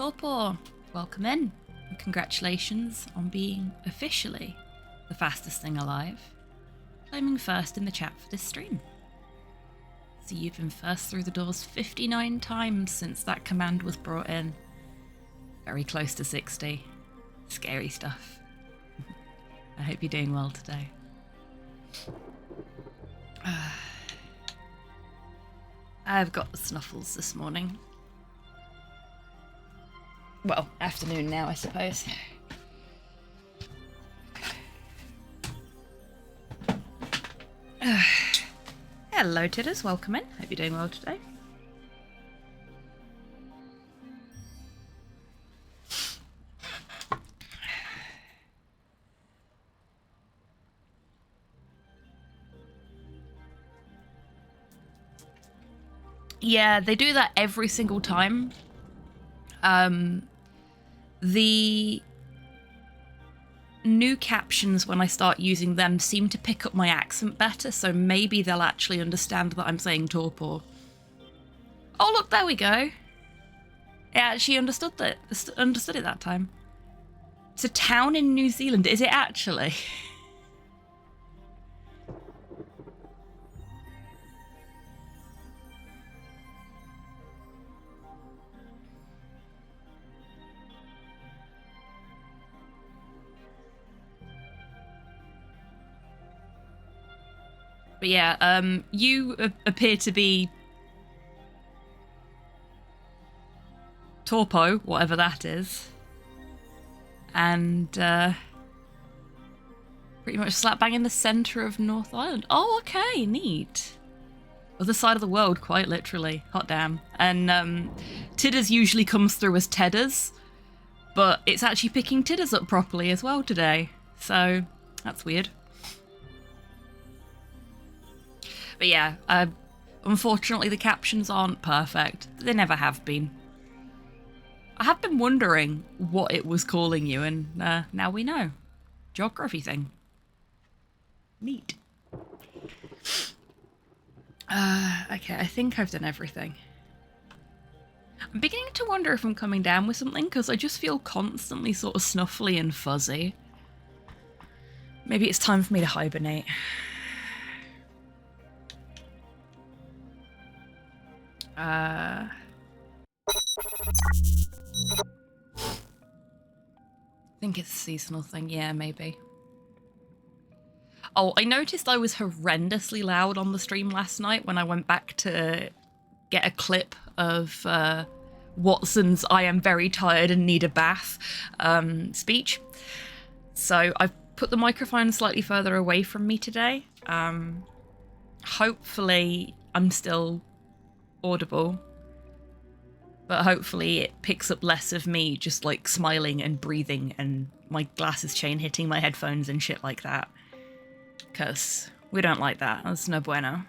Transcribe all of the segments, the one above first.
Torpor, welcome in, and congratulations on being officially the fastest thing alive, claiming first in the chat for this stream. So you've been first through the doors 59 times since that command was brought in. Very close to 60. Scary stuff. I hope you're doing well today. I've got the snuffles this morning. Well, afternoon now, I suppose. Hello, Tidders. Welcome in. Hope you're doing well today. Yeah, they do that every single time. The new captions, when I start using them, seem to pick up my accent better, so maybe they'll actually understand that I'm saying torpor. Oh, look, there we go. It actually understood it that time. It's a town in New Zealand, is it actually? But yeah, you appear to be Torpo, whatever that is, and pretty much slap bang in the centre of North Island. Oh, okay, neat. Other side of the world, quite literally. Hot damn. And Tidders usually comes through as Tedders, but it's actually picking Tidders up properly as well today, so that's weird. But yeah, unfortunately the captions aren't perfect. They never have been. I have been wondering what it was calling you, and now we know. Geography thing. Neat. Okay, I think I've done everything. I'm beginning to wonder if I'm coming down with something, because I just feel constantly sort of snuffly and fuzzy. Maybe it's time for me to hibernate. I think it's a seasonal thing, yeah, maybe. Oh, I noticed I was horrendously loud on the stream last night when I went back to get a clip of Watson's "I am very tired and need a bath" speech. So I've put the microphone slightly further away from me today. Hopefully I'm still audible, but hopefully it picks up less of me just like smiling and breathing and my glasses chain hitting my headphones and shit like that, because we don't like that. That's no bueno.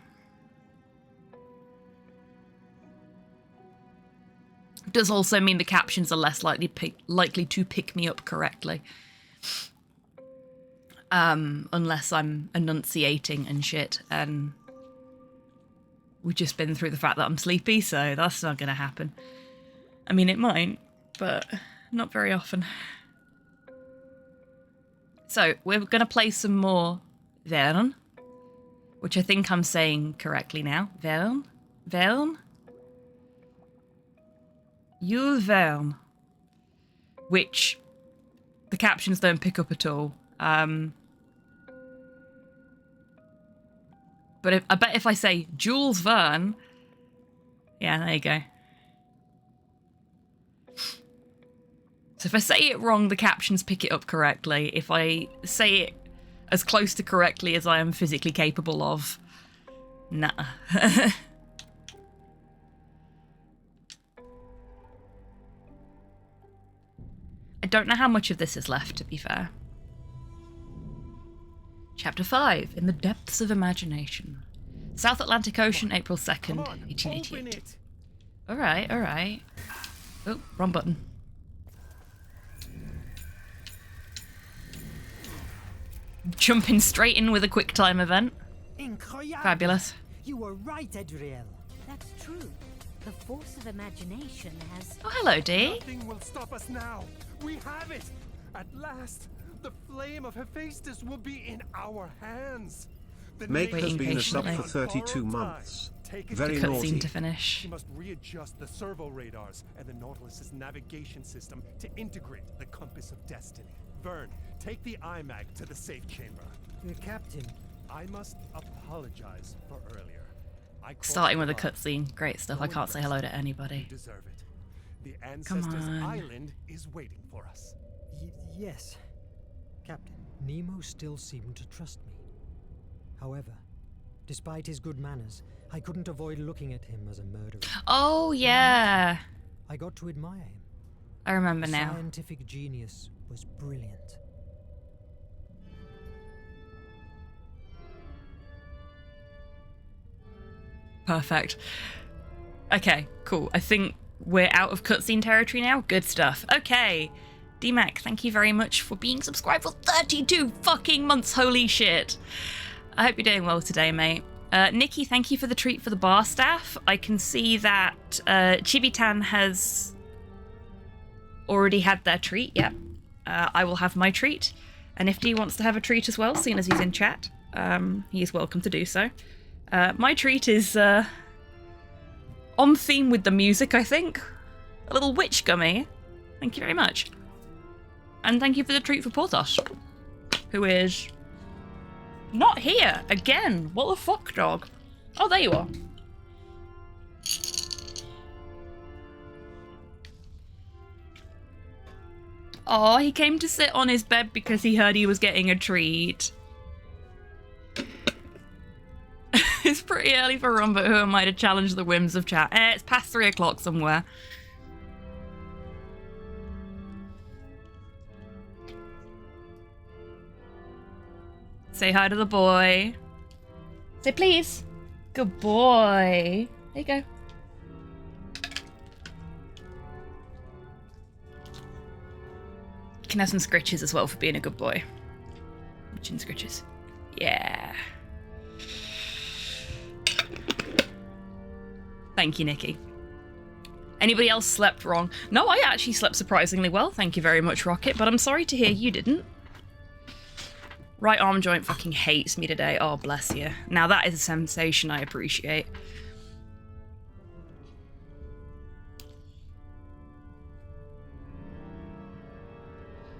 It does also mean the captions are less likely to pick me up correctly, unless I'm enunciating and shit, and we've just been through the fact that I'm sleepy, so that's not going to happen. I mean, it might, but not very often. So, we're going to play some more Verne, which I think I'm saying correctly now. Verne? Verne? Jules Verne. Which the captions don't pick up at all. But I bet if I say Jules Verne, yeah, there you go. So if I say it wrong, the captions pick it up correctly. If I say it as close to correctly as I am physically capable of, nah. I don't know how much of this is left, to be fair. Chapter 5, In the Depths of Imagination. South Atlantic Ocean, April 2nd, 1888. Alright, alright. Oh, wrong button. Jumping straight in with a quick time event. Incroyable. Fabulous. You were right, Adriel. That's true. The force of imagination has... Oh, hello, Dee. Nothing will stop us now. We have it. At last, the flame of Hephaestus will be in our hands. The Make has Waiting been a sub patiently. for 32 months. Take it Very Cutscene naughty. to finish. She must readjust the servo radars and the Nautilus's navigation system to integrate the compass of destiny. Verne, take the IMAG to the safe chamber. Captain, I must apologize for earlier. I crossed Starting with the a line. cutscene. Great stuff. I can't say hello to anybody. You deserve it. The Come Ancestors' on. Island is waiting for us. yes. Captain, Nemo still seemed to trust me. However, despite his good manners, I couldn't avoid looking at him as a murderer. Oh, yeah. I got to admire him. I remember His now. scientific genius was brilliant. Perfect. Okay, cool. I think we're out of cutscene territory now. Good stuff. Okay. DMAC, thank you very much for being subscribed for 32 fucking months. Holy shit. I hope you're doing well today, mate. Nikki, thank you for the treat for the bar staff. I can see that Chibitan has already had their treat. Yep. I will have my treat. And if D wants to have a treat as well, seeing as he's in chat, he is welcome to do so. My treat is on theme with the music, I think. A little witch gummy. Thank you very much. And thank you for the treat for Porthos, who is not here again. What the fuck, dog? Oh, there you are. Oh, he came to sit on his bed because he heard he was getting a treat. It's pretty early for Ron, but who am I to challenge the whims of chat? It's past 3 o'clock somewhere. Say hi to the boy. Say please. Good boy. There you go. You can have some scritches as well for being a good boy. Chin scritches. Yeah. Thank you, Nikki. Anybody else slept wrong? No, I actually slept surprisingly well. Thank you very much, Rocket, but I'm sorry to hear you didn't. Right arm joint fucking hates me today. Oh, bless you. Now that is a sensation I appreciate.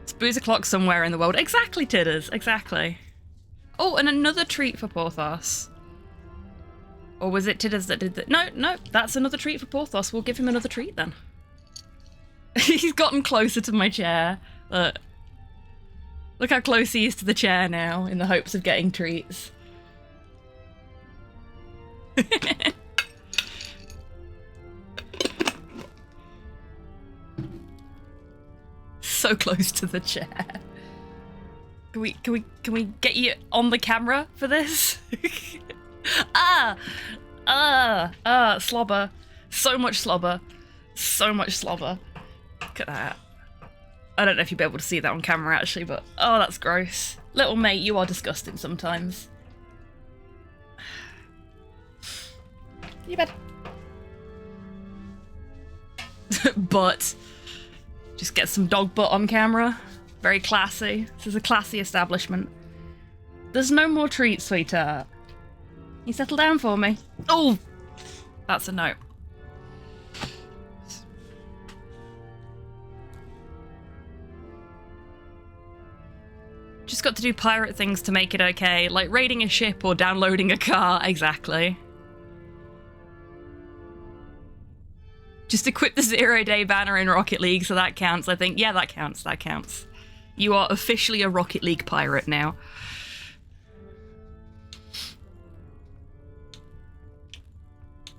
It's booze o'clock somewhere in the world. Exactly, Tidders. Exactly. Oh, and another treat for Porthos. Or was it Tidders that did that? No, that's another treat for Porthos. We'll give him another treat then. He's gotten closer to my chair. Look how close he is to the chair now, in the hopes of getting treats. So close to the chair. Can we get you on the camera for this? Slobber. So much slobber. So much slobber. Look at that. I don't know if you'll be able to see that on camera actually, but oh, that's gross. Little mate, you are disgusting sometimes. You bed. Butt. Just get some dog butt on camera. Very classy. This is a classy establishment. There's no more treats, sweetheart. You settle down for me. Oh, that's a no. Just got to do pirate things to make it okay, like raiding a ship or downloading a car, exactly. Just equip the 0-day banner in Rocket League, so that counts, I think. Yeah, that counts, that counts. You are officially a Rocket League pirate now.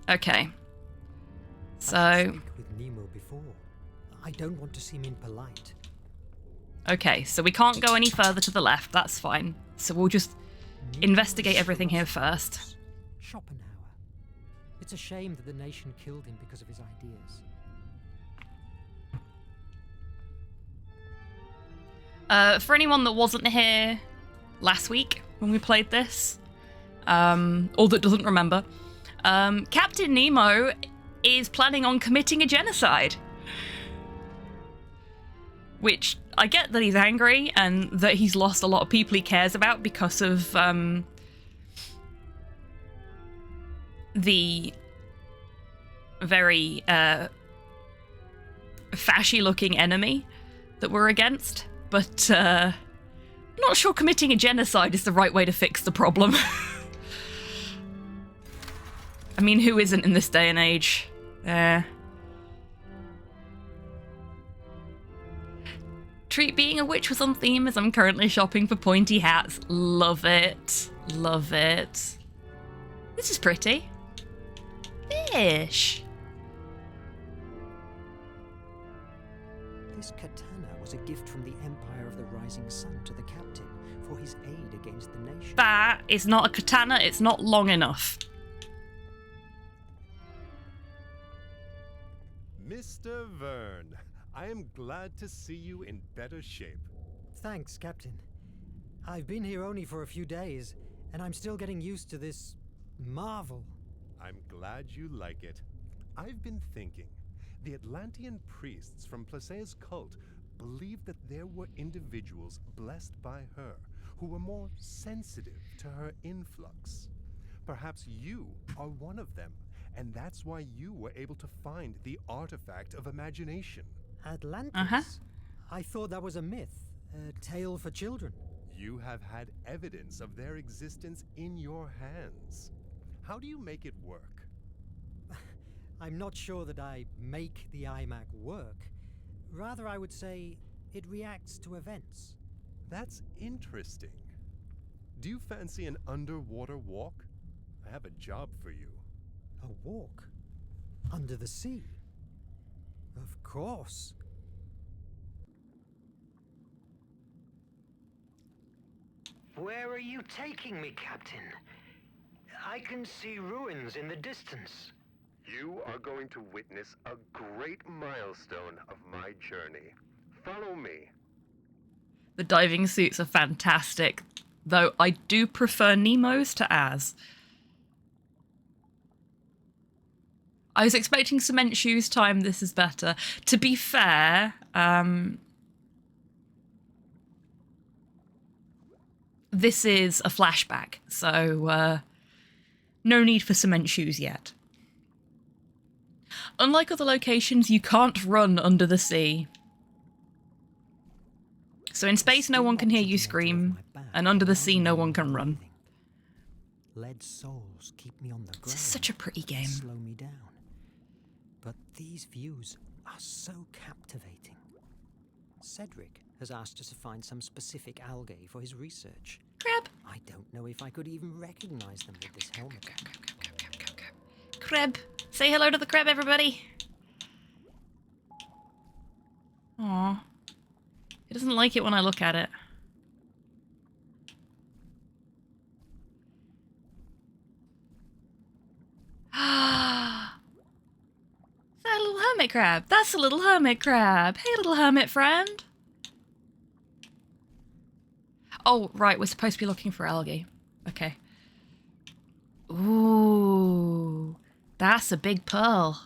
Okay. So... I did speak with Nemo before. I don't want to seem impolite. Okay, so we can't go any further to the left, that's fine. So we'll just investigate everything here first. Schopenhauer. It's a shame that the nation killed him because of his ideas. For anyone that wasn't here last week when we played this, or that doesn't remember, Captain Nemo is planning on committing a genocide. Which, I get that he's angry and that he's lost a lot of people he cares about because of the very fashy-looking enemy that we're against, but I'm not sure committing a genocide is the right way to fix the problem. I mean, who isn't in this day and age? Treat being a witch was on theme as I'm currently shopping for pointy hats. Love it. Love it. This is pretty. Fish. This katana was a gift from the Empire of the Rising Sun to the captain for his aid against the nation. That is not a katana, it's not long enough. Mr. Verne, I am glad to see you in better shape. Thanks, Captain. I've been here only for a few days, and I'm still getting used to this marvel. I'm glad you like it. I've been thinking. The Atlantean priests from Placea's cult believed that there were individuals blessed by her who were more sensitive to her influx. Perhaps you are one of them, and that's why you were able to find the artifact of imagination. Atlantis? I thought that was a myth, a tale for children. You have had evidence of their existence in your hands. How do you make it work? I'm not sure that I make the iMac work. Rather, I would say it reacts to events. That's interesting. Do you fancy an underwater walk? I have a job for you. A walk? Under the sea? Of course. Where are you taking me, Captain? I can see ruins in the distance. You are going to witness a great milestone of my journey. Follow me. The diving suits are fantastic, though I do prefer Nemo's to Az. I was expecting cement shoes time, this is better. To be fair, this is a flashback, so no need for cement shoes yet. Unlike other locations, you can't run under the sea. So in space, no one can hear you scream, and under the sea, no one can run. Lead soles keep me on the ground. This is such a pretty game. Slow me down. But these views are so captivating. Cedric has asked us to find some specific algae for his research. Crab. I don't know if I could even recognize them with this helmet. Crab. Say hello to the crab, everybody. Aww. It doesn't like it when I look at it. Ah. Is that a little hermit crab? That's a little hermit crab. Hey, little hermit friend. Oh, right, we're supposed to be looking for algae. Okay. Ooh, that's a big pearl.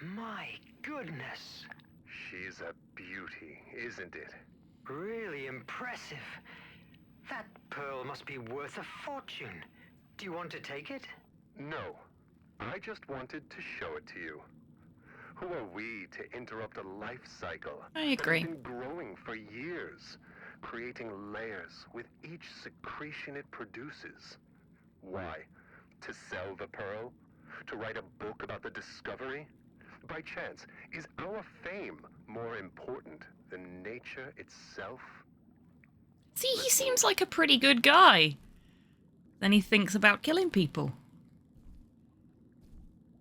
My goodness. She's a beauty, isn't it? Really impressive. That pearl must be worth a fortune. Do you want to take it? No. I just wanted to show it to you. Who are we to interrupt a life cycle I agree. that has been growing for years, creating layers with each secretion it produces? Why? To sell the pearl? To write a book about the discovery? By chance, is our fame more important than nature itself? See, he seems like a pretty good guy. Then he thinks about killing people.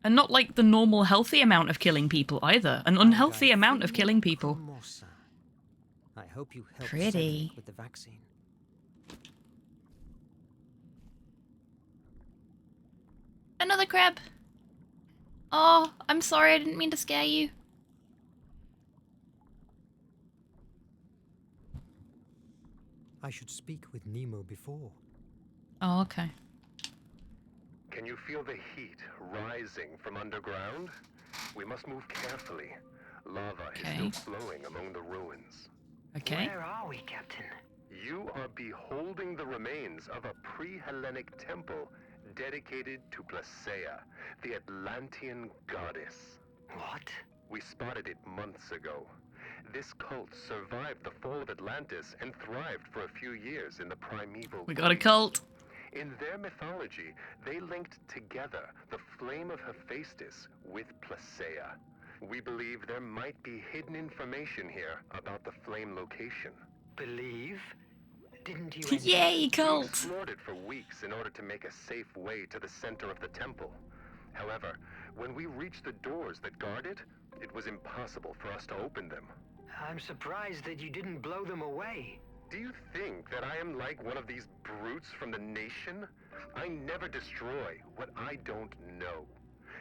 And not like the normal healthy amount of killing people either. An unhealthy amount of killing people. I hope you help Pretty. Cedric with the vaccine. Another crab. Oh, I'm sorry, I didn't mean to scare you. I should speak with Nemo before. Oh, okay. Can you feel the heat rising from underground? We must move carefully. Lava Okay. is still flowing among the ruins. Okay. Where are we, Captain? You are beholding the remains of a pre-Hellenic temple dedicated to Placaea, the Atlantean goddess. What? We spotted it months ago. This cult survived the fall of Atlantis and thrived for a few years in the primeval We got a Greece. cult. In their mythology, they linked together the flame of Hephaestus with Placaea. We believe there might be hidden information here about the flame location. Believe? Didn't you Yay, We cult! explored it for weeks in order to make a safe way to the center of the temple. However, when we reached the doors that guard it, it was impossible for us to open them. I'm surprised that you didn't blow them away. Do you think that I am like one of these brutes from the nation? I never destroy what I don't know.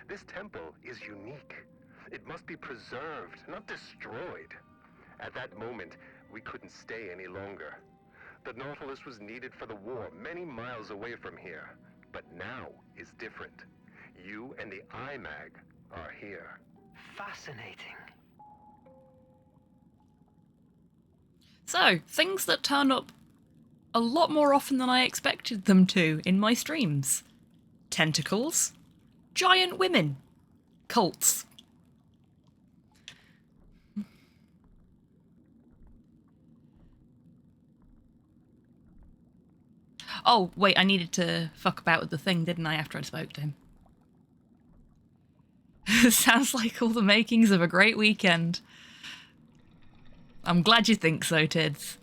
This temple is unique. It must be preserved, not destroyed. At that moment, we couldn't stay any longer. The Nautilus was needed for the war many miles away from here. But now is different. You and the IMAG are here. Fascinating. So, things that turn up a lot more often than I expected them to in my streams. Tentacles, giant women, cults. Oh, wait, I needed to fuck about with the thing, didn't I, after I spoke to him? Sounds like all the makings of a great weekend. I'm glad you think so, Tids.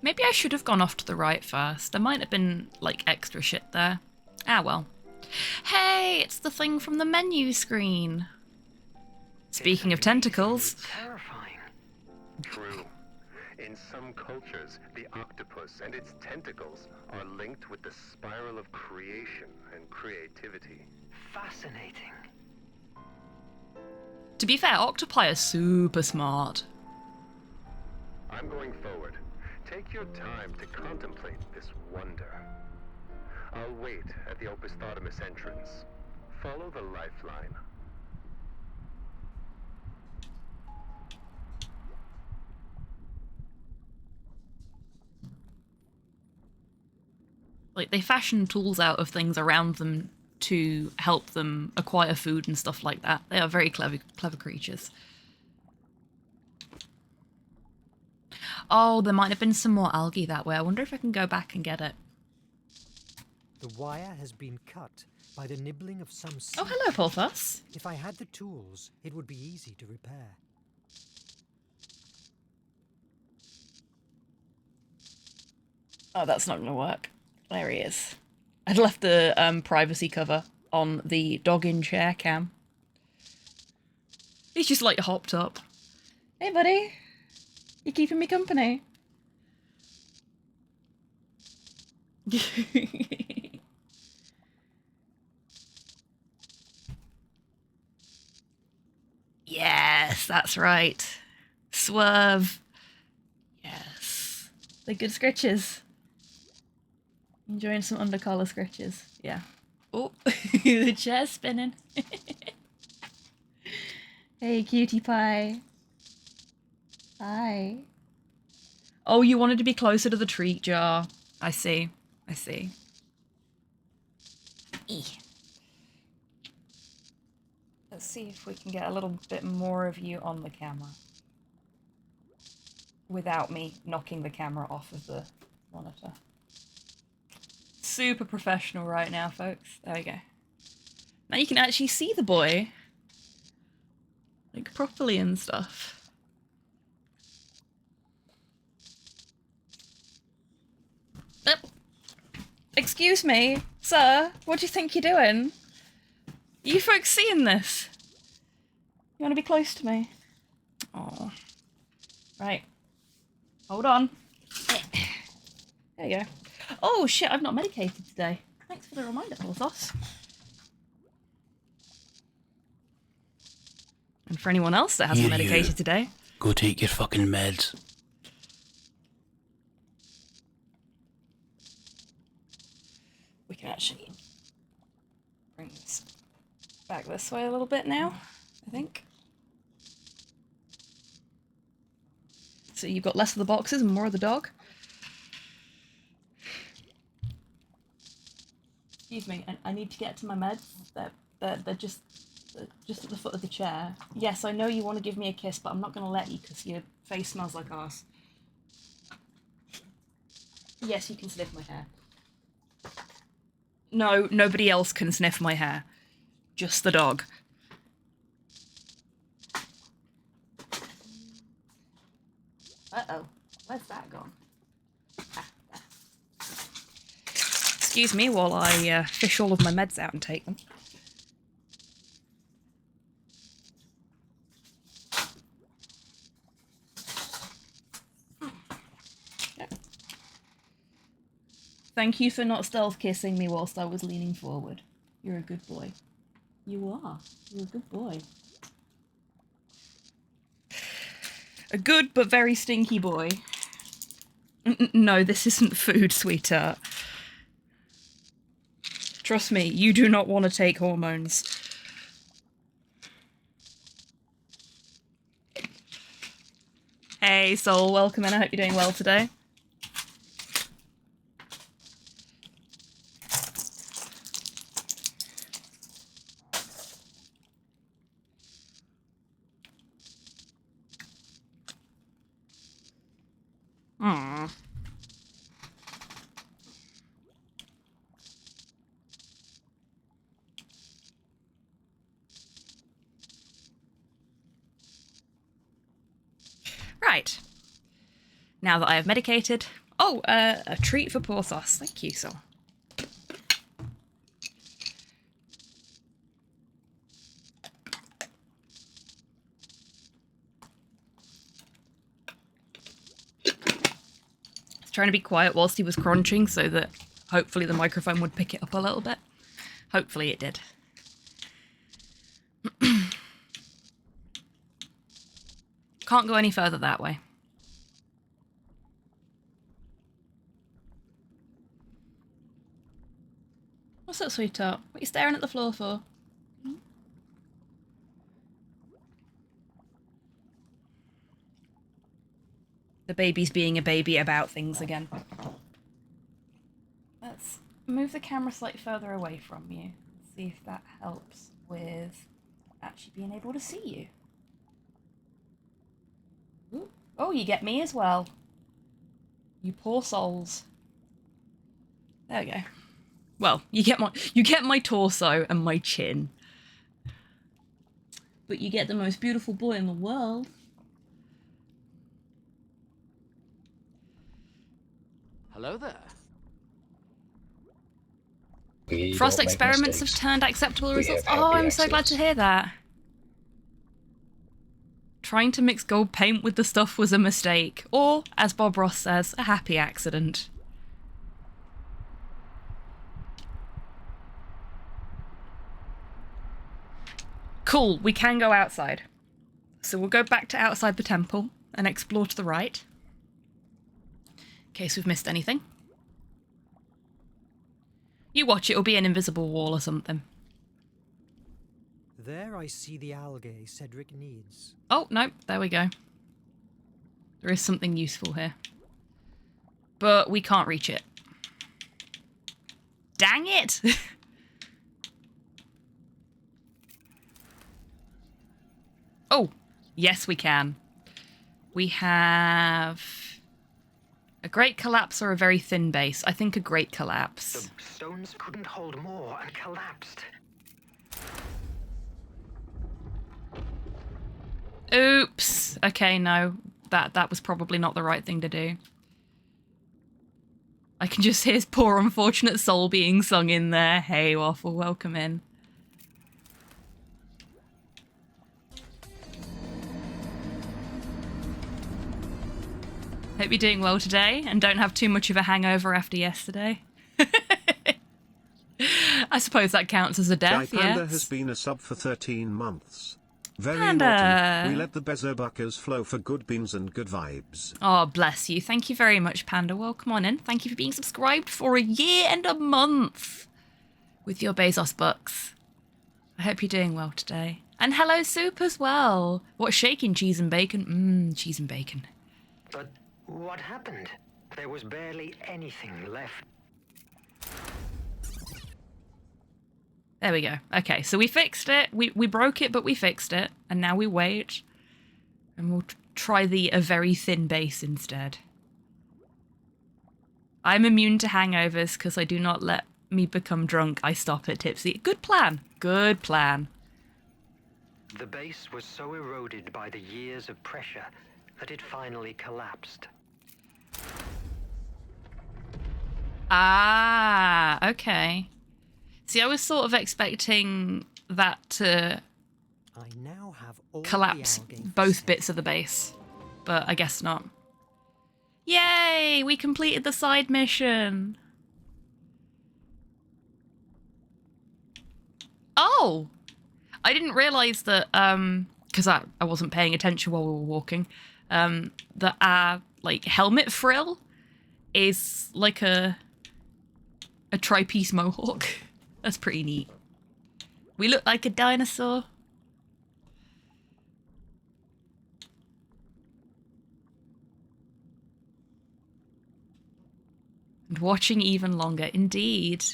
Maybe I should have gone off to the right first. There might have been, like, extra shit there. Ah, well. Hey, it's the thing from the menu screen. Speaking of tentacles. Terrifying. True. In some cultures, the octopus and its tentacles are linked with the spiral of creation and creativity. Fascinating. To be fair, octopi are super smart. I'm going forward. Take your time to contemplate this wonder. I'll wait at the Opisthotomus entrance. Follow the lifeline. Like, they fashion tools out of things around them to help them acquire food and stuff like that. They are very clever creatures. Oh, there might have been some more algae that way. I wonder if I can go back and get it. The wire has been cut by the nibbling of some sea. Oh, hello, Porthos. If I had the tools, it would be easy to repair. Oh, that's not going to work. There he is. I'd left the privacy cover on the dog in chair cam. He's just like hopped up. Hey, buddy. You keeping me company? Yes, that's right. Swerve. Yes. They're good scritches. Enjoying some undercollar scritches. Yeah. Oh, the chair's spinning. Hey, cutie pie. Hi. Oh, you wanted to be closer to the treat jar. I see. I see. Let's see if we can get a little bit more of you on the camera. Without me knocking the camera off of the monitor. Super professional right now, folks. There we go. Now you can actually see the boy. Like, properly and stuff. Excuse me, sir. What do you think you're doing? You folks seeing this? You want to be close to me? Oh. Right. Hold on. There you go. Oh shit, I've not medicated today. Thanks for the reminder, Porthos. And for anyone else that hasn't medicated today, Go take your fucking meds. We can actually bring this back this way a little bit now, I think. So you've got less of the boxes and more of the dog. Excuse me, I need to get to my meds. They're just at the foot of the chair. Yes, I know you want to give me a kiss, but I'm not going to let you because your face smells like arse. Yes, you can sniff my hair. No, nobody else can sniff my hair. Just the dog. Uh-oh. Where's that gone? Ah, there. Excuse me while I fish all of my meds out and take them. Yeah. Thank you for not stealth kissing me whilst I was leaning forward. You're a good boy. You are. You're a good boy. A good but very stinky boy. No, this isn't food, sweetheart. Trust me, you do not want to take hormones. Hey, Soul, welcome in. I hope you're doing well today. Aww. Right. Now that I have medicated... Oh, a treat for Porthos. Thank you, Sol. Trying to be quiet whilst he was crunching so that hopefully the microphone would pick it up a little bit. Hopefully it did. Can't go any further that way. What's up, sweetheart? What are you staring at the floor for? The baby's being a baby about things again. Let's move the camera slightly further away from you. See if that helps with actually being able to see you. Ooh. Oh, you get me as well. You poor souls. There we go. Well, you get my torso and my chin. But you get the most beautiful boy in the world. Hello there. Frost experiments have turned acceptable results. Oh, I'm so glad to hear that. Trying to mix gold paint with the stuff was a mistake. Or, as Bob Ross says, a happy accident. Cool, we can go outside. So we'll go back to outside the temple and explore to the right. In case we've missed anything. You watch, it'll be an invisible wall or something. There I see the algae Cedric needs. Oh, no, there we go. There is something useful here. But we can't reach it. Dang it! Oh, yes we can. We have a great collapse or a very thin base. I think a great collapse. The stones couldn't hold more and collapsed. Oops. Okay, no. That was probably not the right thing to do. I can just hear his poor unfortunate soul being sung in there. Hey, Waffle, welcome in. Hope you're doing well today and don't have too much of a hangover after yesterday. I suppose that counts as a death, Panda yes. has been a sub for 13 months. Very Panda. naughty. We let the bezobuckers flow for good beans and good vibes. Oh, bless you. Thank you very much, Panda. Welcome on in. Thank you for being subscribed for a year and a month with your Bezos bucks. I hope you're doing well today. And hello, Soup, as well. What's shaking? Cheese and bacon? Cheese and bacon. But what happened? There was barely anything left. There we go. Okay, so we fixed it. We broke it, but we fixed it. And now we wait. And we'll try a very thin base instead. I'm immune to hangovers because I do not let me become drunk. I stop at tipsy. Good plan. Good plan. The base was so eroded by the years of pressure that it finally collapsed. Ah, okay. See, I was sort of expecting that to I now have all collapse the algae both safe. bits of the base, but I guess not. Yay! We completed the side mission. Oh! I didn't realise that, because I wasn't paying attention while we were walking, that our, like, helmet frill is like a tri-piece mohawk. That's pretty neat. We look like a dinosaur. And watching even longer, indeed.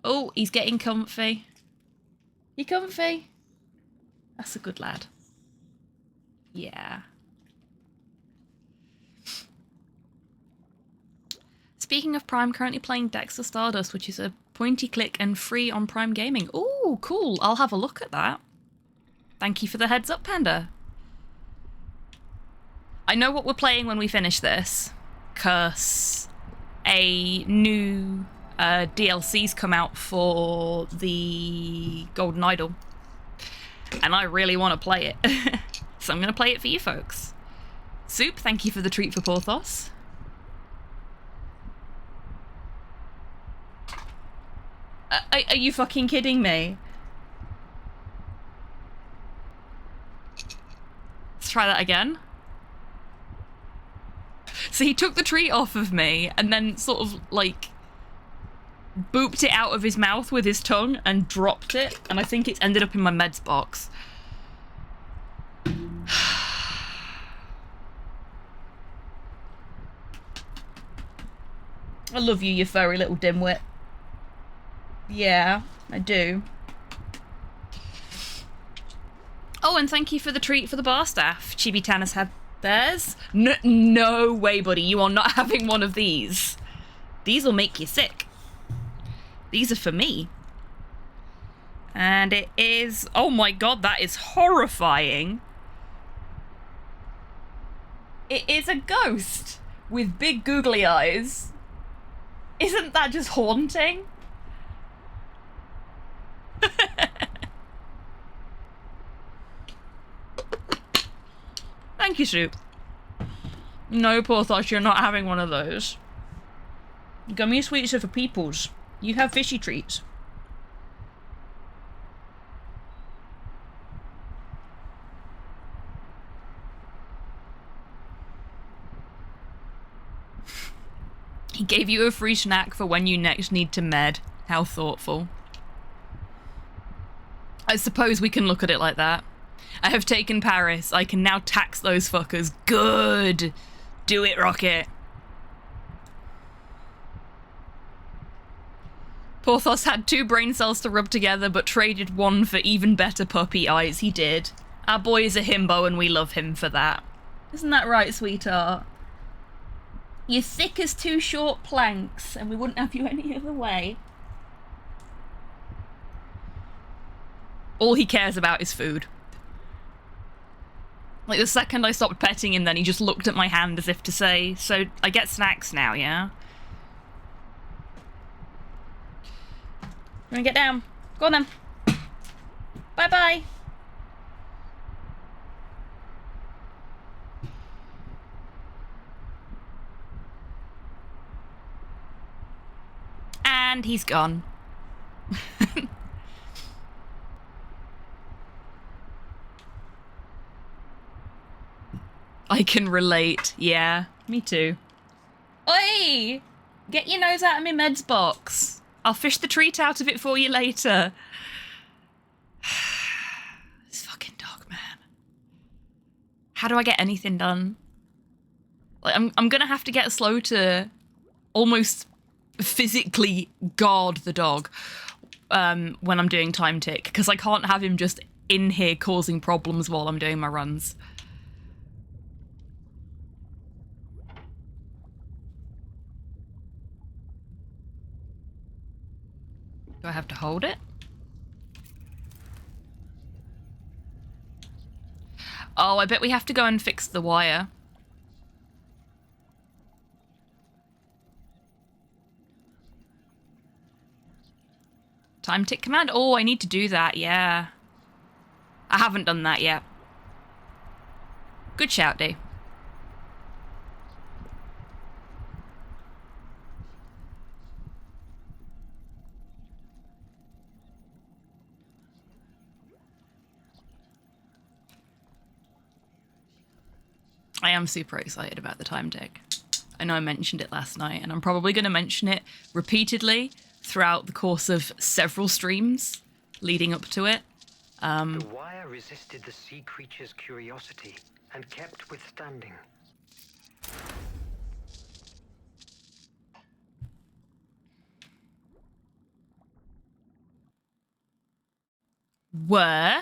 Oh, he's getting comfy. You comfy? That's a good lad. Yeah. Speaking of Prime, currently playing Dexter Stardust, which is a pointy click and free on Prime Gaming. Ooh, cool. I'll have a look at that. Thank you for the heads up, Panda. I know what we're playing when we finish this. Curse. A new DLC's come out for the Golden Idol. And I really want to play it. So I'm going to play it for you folks. Soup, thank you for the treat for Porthos. Are you fucking kidding me? Let's try that again. So he took the treat off of me and then sort of like booped it out of his mouth with his tongue and dropped it, and I think it's ended up in my meds box. I love you, you furry little dimwit. Yeah, I do. Oh, and thank you for the treat for the bar staff. Chibi Tannis had theirs. No way, buddy. You are not having one of these. These will make you sick. These are for me. And it is... Oh my god, that is horrifying. It is a ghost with big googly eyes. Isn't that just haunting? Thank you, Soup. No, Porthos, you're not having one of those. Gummy sweets are for peoples. You have fishy treats. He gave you a free snack for when you next need to med. How thoughtful. I suppose we can look at it like that. I have taken Paris. I can now tax those fuckers. Good. Do it, Rocket. Porthos had 2 brain cells to rub together, but traded 1 for even better puppy eyes. He did. Our boy is a himbo, and we love him for that. Isn't that right, sweetheart? You're thick as 2 short planks, and we wouldn't have you any other way. All he cares about is food. Like, the second I stopped petting him, then he just looked at my hand as if to say, so I get snacks now, yeah? You wanna get down? Go on then. Bye-bye. And he's gone. I can relate. Yeah, me too. Oi! Get your nose out of my meds box. I'll fish the treat out of it for you later. This fucking dog, man. How do I get anything done? Like, I'm gonna have to get Slow to almost physically guard the dog when I'm doing time tick, because I can't have him just in here causing problems while I'm doing my runs. Do I have to hold it? Oh, I bet we have to go and fix the wire. Time tick command? Oh, I need to do that, yeah. I haven't done that yet. Good shout, D. I am super excited about the time tick. I know I mentioned it last night, and I'm probably going to mention it repeatedly throughout the course of several streams leading up to it. The wire resisted the sea creature's curiosity and kept withstanding. Where?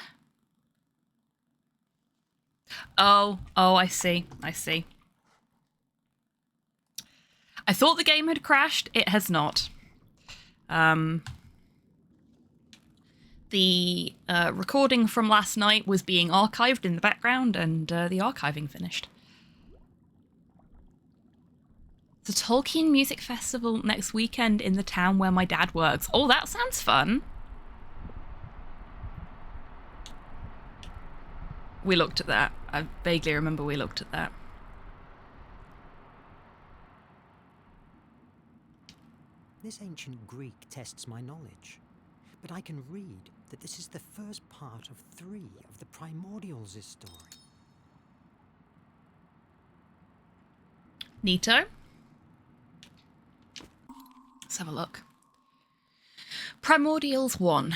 Oh, I see. I thought the game had crashed. It has not. The recording from last night was being archived in the background, and the archiving finished. The Tolkien Music Festival next weekend in the town where my dad works. Oh, that sounds fun. We looked at that. I vaguely remember we looked at that. This ancient Greek tests my knowledge, but I can read that this is the first part of 3 of the Primordials' story. Neato. Let's have a look. Primordials 1.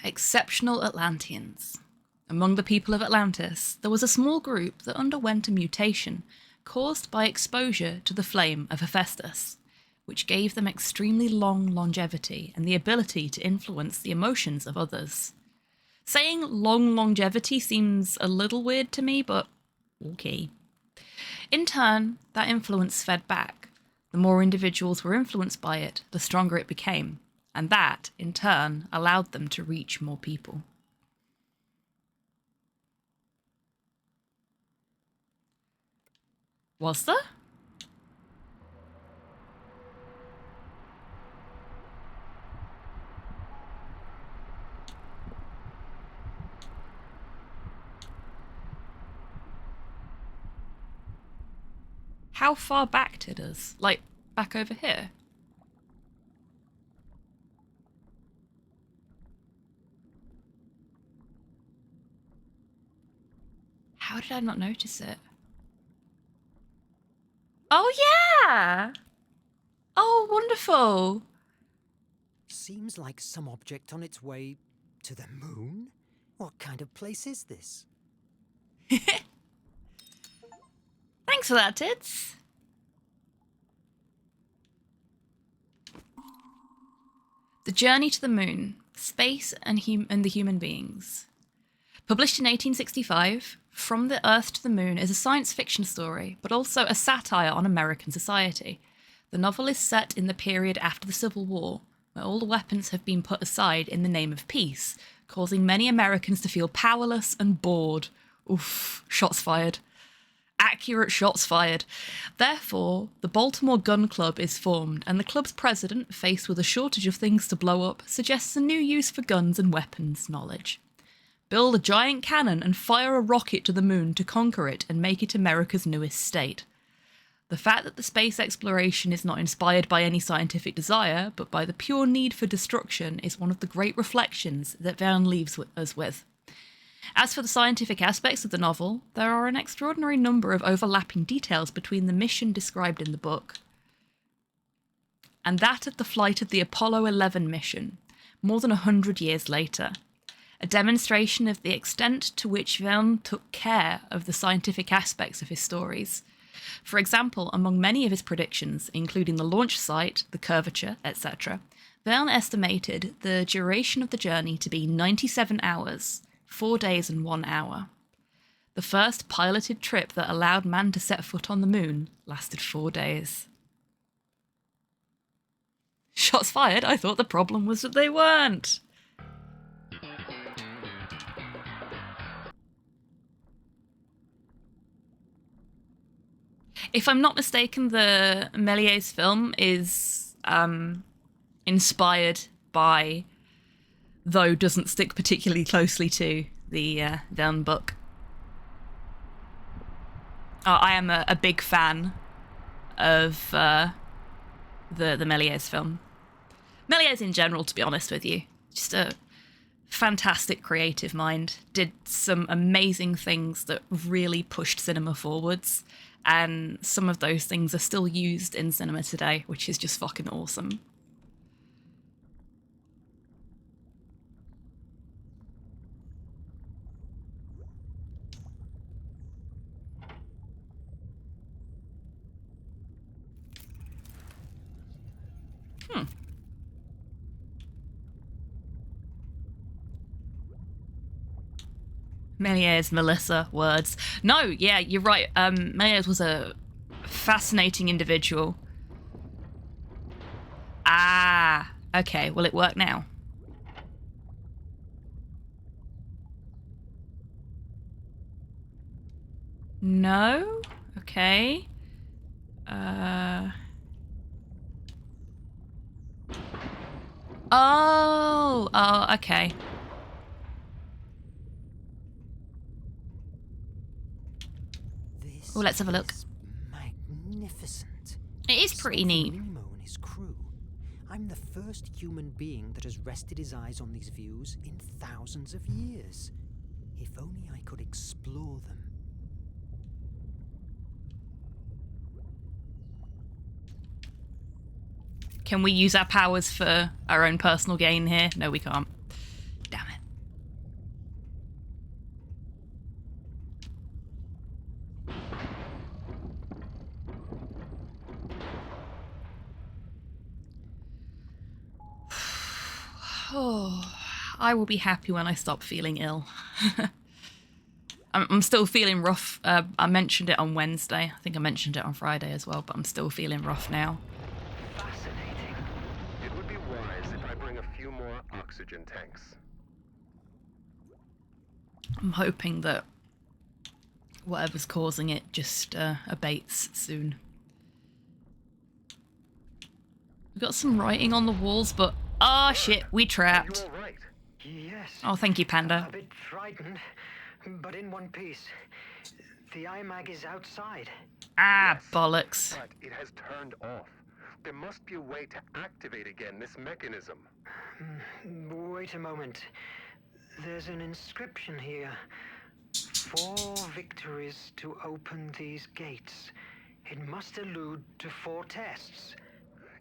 Exceptional Atlanteans. Among the people of Atlantis, there was a small group that underwent a mutation caused by exposure to the flame of Hephaestus, which gave them extremely long longevity and the ability to influence the emotions of others. Saying long longevity seems a little weird to me, but okay. In turn, that influence fed back. The more individuals were influenced by it, the stronger it became, and that, in turn, allowed them to reach more people. Was there? How far back did us? Like, back over here? How did I not notice it? Oh, yeah! Oh, wonderful! Seems like some object on its way to the moon? What kind of place is this? Thanks for that, Tits. The Journey to the Moon, Space and the Human Beings. Published in 1865, From the Earth to the Moon is a science fiction story, but also a satire on American society. The novel is set in the period after the Civil War, where all the weapons have been put aside in the name of peace, causing many Americans to feel powerless and bored. Oof, shots fired. Accurate shots fired. Therefore, the Baltimore Gun Club is formed, and the club's president, faced with a shortage of things to blow up, suggests a new use for guns and weapons knowledge. Build a giant cannon and fire a rocket to the moon to conquer it and make it America's newest state. The fact that the space exploration is not inspired by any scientific desire, but by the pure need for destruction, is one of the great reflections that Verne leaves us with. As for the scientific aspects of the novel, there are an extraordinary number of overlapping details between the mission described in the book and that of the flight of the Apollo 11 mission, more than 100 years later. A demonstration of the extent to which Verne took care of the scientific aspects of his stories. For example, among many of his predictions, including the launch site, the curvature, etc., Verne estimated the duration of the journey to be 97 hours, 4 days and 1 hour. The first piloted trip that allowed man to set foot on the moon lasted 4 days. Shots fired, I thought the problem was that they weren't. If I'm not mistaken, the Méliès film is inspired by, though doesn't stick particularly closely to, the Verne book. I am a big fan of the Méliès film. Méliès in general, to be honest with you. Just a fantastic creative mind. Did some amazing things that really pushed cinema forwards. And some of those things are still used in cinema today, which is just fucking awesome. Méliès, Melissa, words. No, yeah, you're right. Méliès was a fascinating individual. Ah, okay. Will it work now? No? Okay. Oh, okay. Oh, let's have a look. Magnificent. It is pretty neat. Nemo and his crew. I'm the first human being that has rested his eyes on these views in thousands of years. If only I could explore them. Can we use our powers for our own personal gain here? No, we can't. Damn it. Oh, I will be happy when I stop feeling ill. I'm still feeling rough. I mentioned it on Wednesday. I think I mentioned it on Friday as well, but I'm still feeling rough now. Fascinating. It would be wise if I bring a few more oxygen tanks. I'm hoping that whatever's causing it just abates soon. We've got some writing on the walls, but oh shit, we trapped. Are you all right? Yes. Oh, thank you, Panda. A bit frightened, but in one piece. The iMag is outside. Ah, Yes, bollocks. But it has turned off. There must be a way to activate again this mechanism. Wait a moment. There's an inscription here. 4 victories to open these gates. It must allude to 4 tests.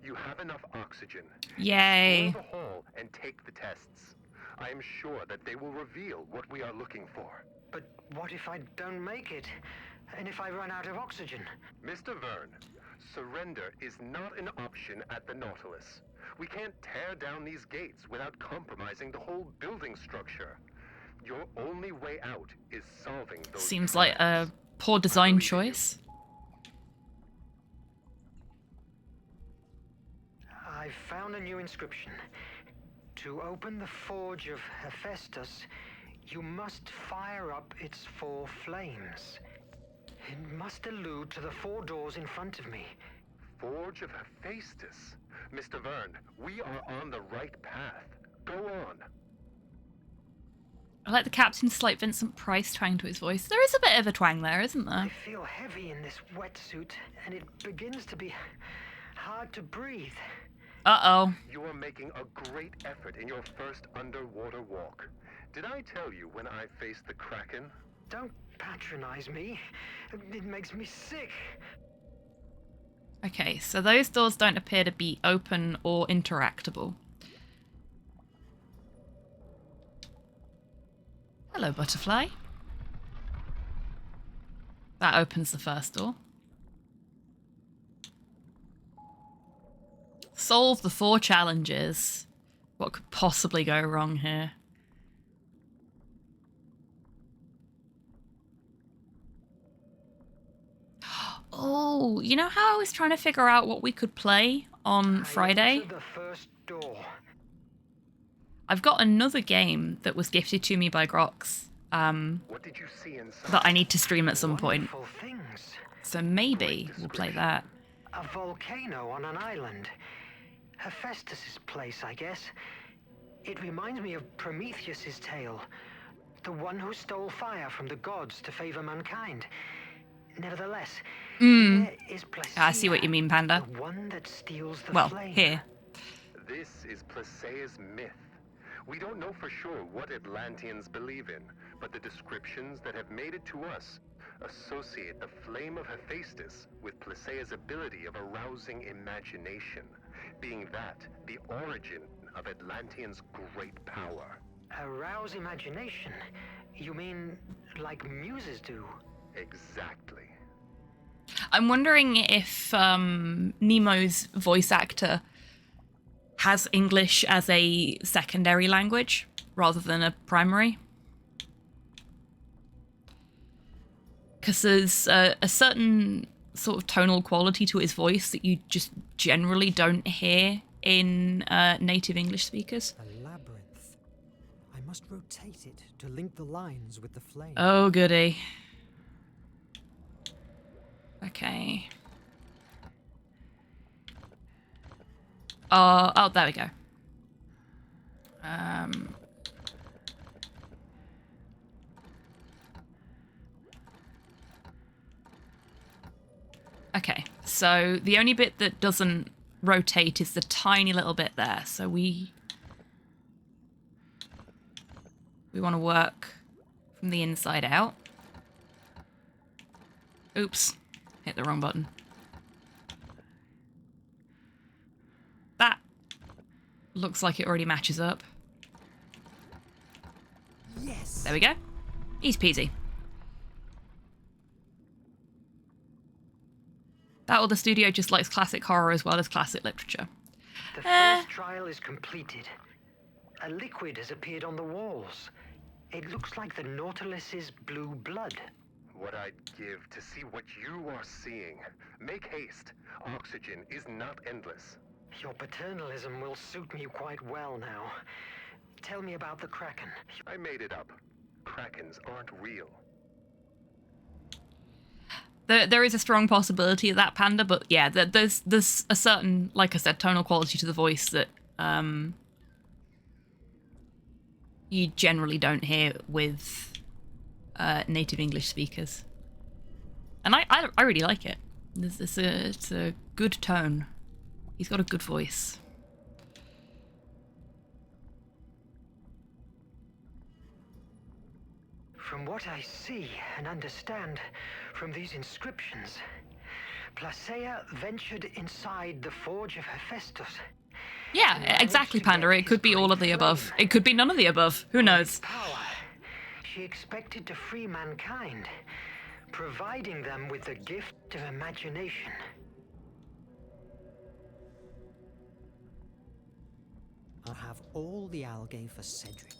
You have enough oxygen. Yay. Explore the hall and take the tests. I am sure that they will reveal what we are looking for. But what if I don't make it? And if I run out of oxygen? Mr. Verne, surrender is not an option at the Nautilus. We can't tear down these gates without compromising the whole building structure. Your only way out is solving those Seems like a traps. poor design choice. I've found a new inscription. To open the forge of Hephaestus, you must fire up its 4 flames. It must allude to the 4 doors in front of me. Forge of Hephaestus. Mr. Verne, we are on the right path. Go on. I like the captain's slight Vincent Price twang to his voice. There is a bit of a twang there, isn't I there? feel heavy in this wetsuit, and it begins to be hard to breathe. Uh-oh. You are making a great effort in your first underwater walk. Did I tell you when I faced the Kraken? Don't patronize me. It makes me sick. Okay, so those doors don't appear to be open or interactable. Hello, butterfly. That opens the first door. Solve the 4 challenges. What could possibly go wrong here? Oh, you know how I was trying to figure out what we could play on Friday? The first door. I've got another game that was gifted to me by Grox What did you see inside? that I need to stream at some point. Wonderful things. So maybe we'll play that. A volcano on an island. Hephaestus's place, I guess. It reminds me of Prometheus's tale. The one who stole fire from the gods to favor mankind. Nevertheless, here is Placia, I see what you mean, Panda. the one that steals the Well, flame. here. This is Placea's myth. We don't know for sure what Atlanteans believe in, but the descriptions that have made it to us associate the flame of Hephaestus with Placea's ability of arousing imagination, being that the origin of Atlanteans' great power. Arouse imagination? You mean like muses do? Exactly. I'm wondering if Nemo's voice actor has English as a secondary language rather than a primary. Because there's a certain sort of tonal quality to his voice that you just generally don't hear in native English speakers. A labyrinth. I must rotate it to link the lines with the flame. Oh, goody. Okay. Oh, there we go. Okay, so the only bit that doesn't rotate is the tiny little bit there. So we want to work from the inside out. Oops, hit the wrong button. That looks like it already matches up. Yes. There we go. Easy peasy. That or the studio just likes classic horror as well as classic literature. The first trial is completed. A liquid has appeared on the walls. It looks like the Nautilus's blue blood. What I'd give to see what you are seeing. Make haste. Oxygen is not endless. Your paternalism will suit me quite well now. Tell me about the Kraken. I made it up. Krakens aren't real. There is a strong possibility of that, Panda, but yeah, there's a certain, like I said, tonal quality to the voice that you generally don't hear with native English speakers. And I really like it. It's a good tone. He's got a good voice. From what I see and understand from these inscriptions, Placea ventured inside the forge of Hephaestus. Yeah, exactly, Panda. It could be all of the above. It could be none of the above. Who knows? Power. She expected to free mankind, providing them with the gift of imagination. I'll have all the algae for Cedric.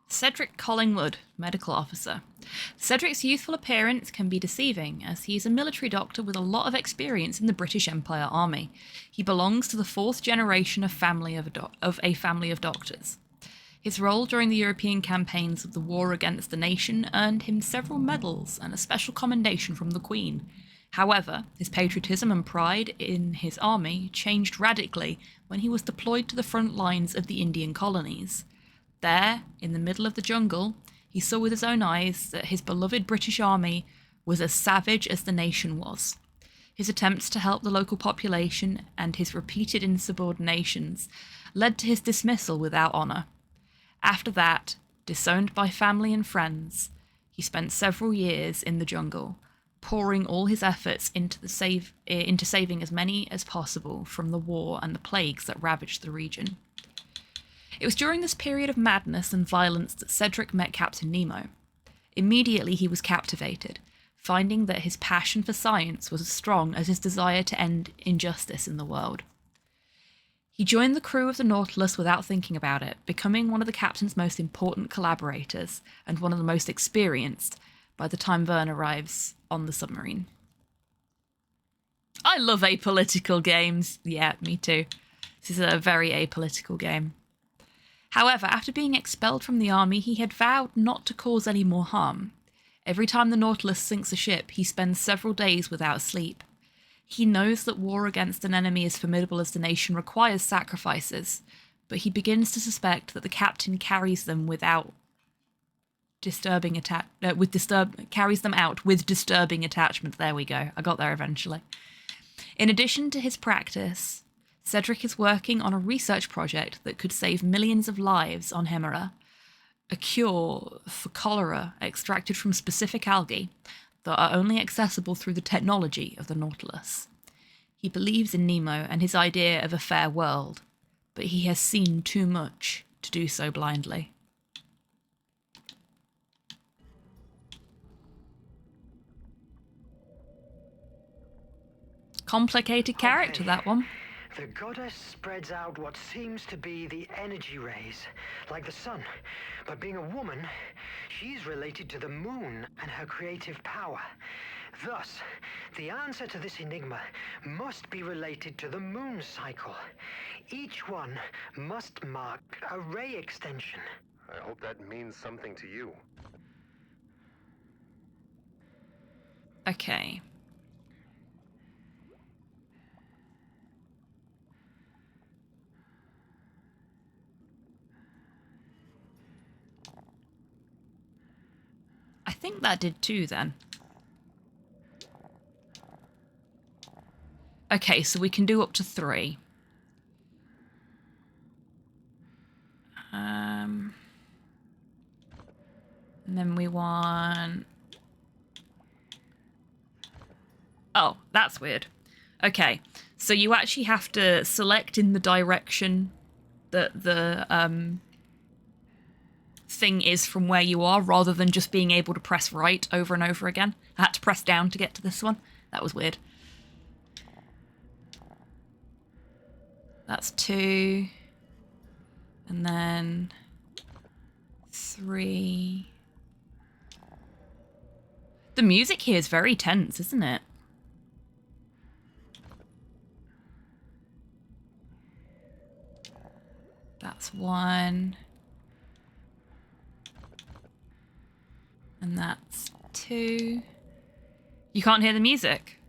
Cedric Collingwood, medical officer. Cedric's youthful appearance can be deceiving, as he is a military doctor with a lot of experience in the British Empire Army. He belongs to the 4th generation of a family of doctors. His role during the European campaigns of the war against the nation earned him several medals and a special commendation from the Queen. However, his patriotism and pride in his army changed radically when he was deployed to the front lines of the Indian colonies. There, in the middle of the jungle, he saw with his own eyes that his beloved British army was as savage as the nation was. His attempts to help the local population and his repeated insubordinations led to his dismissal without honour. After that, disowned by family and friends, he spent several years in the jungle, pouring all his efforts into saving as many as possible from the war and the plagues that ravaged the region. It was during this period of madness and violence that Cedric met Captain Nemo. Immediately he was captivated, finding that his passion for science was as strong as his desire to end injustice in the world. He joined the crew of the Nautilus without thinking about it, becoming one of the captain's most important collaborators and one of the most experienced by the time Verne arrives on the submarine. I love apolitical games. Yeah, me too. This is a very apolitical game. However, after being expelled from the army, he had vowed not to cause any more harm. Every time the Nautilus sinks a ship, he spends several days without sleep. He knows that war against an enemy as formidable as the nation requires sacrifices, but he begins to suspect that the captain carries them carries them out with disturbing attachment. There we go. I got there eventually. In addition to his practice, Cedric is working on a research project that could save millions of lives on Hemera, a cure for cholera extracted from specific algae that are only accessible through the technology of the Nautilus. He believes in Nemo and his idea of a fair world, but he has seen too much to do so blindly. Complicated character, that one. The goddess spreads out what seems to be the energy rays, like the sun. But being a woman, she's related to the moon and her creative power. Thus, the answer to this enigma must be related to the moon cycle. Each one must mark a ray extension. I hope that means something to you. Okay. I think that did too, then. Okay, so we can do up to 3. And then we want... Oh, that's weird. Okay, so you actually have to select in the direction that the thing is from where you are, rather than just being able to press right over and over again. I had to press down to get to this one. That was weird. That's 2. And then 3. The music here is very tense, isn't it? That's 1. And that's 2. You can't hear the music.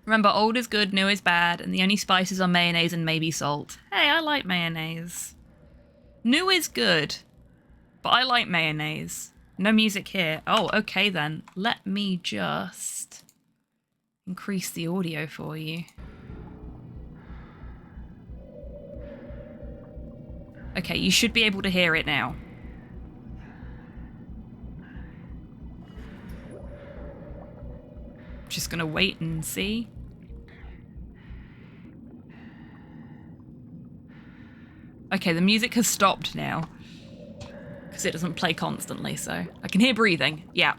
Remember, old is good, new is bad, and the only spices are mayonnaise and maybe salt. Hey, I like mayonnaise. New is good, but I like mayonnaise. No music here. Oh, okay then. Let me just increase the audio for you. Okay, you should be able to hear it now. Just gonna wait and see. Okay, the music has stopped now. Because it doesn't play constantly, so... I can hear breathing, yeah.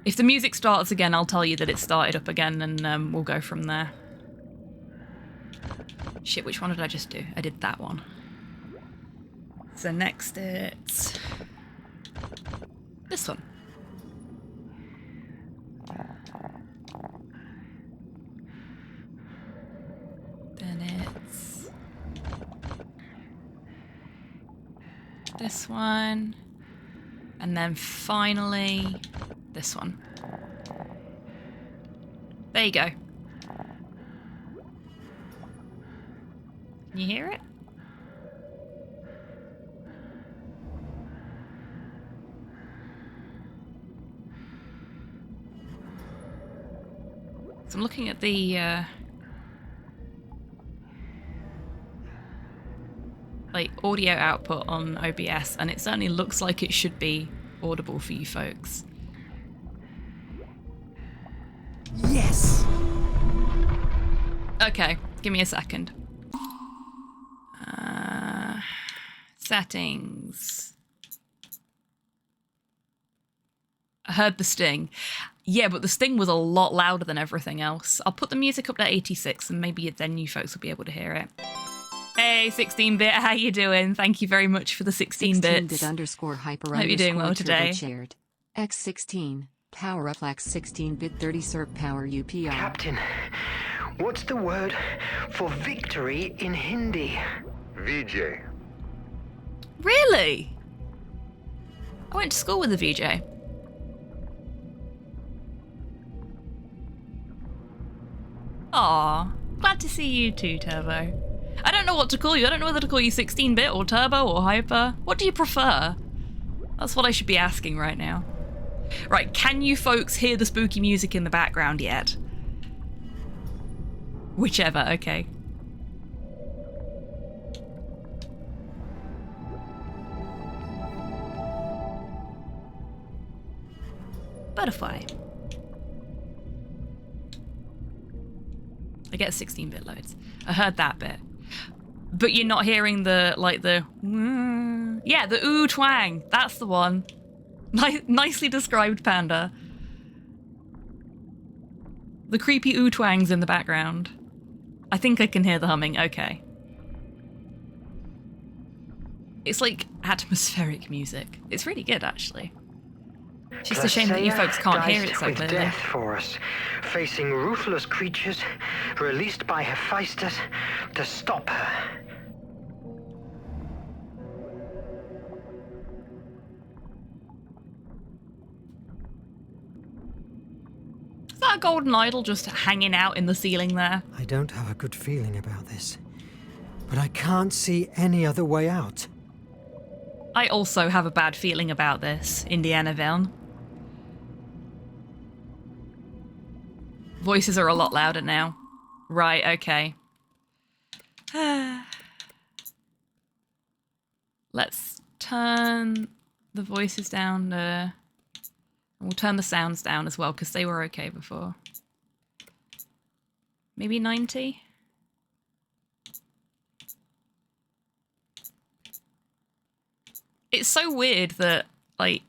If the music starts again, I'll tell you that it started up again, and we'll go from there. Shit, which one did I just do? I did that one. So next it's... this one. Then it's... this one. And then finally, this one. There you go. Can you hear it? So I'm looking at the like audio output on OBS, and it certainly looks like it should be audible for you folks. Yes! Okay, give me a second. Settings. I heard the sting. Yeah, but the sting was a lot louder than everything else. I'll put the music up to 86 and maybe then you folks will be able to hear it. Hey, 16-bit, how you doing? Thank you very much for the 16 bits. 16-bit hyper Hope you're doing well today. Shared. X16, power up lax 16-bit 30 circ power UPR. Captain, what's the word for victory in Hindi? VJ. Really? I went to school with a VJ. Aw, glad to see you too, Turbo. I don't know what to call you. I don't know whether to call you 16-bit or Turbo or Hyper. What do you prefer? That's what I should be asking right now. Right, can you folks hear the spooky music in the background yet? Whichever, okay. Butterfly. I get 16-bit loads. I heard that bit. But you're not hearing the, like the... Yeah, the ooh twang. That's the one. Nicely described, Panda. The creepy ooh twangs in the background. I think I can hear the humming. Okay. It's like atmospheric music. It's really good, actually. It's just a shame that you folks can't hear it so with clearly. death for us, facing ruthless creatures released by Hephaestus to stop her. Is that a golden idol just hanging out in the ceiling there? I don't have a good feeling about this, but I can't see any other way out. I also have a bad feeling about this, Indiana Verne. Voices are a lot louder now. Right, okay. Let's turn the voices down. We'll turn the sounds down as well, because they were okay before. Maybe 90? It's so weird that, like,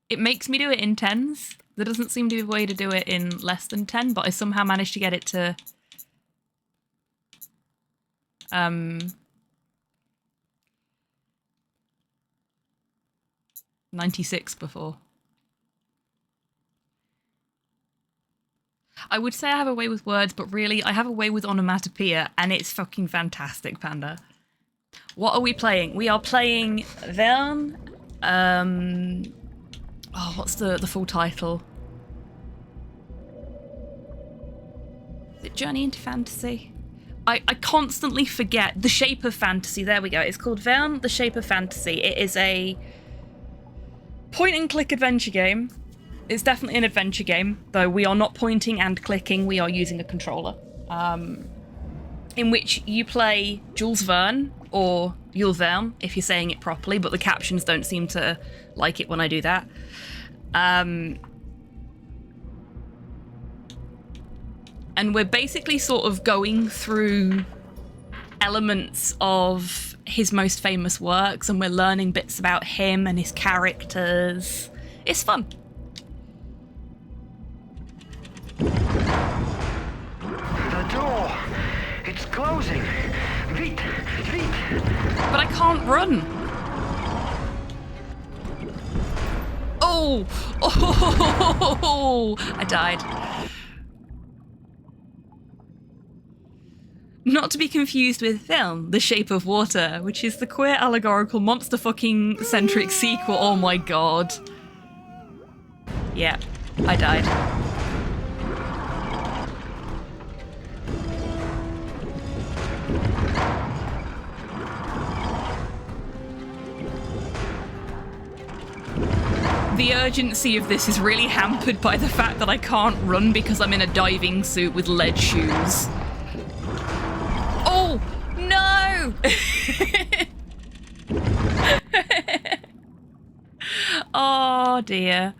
it makes me do it in 10s. There doesn't seem to be a way to do it in less than 10, but I somehow managed to get it to 96 before. I would say I have a way with words, but really I have a way with onomatopoeia, and it's fucking fantastic, Panda. What are we playing? We are playing Verne. Oh, what's the full title? Is it Journey into Fantasy? I constantly forget. The Shape of Fantasy, there we go. It's called Verne, The Shape of Fantasy. It is a point-and-click adventure game. It's definitely an adventure game, though we are not pointing and clicking, we are using a controller. In which you play Jules Verne, or Jules Verne, if you're saying it properly, but the captions don't seem to like it when I do that. And we're basically sort of going through elements of his most famous works, and we're learning bits about him and his characters. It's fun. The door! It's closing! Vite! Vite! But I can't run! Oh! Oh! I died. Not to be confused with Film, The Shape of Water, which is the queer allegorical monster fucking centric sequel. Oh my god. Yeah, I died. The urgency of this is really hampered by the fact that I can't run because I'm in a diving suit with lead shoes. Oh, no! Oh, dear.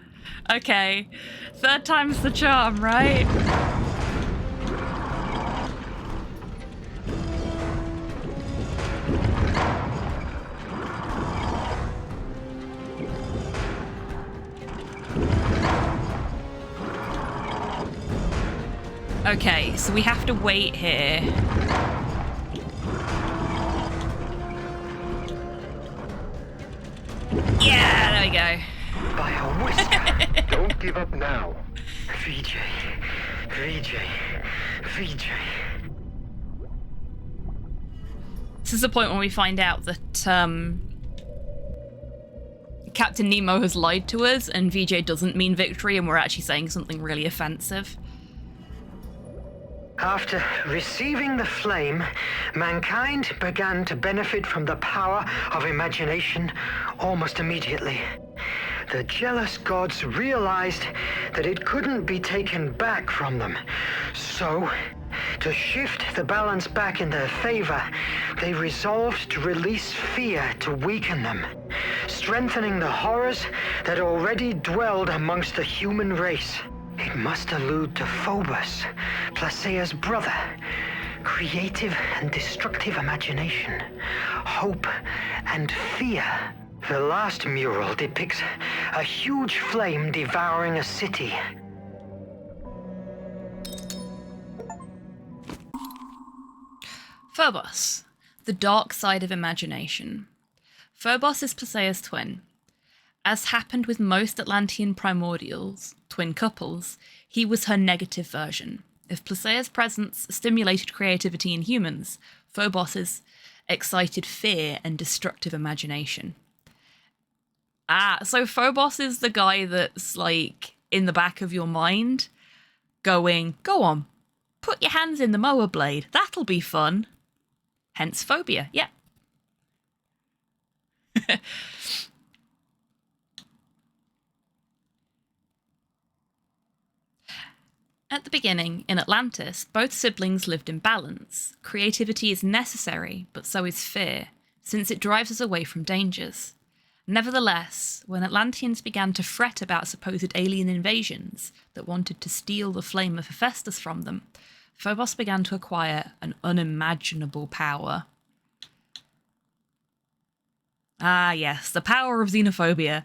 Okay. Third time's the charm, right? Okay, so we have to wait here. Yeah, there we go. By a whisker. Don't give up now. VJ. VJ. VJ. This is the point when we find out that Captain Nemo has lied to us and VJ doesn't mean victory and we're actually saying something really offensive. After receiving the flame, mankind began to benefit from the power of imagination almost immediately. The jealous gods realized that it couldn't be taken back from them. So, to shift the balance back in their favor, they resolved to release fear to weaken them, strengthening the horrors that already dwelled amongst the human race. It must allude to Phobos, Placea's brother. Creative and destructive imagination, hope and fear. The last mural depicts a huge flame devouring a city. Phobos, the dark side of imagination. Phobos is Placea's twin. As happened with most Atlantean primordials, twin couples, he was her negative version. If Placea's presence stimulated creativity in humans, Phobos's excited fear and destructive imagination. Ah, so Phobos is the guy that's like in the back of your mind going, go on, put your hands in the mower blade, that'll be fun. Hence phobia, yeah. At the beginning, in Atlantis, both siblings lived in balance. Creativity is necessary, but so is fear, since it drives us away from dangers. Nevertheless, when Atlanteans began to fret about supposed alien invasions that wanted to steal the flame of Hephaestus from them, Phobos began to acquire an unimaginable power. Ah yes, the power of xenophobia.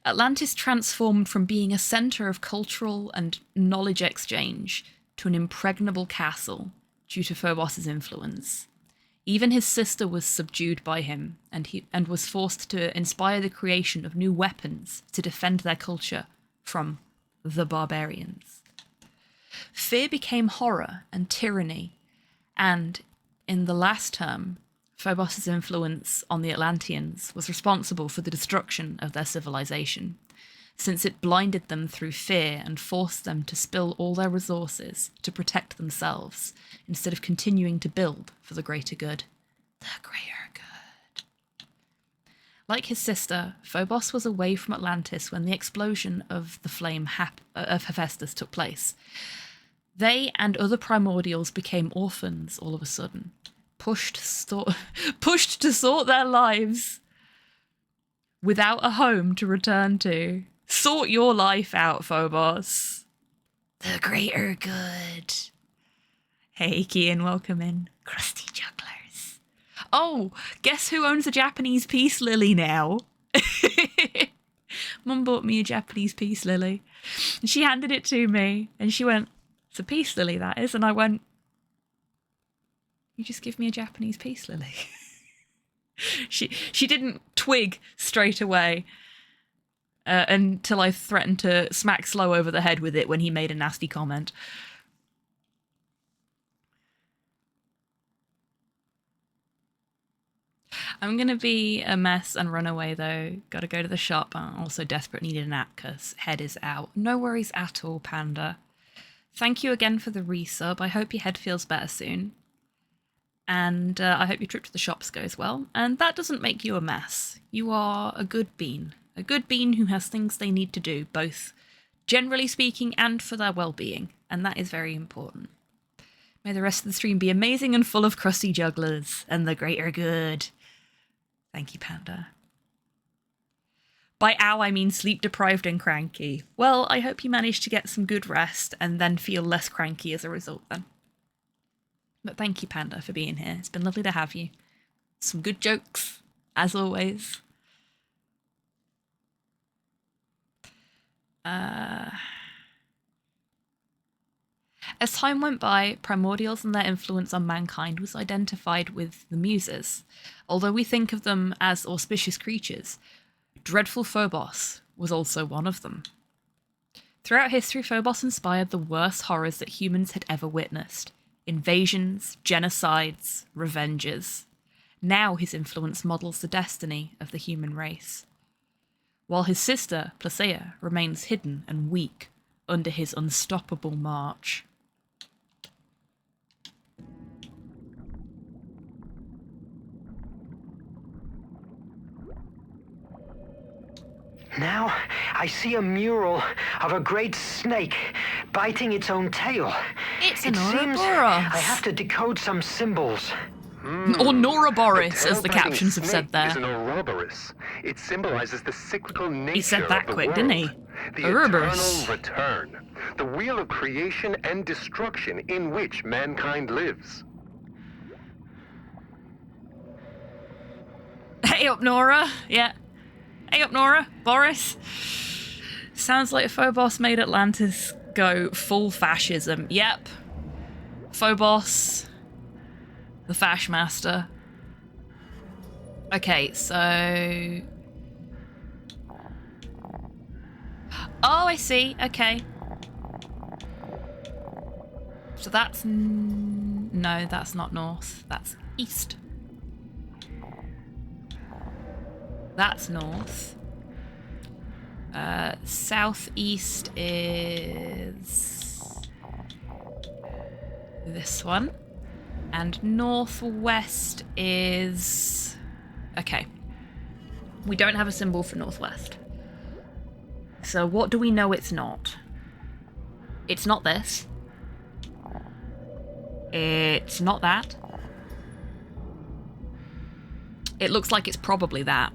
Atlantis transformed from being a centre of cultural and knowledge exchange to an impregnable castle due to Phobos' influence. Even his sister was subdued by him and was forced to inspire the creation of new weapons to defend their culture from the barbarians. Fear became horror and tyranny, and in the last term, Phobos' influence on the Atlanteans was responsible for the destruction of their civilization, since it blinded them through fear and forced them to spill all their resources to protect themselves, instead of continuing to build for the greater good. The greater good. Like his sister, Phobos was away from Atlantis when the explosion of the flame of Hephaestus took place. They and other primordials became orphans all of a sudden, pushed to sort their lives without a home to return to. Sort your life out, Phobos. The greater good. Hey, Kian, welcome in. Crusty jugglers. Oh, guess who owns a Japanese peace lily now? Mum bought me a Japanese peace lily. And she handed it to me, and she went, it's a peace lily, that is. And I went, you just give me a Japanese peace lily. She didn't twig straight away until I threatened to smack Slow over the head with it when he made a nasty comment. I'm going to be a mess and run away, though. Got to go to the shop. I'm also desperate, needed a nap because head is out. No worries at all, Panda. Thank you again for the resub. I hope your head feels better soon. And I hope your trip to the shops goes well. And that doesn't make you a mess. You are a good bean, A good being who has things they need to do, both generally speaking and for their well-being, and that is very important. May the rest of the stream be amazing and full of crusty jugglers and the greater good. Thank you, Panda. By ow, I mean sleep-deprived and cranky. Well, I hope you managed to get some good rest and then feel less cranky as a result then. But thank you, Panda, for being here. It's been lovely to have you. Some good jokes, as always. As time went by, primordials and their influence on mankind was identified with the Muses. Although we think of them as auspicious creatures, dreadful Phobos was also one of them. Throughout history, Phobos inspired the worst horrors that humans had ever witnessed. Invasions, genocides, revenges. Now his influence models the destiny of the human race. While his sister, Placia, remains hidden and weak under his unstoppable march. Now, I see a mural of a great snake biting its own tail. It's It an seems Ouroboros. I have to decode some symbols. Or Nouroboros, as the tail-biting captions have said snake is there. an Ouroboros. It symbolizes the cyclical nature He said that of the quick, world. didn't he? The Ouroboros. eternal return. The wheel of creation and destruction in which mankind lives. Hey up, Nora. Yeah. Hey up, Nora. Boris. Sounds like Phobos made Atlantis go full fascism. Yep. Phobos. The Fash Master. Okay, so... Oh, I see. Okay. So that's... No, that's not north. That's east. That's north. Southeast is this one. And northwest is... Okay. We don't have a symbol for northwest. So what do we know it's not? It's not this. It's not that. It looks like it's probably that.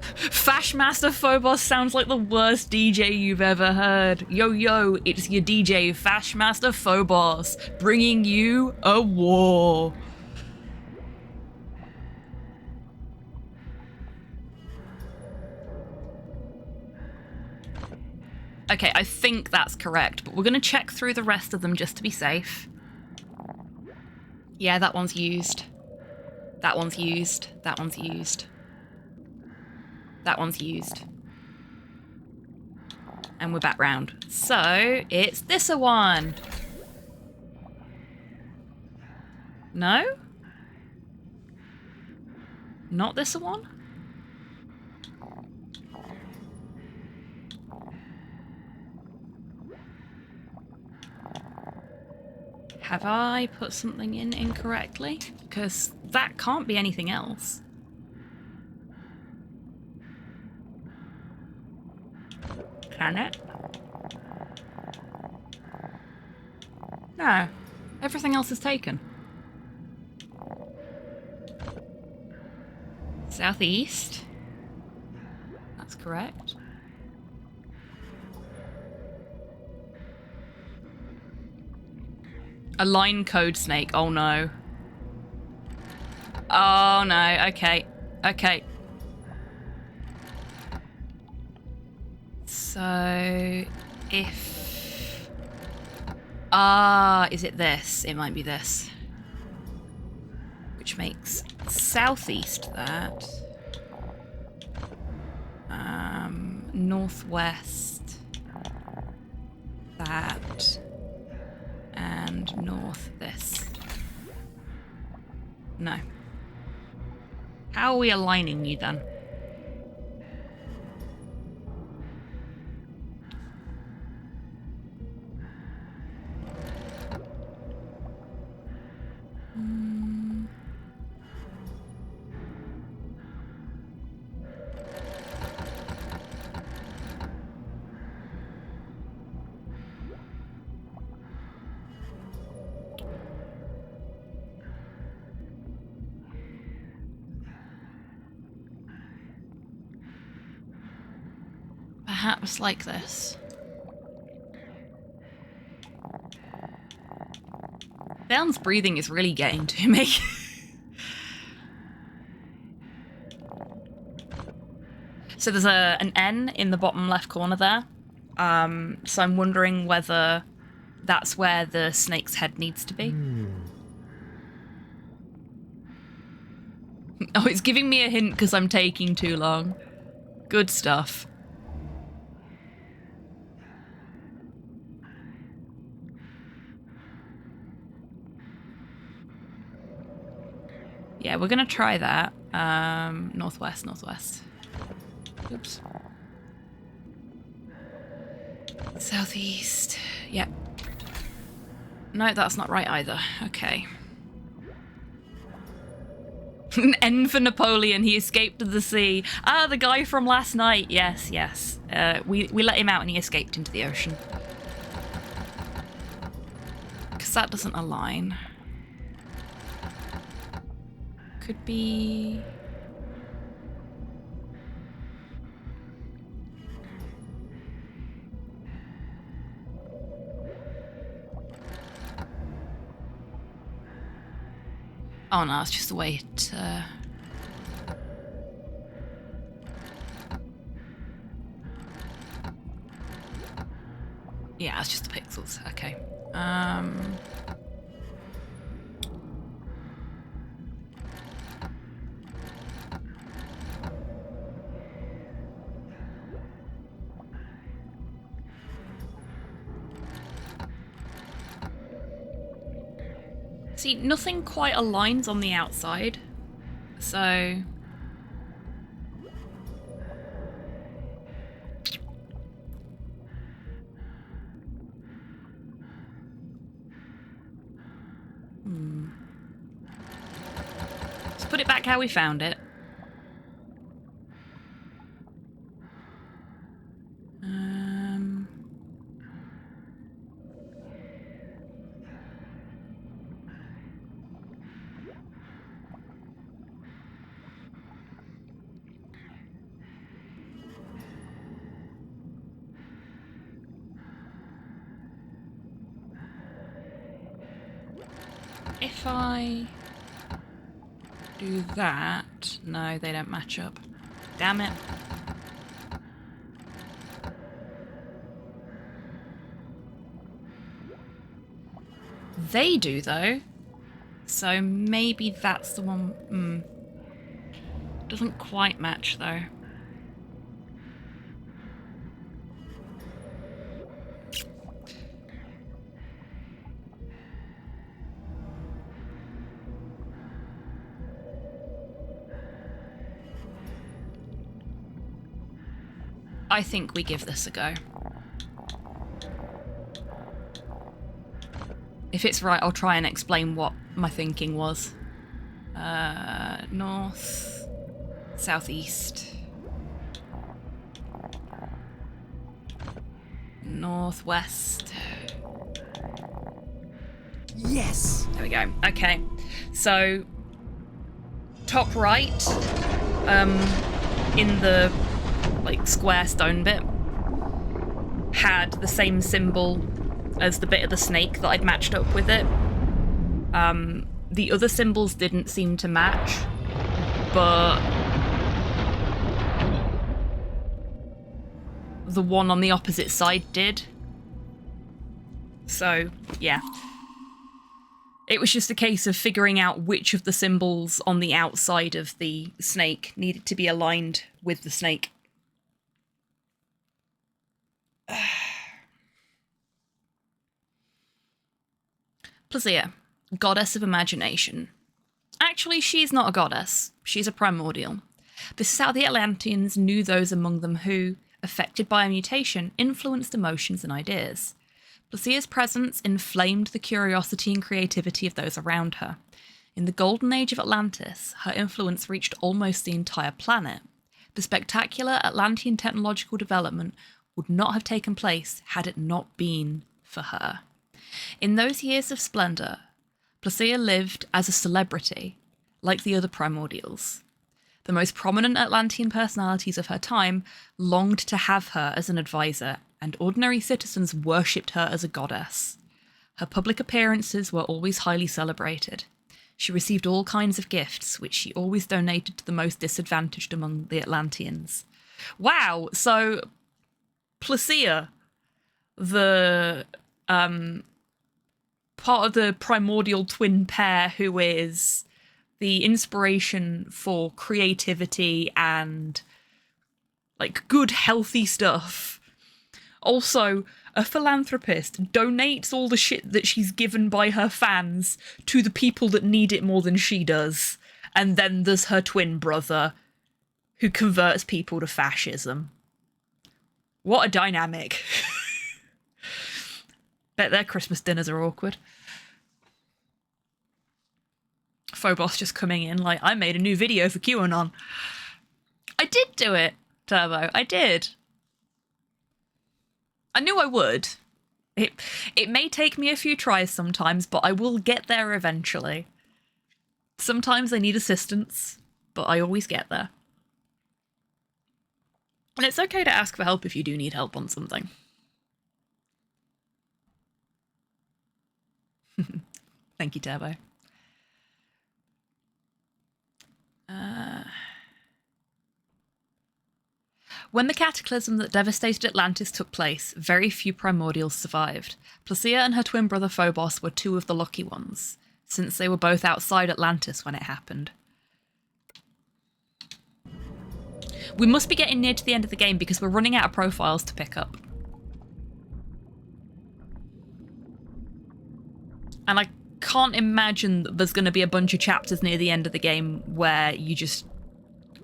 Fashmaster Phobos sounds like the worst DJ you've ever heard. Yo, yo, it's your DJ Fashmaster Phobos, bringing you a war. Okay, I think that's correct, but we're going to check through the rest of them just to be safe. Yeah, that one's used. That one's used. That one's used. That one's used. And we're back round. So, it's this one. No? Not this one? Have I put something in incorrectly? Because that can't be anything else. Can it? No. Everything else is taken. Southeast. That's correct. A line code snake. Oh no. Oh no. Okay. Okay. So, if... is it this? It might be this. Which makes southeast that. Northwest that. And north this. No. How are we aligning you then? perhaps like this. Verne's breathing is really getting to me. So there's an N in the bottom left corner there. So I'm wondering whether that's where the snake's head needs to be. Oh, it's giving me a hint because I'm taking too long. Good stuff. Yeah, we're gonna try that. Northwest, northwest. Oops. Southeast. Yep. No, that's not right either. Okay. An N for Napoleon. He escaped to the sea. Ah, the guy from last night. Yes, yes. We let him out and he escaped into the ocean. Because that doesn't align. Could be... Oh no, it's just the way it... Yeah, it's just the pixels. Okay. See, nothing quite aligns on the outside, so... Let's put it back how we found it. If I do that... No, they don't match up. Damn it. They do, though. So maybe that's the one... Doesn't quite match, though. I think we give this a go. If it's right, I'll try and explain what my thinking was. North, southeast, northwest. Yes! There we go. Okay, so top right, in the square stone bit, had the same symbol as the bit of the snake that I'd matched up with it. The other symbols didn't seem to match, but the one on the opposite side did. So, yeah. It was just a case of figuring out which of the symbols on the outside of the snake needed to be aligned with the snake. Plaisir, goddess of imagination. Actually, she's not a goddess. She's a primordial. This is how the Atlanteans knew those among them who, affected by a mutation, influenced emotions and ideas. Plaisir's presence inflamed the curiosity and creativity of those around her. In the golden age of Atlantis, her influence reached almost the entire planet. The spectacular Atlantean technological development would not have taken place had it not been for her. In those years of splendour, Plaisir lived as a celebrity, like the other primordials. The most prominent Atlantean personalities of her time longed to have her as an advisor, and ordinary citizens worshipped her as a goddess. Her public appearances were always highly celebrated. She received all kinds of gifts, which she always donated to the most disadvantaged among the Atlanteans. Wow, so Placia, the part of the primordial twin pair who is the inspiration for creativity and like good healthy stuff, also a philanthropist, donates all the shit that she's given by her fans to the people that need it more than she does. And then there's her twin brother who converts people to fascism. What a dynamic. Bet their Christmas dinners are awkward. Phobos just coming in like, I made a new video for QAnon. I did do it, Turbo. I did. I knew I would. It may take me a few tries sometimes, but I will get there eventually. Sometimes I need assistance, but I always get there. And it's okay to ask for help if you do need help on something. Thank you, Turbo. When the cataclysm that devastated Atlantis took place, very few primordials survived. Placia and her twin brother Phobos were two of the lucky ones, since they were both outside Atlantis when it happened. We must be getting near to the end of the game because we're running out of profiles to pick up. And I can't imagine that there's going to be a bunch of chapters near the end of the game where you just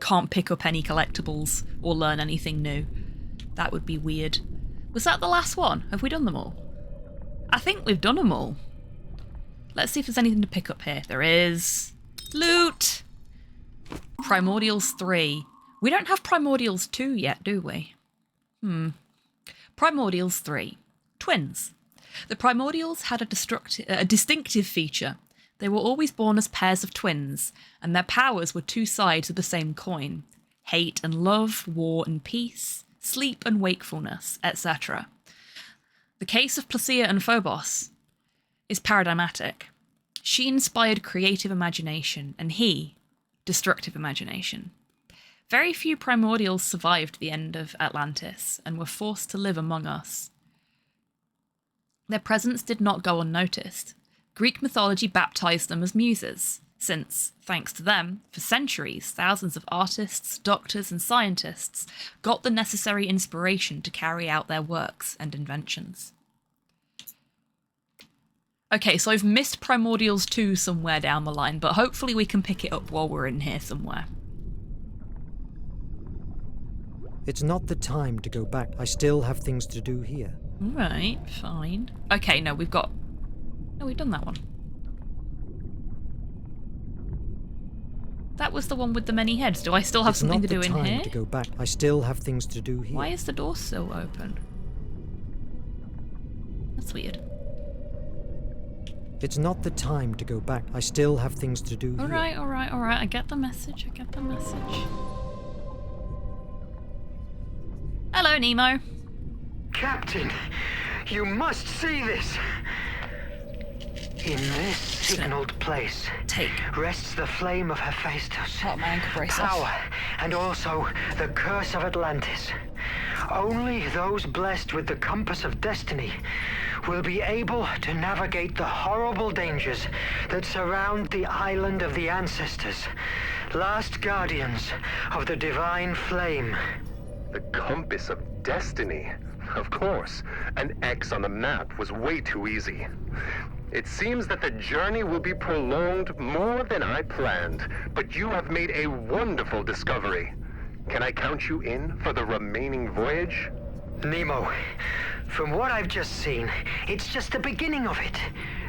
can't pick up any collectibles or learn anything new. That would be weird. Was that the last one? Have we done them all? I think we've done them all. Let's see if there's anything to pick up here. There is. Loot! Primordials 3. We don't have Primordials 2 yet, do we? Primordials 3. Twins. The Primordials had a distinctive feature. They were always born as pairs of twins, and their powers were two sides of the same coin. Hate and love, war and peace, sleep and wakefulness, etc. The case of Placia and Phobos is paradigmatic. She inspired creative imagination, and he, destructive imagination. Very few primordials survived the end of Atlantis, and were forced to live among us. Their presence did not go unnoticed. Greek mythology baptized them as muses, since, thanks to them, for centuries, thousands of artists, doctors, and scientists got the necessary inspiration to carry out their works and inventions. Okay, so I've missed Primordials 2 somewhere down the line, but hopefully we can pick it up while we're in here somewhere. It's not the time to go back. I still have things to do here. Right, fine. Okay, no, we've got... No, we've done that one. That was the one with the many heads. Do I still have something to do in here? It's not the time to go back. I still have things to do here. Why is the door still open? That's weird. It's not the time to go back. I still have things to do here. Alright, alright, alright. I get the message. I get the message. Hello, Nemo. Captain, you must see this. In this signaled place rests the flame of Hephaestus, power, and also the curse of Atlantis. Only those blessed with the compass of destiny will be able to navigate the horrible dangers that surround the island of the ancestors, last guardians of the divine flame. The compass of destiny? Of course. An X on the map was way too easy. It seems that the journey will be prolonged more than I planned, but you have made a wonderful discovery. Can I count you in for the remaining voyage? Nemo, from what I've just seen, it's just the beginning of it.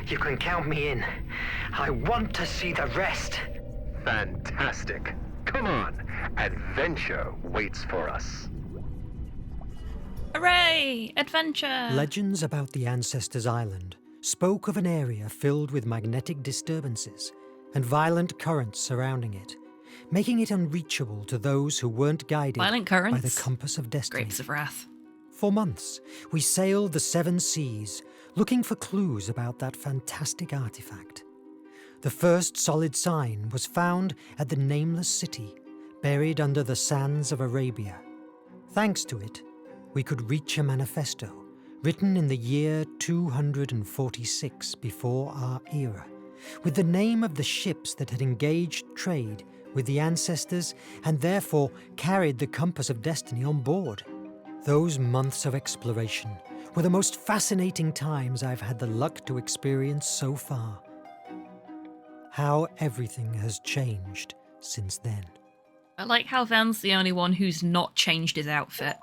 You can count me in. I want to see the rest. Fantastic. Come on, adventure waits for us. Hooray! Adventure! Legends about the Ancestors' Island spoke of an area filled with magnetic disturbances and violent currents surrounding it. making it unreachable to those who weren't guided Violent by currents. the compass of destiny. Grapes of Wrath. For months, we sailed the seven seas, looking for clues about that fantastic artifact. The first solid sign was found at the nameless city, buried under the sands of Arabia. Thanks to it, we could reach a manifesto, written in the year 246 before our era, with the name of the ships that had engaged trade with the ancestors and therefore carried the compass of destiny on board. Those months of exploration were the most fascinating times I've had the luck to experience so far. How everything has changed since then. I like how Van's the only one who's not changed his outfit.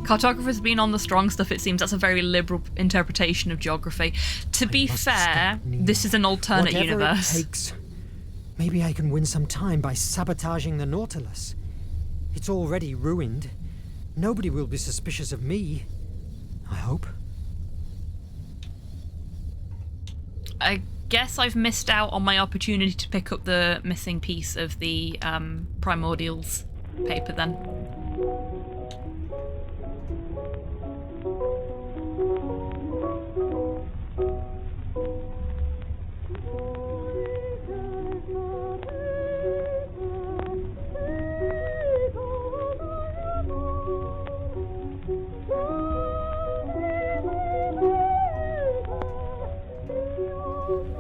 Cartographer's been on the strong stuff, it seems. That's a very liberal interpretation of geography. To be fair, this is an alternate universe. Whatever it takes. Maybe I can win some time by sabotaging the Nautilus. It's already ruined. Nobody will be suspicious of me. I hope. I guess I've missed out on my opportunity to pick up the missing piece of the Primordials paper then.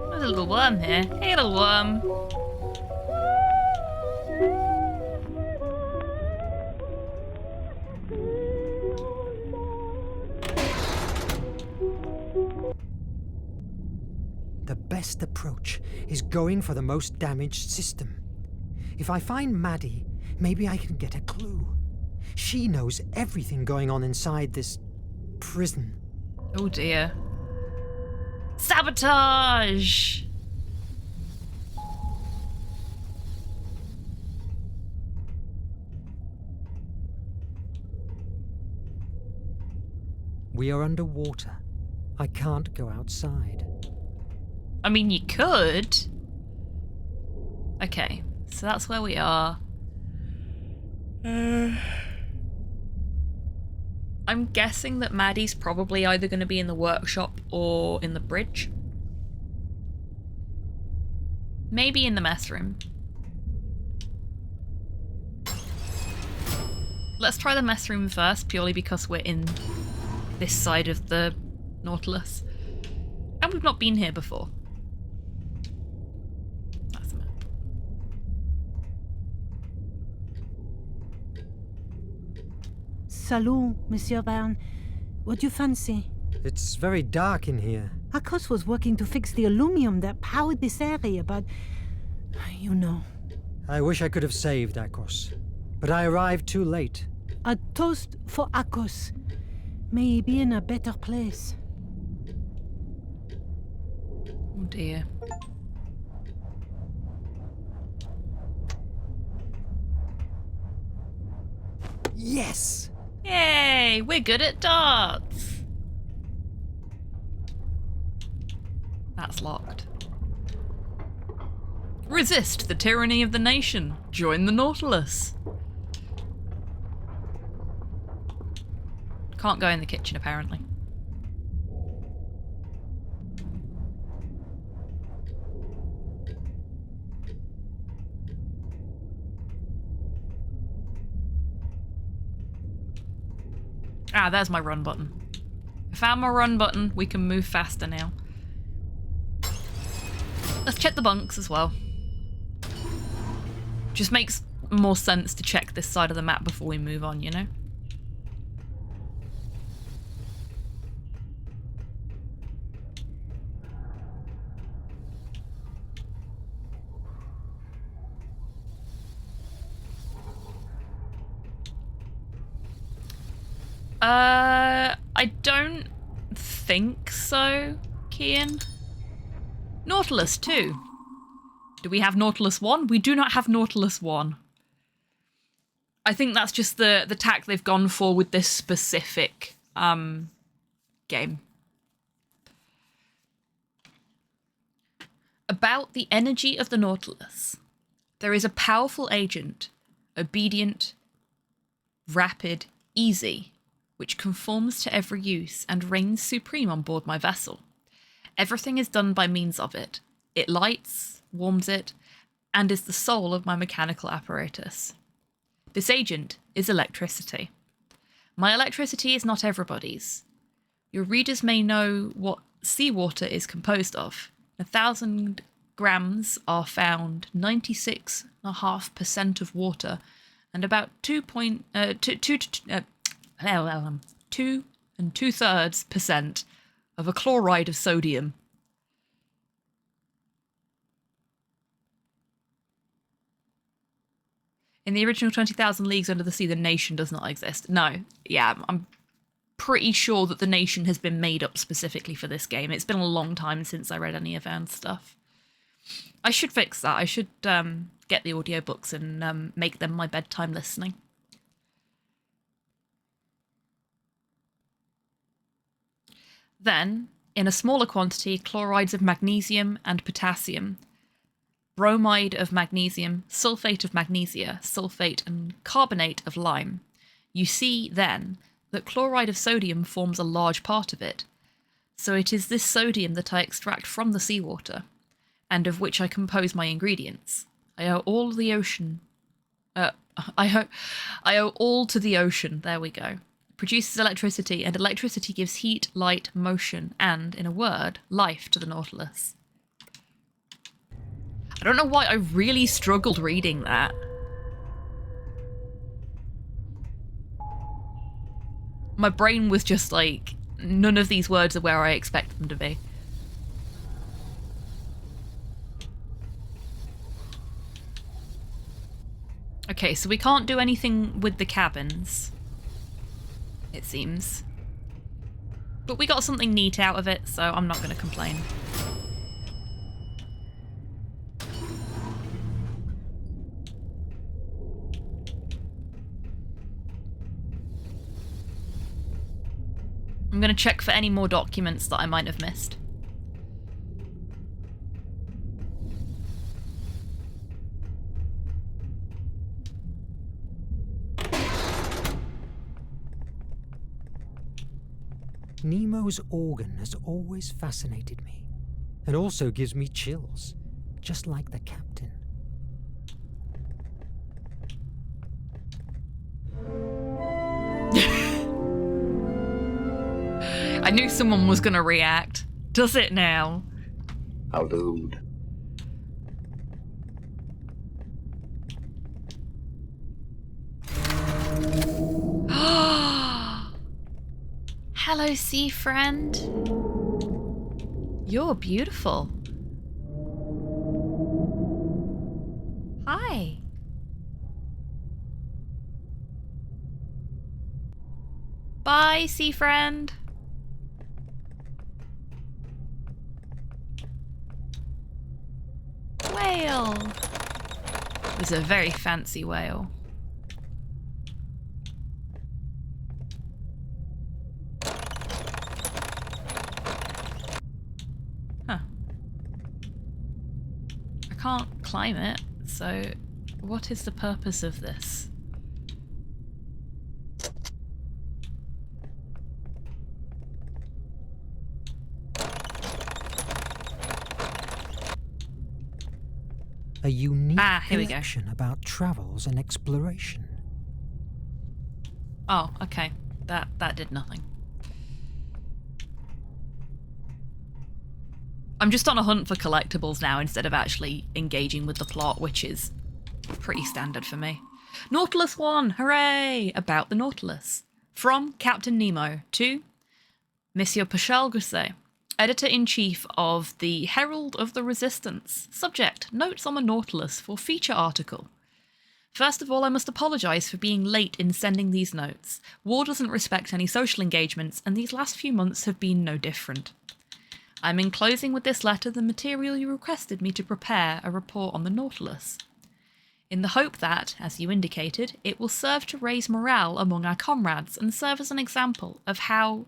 There's a little worm here. Hey, little worm. The best approach is going for the most damaged system. If I find Maddie, maybe I can get a clue. She knows everything going on inside this prison. Oh dear. Sabotage! We are underwater. I can't go outside. I mean, you could. Okay, so that's where we are. I'm guessing that Maddie's probably either going to be in the workshop or in the bridge. Maybe in the mess room. Let's try the mess room first, purely because we're in this side of the Nautilus. And we've not been here before. That's a map. Salut, Monsieur Verne. What do you fancy? It's very dark in here. Akos was working to fix the aluminum that powered this area, but... you know. I wish I could have saved Akos, but I arrived too late. A toast for Akos. May he be in a better place. Oh dear. Yes! Yay! We're good at darts! That's locked. Resist the tyranny of the nation. Join the Nautilus. Can't go in the kitchen, apparently. Ah, there's my run button. I found my run button. We can move faster now. Let's check the bunks as well. Just makes more sense to check this side of the map before we move on, you know? I don't think so, Kian. Nautilus 2. Do we have Nautilus 1? We do not have Nautilus 1. I think that's just the tack they've gone for with this specific game. About the energy of the Nautilus. There is a powerful agent, obedient, rapid, easy, which conforms to every use and reigns supreme on board my vessel. Everything is done by means of it. It lights, warms it, and is the soul of my mechanical apparatus. This agent is electricity. My electricity is not everybody's. Your readers may know what seawater is composed of. 1,000 grams are found 96.5% of water and about 2 2.3% of a chloride of sodium. In the original 20,000 Leagues Under the Sea, the nation does not exist. No, yeah, I'm pretty sure that the nation has been made up specifically for this game. It's been a long time since I read any of Verne's stuff. I should fix that. I should get the audiobooks and make them my bedtime listening. Then, in a smaller quantity, chlorides of magnesium and potassium, bromide of magnesium, sulfate of magnesia, sulfate and carbonate of lime. You see, then, that chloride of sodium forms a large part of it. So it is this sodium that I extract from the seawater, and of which I compose my ingredients. I owe all the ocean. I owe all to the ocean. There we go. It produces electricity, and electricity gives heat, light, motion, and, in a word, life to the Nautilus. I don't know why I really struggled reading that. My brain was just like, none of these words are where I expect them to be. Okay, so we can't do anything with the cabins, it seems. But we got something neat out of it, so I'm not going to complain. I'm going to check for any more documents that I might have missed. Nemo's organ has always fascinated me, and also gives me chills, just like the captain. I knew someone was going to react. Does it now? How lewd. Hello, sea friend. You're beautiful. Hi. Bye, sea friend. Whale. It was a very fancy whale. Huh. I can't climb it, so what is the purpose of this? A unique here we go. collection about travels and exploration. Oh, okay. That did nothing. I'm just on a hunt for collectibles now instead of actually engaging with the plot, which is pretty standard for me. Nautilus 1! Hooray! About the Nautilus. From Captain Nemo to Monsieur Pascal Grisset, Editor-in-Chief of the Herald of the Resistance. Subject, Notes on the Nautilus for feature article. First of all, I must apologise for being late in sending these notes. War doesn't respect any social engagements, and these last few months have been no different. I'm enclosing with this letter the material you requested me to prepare a report on the Nautilus, in the hope that, as you indicated, it will serve to raise morale among our comrades and serve as an example of how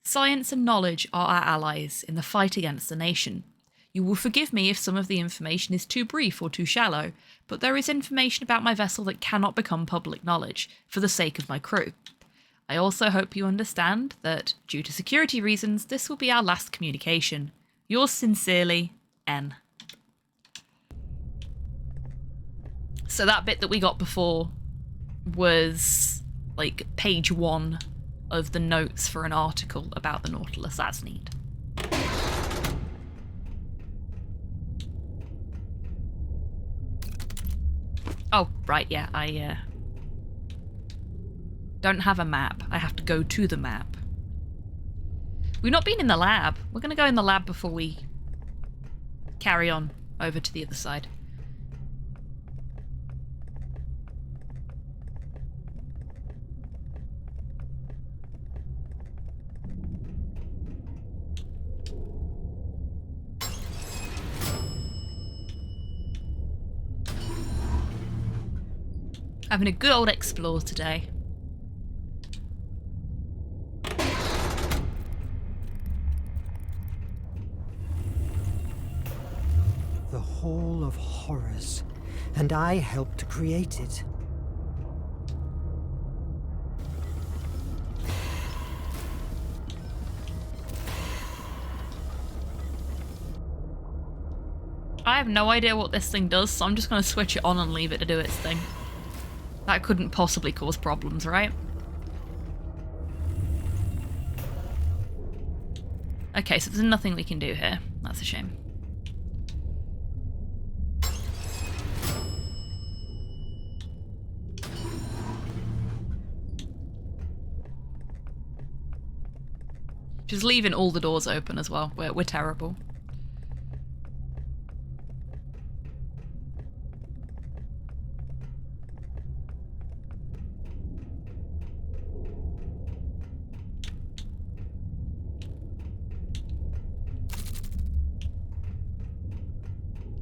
science and knowledge are our allies in the fight against the nation. You will forgive me if some of the information is too brief or too shallow, but there is information about my vessel that cannot become public knowledge, for the sake of my crew. I also hope you understand that, due to security reasons, this will be our last communication. Yours sincerely, N. So that bit that we got before was like page 1 of the notes for an article about the Nautilus as need. Oh, right, yeah, I don't have a map. I have to go to the map. We've not been in the lab. We're going to go in the lab before we carry on over to the other side. Having a good old explore today. The Hall of Horrors, and I helped to create it. I have no idea what this thing does, so I'm just going to switch it on and leave it to do its thing. That couldn't possibly cause problems, right? Okay, so there's nothing we can do here. That's a shame. Just leaving all the doors open as well. We're terrible.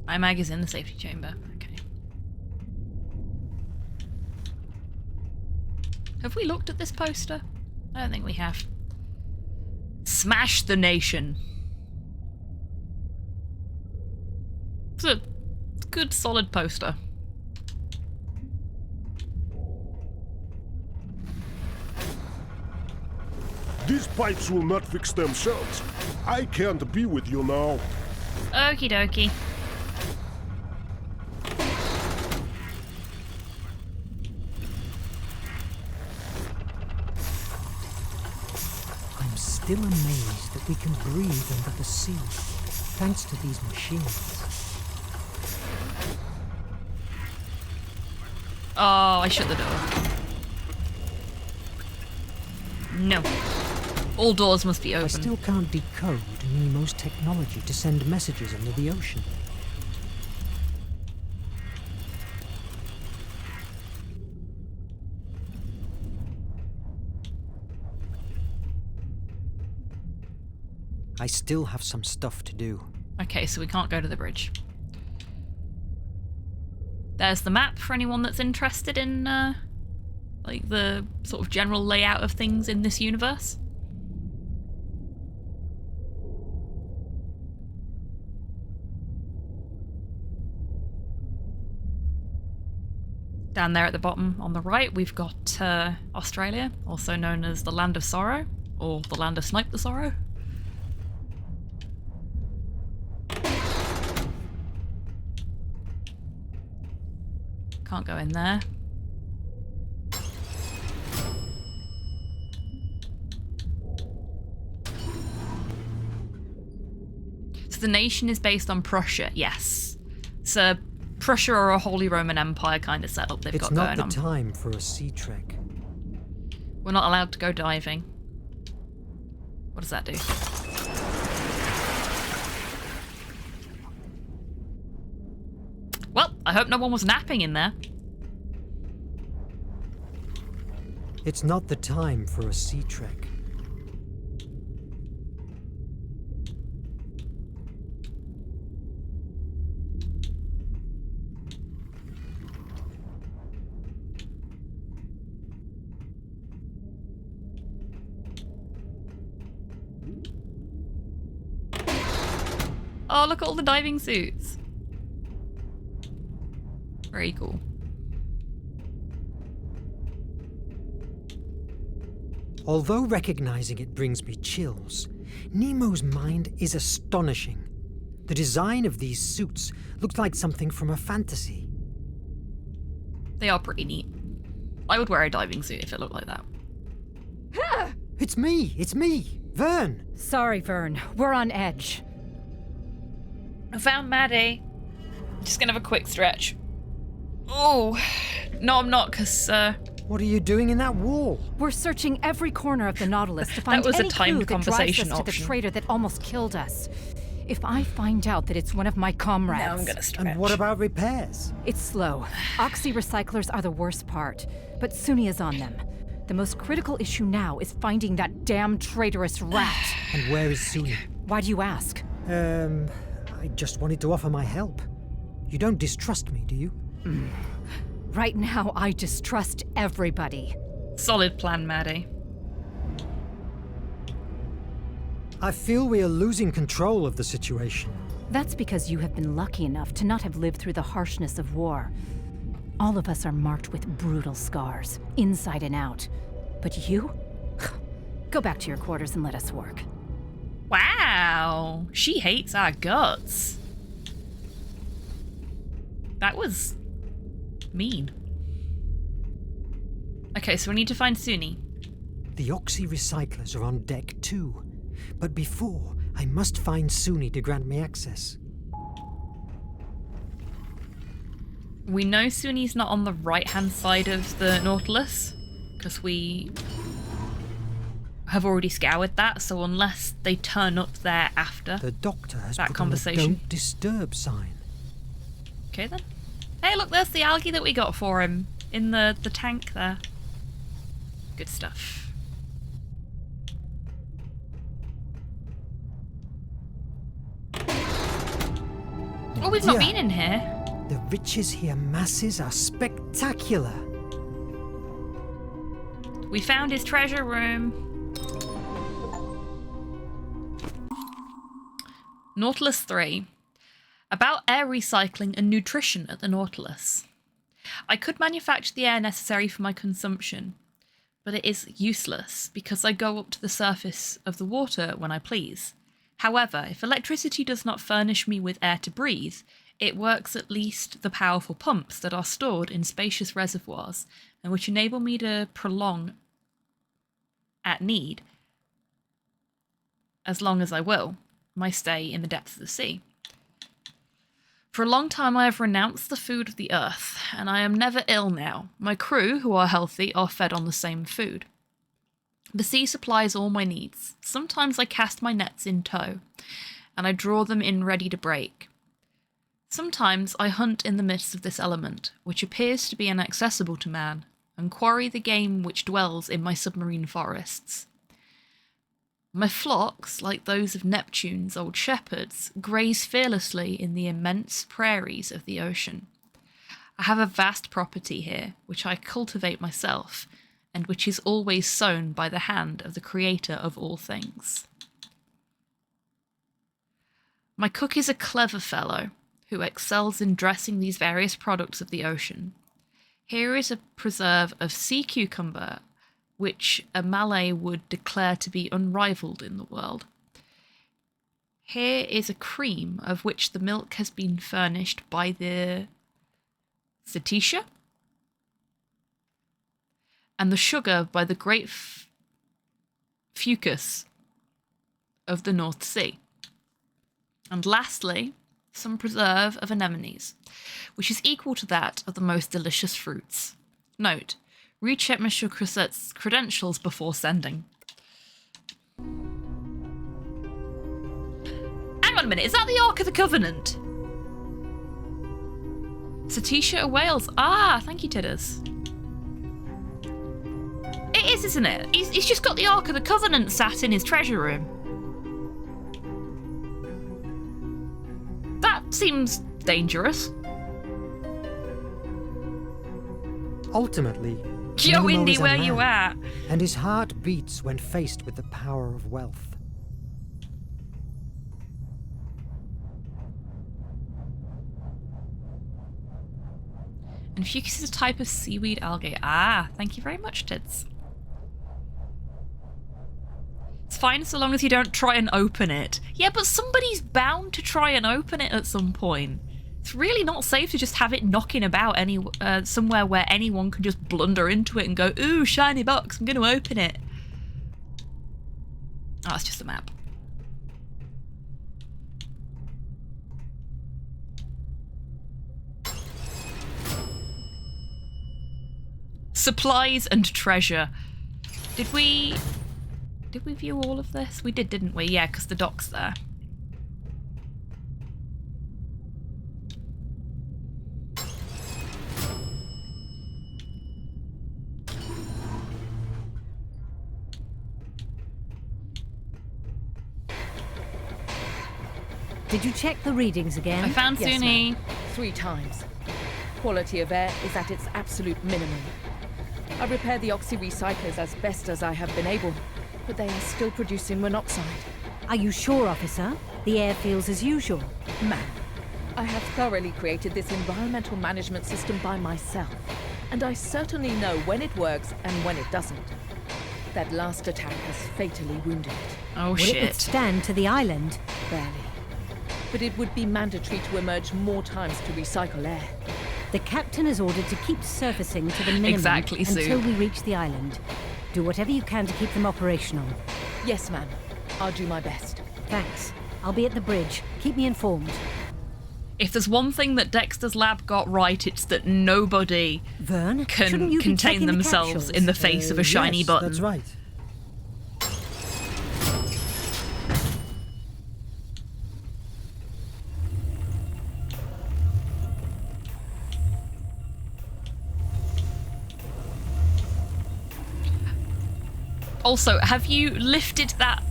My mag is in the safety chamber. Okay. Have we looked at this poster? I don't think we have. Smash the nation. It's a good, solid poster. These pipes will not fix themselves. I can't be with you now. Okie dokie. I'm still amazed that we can breathe under the sea, thanks to these machines. Oh, I shut the door. No. All doors must be open. I still can't decode Nemo's technology to send messages under the ocean. I still have some stuff to do. Okay, so we can't go to the bridge. There's the map for anyone that's interested in, like, the sort of general layout of things in this universe. Down there at the bottom on the right, we've got Australia, also known as the Land of Sorrow, or the Land of Snipe the Sorrow. Can't go in there. So the nation is based on Prussia, yes. So Prussia are a Holy Roman Empire kind of setup they've got going on. It's not the time for a sea trek. We're not allowed to go diving. What does that do? Well, I hope no one was napping in there. It's not the time for a sea trek. Oh, look at all the diving suits. Very cool. Although recognizing it brings me chills, Nemo's mind is astonishing. The design of these suits looks like something from a fantasy. They are pretty neat. I would wear a diving suit if it looked like that. It's me, Verne. Sorry, Verne. We're on edge. I found Maddie. Just gonna have a quick stretch. Oh, no, I'm not, because, What are you doing in that wall? We're searching every corner of the Nautilus to find That was a any timed clue that drives conversation us to the option. traitor that almost killed us. If I find out that it's one of my comrades... Now I'm gonna stretch. And what about repairs? It's slow. Oxy recyclers are the worst part, but Suni is on them. The most critical issue now is finding that damn traitorous rat. And where is Suni? Why do you ask? I just wanted to offer my help. You don't distrust me, do you? Right now, I distrust everybody. Solid plan, Maddie. I feel we are losing control of the situation. That's because you have been lucky enough to not have lived through the harshness of war. All of us are marked with brutal scars, inside and out. But you? Go back to your quarters and let us work. Wow, she hates our guts. That was mean. Okay, so we need to find Suni. The Oxy recyclers are on deck too. But before, I must find Suni to grant me access. We know Suni's not on the right-hand side of the Nautilus, because we have already scoured that, so unless they turn up there after The doctor has that put conversation. on a "Don't disturb" sign. Okay then. Hey, look, there's the algae that we got for him in the tank there. Good stuff. Oh, we've not Yeah. been in here. The riches he amasses are spectacular. We found his treasure room. Nautilus 3. About air recycling and nutrition at the Nautilus. I could manufacture the air necessary for my consumption, but it is useless because I go up to the surface of the water when I please. However, if electricity does not furnish me with air to breathe, it works at least the powerful pumps that are stored in spacious reservoirs and which enable me to prolong, at need, as long as I will, my stay in the depths of the sea. For a long time I have renounced the food of the earth, and I am never ill now. My crew, who are healthy, are fed on the same food. The sea supplies all my needs. Sometimes I cast my nets in tow, and I draw them in ready to break. Sometimes I hunt in the midst of this element, which appears to be inaccessible to man, and quarry the game which dwells in my submarine forests. My flocks, like those of Neptune's old shepherds, graze fearlessly in the immense prairies of the ocean. I have a vast property here, which I cultivate myself, and which is always sown by the hand of the creator of all things. My cook is a clever fellow, who excels in dressing these various products of the ocean. Here is a preserve of sea cucumber, which a Malay would declare to be unrivaled in the world. Here is a cream of which the milk has been furnished by the cetacea, and the sugar by the great fucus of the North Sea. And lastly, some preserve of anemones, which is equal to that of the most delicious fruits. Note, recheck Monsieur Croisset's credentials before sending. Hang on a minute, is that the Ark of the Covenant? Cetacea of Wales. Ah, thank you, Tidders. It is, isn't it? He's just got the Ark of the Covenant sat in his treasure room. That seems dangerous. Ultimately, Yo, Nemo Indy, is a where you man, at? and his heart beats when faced with the power of wealth. And fucus is a type of seaweed algae. Ah, thank you very much, Tids. It's fine so long as you don't try and open it. Yeah, but somebody's bound to try and open it at some point. It's really not safe to just have it knocking about somewhere where anyone can just blunder into it and go, ooh, shiny box, I'm going to open it. Oh, it's just a map. Supplies and treasure. Did we view all of this? We did, didn't we? Yeah, because the dock's there. Did you check the readings again? I found Yes, Zuni. ma'am. 3 times. Quality of air is at its absolute minimum. I repaired the oxy-recyclers as best as I have been able, but they are still producing monoxide. Are you sure, officer? The air feels as usual. Ma'am, I have thoroughly created this environmental management system by myself, and I certainly know when it works and when it doesn't. That last attack has fatally wounded it. Oh, Will shit. it withstand to the island? Barely. But it would be mandatory to emerge more times to recycle air. The captain is ordered to keep surfacing to the minimum Exactly, Sue. until we reach the island. Do whatever you can to keep them operational. Yes, ma'am. I'll do my best. Thanks. I'll be at the bridge. Keep me informed. If there's one thing that Dexter's lab got right, it's that nobody Verne, can shouldn't you be contain checking the themselves capsules? in the face of a shiny yes, button. That's right. Also, have you lifted that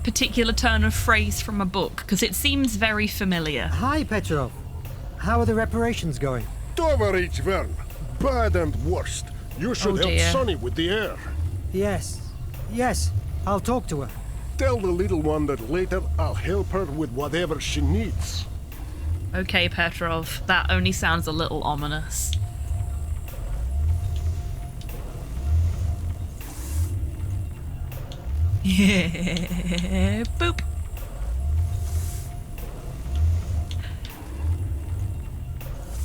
particular turn of phrase from a book? Because it seems very familiar. Hi, Petrov. How are the reparations going? Tovarich Verne. Bad and worst. You should help dear. Sonny with the air. Yes. Yes. I'll talk to her. Tell the little one that later I'll help her with whatever she needs. Okay, Petrov, that only sounds a little ominous. Yeah, boop.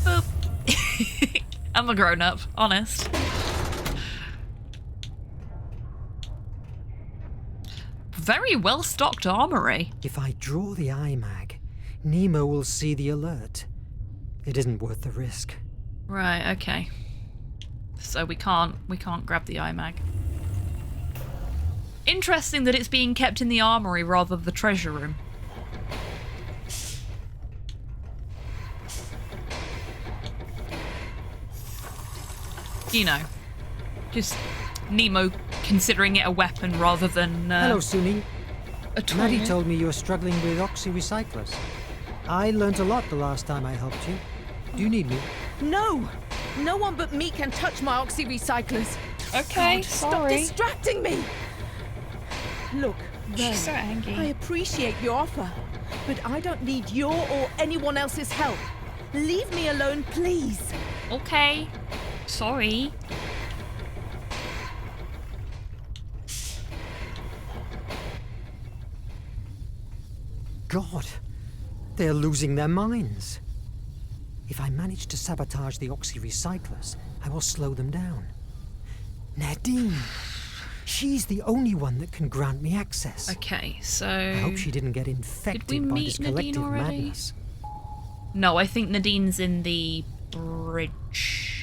Boop. I'm a grown-up, honest. Very well-stocked armory. If I draw the iMag, Nemo will see the alert. It isn't worth the risk. Right, okay. So we can't grab the iMag. Interesting that it's being kept in the armory rather than the treasure room. You know, just Nemo considering it a weapon rather than Hello, Suni. a tool. Maddie told me you're struggling with oxy-recyclers. I learnt a lot the last time I helped you. Do you need me? No! No one but me can touch my oxy-recyclers. Okay, God, stop sorry. distracting me! Look, Verne, She's so angry. I appreciate your offer, but I don't need your or anyone else's help. Leave me alone, please. Okay. Sorry. God, they're losing their minds. If I manage to sabotage the oxy-recyclers, I will slow them down. Nadine! She's the only one that can grant me access. Okay, so... I hope she didn't get infected by meet this Nadine collective already? madness. No, I think Nadine's in the bridge.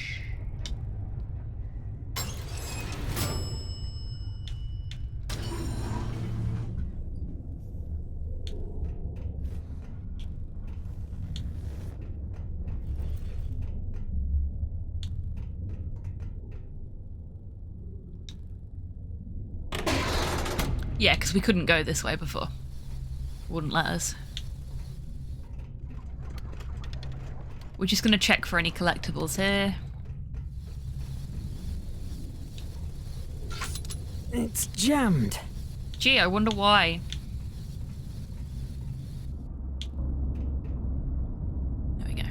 Yeah, because we couldn't go this way before. Wouldn't let us. We're just going to check for any collectibles here. It's jammed. Gee, I wonder why. There we go.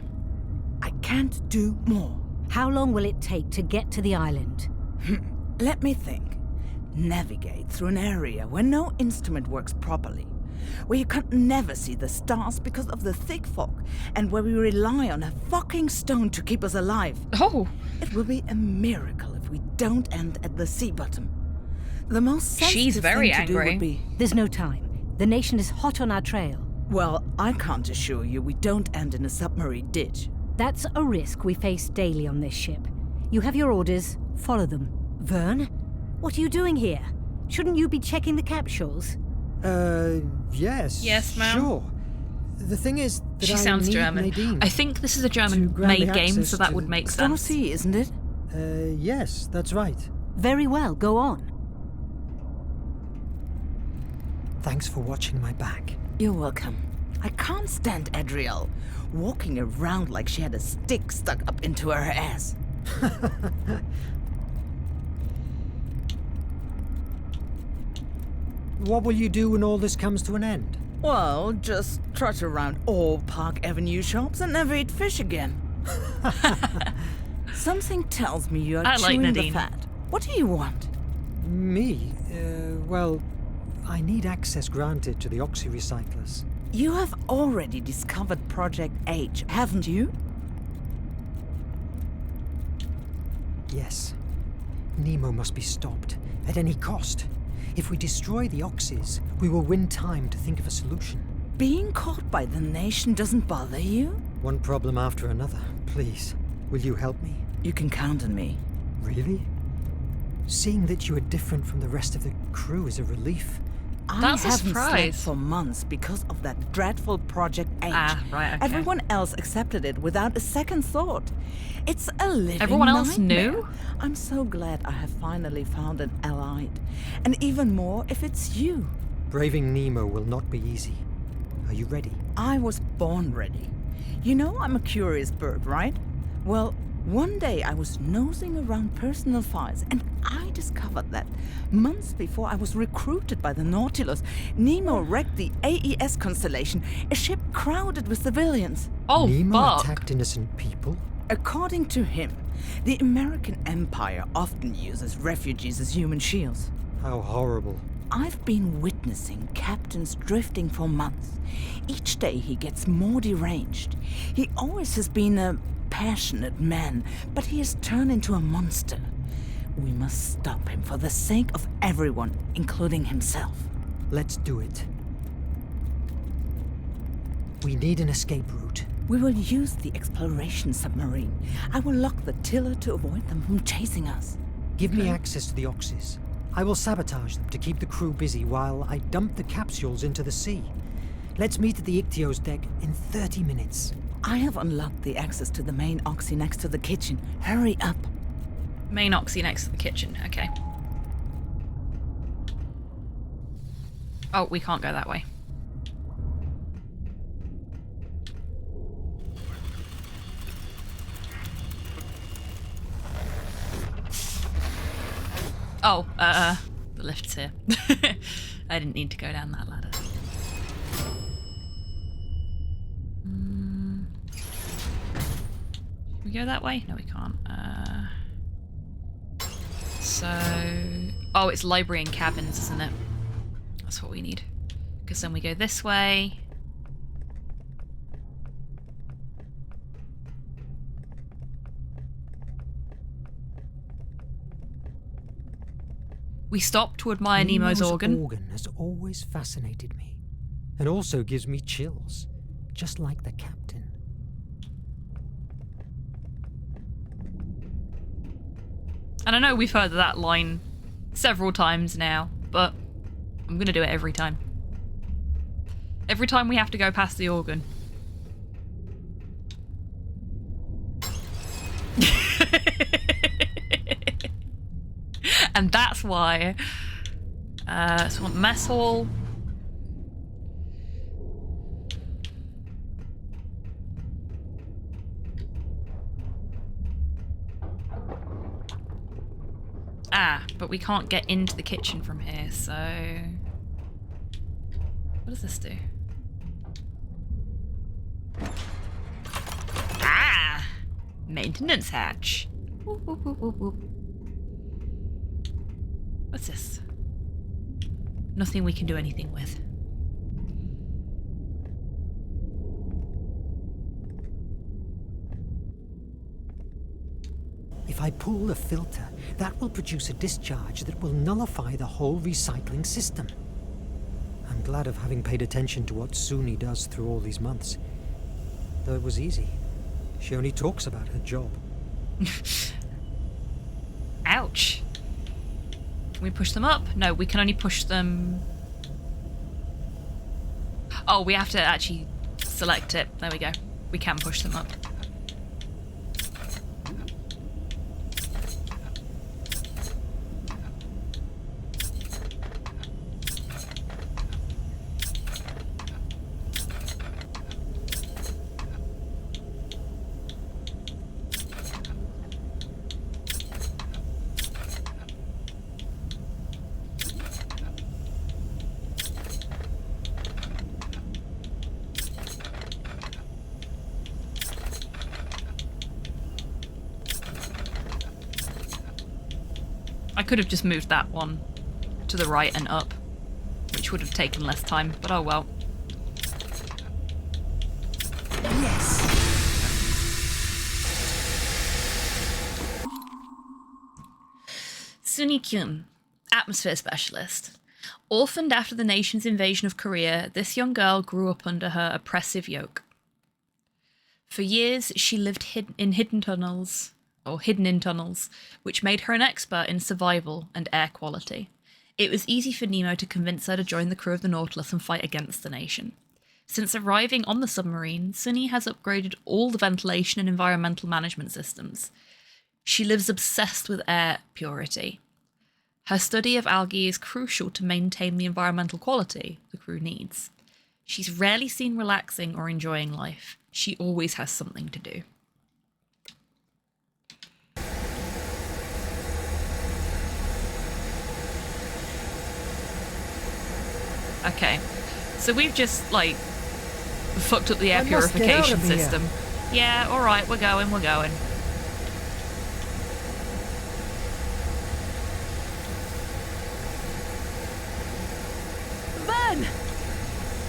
I can't do more. How long will it take to get to the island? Let me think. Navigate through an area where no instrument works properly, where you can never see the stars because of the thick fog, and where we rely on a fucking stone to keep us alive. Oh! It will be a miracle if we don't end at the sea bottom. The most sensitive She's very thing to do angry. would be... There's no time. The nation is hot on our trail. Well, I can't assure you we don't end in a submarine ditch. That's a risk we face daily on this ship. You have your orders, follow them. Verne? What are you doing here? Shouldn't you be checking the capsules? Yes. Yes, ma'am. Sure. The thing is that She I sounds need German. Nadine I think this is a to grant German-made me game, access so that to would the- make sense. Sea, isn't it? Yes, that's right. Very well, go on. Thanks for watching my back. You're welcome. I can't stand Adriel, walking around like she had a stick stuck up into her ass. What will you do when all this comes to an end? Well, just trot around all Park Avenue shops and never eat fish again. Something tells me you're I like chewing the Nadine. fat. What do you want? Me? Well, I need access granted to the oxy-recyclers. You have already discovered Project H, haven't you? Yes. Nemo must be stopped, at any cost. If we destroy the oxys, we will win time to think of a solution. Being caught by the nation doesn't bother you? One problem after another. Please, will you help me? You can count on me. Really? Seeing that you are different from the rest of the crew is a relief. That's a I haven't slept surprise. for months because of that dreadful Project H. Ah, right, okay. Everyone else accepted it without a second thought. It's a living Everyone else nightmare. knew? I'm so glad I have finally found an allied. And even more if it's you. Braving Nemo will not be easy. Are you ready? I was born ready. You know I'm a curious bird, right? Well, one day I was nosing around personal files and I discovered that months before I was recruited by the Nautilus, Nemo wrecked the AES constellation, a ship crowded with civilians. Oh, Nemo fuck. attacked innocent people? According to him, the American Empire often uses refugees as human shields. How horrible. I've been witnessing captains drifting for months. Each day he gets more deranged. He always has been a passionate man, but he has turned into a monster. We must stop him for the sake of everyone, including himself. Let's do it. We need an escape route. We will use the exploration submarine. I will lock the tiller to avoid them from chasing us. Give me access to the oxys. I will sabotage them to keep the crew busy while I dump the capsules into the sea. Let's meet at the Ichthyo's deck in 30 minutes. I have unlocked the access to the main oxy next to the kitchen. Hurry up. Main oxy next to the kitchen, okay. Oh, we can't go that way. Oh, the lift's here. I didn't need to go down that ladder. Can we go that way? No, we can't. So... Oh, it's library and cabins, isn't it? That's what we need. Because then we go this way. We stop to admire Nemo's organ. organ has always fascinated me. And also gives me chills. Just like the captain. And I know we've heard that line several times now, but I'm going to do it every time. Every time we have to go past the organ. And that's why. So we want mess hall. Ah, but we can't get into the kitchen from here, so... What does this do? Ah! Maintenance hatch. Whoop, whoop, whoop, whoop, whoop. What's this? Nothing we can do anything with. If I pull the filter, that will produce a discharge that will nullify the whole recycling system. I'm glad of having paid attention to what Suni does through all these months. Though it was easy. She only talks about her job. Ouch. Can we push them up? No, we can only push them... Oh, we have to actually select it. There we go. We can push them up. I could have just moved that one to the right and up, which would have taken less time, but oh well. Yes! Suni-kyun, atmosphere specialist. Orphaned after the nation's invasion of Korea, this young girl grew up under her oppressive yoke. For years, she lived hidden in tunnels, which made her an expert in survival and air quality. It was easy for Nemo to convince her to join the crew of the Nautilus and fight against the nation. Since arriving on the submarine, Suni has upgraded all the ventilation and environmental management systems. She lives obsessed with air purity. Her study of algae is crucial to maintain the environmental quality the crew needs. She's rarely seen relaxing or enjoying life. She always has something to do. Okay, so we've just, like, fucked up the air purification system. Yeah, alright, we're going. Verne!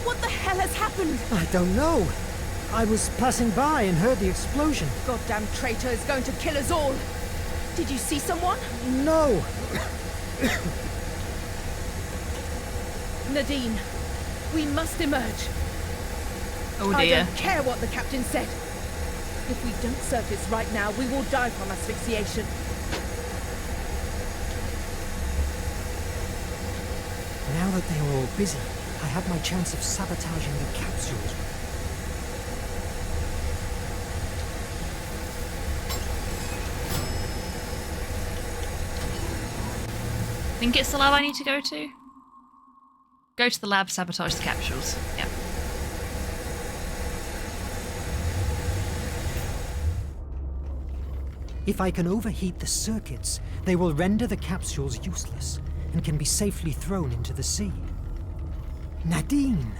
What the hell has happened? I don't know. I was passing by and heard the explosion. Goddamn traitor is going to kill us all. Did you see someone? No. Nadine, we must emerge. Oh dear. I don't care what the captain said. If we don't surface right now, we will die from asphyxiation. Now that they are all busy, I have my chance of sabotaging the capsules. Think it's the lab I need to go to? Go to the lab, sabotage the capsules. Yep. If I can overheat the circuits, they will render the capsules useless and can be safely thrown into the sea. Nadine,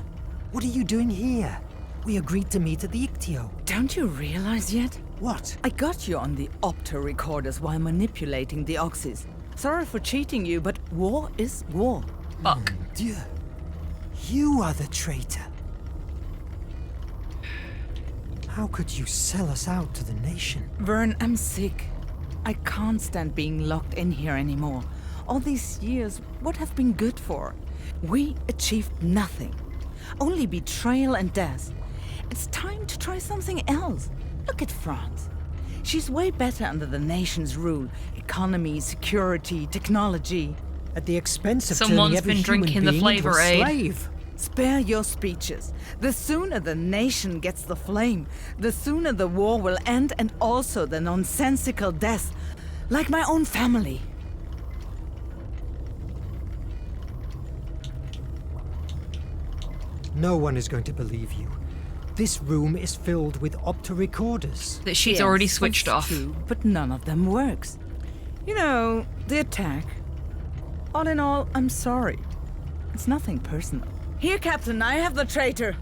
what are you doing here? We agreed to meet at the Ictio. Don't you realize yet? What? I got you on the opto recorders while manipulating the oxys. Sorry for cheating you, but war is war. Fuck. Dieu. You are the traitor. How could you sell us out to the nation? Verne, I'm sick. I can't stand being locked in here anymore. All these years, what have been good for? We achieved nothing. Only betrayal and death. It's time to try something else. Look at France. She's way better under the nation's rule. Economy, security, technology. At the expense of Someone's turning every been drinking human the being flavor into a aid. slave. Spare your speeches. The sooner the nation gets the flame, the sooner the war will end, and also the nonsensical death, like my own family. No one is going to believe you. This room is filled with optorecorders. That she's already switched that's off. True, but none of them works. You know, the attack. All in all, I'm sorry. It's nothing personal. Here, Captain, I have the traitor.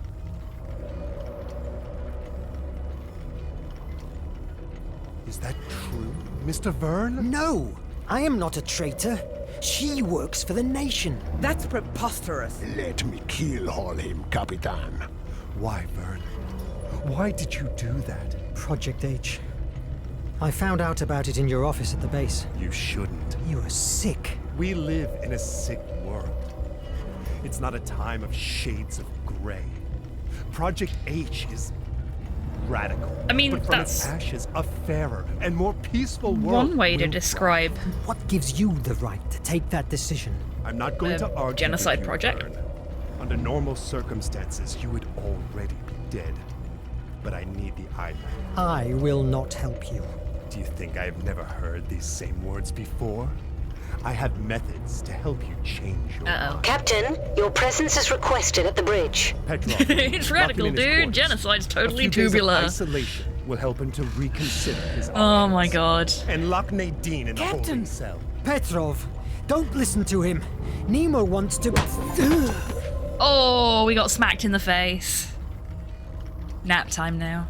Is that true, Mr. Verne? No! I am not a traitor. She works for the nation. That's preposterous. Let me keyhole him, Capitan. Why, Verne? Why did you do that? Project H. I found out about it in your office at the base. You shouldn't. You are sick. We live in a sick world. It's not a time of shades of gray. Project H is radical. I mean, but from that's its ashes, a fairer and more peaceful world. one way to describe. What gives you the right to take that decision? I'm not going to argue genocide with you, project. Verne. Under normal circumstances, you would already be dead. But I need the iPad. I will not help you. Do you think I've never heard these same words before? I have methods to help you change your mind. Captain, your presence is requested at the bridge. Petrov, It's radical, dude. Genocide's totally tubular. Isolation will help him to reconsider his Oh my god. And lock Nadine in the holding cell. Petrov, don't listen to him. Nemo wants to... Oh, we got smacked in the face. Nap time now.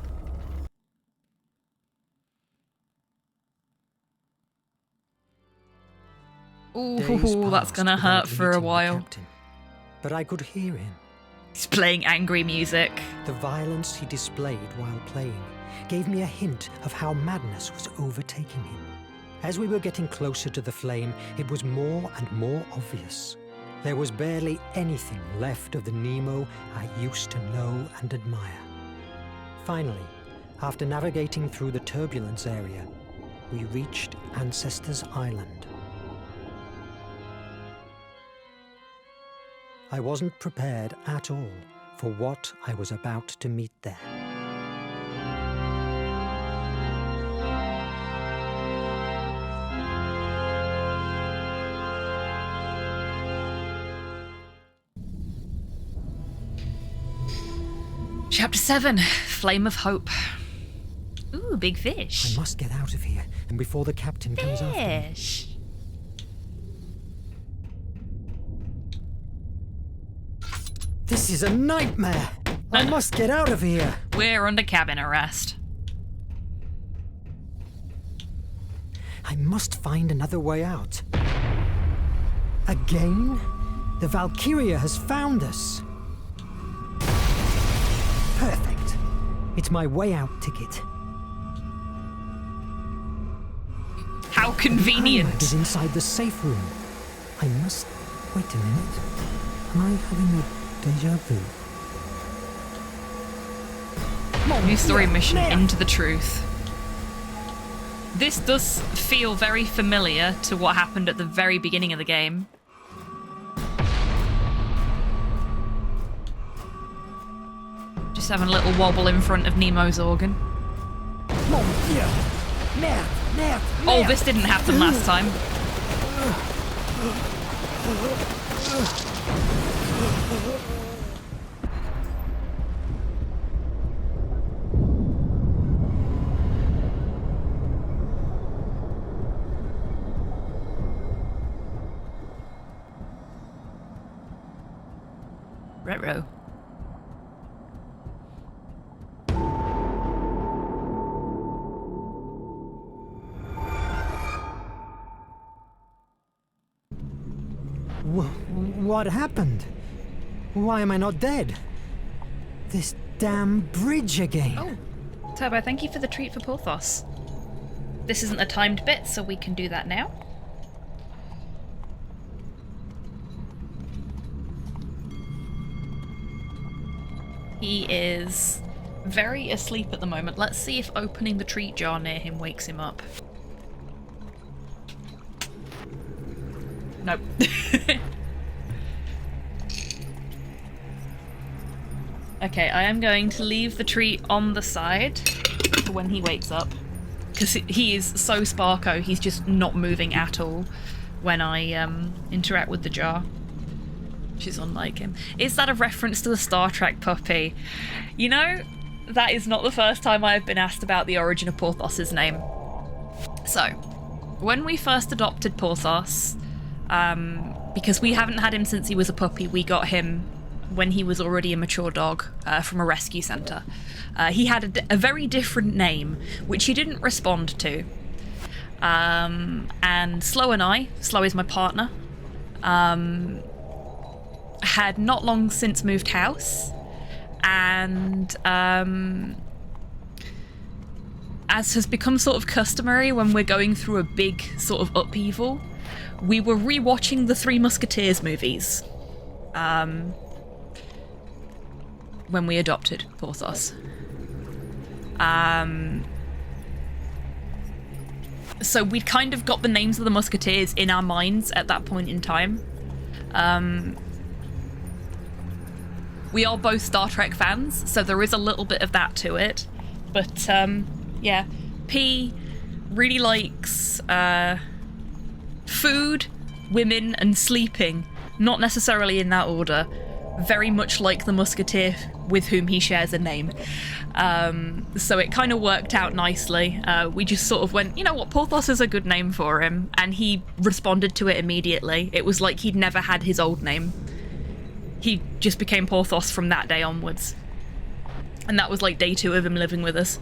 Ooh, that's gonna hurt for a while. Captain, but I could hear him. He's playing angry music. The violence he displayed while playing gave me a hint of how madness was overtaking him. As we were getting closer to the flame, it was more and more obvious. There was barely anything left of the Nemo I used to know and admire. Finally, after navigating through the turbulence area, we reached Ancestors Island. I wasn't prepared at all for what I was about to meet there. Chapter 7, Flame of Hope. Ooh, big fish. I must get out of here, and before the captain comes after me. Fish. This is a nightmare! I must get out of here! We're under cabin arrest. I must find another way out. Again? The Valkyria has found us. Perfect. It's my way out ticket. How convenient. The is inside the safe room. I must... Wait a minute. Am I having a deja vu? New story mission, Into the Truth. This does feel very familiar to what happened at the very beginning of the game. Just having a little wobble in front of Nemo's organ. Oh, this didn't happen last time. Retro. What happened? Why am I not dead? This damn bridge again. Oh, Turbo, thank you for the treat for Porthos. This isn't a timed bit, so we can do that now. He is very asleep at the moment. Let's see if opening the treat jar near him wakes him up. Nope. Okay, I am going to leave the treat on the side for when he wakes up. Because he is so Sparko, he's just not moving at all when I interact with the jar. Which is unlike him. Is that a reference to the Star Trek puppy? You know, that is not the first time I have been asked about the origin of Porthos's name. So, when we first adopted Porthos, because we haven't had him since he was a puppy, we got him when he was already a mature dog from a rescue centre. He had a very different name, which he didn't respond to. And Slow and I, Slow is my partner, had not long since moved house, and as has become sort of customary when we're going through a big sort of upheaval, we were re-watching the Three Musketeers movies when we adopted Porthos. So we'd kind of got the names of the Musketeers in our minds at that point in time. We are both Star Trek fans, so there is a little bit of that to it. But yeah, P really likes food, women, and sleeping. Not necessarily in that order. Very much like the Musketeer with whom he shares a name. So it kind of worked out nicely. We just sort of went, you know what, Porthos is a good name for him. And he responded to it immediately. It was like he'd never had his old name. He just became Porthos from that day onwards. And that was like day 2 of him living with us.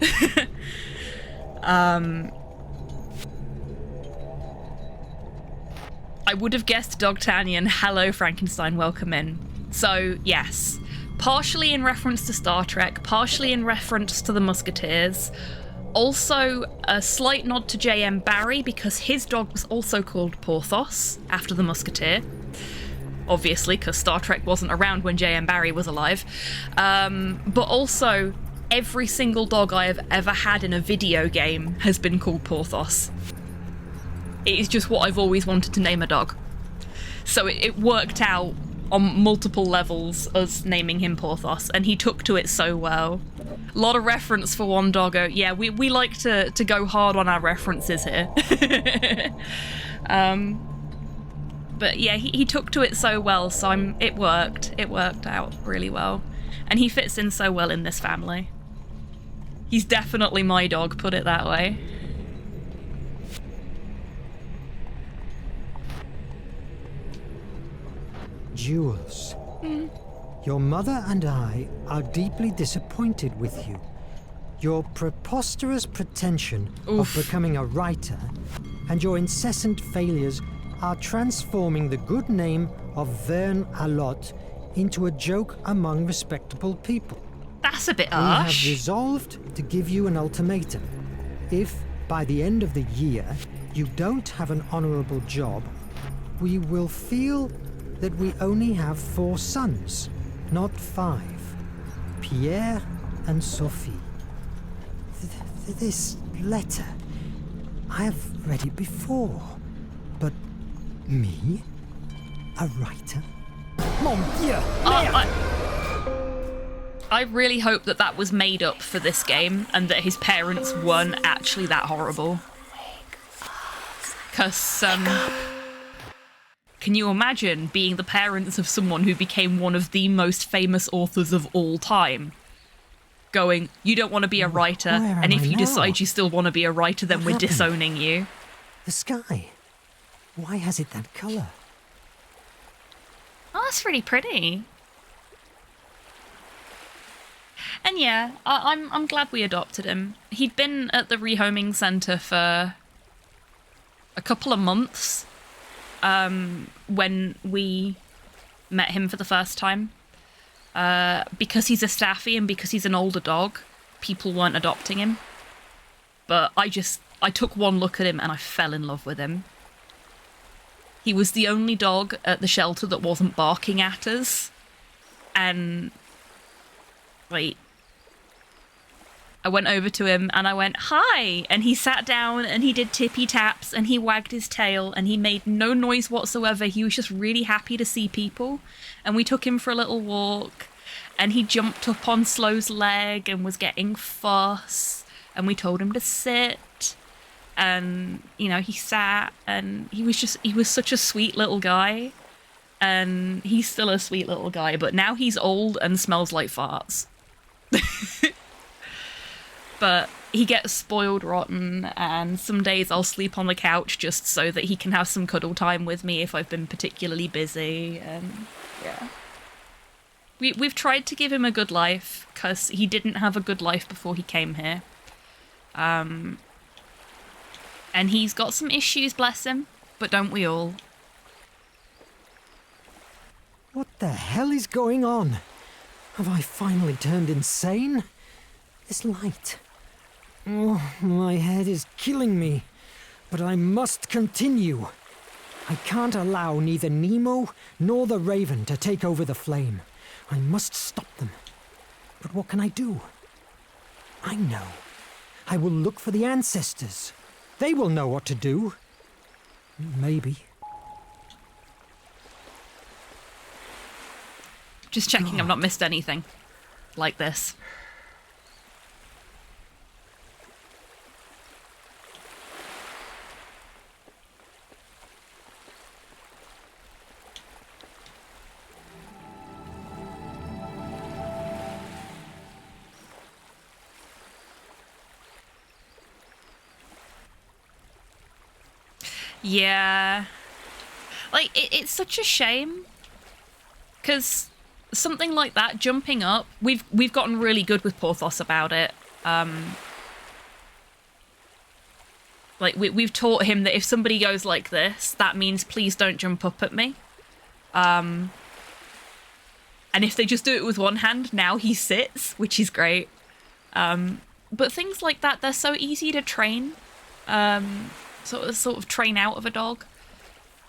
I would have guessed Dogtanian. Hello, Frankenstein, welcome in. So, yes, partially in reference to Star Trek, partially in reference to the Musketeers. Also, a slight nod to J.M. Barrie, because his dog was also called Porthos, after the Musketeer. Obviously, because Star Trek wasn't around when J.M. Barrie was alive. But also, every single dog I have ever had in a video game has been called Porthos. It is just what I've always wanted to name a dog. So it worked out on multiple levels, us naming him Porthos, and he took to it so well. A lot of reference for one doggo. Yeah, we like to go hard on our references here. But yeah, he took to it so well, so it worked out really well. And he fits in so well in this family. He's definitely my dog, put it that way. Jules, your mother and I are deeply disappointed with you. Your preposterous pretension of becoming a writer and your incessant failures are transforming the good name of Verne Alot into a joke among respectable people. That's a bit harsh. We have resolved to give you an ultimatum. If, by the end of the year, you don't have an honorable job, we will feel that we only have 4 sons, not 5. Pierre and Sophie. This letter, I have read it before, but me? A writer? Mon Dieu! I really hope that was made up for this game and that his parents weren't actually that horrible. Because, can you imagine being the parents of someone who became one of the most famous authors of all time? Going, you don't want to be a writer, and if you decide you still want to be a writer, then we're disowning you. The sky. Why has it that colour? Oh, that's really pretty. And yeah, I'm glad we adopted him. He'd been at the rehoming centre for a couple of months when we met him for the first time. Because he's a staffy and because he's an older dog, people weren't adopting him. But I took one look at him and I fell in love with him. He was the only dog at the shelter that wasn't barking at us. And, wait. I went over to him and I went, hi! And he sat down and he did tippy taps and he wagged his tail and he made no noise whatsoever. He was just really happy to see people. And we took him for a little walk and he jumped up on Slow's leg and was getting fuss. And we told him to sit. And, you know, he sat and he was such a sweet little guy. And he's still a sweet little guy, but now he's old and smells like farts. But he gets spoiled rotten, and some days I'll sleep on the couch just so that he can have some cuddle time with me if I've been particularly busy, and yeah. We've tried to give him a good life, because he didn't have a good life before he came here. And he's got some issues, bless him, but don't we all? What the hell is going on? Have I finally turned insane? This light. Oh, my head is killing me. But I must continue. I can't allow neither Nemo nor the Raven to take over the flame. I must stop them. But what can I do? I know. I will look for the ancestors. They will know what to do. Maybe. Just checking I've not missed anything like this. Yeah. Like, it's such a shame. Because something like that, jumping up, we've gotten really good with Porthos about it. Like, we've taught him that if somebody goes like this, that means please don't jump up at me. And if they just do it with one hand, now he sits, which is great. But things like that, they're so easy to train. Sort of train out of a dog.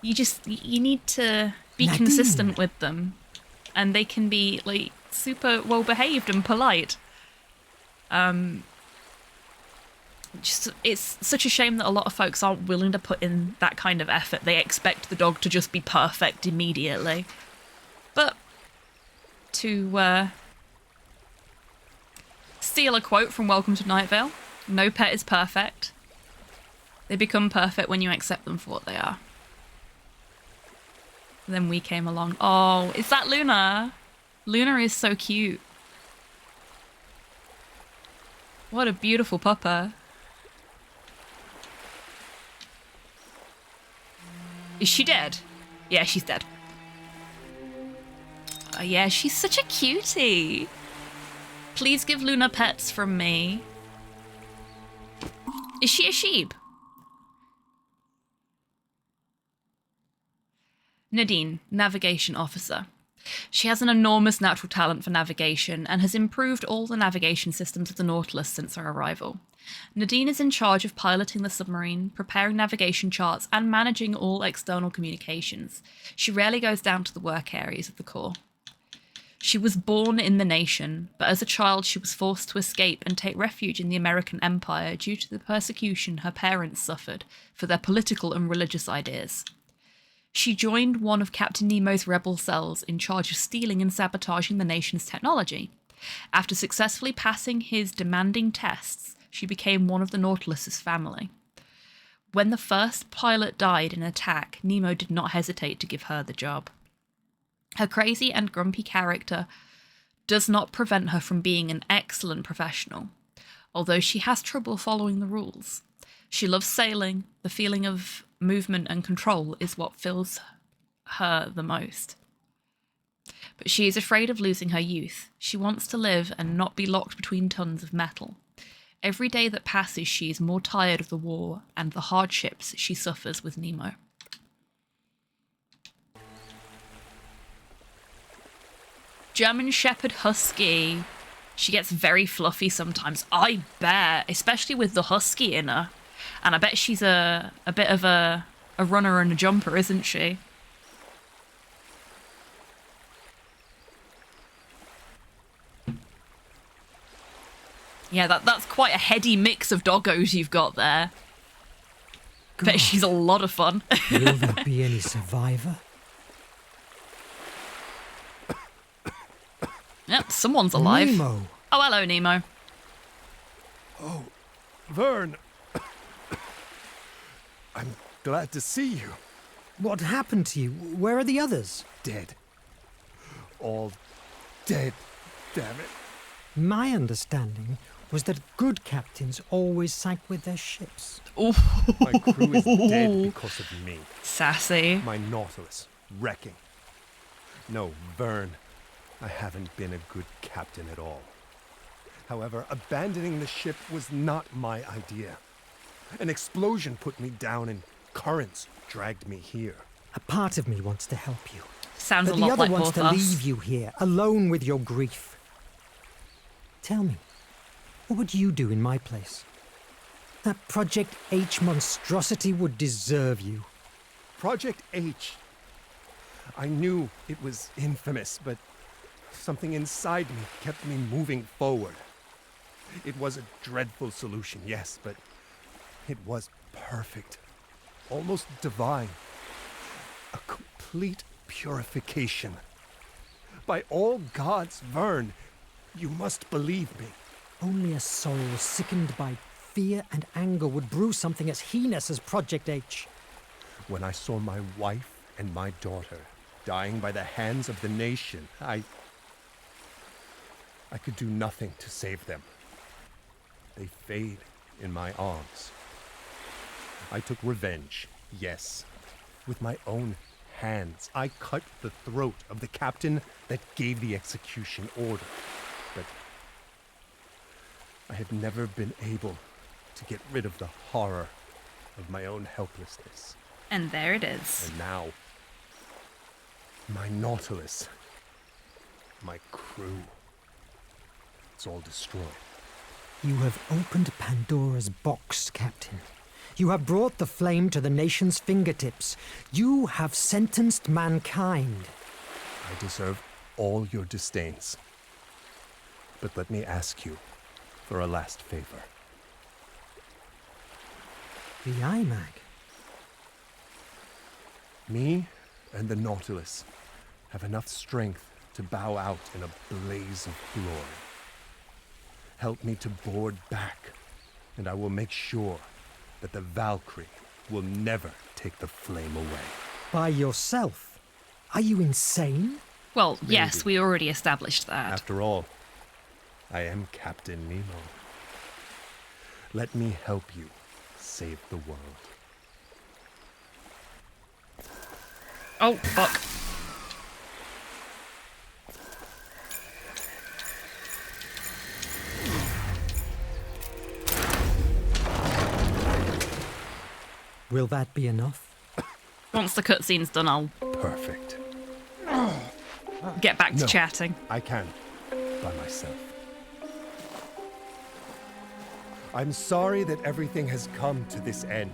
You need to be consistent with them, and they can be like super well behaved and polite. It's such a shame that a lot of folks aren't willing to put in that kind of effort. They expect the dog to just be perfect immediately. But to steal a quote from Welcome to Night Vale, no pet is perfect. They become perfect when you accept them for what they are. Then we came along. Oh, is that Luna? Luna is so cute. What a beautiful pupper. Is she dead? Yeah, she's dead. Oh, yeah, she's such a cutie. Please give Luna pets from me. Is she a sheep? Nadine, Navigation Officer. She has an enormous natural talent for navigation and has improved all the navigation systems of the Nautilus since her arrival. Nadine is in charge of piloting the submarine, preparing navigation charts, and managing all external communications. She rarely goes down to the work areas of the Corps. She was born in the nation, but as a child she was forced to escape and take refuge in the American Empire due to the persecution her parents suffered for their political and religious ideas. She joined one of Captain Nemo's rebel cells in charge of stealing and sabotaging the nation's technology. After successfully passing his demanding tests, she became one of the Nautilus's family. When the first pilot died in an attack, Nemo did not hesitate to give her the job. Her crazy and grumpy character does not prevent her from being an excellent professional, although she has trouble following the rules. She loves sailing. The feeling of movement and control is what fills her the most. But she is afraid of losing her youth. She wants to live and not be locked between tons of metal. Every day that passes, she is more tired of the war and the hardships she suffers with Nemo. German Shepherd Husky. She gets very fluffy sometimes, I bet, especially with the husky in her. And I bet she's a bit of a runner and a jumper, isn't she? Yeah, that's quite a heady mix of doggos you've got there. God. Bet she's a lot of fun. Will there be any survivor? Yep, someone's alive. Nemo. Oh, hello, Nemo. Oh, Verne. I'm glad to see you. What happened to you? Where are the others? Dead. All dead, damn it. My understanding was that good captains always sank with their ships. Ooh. My crew is dead because of me. Sassy. My Nautilus wrecking. No, Verne. I haven't been a good captain at all. However, abandoning the ship was not my idea. An explosion put me down and currents dragged me here. A part of me wants to help you. Sounds but a lot the other like wants both to us. leave you here, alone with your grief. Tell me, what would you do in my place? That Project H monstrosity would deserve you. Project H. I knew it was infamous, but something inside me kept me moving forward. It was a dreadful solution, yes, but it was perfect. Almost divine. A complete purification. By all gods, Verne, you must believe me. Only a soul sickened by fear and anger would brew something as heinous as Project H. When I saw my wife and my daughter dying by the hands of the nation, I could do nothing to save them. They fade in my arms. I took revenge, yes. With my own hands, I cut the throat of the captain that gave the execution order. But I had never been able to get rid of the horror of my own helplessness. And there it is. And now, my Nautilus, my crew, it's all destroyed. You have opened Pandora's box, Captain. You have brought the flame to the nation's fingertips. You have sentenced mankind. I deserve all your disdains. But let me ask you for a last favor. The iMac. Me and the Nautilus have enough strength to bow out in a blaze of glory. Help me to board back, and I will make sure that the Valkyrie will never take the flame away. By yourself? Are you insane? Well, Maybe. yes, we already established that. After all, I am Captain Nemo. Let me help you save the world. Oh, fuck. Will that be enough? Once the cutscene's done, I'll Perfect. get back to No, chatting. I can, by myself. I'm sorry that everything has come to this end.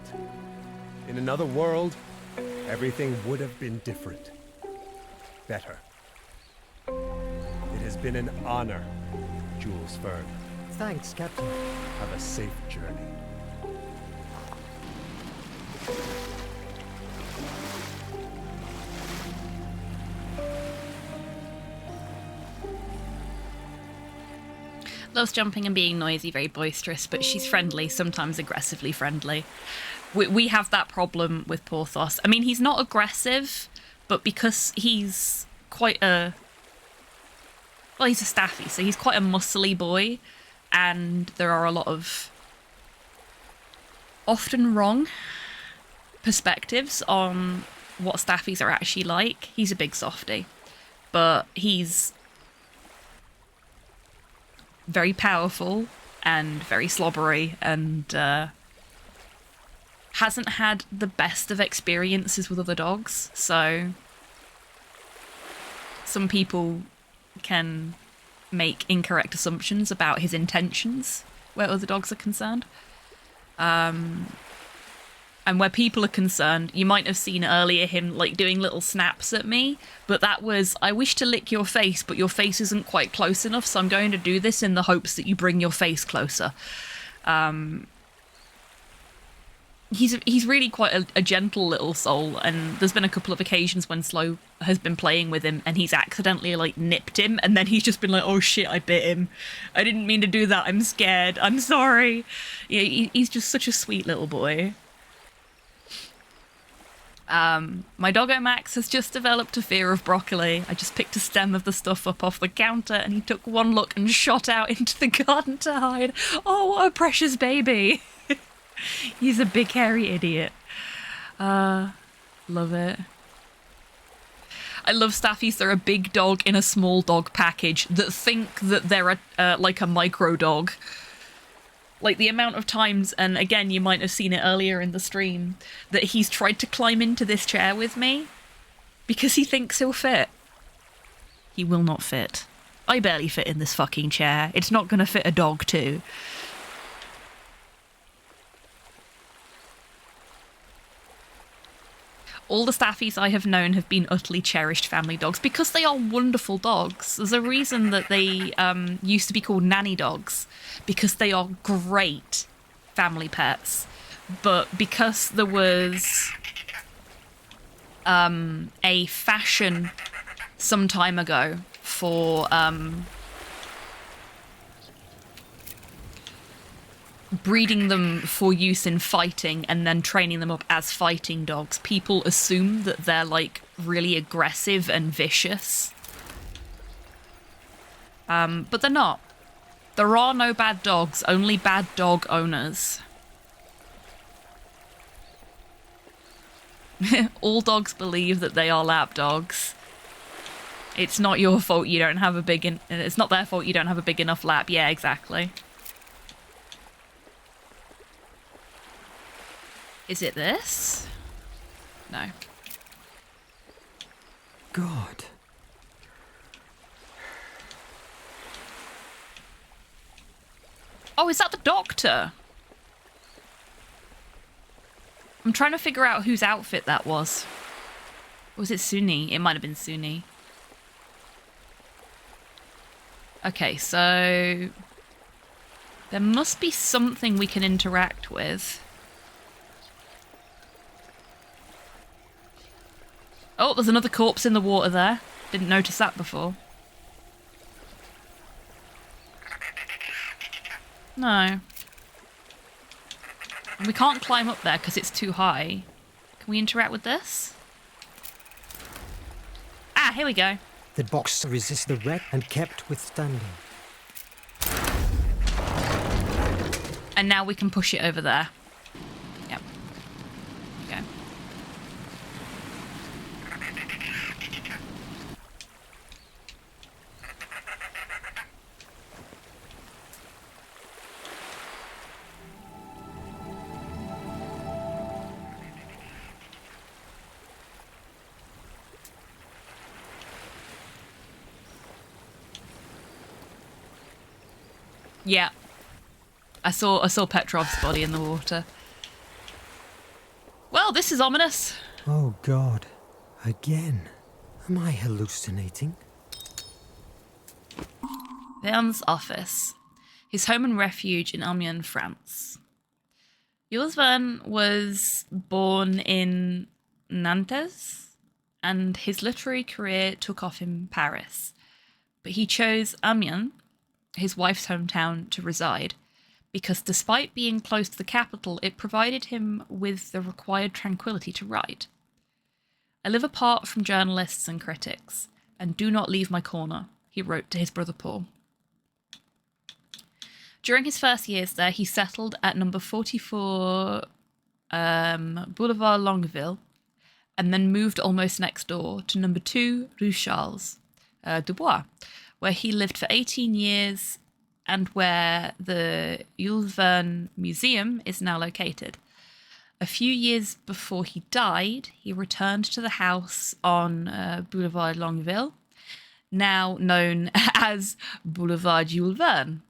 In another world, everything would have been different. Better. It has been an honor, Jules Verne. Thanks, Captain. Have a safe journey. Loves jumping and being noisy, very boisterous, but she's friendly, sometimes aggressively friendly. We have that problem with Porthos. I mean, he's not aggressive, but because he's quite a... Well, he's a staffy, so he's quite a muscly boy, and there are a lot of often wrong perspectives on what staffies are actually like. He's a big softy, but he's very powerful and very slobbery, and hasn't had the best of experiences with other dogs, so some people can make incorrect assumptions about his intentions where other dogs are concerned. And where people are concerned, you might have seen earlier him like doing little snaps at me, but that was, I wish to lick your face, but your face isn't quite close enough, so I'm going to do this in the hopes that you bring your face closer. He's really quite a gentle little soul, and there's been a couple of occasions when Slow has been playing with him and he's accidentally like nipped him, and then he's just been like, oh shit, I bit him. I didn't mean to do that, I'm scared, I'm sorry. Yeah, he's just such a sweet little boy. My doggo Max has just developed a fear of broccoli. I just picked a stem of the stuff up off the counter and he took one look and shot out into the garden to hide. Oh, what a precious baby. He's a big hairy idiot. Love it. I love staffies. They're a big dog in a small dog package that think that they're like a micro dog. Like the amount of times, and again, you might have seen it earlier in the stream, that he's tried to climb into this chair with me because he thinks he'll fit. He will not fit. I barely fit in this fucking chair. It's not going to fit a dog too. All the staffies I have known have been utterly cherished family dogs because they are wonderful dogs. There's a reason that they used to be called nanny dogs, because they are great family pets. But because there was a fashion some time ago for breeding them for use in fighting and then training them up as fighting dogs, people assume that they're like really aggressive and vicious. But they're not. There are no bad dogs, only bad dog owners. All dogs believe that they are lap dogs. It's not your fault you don't have a big... It's not their fault you don't have a big enough lap. Yeah, exactly. Is it this? No. God. Oh, is that the doctor? I'm trying to figure out whose outfit that was. Or was it Suni? It might have been Suni. Okay, so... there must be something we can interact with. Oh, there's another corpse in the water there. Didn't notice that before. No. We can't climb up there because it's too high. Can we interact with this? Ah, here we go. The box resisted the wreck and kept withstanding. And now we can push it over there. Yep. Okay. Yeah. I saw Petrov's body in the water. Well, this is ominous. Oh God. Again. Am I hallucinating? Verne's office. His home and refuge in Amiens, France. Jules Verne was born in Nantes, and his literary career took off in Paris. But he chose Amiens, his wife's hometown, to reside, because despite being close to the capital, it provided him with the required tranquility to write. I live apart from journalists and critics, and do not leave my corner, he wrote to his brother Paul. During his first years there, he settled at number 44 Boulevard Longueville, and then moved almost next door to number 2 Rue Charles Dubois, where he lived for 18 years and where the Jules Verne Museum is now located. A few years before he died, he returned to the house on Boulevard Longueville, now known as Boulevard Jules Verne.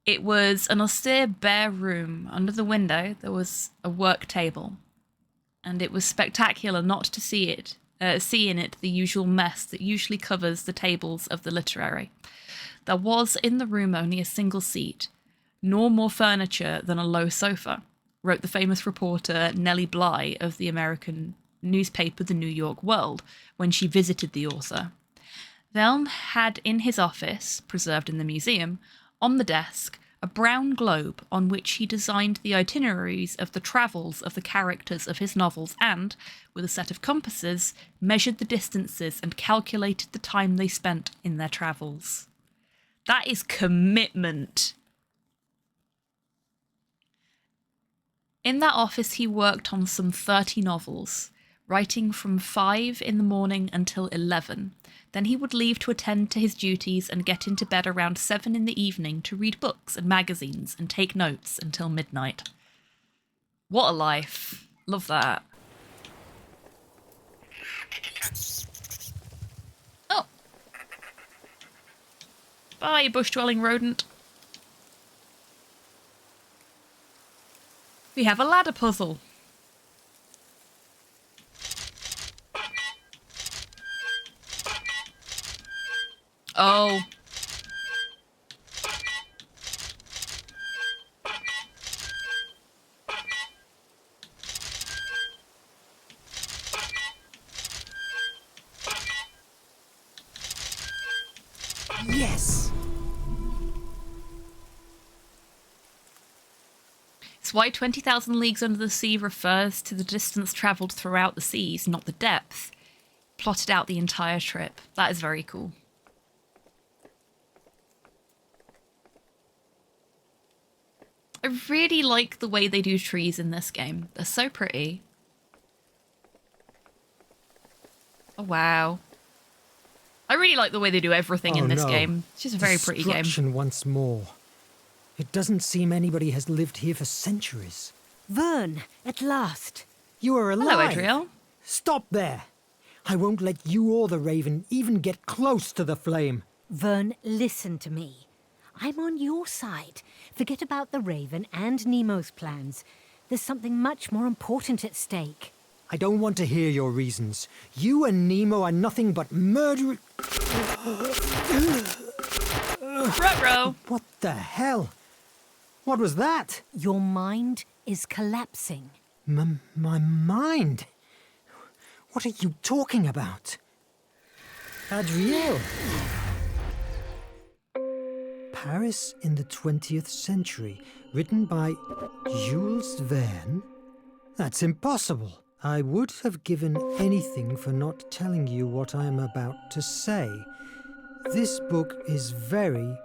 It was an austere, bare room. Under the window, there was a work table, and it was spectacular not to see in it the usual mess that usually covers the tables of the literary. There was in the room only a single seat, nor more furniture than a low sofa, wrote the famous reporter Nellie Bly of the American newspaper The New York World when she visited the author. Verne had in his office, preserved in the museum, on the desk, a brown globe on which he designed the itineraries of the travels of the characters of his novels and, with a set of compasses, measured the distances and calculated the time they spent in their travels. That is commitment. In that office he worked on some 30 novels, writing from 5 in the morning until 11. Then he would leave to attend to his duties and get into bed around 7 in the evening to read books and magazines and take notes until midnight. What a life. Love that. Oh. Bye, bush-dwelling rodent. We have a ladder puzzle. Oh. Yes! It's why 20,000 Leagues Under the Sea refers to the distance travelled throughout the seas, not the depth. Plotted out the entire trip. That is very cool. I really like the way they do trees in this game. They're so pretty. Oh, wow. I really like the way they do everything in this game. It's just a very pretty game. Destruction once more. It doesn't seem anybody has lived here for centuries. Verne, at last. You are alive. Hello, Adriel. Stop there. I won't let you or the Raven even get close to the flame. Verne, listen to me. I'm on your side. Forget about the Raven and Nemo's plans. There's something much more important at stake. I don't want to hear your reasons. You and Nemo are nothing but murderers. Ruh-roh. What the hell? What was that? Your mind is collapsing. My mind? What are you talking about? Adriel! Paris in the 20th century, written by Jules Verne? That's impossible. I would have given anything for not telling you what I am about to say. This book is very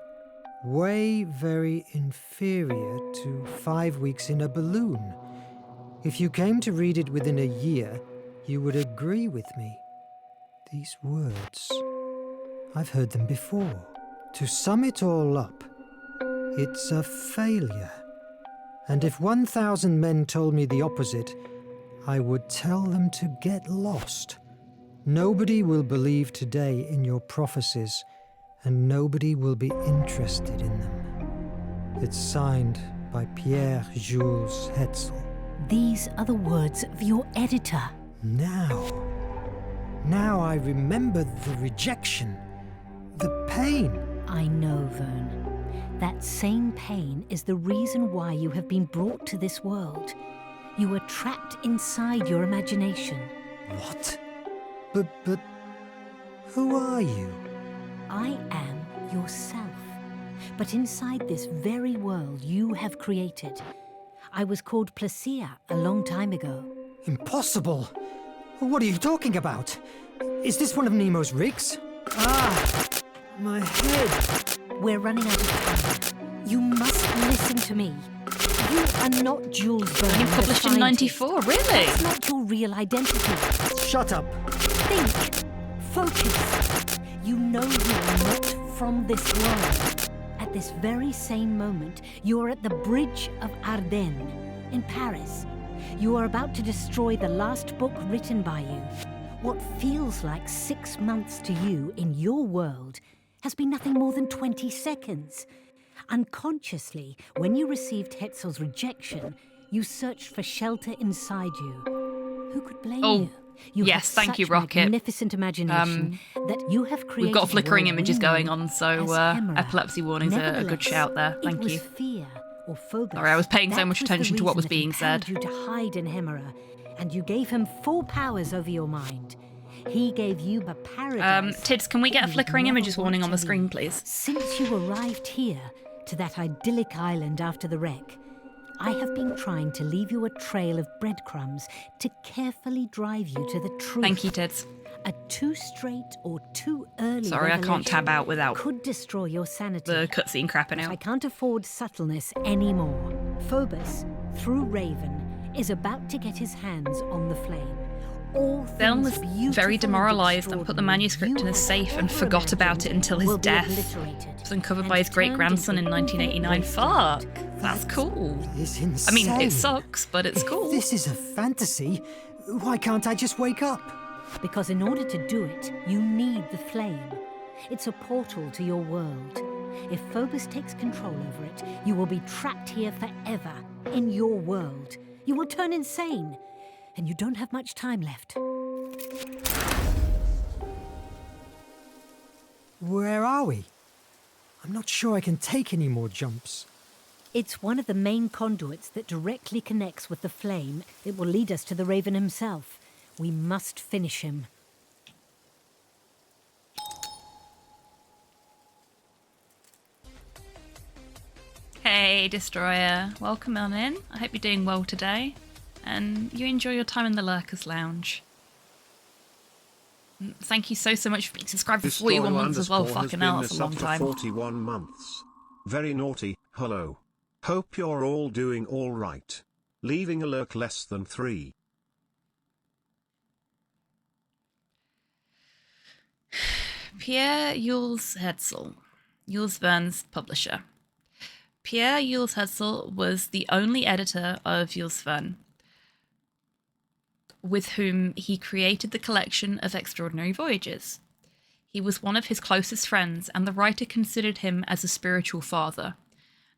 inferior to 5 weeks in a balloon. If you came to read it within a year, you would agree with me. These words, I've heard them before. To sum it all up, it's a failure. And if 1,000 men told me the opposite, I would tell them to get lost. Nobody will believe today in your prophecies, and nobody will be interested in them. It's signed by Pierre Jules Hetzel. These are the words of your editor. Now I remember the rejection, the pain. I know, Verne. That same pain is the reason why you have been brought to this world. You were trapped inside your imagination. What? But who are you? I am yourself. But inside this very world you have created. I was called Placia a long time ago. Impossible! What are you talking about? Is this one of Nemo's rigs? Ah! My head! We're running out of time. You must listen to me. You are not Jules Verne. You published in 94, really? That's not your real identity. Shut up. Think. Focus. You know you are not from this world. At this very same moment, you are at the Bridge of Ardennes in Paris. You are about to destroy the last book written by you. What feels like 6 months to you in your world has been nothing more than 20 seconds. Unconsciously, when you received Hetzel's rejection, you searched for shelter inside you. Who could blame you? You yes, thank you, Rocket. Magnificent imagination that you have created. We've got flickering images going on, so epilepsy warnings are a good shout there. Thank you. Fear or phobos. Sorry, I was paying so much attention to what was being said. You to hide in Hemera, and you gave him full powers over your mind. He gave you the paradise. Tids, can we get a flickering images warning on the screen, please? Since you arrived here, to that idyllic island after the wreck, I have been trying to leave you a trail of breadcrumbs to carefully drive you to the truth. Thank you, Tids. A too straight or too early Sorry, I can't tab out without could destroy your sanity. the cutscene crapping out. I can't afford subtleness anymore. Phobos, through Raven, is about to get his hands on the flame. All Verne was things beautiful very and demoralised and put the extraordinary manuscript in you a have safe and ever forgot about it imagined until his will be death. obliterated It was uncovered and by his turned great-grandson in into infinite 1989. wasteland. Fuck! That's cool. Is I insane. mean, it sucks, but it's If cool. this is a fantasy, why can't I just wake up? Because in order to do it, you need the flame. It's a portal to your world. If Phobos takes control over it, you will be trapped here forever, in your world. You will turn insane, and you don't have much time left. Where are we? I'm not sure I can take any more jumps. It's one of the main conduits that directly connects with the flame. It will lead us to the Raven himself. We must finish him. Hey, Destroyer. Welcome on in. I hope you're doing well today, and you enjoy your time in the Lurkers Lounge. Thank you so much for being subscribed for 41 months as well. Fucking hell, that's a long time. 41 months. Very naughty. Hello. Hope you're all doing all right. Leaving a lurk less than 3. Pierre Jules Hetzel, Jules Verne's publisher. Pierre Jules Hetzel was the only editor of Jules Verne, with whom he created the collection of Extraordinary Voyages. He was one of his closest friends, and the writer considered him as a spiritual father.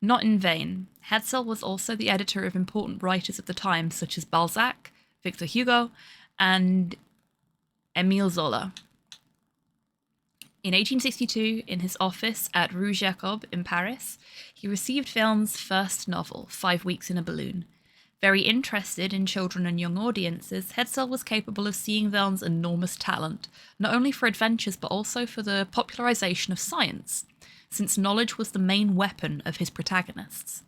Not in vain, Hetzel was also the editor of important writers of the time, such as Balzac, Victor Hugo, and Émile Zola. In 1862, in his office at Rue Jacob in Paris, he received Verne's first novel, 5 Weeks in a Balloon. Very interested in children and young audiences, Hetzel was capable of seeing Verne's enormous talent, not only for adventures but also for the popularisation of science, since knowledge was the main weapon of his protagonists.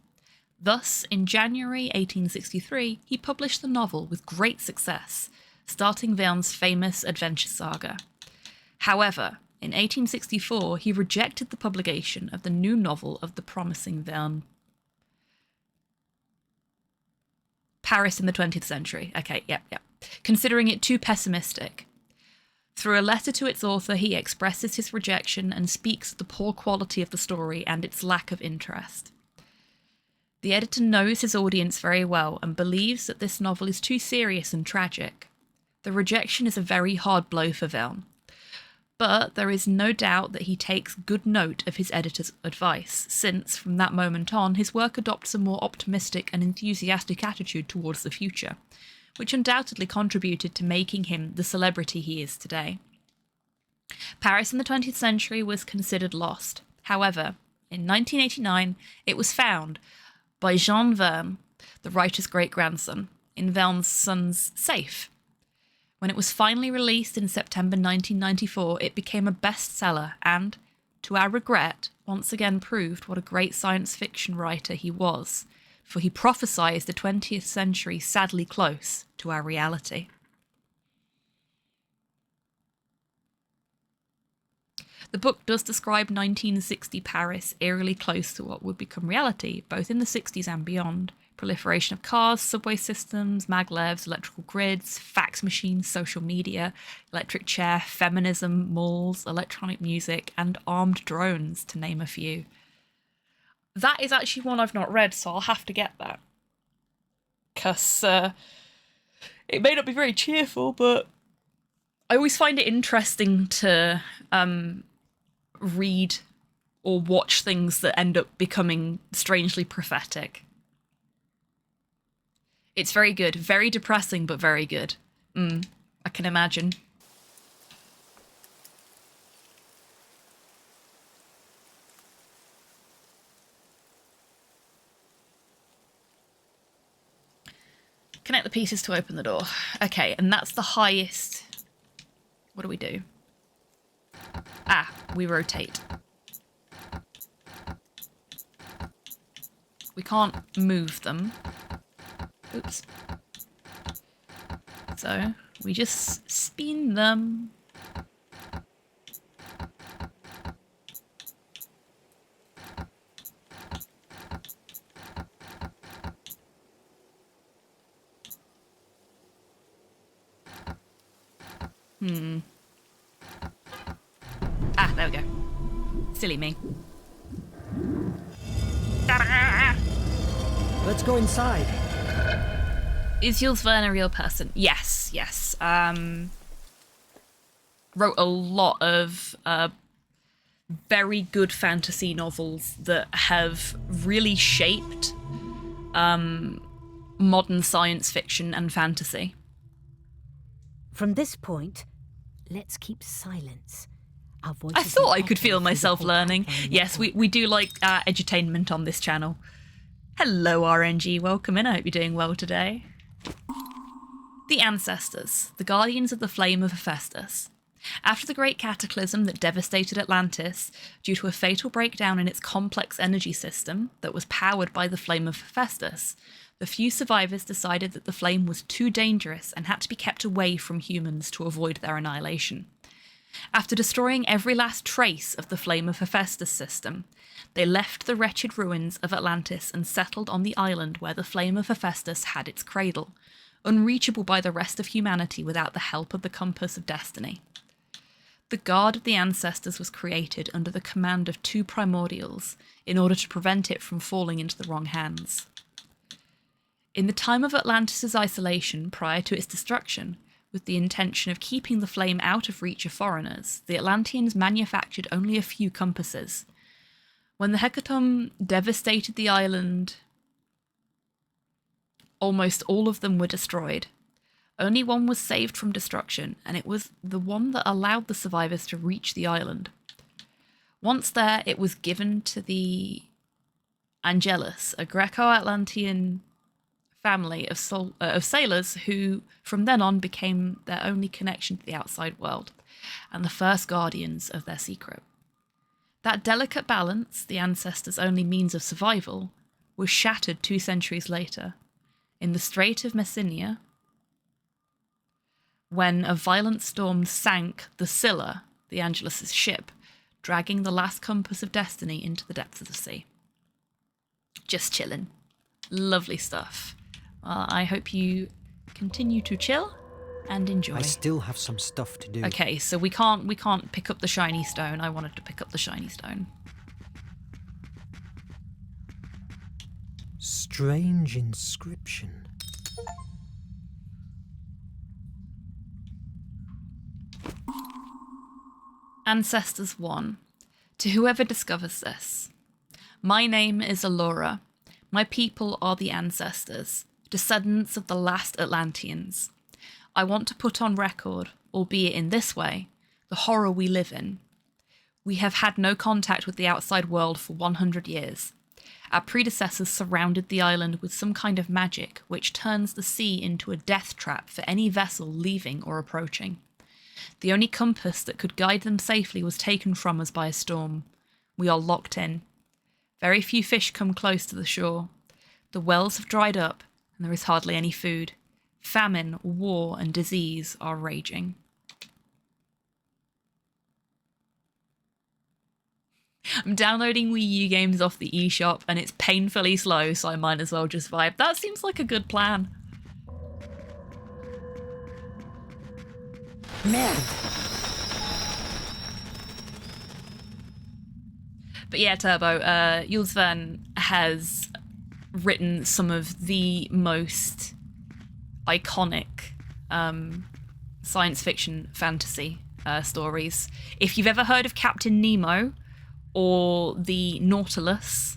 Thus, in January 1863, he published the novel with great success, starting Verne's famous adventure saga. However, in 1864, he rejected the publication of the new novel of the promising Verne, Paris in the 20th Century. Okay, yep. Considering it too pessimistic. Through a letter to its author, he expresses his rejection and speaks of the poor quality of the story and its lack of interest. The editor knows his audience very well and believes that this novel is too serious and tragic. The rejection is a very hard blow for Verne. But there is no doubt that he takes good note of his editor's advice, since, from that moment on, his work adopts a more optimistic and enthusiastic attitude towards the future, which undoubtedly contributed to making him the celebrity he is today. Paris in the 20th Century was considered lost. However, in 1989, it was found by Jean Verne, the writer's great-grandson, in Verne's son's safe. When it was finally released in September 1994, it became a bestseller and, to our regret, once again proved what a great science fiction writer he was, for he prophesied the 20th century sadly close to our reality. The book does describe 1960 Paris eerily close to what would become reality, both in the 60s and beyond. Proliferation of cars, subway systems, maglevs, electrical grids, fax machines, social media, electric chair, feminism, malls, electronic music, and armed drones, to name a few. That is actually one I've not read, so I'll have to get that. Because it may not be very cheerful, but I always find it interesting to read or watch things that end up becoming strangely prophetic. It's very good. Very depressing, but very good. I can imagine. Connect the pieces to open the door. Okay, and that's the highest. What do we do? Ah, we rotate. We can't move them. Oops. So, we just spin them. Ah, there we go. Silly me. Let's go inside. Is Jules Verne a real person? Yes. Wrote a lot of very good fantasy novels that have really shaped modern science fiction and fantasy. From this point, let's keep silence. Our voices I thought I will could echo feel through the myself whole learning. pipeline Yes, network. we do like edutainment on this channel. Hello, RNG. Welcome in. I hope you're doing well today. The Ancestors, the guardians of the flame of Hephaestus. After the great cataclysm that devastated Atlantis, due to a fatal breakdown in its complex energy system that was powered by the flame of Hephaestus, the few survivors decided that the flame was too dangerous and had to be kept away from humans to avoid their annihilation. After destroying every last trace of the flame of Hephaestus system, they left the wretched ruins of Atlantis and settled on the island where the flame of Hephaestus had its cradle, unreachable by the rest of humanity without the help of the compass of destiny. The Guard of the Ancestors was created under the command of two primordials in order to prevent it from falling into the wrong hands. In the time of Atlantis' isolation prior to its destruction, with the intention of keeping the flame out of reach of foreigners, the Atlanteans manufactured only a few compasses. When the hecatomb devastated the island, almost all of them were destroyed. Only one was saved from destruction, and it was the one that allowed the survivors to reach the island. Once there, it was given to the Angelus, a Greco-Atlantean family of sailors who, from then on, became their only connection to the outside world, and the first guardians of their secret. That delicate balance, the ancestors' only means of survival, was shattered 2 centuries later, in the Strait of Messina, when a violent storm sank the Scylla, the Angelus' ship, dragging the last compass of destiny into the depths of the sea. Just chilling. Lovely stuff. I hope you continue to chill and enjoy. I still have some stuff to do. Okay, so we can't pick up the shiny stone. I wanted to pick up the shiny stone. Strange inscription. Ancestors 1. To whoever discovers this. My name is Allura. My people are the ancestors, descendants of the last Atlanteans. I want to put on record, albeit in this way, the horror we live in. We have had no contact with the outside world for 100 years. Our predecessors surrounded the island with some kind of magic which turns the sea into a death trap for any vessel leaving or approaching. The only compass that could guide them safely was taken from us by a storm. We are locked in. Very few fish come close to the shore. The wells have dried up, and there is hardly any food. Famine, war, and disease are raging. I'm downloading Wii U games off the eShop, and it's painfully slow, so I might as well just vibe. That seems like a good plan. Merde. But yeah, Turbo, Jules Verne has written some of the most iconic science fiction fantasy stories. If you've ever heard of Captain Nemo or the Nautilus,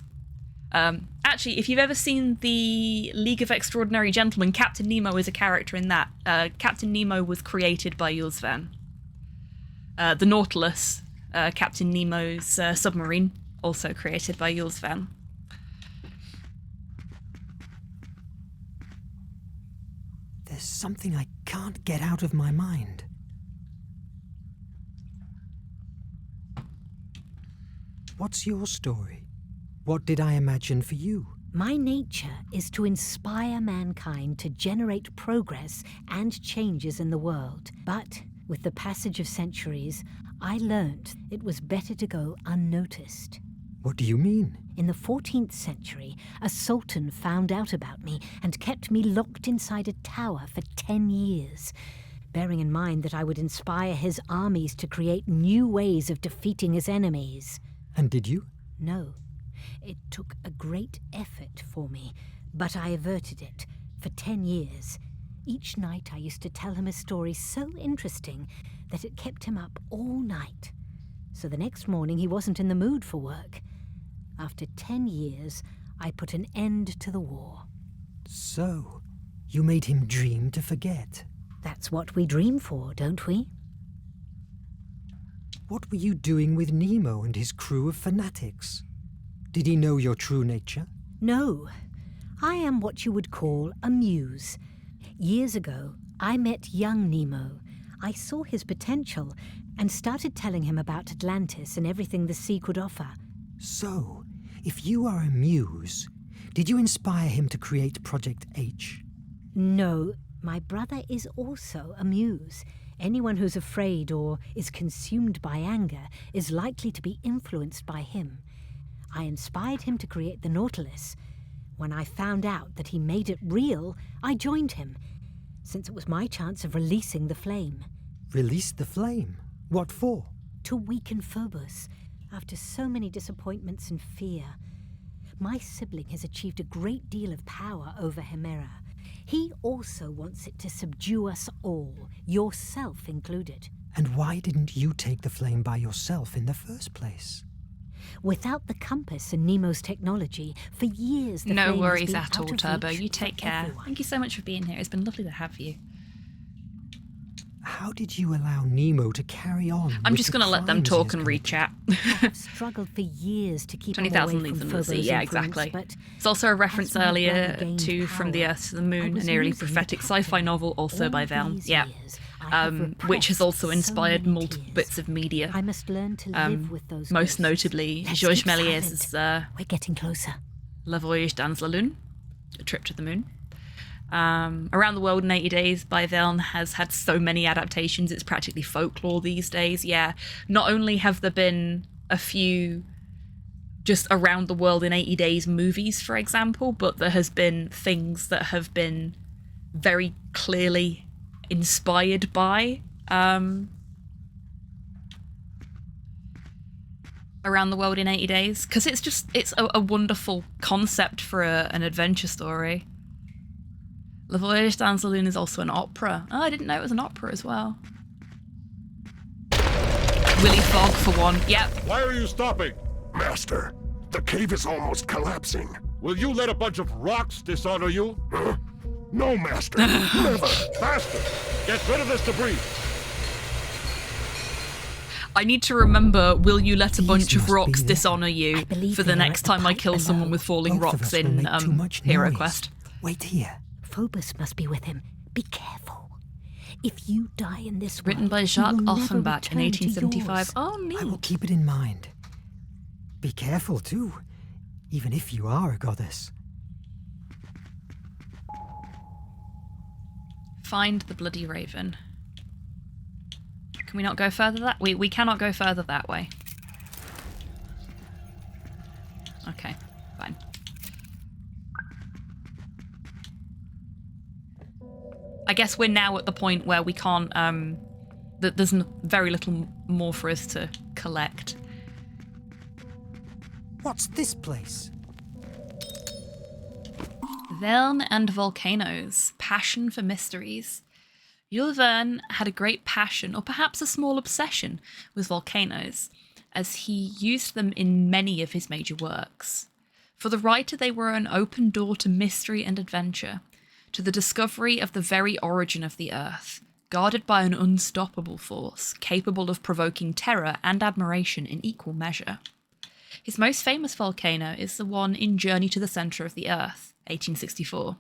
actually, if you've ever seen the League of Extraordinary Gentlemen, Captain Nemo is a character in that. Captain Nemo was created by Jules Verne. The Nautilus, Captain Nemo's submarine, also created by Jules Verne. There's something I can't get out of my mind. What's your story? What did I imagine for you? My nature is to inspire mankind to generate progress and changes in the world. But with the passage of centuries, I learnt it was better to go unnoticed. What do you mean? In the 14th century, a sultan found out about me and kept me locked inside a tower for 10 years. bearing in mind that I would inspire his armies to create new ways of defeating his enemies. And did you? No. It took a great effort for me, but I averted it for 10 years. Each night I used to tell him a story so interesting that it kept him up all night. So the next morning he wasn't in the mood for work. After 10 years, I put an end to the war. So, you made him dream to forget. That's what we dream for, don't we? What were you doing with Nemo and his crew of fanatics? Did he know your true nature? No. I am what you would call a muse. Years ago, I met young Nemo. I saw his potential and started telling him about Atlantis and everything the sea could offer. So, if you are a muse, did you inspire him to create Project H? No, my brother is also a muse. Anyone who's afraid or is consumed by anger is likely to be influenced by him. I inspired him to create the Nautilus. When I found out that he made it real, I joined him, since it was my chance of releasing the flame. Release the flame? What for? To weaken Phobos, after so many disappointments and fear. My sibling has achieved a great deal of power over Hemera. He also wants it to subdue us all, yourself included. And why didn't you take the flame by yourself in the first place? Without the compass and Nemo's technology, for years the No flame worries has been at all, out of Turbo. reach You take for care. everyone. Thank you so much for being here. It's been lovely to have you. How did you allow Nemo to carry on? I'm with just the going to let them crimes talk he and has read chat. I've struggled for years to keep 20,000 away leagues from under the sea. Phobos' Yeah, influence, exactly. but It's also a reference as my earlier brother gained to From the power, Earth to the I Moon, was an eerily losing the prophetic sci-fi captain. novel also by All Verne. these Yeah. years, I have Which has also repressed so inspired many multiple tears. bits of media. I must learn to live with those Most ghosts. notably, Let's Georges keep Méliès' silent. We're getting closer. Le Voyage dans la Lune, A Trip to the Moon. Around the World in 80 Days by Verne has had so many adaptations, it's practically folklore these days. Yeah, not only have there been a few just Around the World in 80 Days movies, for example, but there has been things that have been very clearly inspired by Around the World in 80 Days, because it's a wonderful concept for an adventure story. Le Voyage dans la Lune is also an opera. Oh, I didn't know it was an opera as well. Willy Fogg for one. Yep. Why are you stopping? Master, the cave is almost collapsing. Will you let a bunch of rocks dishonor you? Huh? No, Master. Never. Faster! Get rid of this debris! I need to remember, will you let a bunch of must rocks be there. dishonor you for the they are next at the time I pipe kill someone below. with falling Both of rocks us will in make too much Hero noise. Quest? Wait here. Phobos must be with him. Be careful. If you die in this Written world, by you Jacques will never Offenbach in return to 1875. yours. Oh, I will neat. keep it in mind. Be careful too, even if you are a goddess. Find the bloody raven. Can we not go further that way? We cannot go further that way. Okay, fine. I guess we're now at the point where we can't, there's very little more for us to collect. What's this place? Verne and volcanoes, passion for mysteries. Jules Verne had a great passion, or perhaps a small obsession, with volcanoes, as he used them in many of his major works. For the writer, they were an open door to mystery and adventure, to the discovery of the very origin of the Earth, guarded by an unstoppable force, capable of provoking terror and admiration in equal measure. His most famous volcano is the one in Journey to the Centre of the Earth, 1864.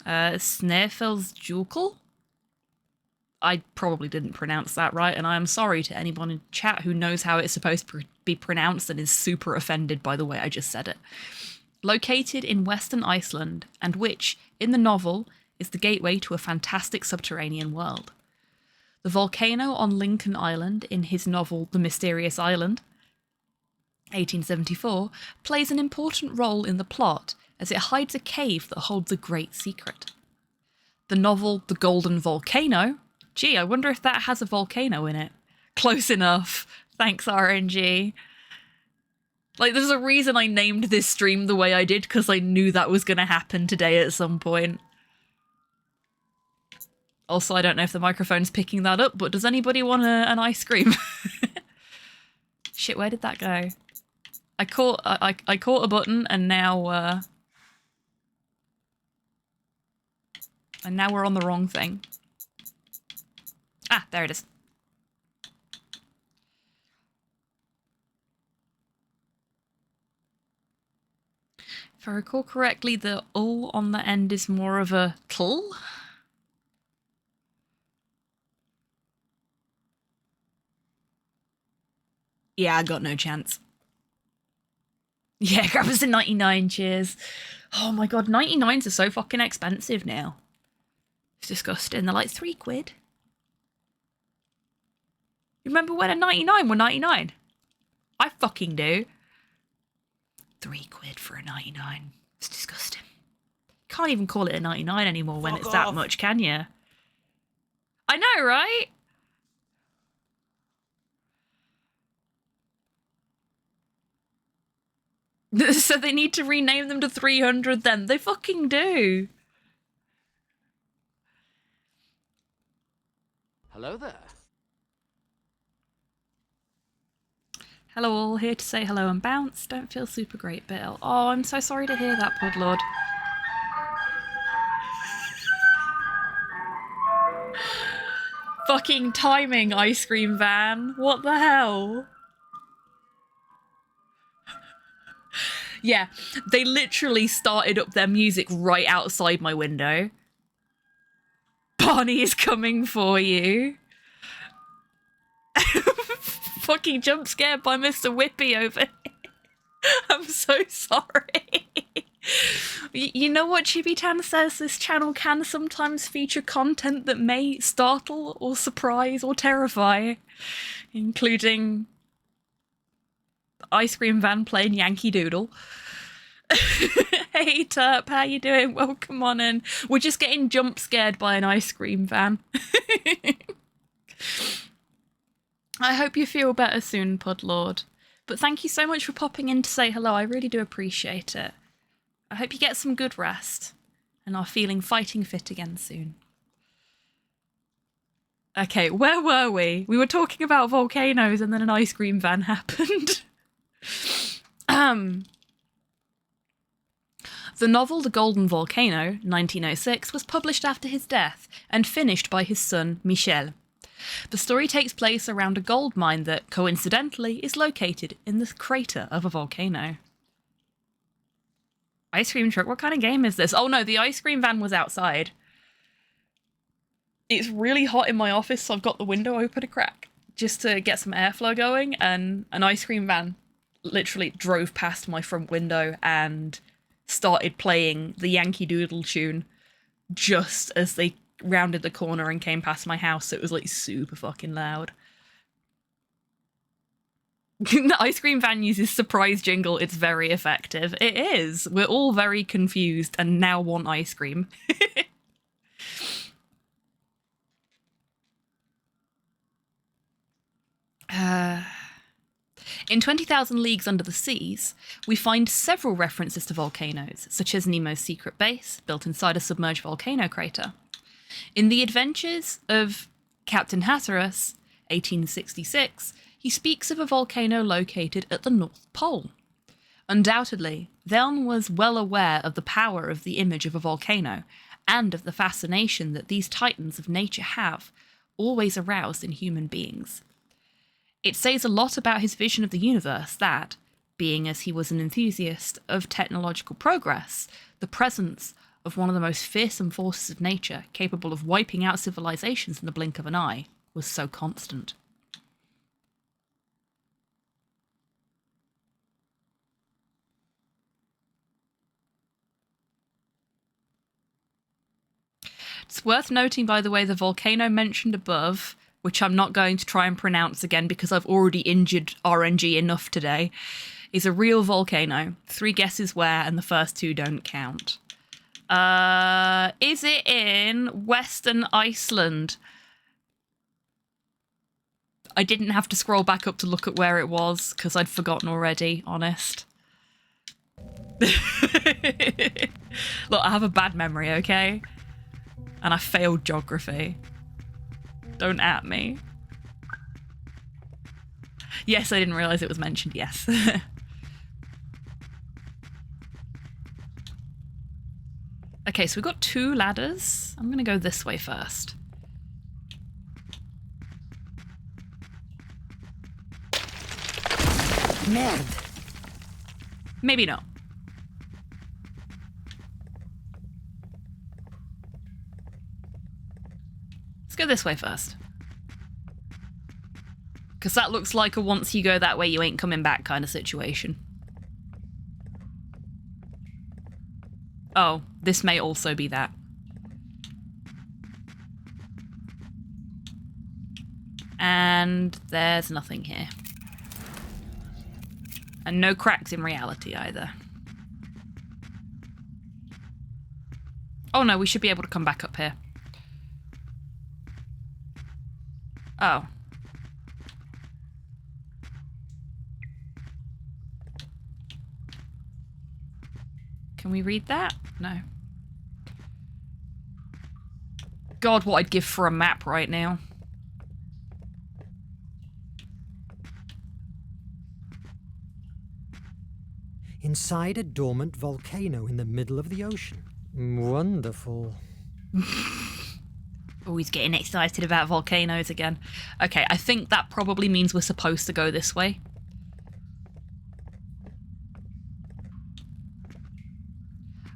Snæfellsjökull? I probably didn't pronounce that right, and I am sorry to anyone in chat who knows how it's supposed to be pronounced and is super offended by the way I just said it. Located in western Iceland, and which, in the novel, is the gateway to a fantastic subterranean world. The volcano on Lincoln Island in his novel The Mysterious Island, 1874, plays an important role in the plot as it hides a cave that holds a great secret. The novel The Golden Volcano. Gee, I wonder if that has a volcano in it. Close enough. Thanks, RNG. Like, there's a reason I named this stream the way I did, because I knew that was going to happen today at some point. Also, I don't know if the microphone's picking that up, but does anybody want an ice cream? Shit, where did that go? I caught a button, and now we're on the wrong thing. Ah, there it is. If I recall correctly, the ul on the end is more of a tl. Yeah, I got no chance. Yeah, grab us a 99, cheers. Oh my god, 99s are so fucking expensive now. It's disgusting. They're like £3. You remember when a 99 were 99? I fucking do. £3 for a 99. It's disgusting. Can't even call it a 99 anymore when it's that much, can you? I know, right? So they need to rename them to 300 then. They fucking do. Hello there. Hello all, here to say hello and bounce. Don't feel super great, Bill. Oh, I'm so sorry to hear that, Pudlord. Fucking timing, Ice Cream Van. What the hell? Yeah, they literally started up their music right outside my window. Barney is coming for you. Fucking jump scared by Mr. Whippy over here. I'm so sorry. You know what Chibi Tan says? This channel can sometimes feature content that may startle or surprise or terrify, including Ice Cream Van playing Yankee Doodle. Hey Terp, how you doing? Welcome on in. We're just getting jump scared by an ice cream van. I hope you feel better soon, Pudlord. But thank you so much for popping in to say hello. I really do appreciate it. I hope you get some good rest and are feeling fighting fit again soon. Okay, where were we? We were talking about volcanoes and then an ice cream van happened. The novel The Golden Volcano, 1906, was published after his death and finished by his son, Michel. The story takes place around a gold mine that, coincidentally, is located in the crater of a volcano. Ice cream truck? What kind of game is this? Oh no, the ice cream van was outside. It's really hot in my office, so I've got the window open a crack just to get some airflow going, and an ice cream van literally drove past my front window and started playing the Yankee Doodle tune just as they rounded the corner and came past my house. So it was like super fucking loud. The ice cream van uses surprise jingle. It's very effective. It is. We're all very confused and now want ice cream. In 20,000 Leagues Under the Seas, we find several references to volcanoes, such as Nemo's secret base, built inside a submerged volcano crater. In The Adventures of Captain Hatteras, 1866, he speaks of a volcano located at the North Pole. Undoubtedly, Verne was well aware of the power of the image of a volcano, and of the fascination that these titans of nature have, always aroused in human beings. It says a lot about his vision of the universe that, being as he was an enthusiast of technological progress, the presence of one of the most fearsome forces of nature, capable of wiping out civilizations in the blink of an eye, was so constant. It's worth noting, by the way, the volcano mentioned above, which I'm not going to try and pronounce again because I've already injured RNG enough today, is a real volcano. 3 guesses where, and the first 2 don't count. Is is it in Western Iceland? I didn't have to scroll back up to look at where it was because I'd forgotten already, honest. Look, I have a bad memory, okay? And I failed geography. Don't at me. Yes, I didn't realise it was mentioned, yes. Okay, so we've got 2 ladders. I'm gonna go this way first. Merde. Maybe not. Let's go this way first. Because that looks like a once you go that way you ain't coming back kind of situation. Oh, this may also be that. And there's nothing here. And no cracks in reality either. Oh no, we should be able to come back up here. Oh. Can we read that? No. God, what I'd give for a map right now. Inside a dormant volcano in the middle of the ocean. Wonderful. Always getting excited about volcanoes again. Okay, I think that probably means we're supposed to go this way.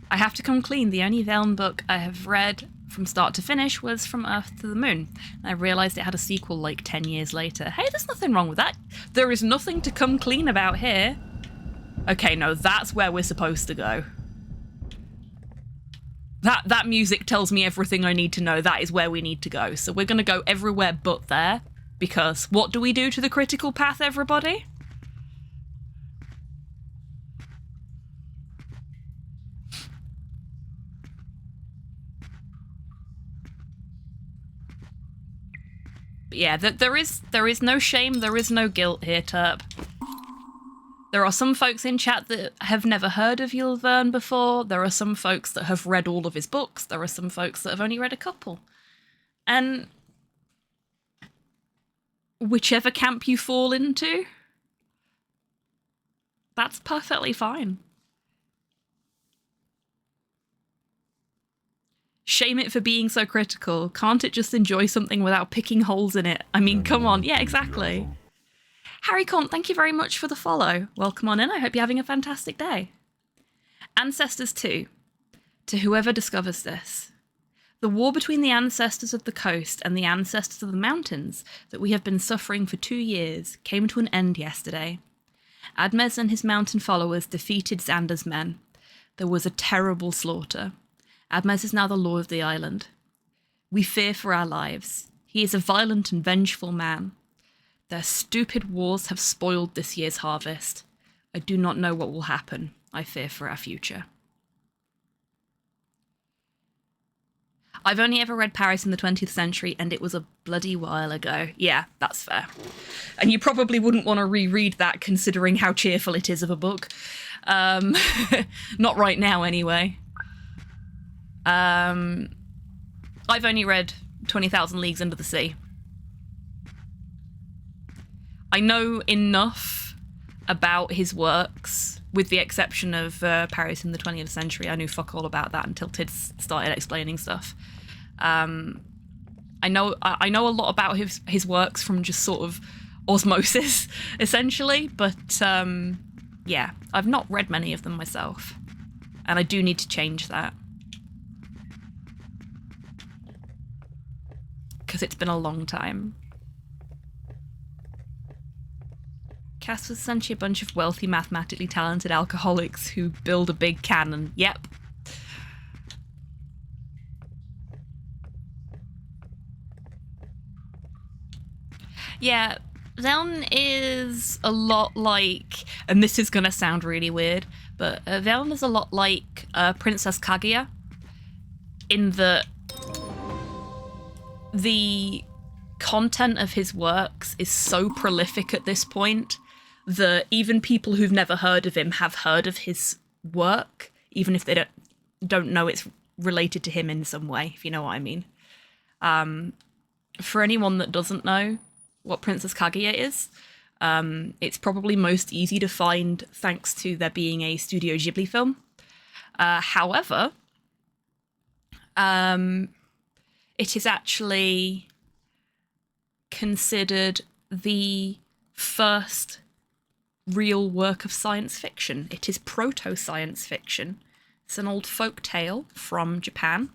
I have to come clean. The only Verne book I have read from start to finish was From Earth to the Moon. And I realised it had a sequel like 10 years later. Hey, there's nothing wrong with that. There is nothing to come clean about here. Okay, no, that's where we're supposed to go. That music tells me everything I need to know. That is where we need to go. So we're going to go everywhere but there. Because what do we do to the critical path, everybody? But yeah, there is no shame, there is no guilt here, Terp. There are some folks in chat that have never heard of Jules Verne before. There are some folks that have read all of his books. There are some folks that have only read a couple. And whichever camp you fall into, that's perfectly fine. Shame it for being so critical. Can't it just enjoy something without picking holes in it? I mean, come on. Yeah, exactly. Harry Comp, thank you very much for the follow. Welcome on in. I hope you're having a fantastic day. Ancestors 2. To whoever discovers this. The war between the ancestors of the coast and the ancestors of the mountains that we have been suffering for 2 years came to an end yesterday. Admez and his mountain followers defeated Xander's men. There was a terrible slaughter. Admez is now the law of the island. We fear for our lives. He is a violent and vengeful man. Their stupid wars have spoiled this year's harvest. I do not know what will happen. I fear for our future. I've only ever read Paris in the 20th century, and it was a bloody while ago. Yeah, that's fair. And you probably wouldn't want to reread that considering how cheerful it is of a book. Not right now, anyway. I've only read 20,000 Leagues Under the Sea. I know enough about his works, with the exception of Paris in the 20th century. I knew fuck all about that until Tids started explaining stuff. I know a lot about his works from just sort of osmosis, essentially, but yeah, I've not read many of them myself, and I do need to change that. Because it's been a long time. Cass was essentially a bunch of wealthy, mathematically talented alcoholics who build a big cannon. Yep. Yeah, Verne is a lot like, and this is going to sound really weird, but Verne is a lot like Princess Kaguya. in that the content of his works is so prolific at this point that even people who've never heard of him have heard of his work, even if they don't know it's related to him in some way, if you know what I mean. For anyone that doesn't know what Princess Kaguya is, it's probably most easy to find thanks to there being a Studio Ghibli film. However, it is actually considered the first real work of science fiction. It is proto-science fiction. It's an old folk tale from Japan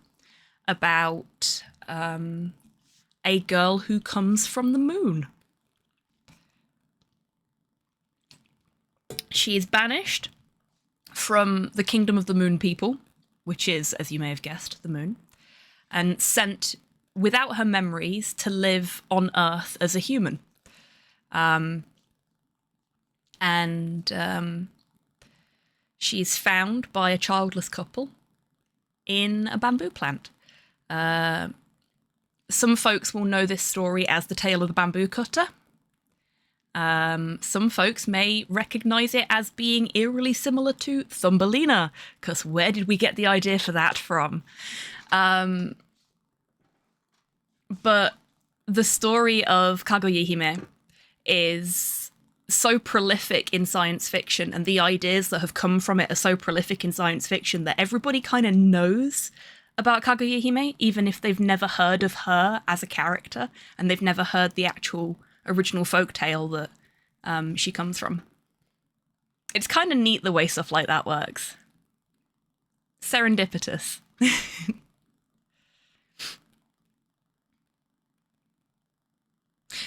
about a girl who comes from the moon. She is banished from the kingdom of the moon people, which is, as you may have guessed, the moon, and sent without her memories to live on Earth as a human. She's found by a childless couple in a bamboo plant. Some folks will know this story as the tale of the bamboo cutter. Some folks may recognise it as being eerily similar to Thumbelina, because where did we get the idea for that from? But the story of Kaguya Hime is so prolific in science fiction, and the ideas that have come from it are so prolific in science fiction that everybody kind of knows about Kaguya Hime, even if they've never heard of her as a character, and they've never heard the actual original folktale that she comes from. It's kind of neat the way stuff like that works. Serendipitous.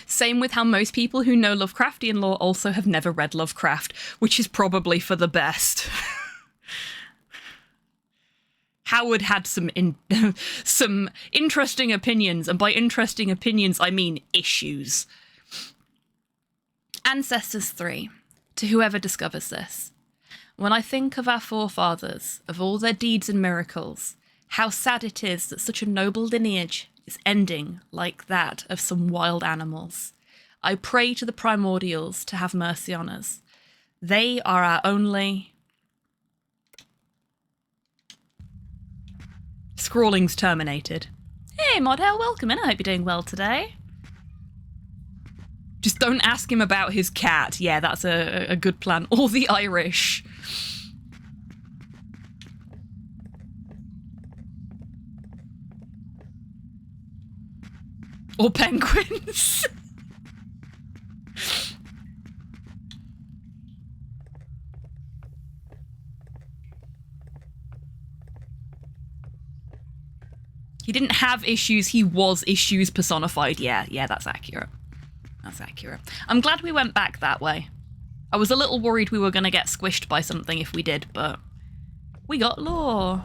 Same with how most people who know Lovecraftian lore also have never read Lovecraft, which is probably for the best. Howard had some interesting opinions, and by interesting opinions, I mean issues. Ancestors 3, to whoever discovers this. When I think of our forefathers, of all their deeds and miracles, how sad it is that such a noble lineage is ending like that of some wild animals. I pray to the primordials to have mercy on us. They are our only... Scrawling's terminated. Hey, Model, welcome in. I hope you're doing well today. Just don't ask him about his cat. Yeah, that's a good plan. Or the Irish. Or penguins. He didn't have issues, he was issues personified. Yeah, that's accurate. That's accurate. I'm glad we went back that way. I was a little worried we were going to get squished by something if we did, but we got lore.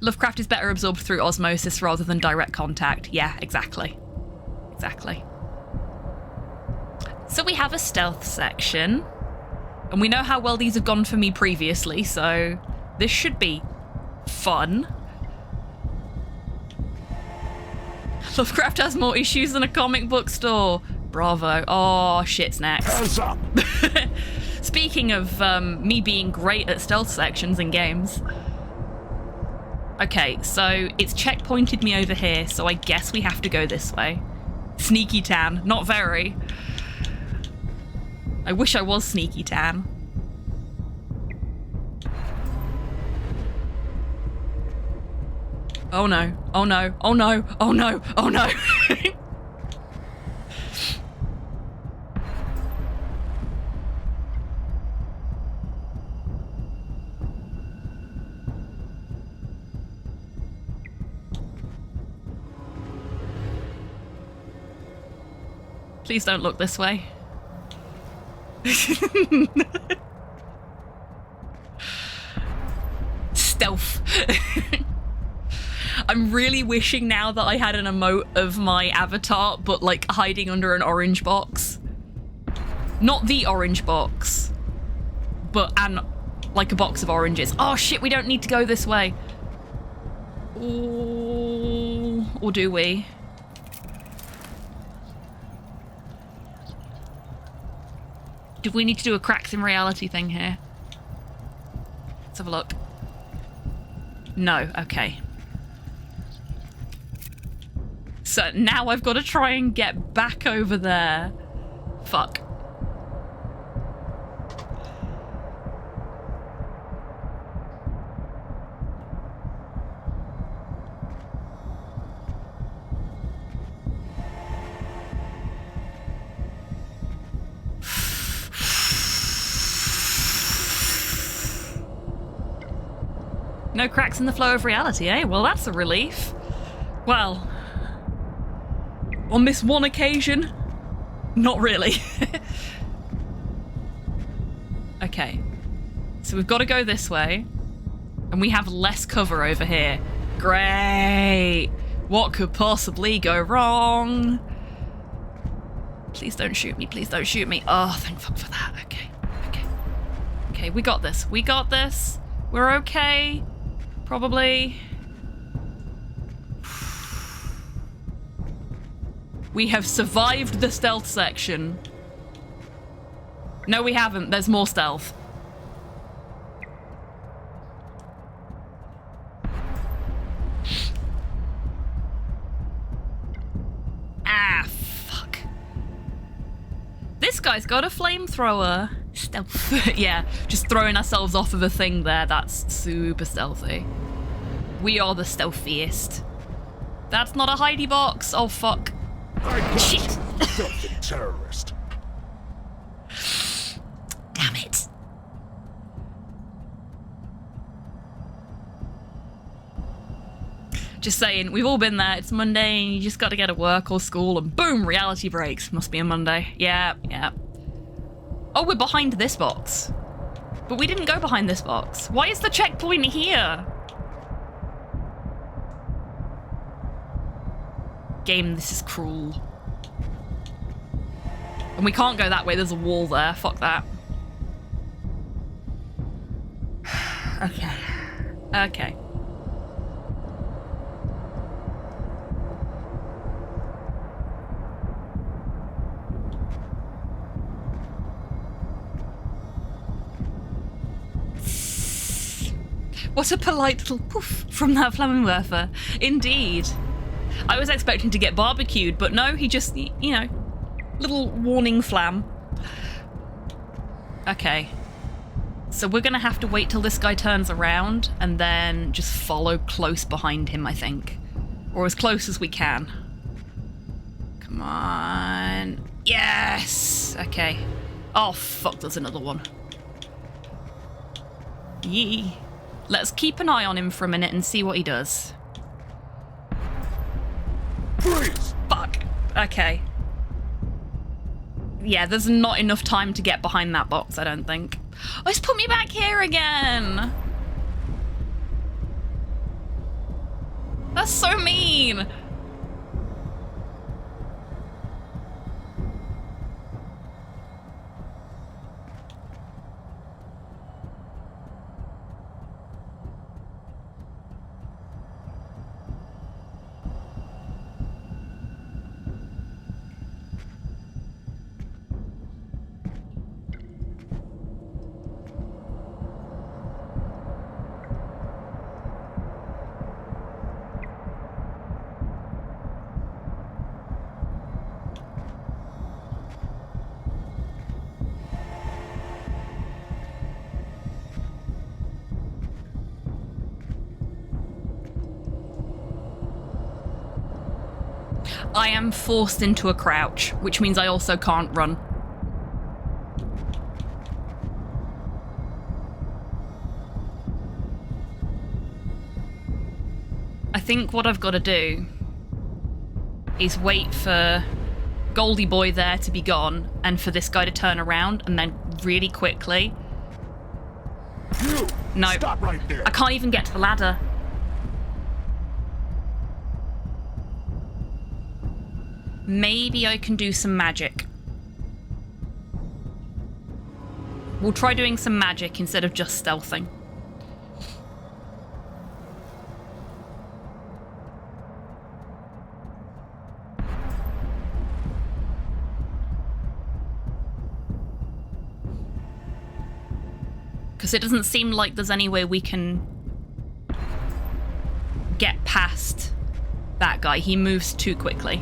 Lovecraft is better absorbed through osmosis rather than direct contact. Yeah, exactly. Exactly. So we have a stealth section, and we know how well these have gone for me previously, so this should be fun. Lovecraft has more issues than a comic book store. Bravo. Oh, shit's next. Hands up. Speaking of me being great at stealth sections in games. Okay, so it's checkpointed me over here, so I guess we have to go this way. Sneaky tan. Not very. I wish I was sneaky tan. Oh no, oh no, oh no, oh no, oh no. Please don't look this way. Stealth. I'm really wishing now that I had an emote of my avatar, but like hiding under an orange box. Not the orange box, but like a box of oranges. Oh shit, we don't need to go this way. Ooh, or do we? Do we need to do a cracks in reality thing here? Let's have a look. No, okay. So now I've got to try and get back over there. Fuck. No cracks in the flow of reality, eh? Well, that's a relief. Well, on this one occasion, not really. Okay, so we've got to go this way, and we have less cover over here. Great! What could possibly go wrong? Please don't shoot me, please don't shoot me. Oh, thank fuck for that. Okay, okay. Okay, we got this, we got this. We're okay. Probably. We have survived the stealth section. No, we haven't. There's more stealth. Ah, fuck. This guy's got a flamethrower. Stealth. Yeah, just throwing ourselves off of a thing there. That's super stealthy. We are the stealthiest. That's not a hidey box. Oh, fuck. Shit. Filthy terrorist. Damn it. Just saying, we've all been there. It's Monday and you just got to get to work or school and boom, reality breaks. Must be a Monday. Yeah, yeah. Oh, we're behind this box. But we didn't go behind this box. Why is the checkpoint here? Game, this is cruel. And we can't go that way. There's a wall there. Fuck that. Okay. Okay. What a polite little poof from that Flammenwerfer. Indeed. I was expecting to get barbecued, but no, he just, you know, little warning flam. Okay. So we're gonna have to wait till this guy turns around and then just follow close behind him, I think. Or as close as we can. Come on. Yes! Okay. Oh, fuck, there's another one. Yee. Let's keep an eye on him for a minute and see what he does. Freeze! Fuck. Okay. Yeah, there's not enough time to get behind that box, I don't think. Oh, it's put me back here again! That's so mean! I am forced into a crouch, which means I also can't run. I think what I've got to do is wait for Goldie Boy there to be gone and for this guy to turn around and then really quickly... No, stop right there. I can't even get to the ladder. Maybe I can do some magic. We'll try doing some magic instead of just stealthing. Because it doesn't seem like there's any way we can get past that guy. He moves too quickly.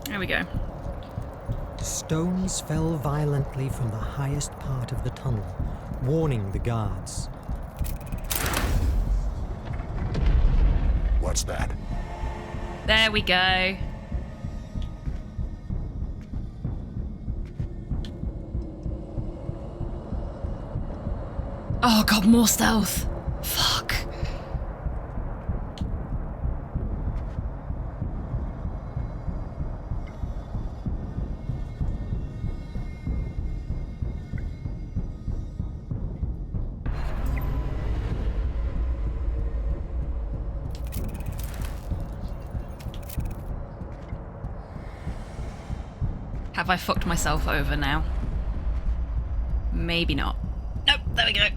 There we go. Stones fell violently from the highest part of the tunnel, warning the guards. What's that? There we go. Oh god, more stealth. Fuck. Have I fucked myself over now? Maybe not. Nope, there we go.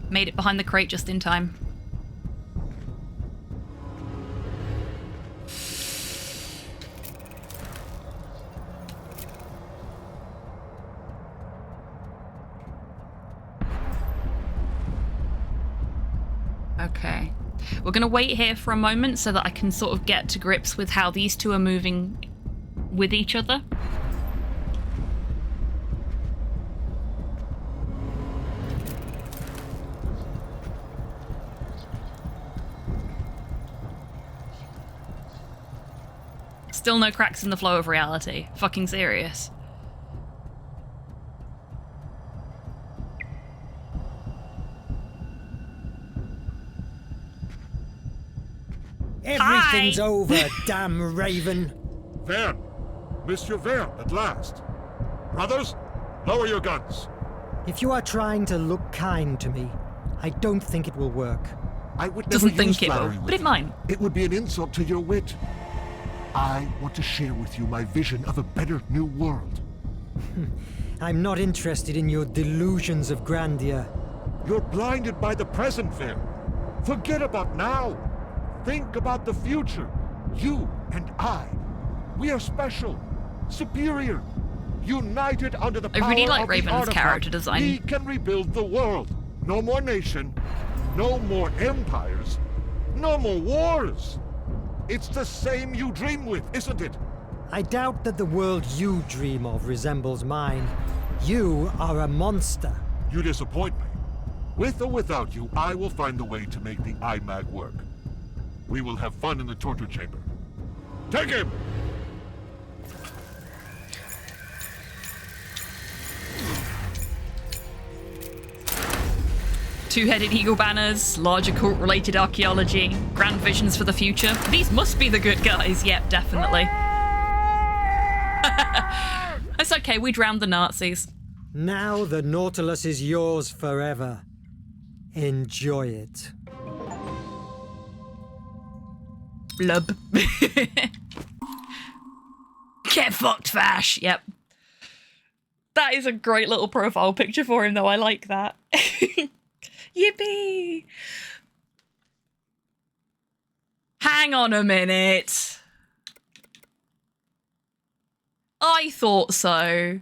Made it behind the crate just in time. Okay. We're going to wait here for a moment so that I can sort of get to grips with how these two are moving with each other. Still no cracks in the flow of reality. Fucking serious. Everything's over, damn raven. Verne! Monsieur Verne, at last. Brothers, lower your guns. If you are trying to look kind to me, I don't think it will work. I would never Doesn't use think it will, flattery but with it you. might. It would be an insult to your wit. I want to share with you my vision of a better new world. I'm not interested in your delusions of grandeur. You're blinded by the present, Verne. Forget about now. Think about the future. You and I. We are special, superior, united under the power I really like of the Raven's artifact. character design. We can rebuild the world. No more nation, no more empires, no more wars. It's the same you dream with, isn't it? I doubt that the world you dream of resembles mine. You are a monster. You disappoint me. With or without you, I will find the way to make the IMAG work. We will have fun in the torture chamber. Take him! Two-headed eagle banners, larger cult-related archaeology, grand visions for the future. These must be the good guys. Yep, definitely. It's okay, we drowned the Nazis. Now the Nautilus is yours forever. Enjoy it. Blub. Get fucked, Vash. Yep. That is a great little profile picture for him, though. I like that. Yippee! Hang on a minute. I thought so.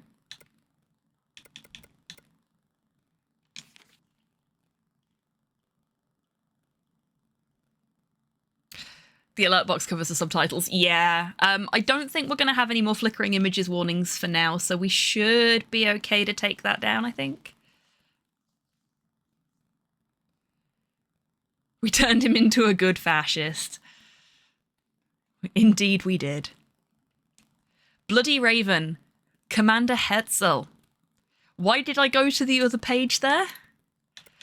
The alert box covers the subtitles. Yeah. I don't think we're going to have any more flickering images warnings for now, so we should be okay to take that down, I think. We turned him into a good fascist. Indeed we did. Bloody Raven. Commander Hetzel. Why did I go to the other page there?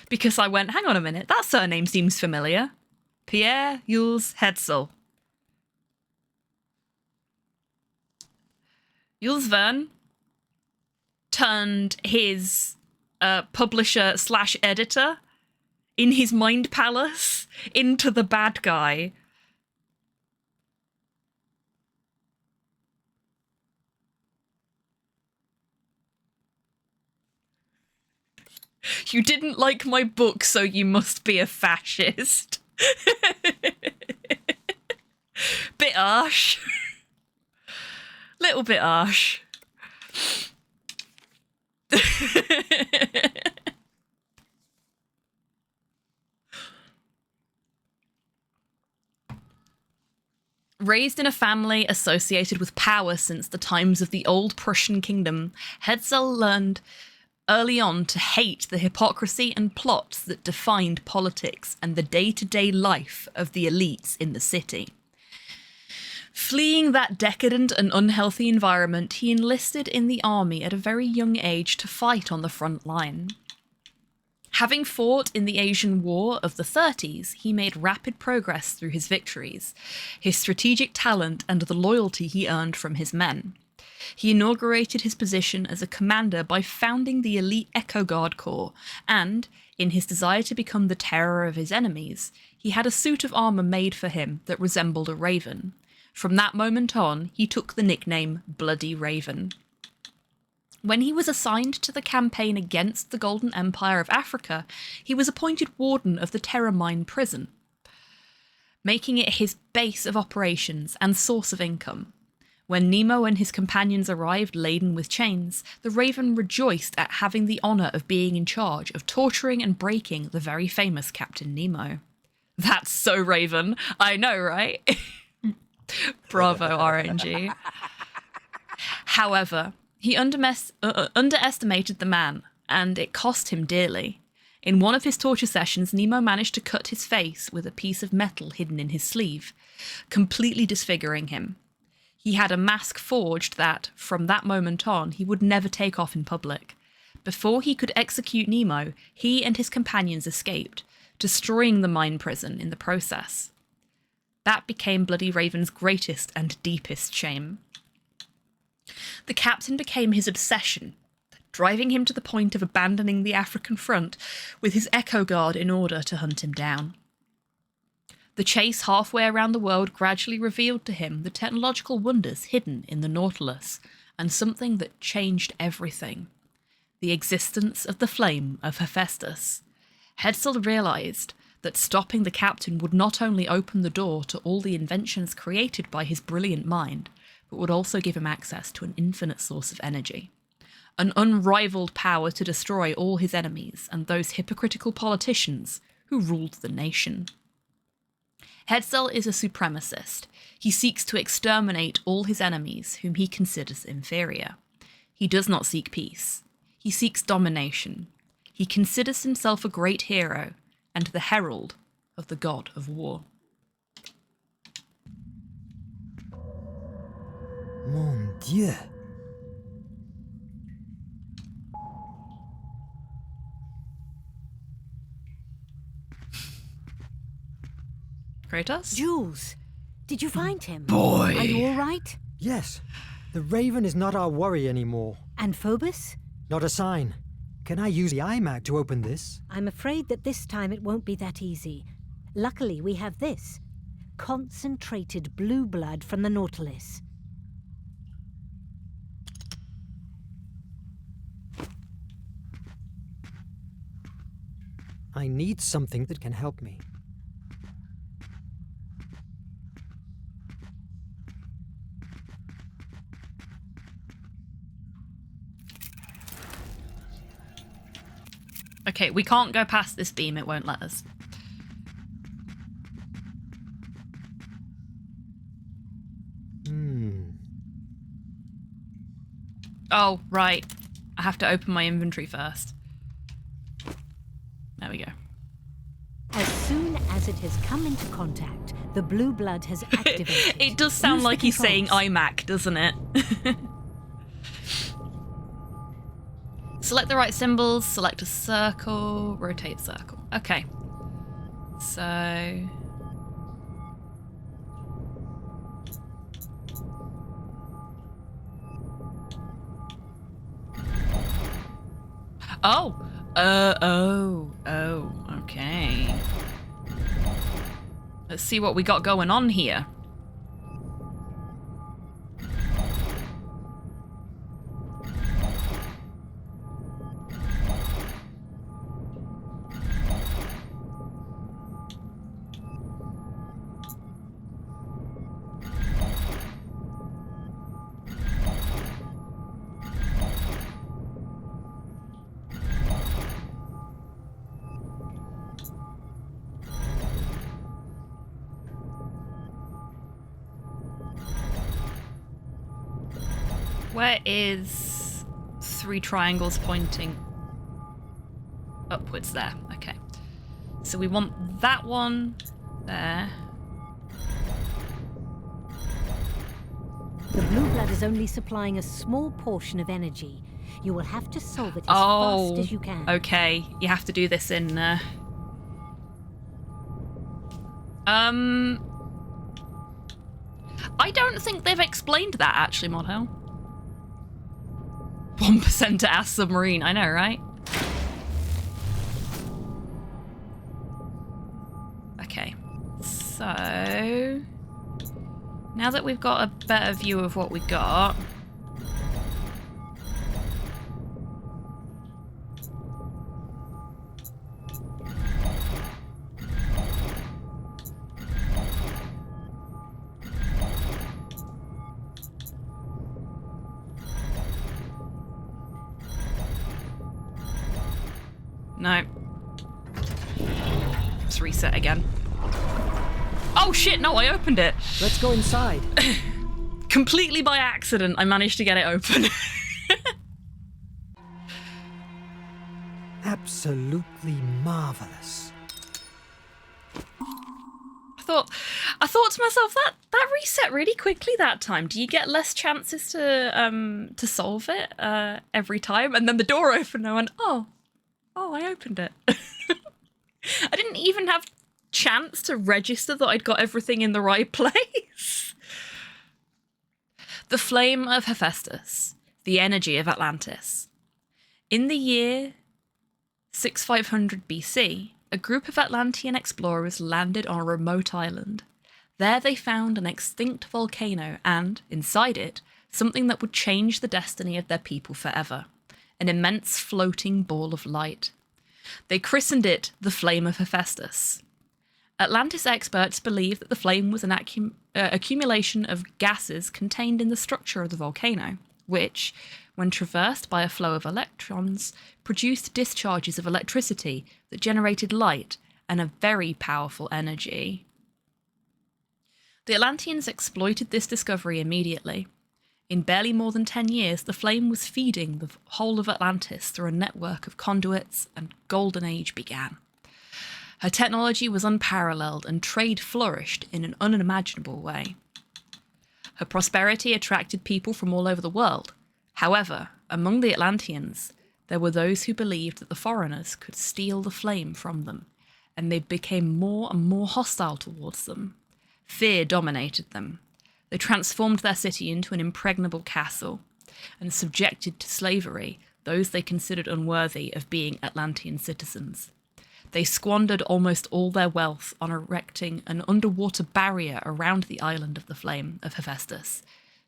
Because I went, hang on a minute, that surname seems familiar. Pierre Jules Hetzel. Jules Verne turned his publisher / editor in his mind palace into the bad guy. You didn't like my book, so you must be a fascist. Bit harsh. Little bit harsh. Raised in a family associated with power since the times of the old Prussian kingdom, Hetzel learned early on to hate the hypocrisy and plots that defined politics and the day-to-day life of the elites in the city. Fleeing that decadent and unhealthy environment, he enlisted in the army at a very young age to fight on the front line. Having fought in the Asian War of the 30s, he made rapid progress through his victories, his strategic talent and the loyalty he earned from his men. He inaugurated his position as a commander by founding the elite Echo Guard Corps, and, in his desire to become the terror of his enemies, he had a suit of armour made for him that resembled a raven. From that moment on, he took the nickname Bloody Raven. When he was assigned to the campaign against the Golden Empire of Africa, he was appointed warden of the Terror Mine prison, making it his base of operations and source of income. When Nemo and his companions arrived laden with chains, the Raven rejoiced at having the honour of being in charge of torturing and breaking the very famous Captain Nemo. That's so Raven. I know, right? Bravo, RNG. However, he underestimated the man, and it cost him dearly. In one of his torture sessions, Nemo managed to cut his face with a piece of metal hidden in his sleeve, completely disfiguring him. He had a mask forged that, from that moment on, he would never take off in public. Before he could execute Nemo, he and his companions escaped, destroying the mine prison in the process. That became Bloody Raven's greatest and deepest shame. The captain became his obsession, driving him to the point of abandoning the African front with his Echo Guard in order to hunt him down. The chase halfway around the world gradually revealed to him the technological wonders hidden in the Nautilus, and something that changed everything: the existence of the flame of Hephaestus. Hetzel realised that stopping the captain would not only open the door to all the inventions created by his brilliant mind, but would also give him access to an infinite source of energy, an unrivaled power to destroy all his enemies and those hypocritical politicians who ruled the nation. Hetzel is a supremacist. He seeks to exterminate all his enemies whom he considers inferior. He does not seek peace. He seeks domination. He considers himself a great hero and the herald of the god of war. Mon Dieu. Kratos? Jules, did you find him? Boy. Are you all right? Yes. The Raven is not our worry anymore. And Phobos? Not a sign. Can I use the iMac to open this? I'm afraid that this time it won't be that easy. Luckily, we have this. Concentrated blue blood from the Nautilus. I need something that can help me. Okay, we can't go past this beam, it won't let us. Oh, right. I have to open my inventory first. There we go. As soon as it has come into contact, the blue blood has activated. It does sound like he's saying iMac, doesn't it? Select the right symbols, select a circle, rotate circle. Okay. So, Okay. Let's see what we got going on here. Where is 3 triangles pointing upwards there? Okay. So we want that one there. The blue blood is only supplying a small portion of energy. You will have to solve it as fast as you can. Okay. You have to do this in... I don't think they've explained that, actually, Modho. 1% to ask submarine, I know, right? Okay, so... now that we've got a better view of what we got... No. Let's reset again. Oh shit, no, I opened it. Let's go inside. Completely by accident, I managed to get it open. Absolutely marvelous. I thought to myself, that reset really quickly that time. Do you get less chances to solve it every time? And then the door opened and I went, oh, I opened it. I didn't even have chance to register that I'd got everything in the right place. The flame of Hephaestus, the energy of Atlantis. In the year 6500 BC, a group of Atlantean explorers landed on a remote island. There they found an extinct volcano and, inside it, something that would change the destiny of their people forever. An immense floating ball of light. They christened it the Flame of Hephaestus. Atlantis experts believe that the flame was an accumulation of gases contained in the structure of the volcano, which, when traversed by a flow of electrons, produced discharges of electricity that generated light and a very powerful energy. The Atlanteans exploited this discovery immediately. In barely more than 10 years, the flame was feeding the whole of Atlantis through a network of conduits, and Golden Age began. Her technology was unparalleled, and trade flourished in an unimaginable way. Her prosperity attracted people from all over the world. However, among the Atlanteans, there were those who believed that the foreigners could steal the flame from them, and they became more and more hostile towards them. Fear dominated them. They transformed their city into an impregnable castle, and subjected to slavery those they considered unworthy of being Atlantean citizens. They squandered almost all their wealth on erecting an underwater barrier around the island of the Flame of Hephaestus,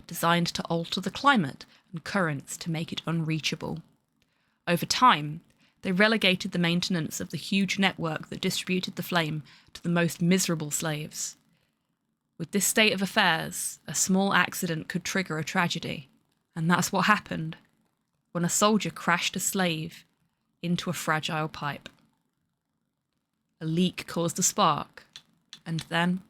designed to alter the climate and currents to make it unreachable. Over time, they relegated the maintenance of the huge network that distributed the flame to the most miserable slaves. With this state of affairs, a small accident could trigger a tragedy, and that's what happened when a soldier crashed a slave into a fragile pipe. A leak caused a spark, and then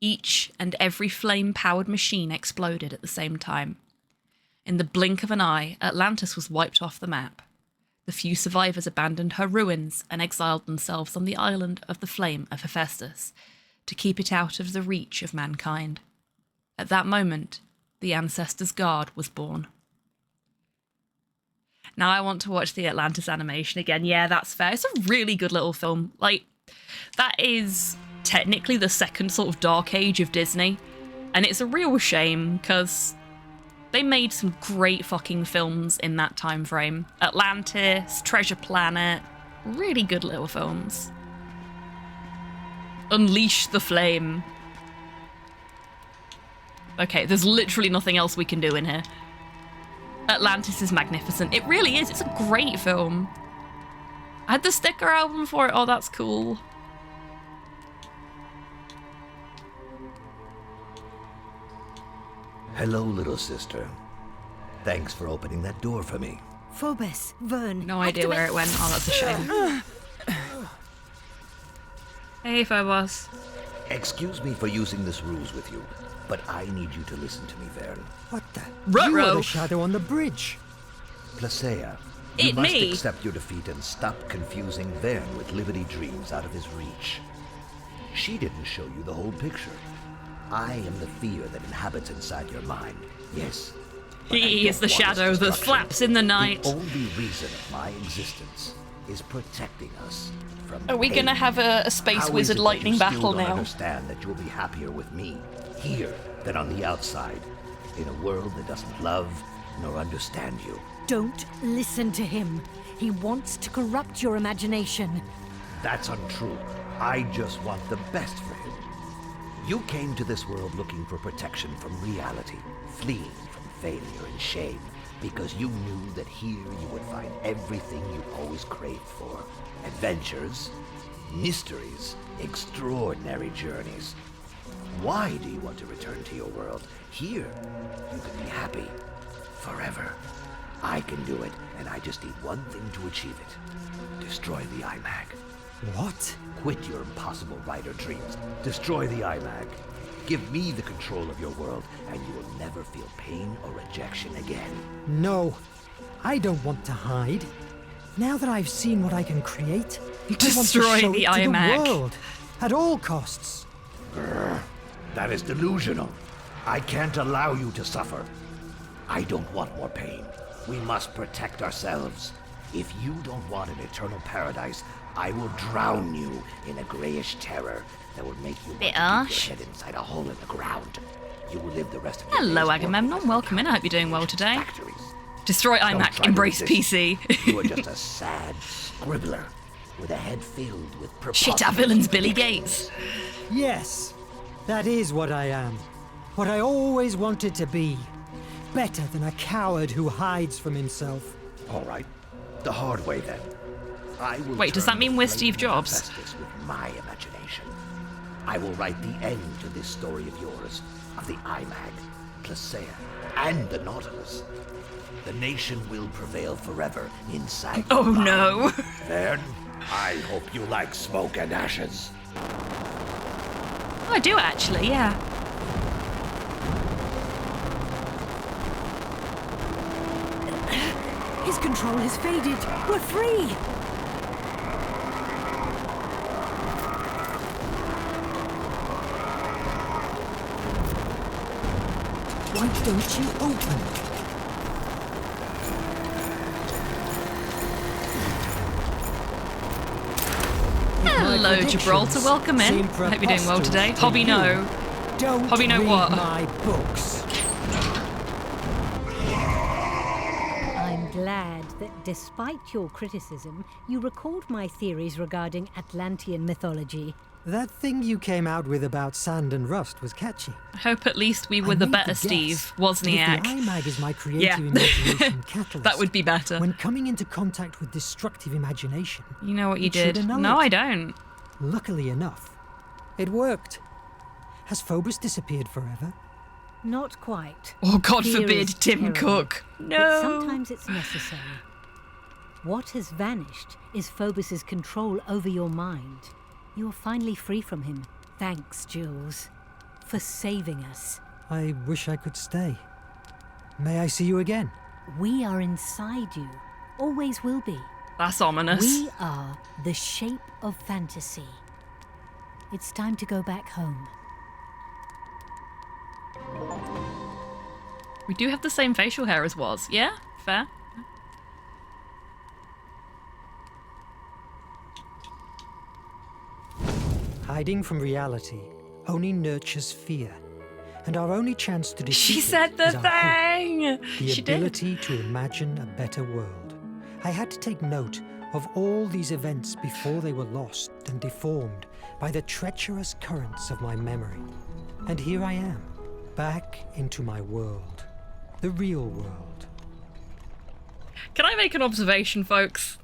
each and every flame-powered machine exploded at the same time. In the blink of an eye, Atlantis was wiped off the map. The few survivors abandoned her ruins and exiled themselves on the island of the Flame of Hephaestus to keep it out of the reach of mankind. At that moment, the Ancestors' Guard was born. Now I want to watch the Atlantis animation again. Yeah, that's fair. It's a really good little film. Like, that is technically the second sort of dark age of Disney. And it's a real shame, because They made some great fucking films in that time frame. Atlantis, Treasure Planet, really good little films. Unleash the Flame. Okay, there's literally nothing else we can do in here. Atlantis is magnificent. It really is. It's a great film. I had the sticker album for it. Oh, that's cool. Hello, little sister. Thanks for opening that door for me. Phobos, Verne. No idea where it went. Oh, that's a shame. Hey, Phobos. Excuse me for using this ruse with you, but I need you to listen to me, Verne. What the? Ruh-roh. You were the shadow on the bridge. Placea, you must accept your defeat and stop confusing Verne with Liberty Dreams out of his reach. She didn't show you the whole picture. I am the fear that inhabits inside your mind. Yes. He is the shadow that flaps in the night. The only reason of my existence is protecting us from Are we pain. gonna have a space How wizard is it lightning that you still battle don't now? Understand that you'll be happier with me here than on the outside, in a world that doesn't love nor understand you. Don't listen to him. He wants to corrupt your imagination. That's untrue. I just want the best for him. You came to this world looking for protection from reality, fleeing from failure and shame, because you knew that here you would find everything you always craved for. Adventures, mysteries, extraordinary journeys. Why do you want to return to your world? Here, you can be happy forever. I can do it, and I just need one thing to achieve it. Destroy the iMac. What? Quit your impossible writer dreams. Destroy the iMac. Give me the control of your world, and you will never feel pain or rejection again. No, I don't want to hide. Now that I've seen what I can create, Destroy I want to show the it to iMac. the world, at all costs. That is delusional. I can't allow you to suffer. I don't want more pain. We must protect ourselves. If you don't want an eternal paradise, I will drown you in a grayish terror that will make you want to keep harsh. your head inside a hole in the ground. You will live the rest of your Hello, days Agamemnon. Welcome in. I hope you're doing well today. factories. Destroy Don't iMac. try to Embrace resist. PC. You are just a sad scribbler with a head filled with Shit, our villain's Billy Gates. Yes, that is what I am. What I always wanted to be. Better than a coward who hides from himself. All right, the hard way then. I will Wait, does turn that mean the we're flame Steve of Jobs? Hephaestus with my imagination. I will write the end to this story of yours, of the iMac, Placea, and the Nautilus. The nation will prevail forever inside. Oh your mind. no. Verne, I hope you like smoke and ashes. Oh, I do actually, yeah. His control has faded. We're free. Why don't you open? Hello, Gibraltar. Welcome in. seem Hope you're doing well preposterous today. to Hobby you. no. Don't Hobby no read what? my books. I'm glad that despite your criticism, you recalled my theories regarding Atlantean mythology. That thing you came out with about sand and rust was catchy. I hope at least we were I the made better guess Steve, that if Wozniak. the iMag is my creative Yeah. imagination catalyst. That would be better. When coming into contact with destructive imagination, You know what you it should did. annul No, it. I don't. Luckily enough, it worked. Has Phobos disappeared forever? Not quite. Oh, God Fear forbid, is Tim terrible, Cook. But No. sometimes it's necessary. What has vanished is Phobos's control over your mind. You are finally free from him. Thanks, Jules, for saving us. I wish I could stay. May I see you again? We are inside you. Always will be. That's ominous. We are the shape of fantasy. It's time to go back home. We do have the same facial hair as Woz. Yeah? Fair? Hiding from reality only nurtures fear. and our only chance to defeat She it said the is our hope, thing! the She did. ability to imagine a better world. I had to take note of all these events before they were lost and deformed by the treacherous currents of my memory. And here I am, back into my world, the real world. Can I make an observation, folks?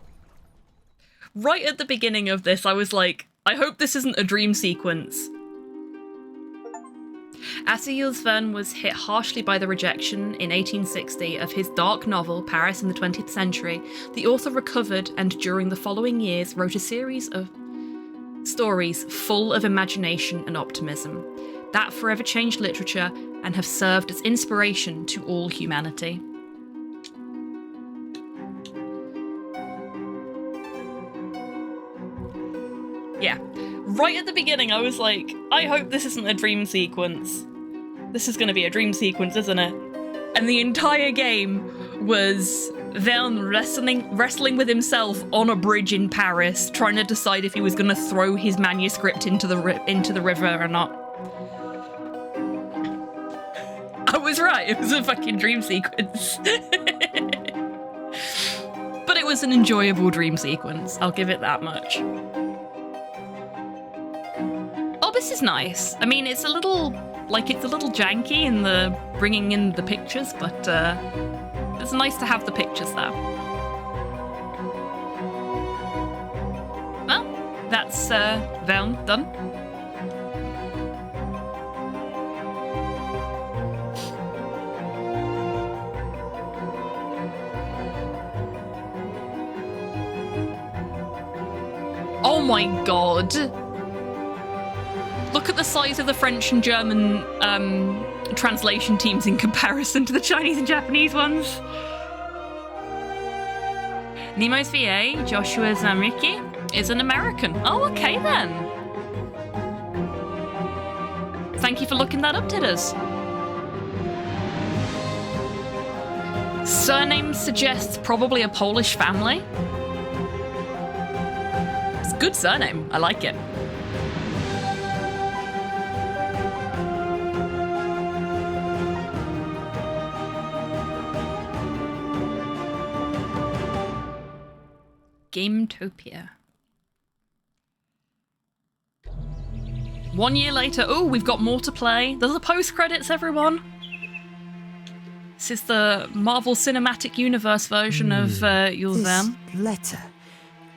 Right at the beginning of this, I was like, I hope this isn't a dream sequence. After Jules Verne was hit harshly by the rejection in 1860 of his dark novel, Paris in the 20th Century, the author recovered and during the following years wrote a series of stories full of imagination and optimism that forever changed literature and have served as inspiration to all humanity. Yeah, right at the beginning I was like, I hope this isn't a dream sequence. This is going to be a dream sequence, isn't it? And the entire game was Verne wrestling with himself on a bridge in Paris, trying to decide if he was going to throw his manuscript into the river or not. I was right, it was a fucking dream sequence. But it was an enjoyable dream sequence, I'll give it that much. Oh, this is nice. I mean, it's a little janky in the bringing in the pictures, but it's nice to have the pictures there. Well, that's Verne done. Oh my god! Look at the size of the French and German translation teams in comparison to the Chinese and Japanese ones. Nemo's VA, Joshua Zamricki, is an American. Oh, okay then. Thank you for looking that up, Tidders. Surname suggests probably a Polish family. It's a good surname. I like it. Gametopia. 1 year later, oh, we've got more to play. There's the post-credits, everyone. This is the Marvel Cinematic Universe version of Jules Verne. This letter.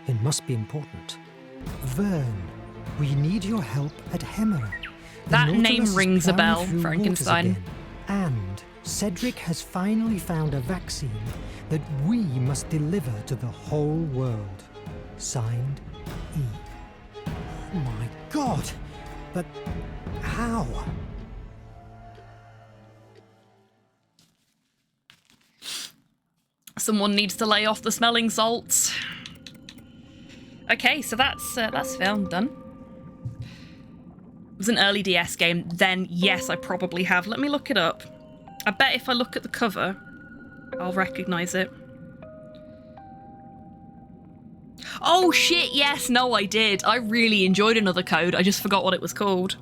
It must be important. Verne, we need your help at Hemera. That name rings a bell, Frankenstein. And Cedric has finally found a vaccine that we must deliver to the whole world. Signed, E. Oh my god! But how? Someone needs to lay off the smelling salts. Okay, so that's film done. It was an early DS game. Then yes, I probably have. Let me look it up. I bet if I look at the cover, I'll recognize it. Oh shit, yes, no I did. I really enjoyed Another Code. I just forgot what it was called.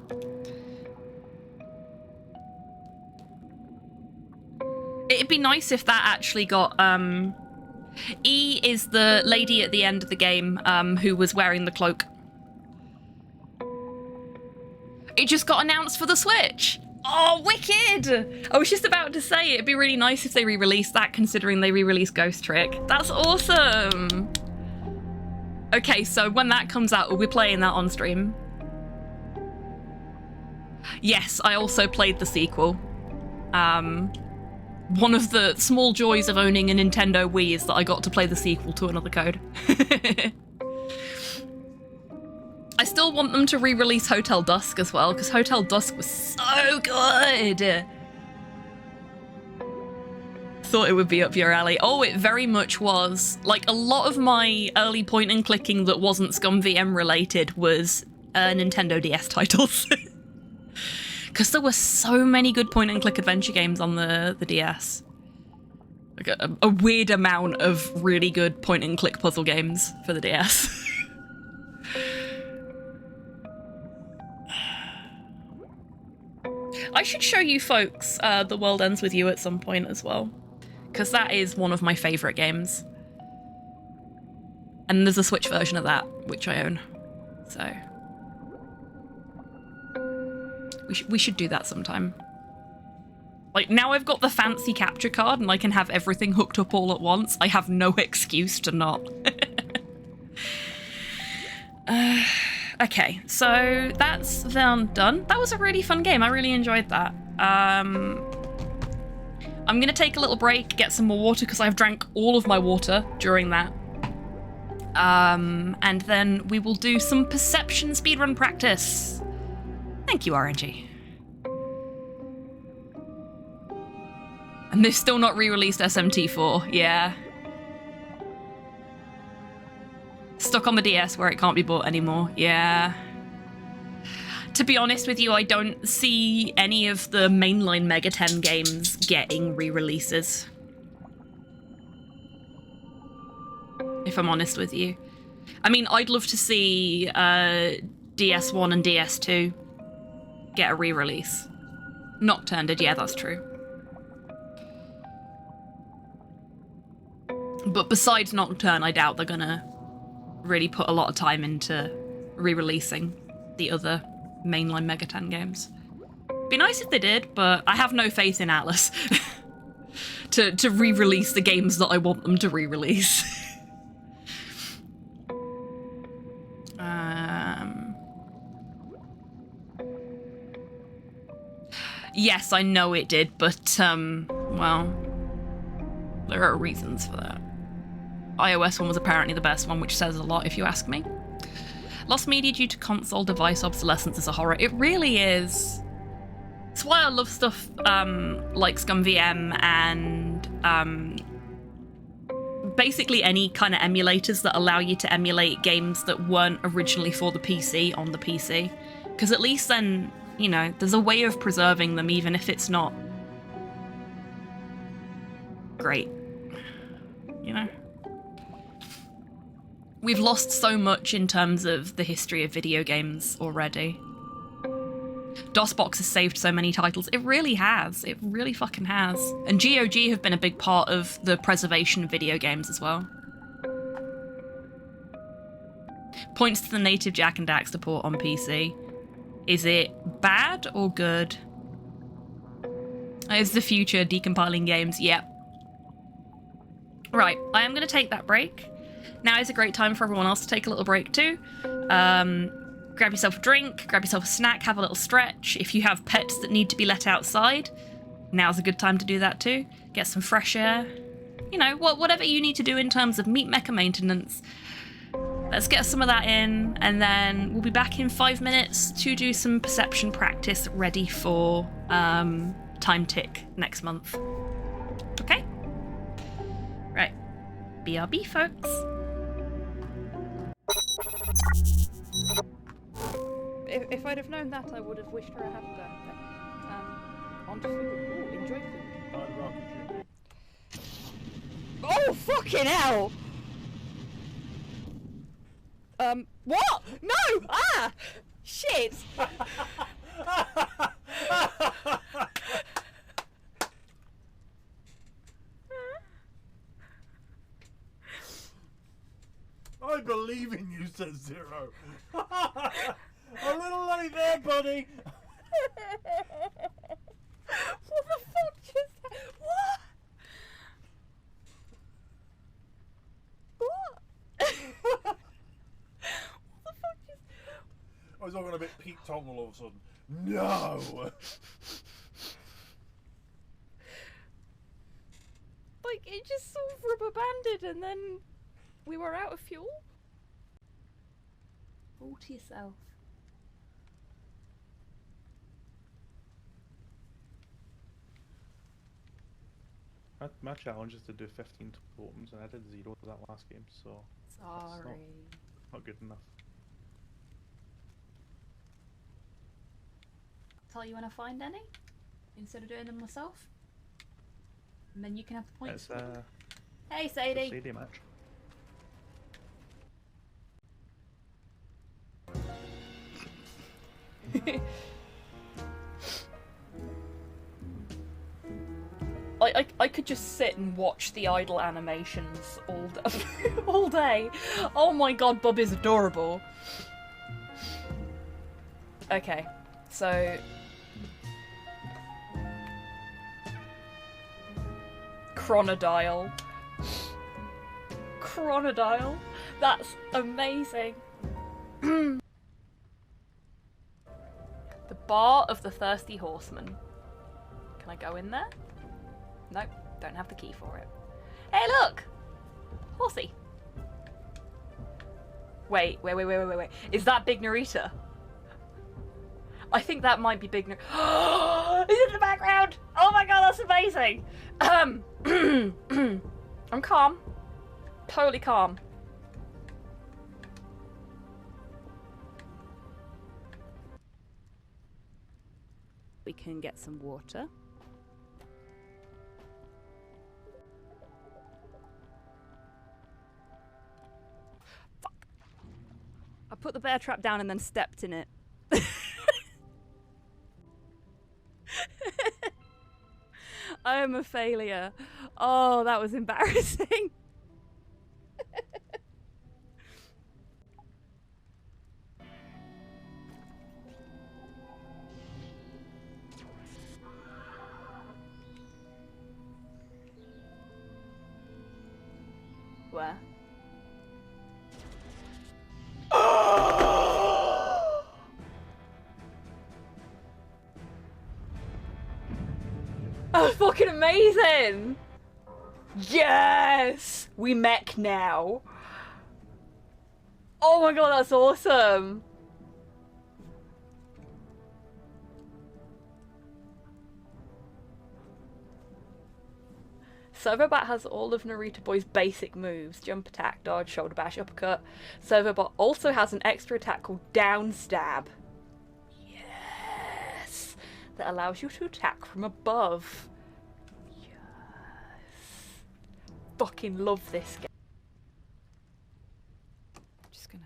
It'd be nice if that actually got, E is the lady at the end of the game, who was wearing the cloak. It just got announced for the Switch! Oh, wicked! I was just about to say, it'd be really nice if they re-released that, considering they re-released Ghost Trick. That's awesome! Okay, so when that comes out, we'll be playing that on stream. Yes, I also played the sequel. One of the small joys of owning a Nintendo Wii is that I got to play the sequel to Another Code. I still want them to re-release Hotel Dusk as well, because Hotel Dusk was so good! Thought it would be up your alley. Oh, it very much was. Like, a lot of my early point and clicking that wasn't ScumVM related was Nintendo DS titles. Because there were so many good point and click adventure games on the DS. Like a weird amount of really good point and click puzzle games for the DS. should show you folks The World Ends With You at some point as well, because that is one of my favourite games. And there's a Switch version of that, which I own. So we should do that sometime. Like, now I've got the fancy capture card and I can have everything hooked up all at once. I have no excuse to not. Okay, so that's Verne done. That was a really fun game. I really enjoyed that. I'm gonna take a little break, get some more water, because I've drank all of my water during that. And then we will do some perception speedrun practice. Thank you, RNG. And they've still not re-released SMT4, yeah. Stuck on the DS where it can't be bought anymore, yeah. To be honest with you, I don't see any of the mainline Mega 10 games getting re-releases. If I'm honest with you. I mean, I'd love to see DS1 and DS2 get a re-release. Nocturne did, yeah, that's true. But besides Nocturne, I doubt they're gonna really put a lot of time into re-releasing the other mainline Mega 10 games. Be nice if they did, but I have no faith in Atlas to re-release the games that I want them to re-release. Yes, I know it did, but, well, there are reasons for that. iOS one was apparently the best one, which says a lot if you ask me. Lost media due to console device obsolescence is a horror. It really is. That's why I love stuff like ScumVM and basically any kind of emulators that allow you to emulate games that weren't originally for the PC on the PC. Because at least then, you know, there's a way of preserving them even if it's not great. You know? We've lost so much in terms of the history of video games already. DOSBox has saved so many titles. It really has. It really fucking has. And GOG have been a big part of the preservation of video games as well. Points to the native Jak and Daxter port on PC. Is it bad or good? Is the future decompiling games? Yep. Right, I am going to take that break. Now is a great time for everyone else to take a little break too. Grab yourself a drink, grab yourself a snack, have a little stretch. If you have pets that need to be let outside, now's a good time to do that too. Get some fresh air. You know, whatever you need to do in terms of meat mecha maintenance. Let's get some of that in, and then we'll be back in 5 minutes to do some perception practice ready for Time Tick next month. Okay? Right. BRB, folks. If I'd have known that, I would have wished her a happy birthday. On to food. Ooh, enjoy food. Oh, fucking hell! What? No! Ah! Shit! I believe in you, says Zero. A little late there, buddy. What the fuck just... What? What? What the fuck just... I was all going a bit Pete Tong all of a sudden. No! Like, it just sort of rubber banded and then we were out of fuel? All to yourself. My challenge is to do 15 totems, and I did 0 that last game, so Sorry. Not good enough. Tell you when I find any, instead of doing them myself, and then you can have the points. Hey, Sadie. Sadie match. I could just sit and watch the idle animations all day. Oh my god, Bob is adorable. Okay, so... Chronodile. Chronodile. That's amazing. The Bar of the Thirsty Horseman. Can I go in there? Nope, don't have the key for it. Hey, look! Horsey. Wait. Is that Big Narita? I think that might be Big Narita. He's in the background! Oh my god, that's amazing! I'm calm. Totally calm. We can get some water. Fuck. I put the bear trap down and then stepped in it. I am a failure. Oh, that was embarrassing. Where? That was fucking amazing! Yes! We mech now. Oh my god, that's awesome! Servobot has all of Naruto Boy's basic moves: jump attack, dodge, shoulder bash, uppercut. Servobot also has an extra attack called down stab. Yes! That allows you to attack from above. Yes. Fucking love this game. Just gonna...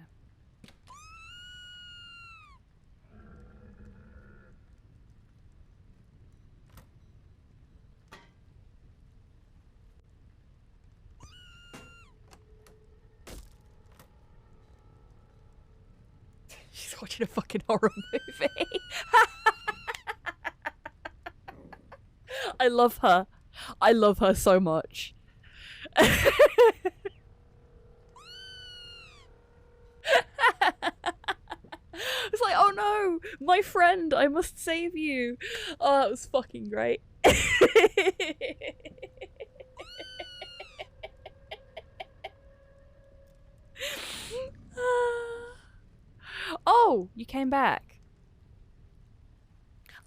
She's watching a fucking horror movie. I love her. I love her so much. It's like, oh no, my friend, I must save you. Oh, that was fucking great. Oh, you came back.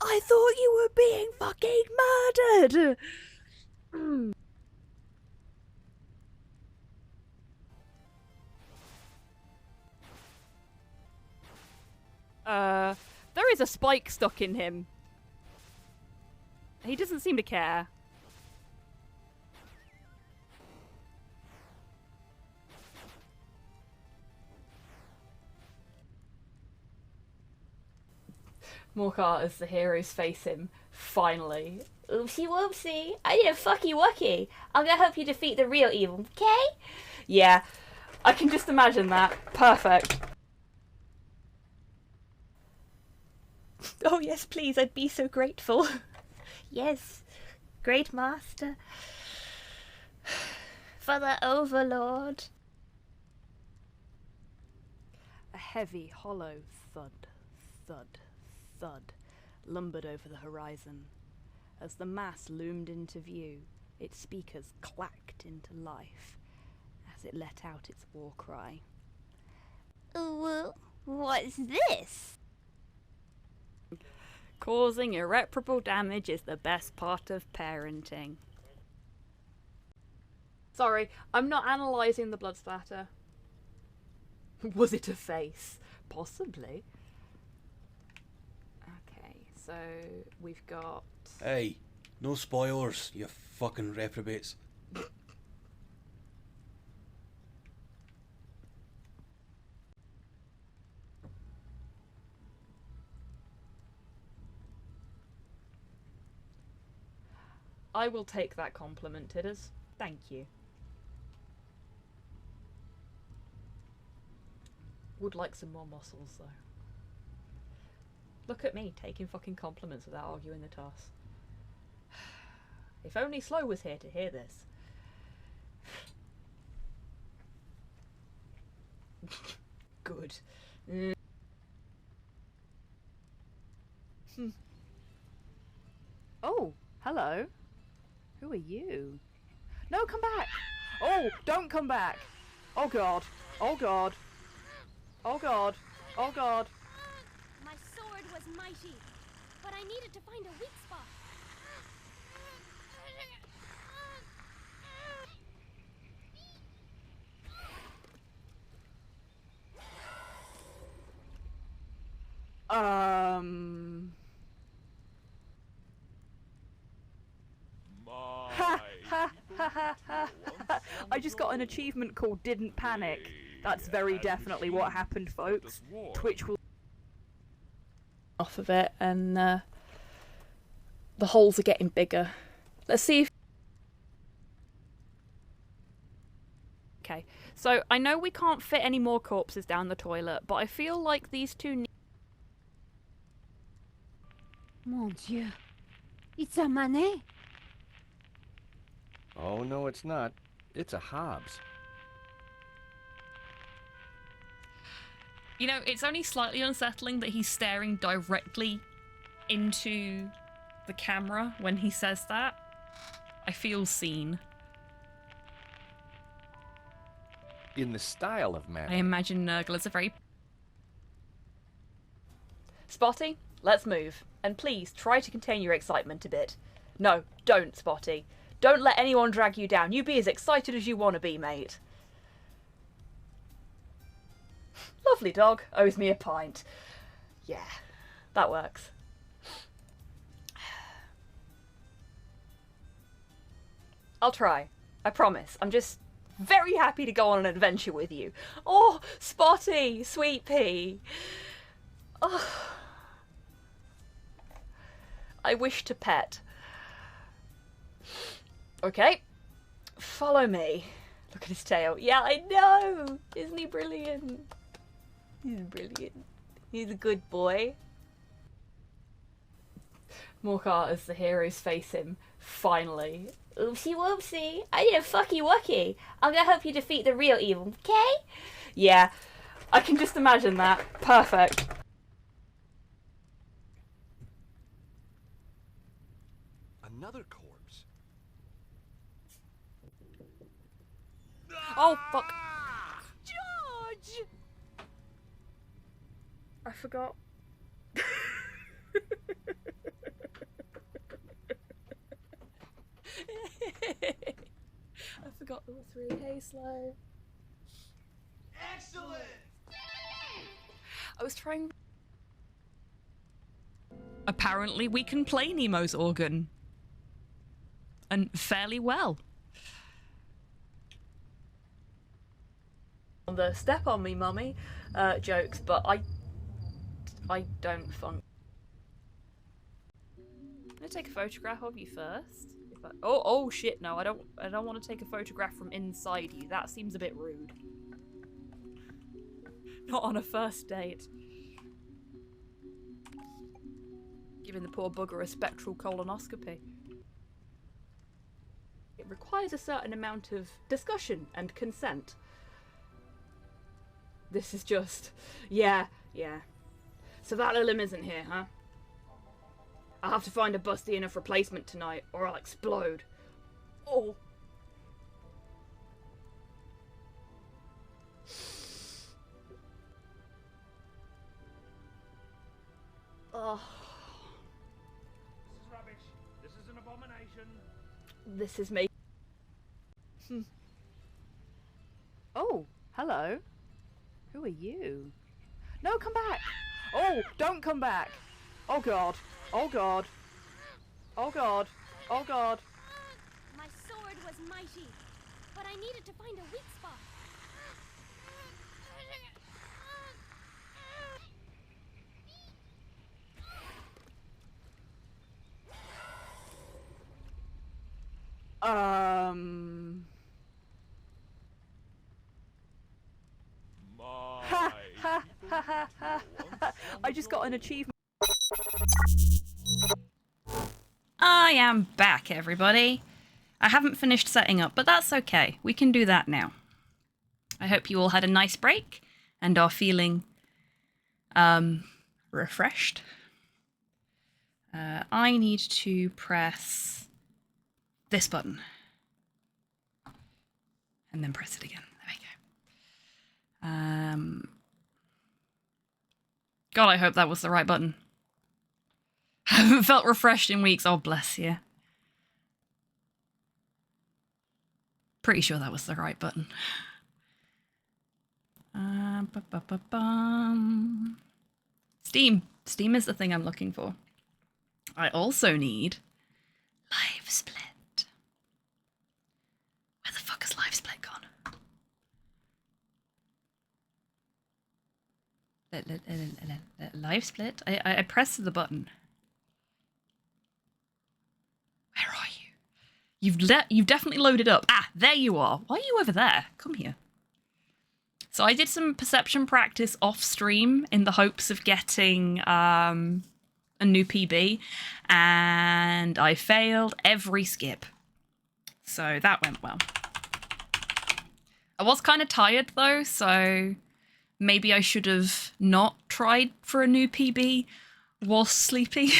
I thought you were being fucking murdered. There is a spike stuck in him. He doesn't seem to care. Morcar as the heroes face him, finally. Oopsie whoopsie, I did a fucky wucky. I'm gonna help you defeat the real evil, okay? Yeah, I can just imagine that. Perfect. Oh yes, please, I'd be so grateful. Yes, great master. For the overlord. A heavy, hollow thud, thud, thud lumbered over the horizon. As the mass loomed into view, its speakers clacked into life as it let out its war cry. What's this? Causing irreparable damage is the best part of parenting. Sorry, I'm not analysing the blood splatter. Was it a face? Possibly. Okay, so we've got... Hey, no spoilers, you fucking reprobates. I will take that compliment, Tidders. Thank you. Would like some more muscles, though. Look at me, taking fucking compliments without arguing the toss. If only Slow was here to hear this. Good. Oh, hello. Who are you? No, come back! Oh, don't come back! Oh god. Oh god. Oh god. Oh god. My sword was mighty, but I needed to find a weak spot. I just got an achievement called Didn't Panic. That's very definitely what happened, folks. Twitch will off of it, and the holes are getting bigger. Let's see if... Okay, so I know we can't fit any more corpses down the toilet, but I feel like these two need... Mon Dieu. It's a Manet. Oh, no, it's not. It's a Hobbs. You know, it's only slightly unsettling that he's staring directly into the camera when he says that. I feel seen. In the style of man. I imagine Nurgle is a very... Spotty, let's move. And please, try to contain your excitement a bit. No, don't, Spotty. Don't let anyone drag you down. You be as excited as you want to be, mate. Lovely dog. Owes me a pint. Yeah, that works. I'll try. I promise. I'm just very happy to go on an adventure with you. Oh, Spotty, sweet pea. Oh. I wish to pet. Okay. Follow me. Look at his tail. Yeah, I know. Isn't he brilliant? He's brilliant. He's a good boy. Morcar as the heroes face him. Finally. Oopsie whoopsie. I did a fucky wucky. I'm gonna help you defeat the real evil, okay? Yeah. I can just imagine that. Perfect. Another corpse. Oh, fuck. George! I forgot. I forgot there were 3. Hey, Slow. Excellent! I was trying... Apparently we can play Nemo's organ. And fairly well. On the step on me, mummy jokes, but I don't funk. I'm gonna take a photograph of you first. Oh shit, no, I don't want to take a photograph from inside you. That seems a bit rude. Not on a first date. Giving the poor bugger a spectral colonoscopy. It requires a certain amount of discussion and consent. This is just... Yeah. So that Lilim isn't here, huh? I'll have to find a busty enough replacement tonight, or I'll explode. Oh. Oh. This is rubbish. This is an abomination. This is me. Oh, hello. Who are you? No, come back! Oh, don't come back! Oh god. Oh god. Oh god. Oh god. My sword was mighty, but I needed to find a weak spot. Ha ha ha ha ha! I just got an achievement. I am back, everybody. I haven't finished setting up, but that's okay. We can do that now. I hope you all had a nice break and are feeling refreshed. I need to press this button and then press it again. There we go. God, I hope that was the right button. I haven't felt refreshed in weeks. Oh, bless you. Pretty sure that was the right button. Steam. Steam is the thing I'm looking for. I also need Live Split. Where the fuck has Live Split gone? Live Split? I pressed the button. Where are you? You've definitely loaded up. Ah, there you are. Why are you over there? Come here. So I did some perception practice off stream in the hopes of getting a new PB, and I failed every skip. So that went well. I was kind of tired though, so maybe I should have not tried for a new PB whilst sleepy.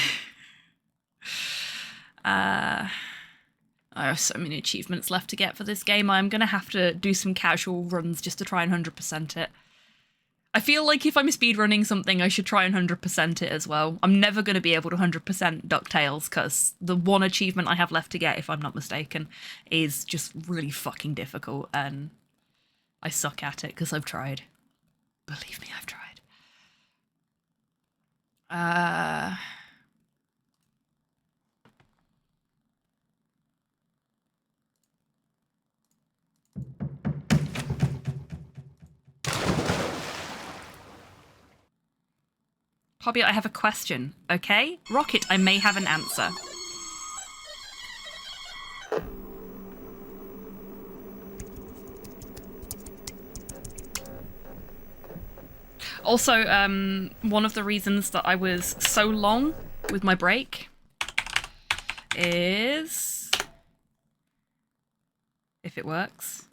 I have so many achievements left to get for this game. I'm going to have to do some casual runs just to try and 100% it. I feel like if I'm speedrunning something, I should try and 100% it as well. I'm never going to be able to 100% DuckTales because the one achievement I have left to get, if I'm not mistaken, is just really fucking difficult, and I suck at it because I've tried. Believe me, I've tried. Hobby, I have a question, okay? Rocket, I may have an answer. Also, one of the reasons that I was so long with my break is... if it works.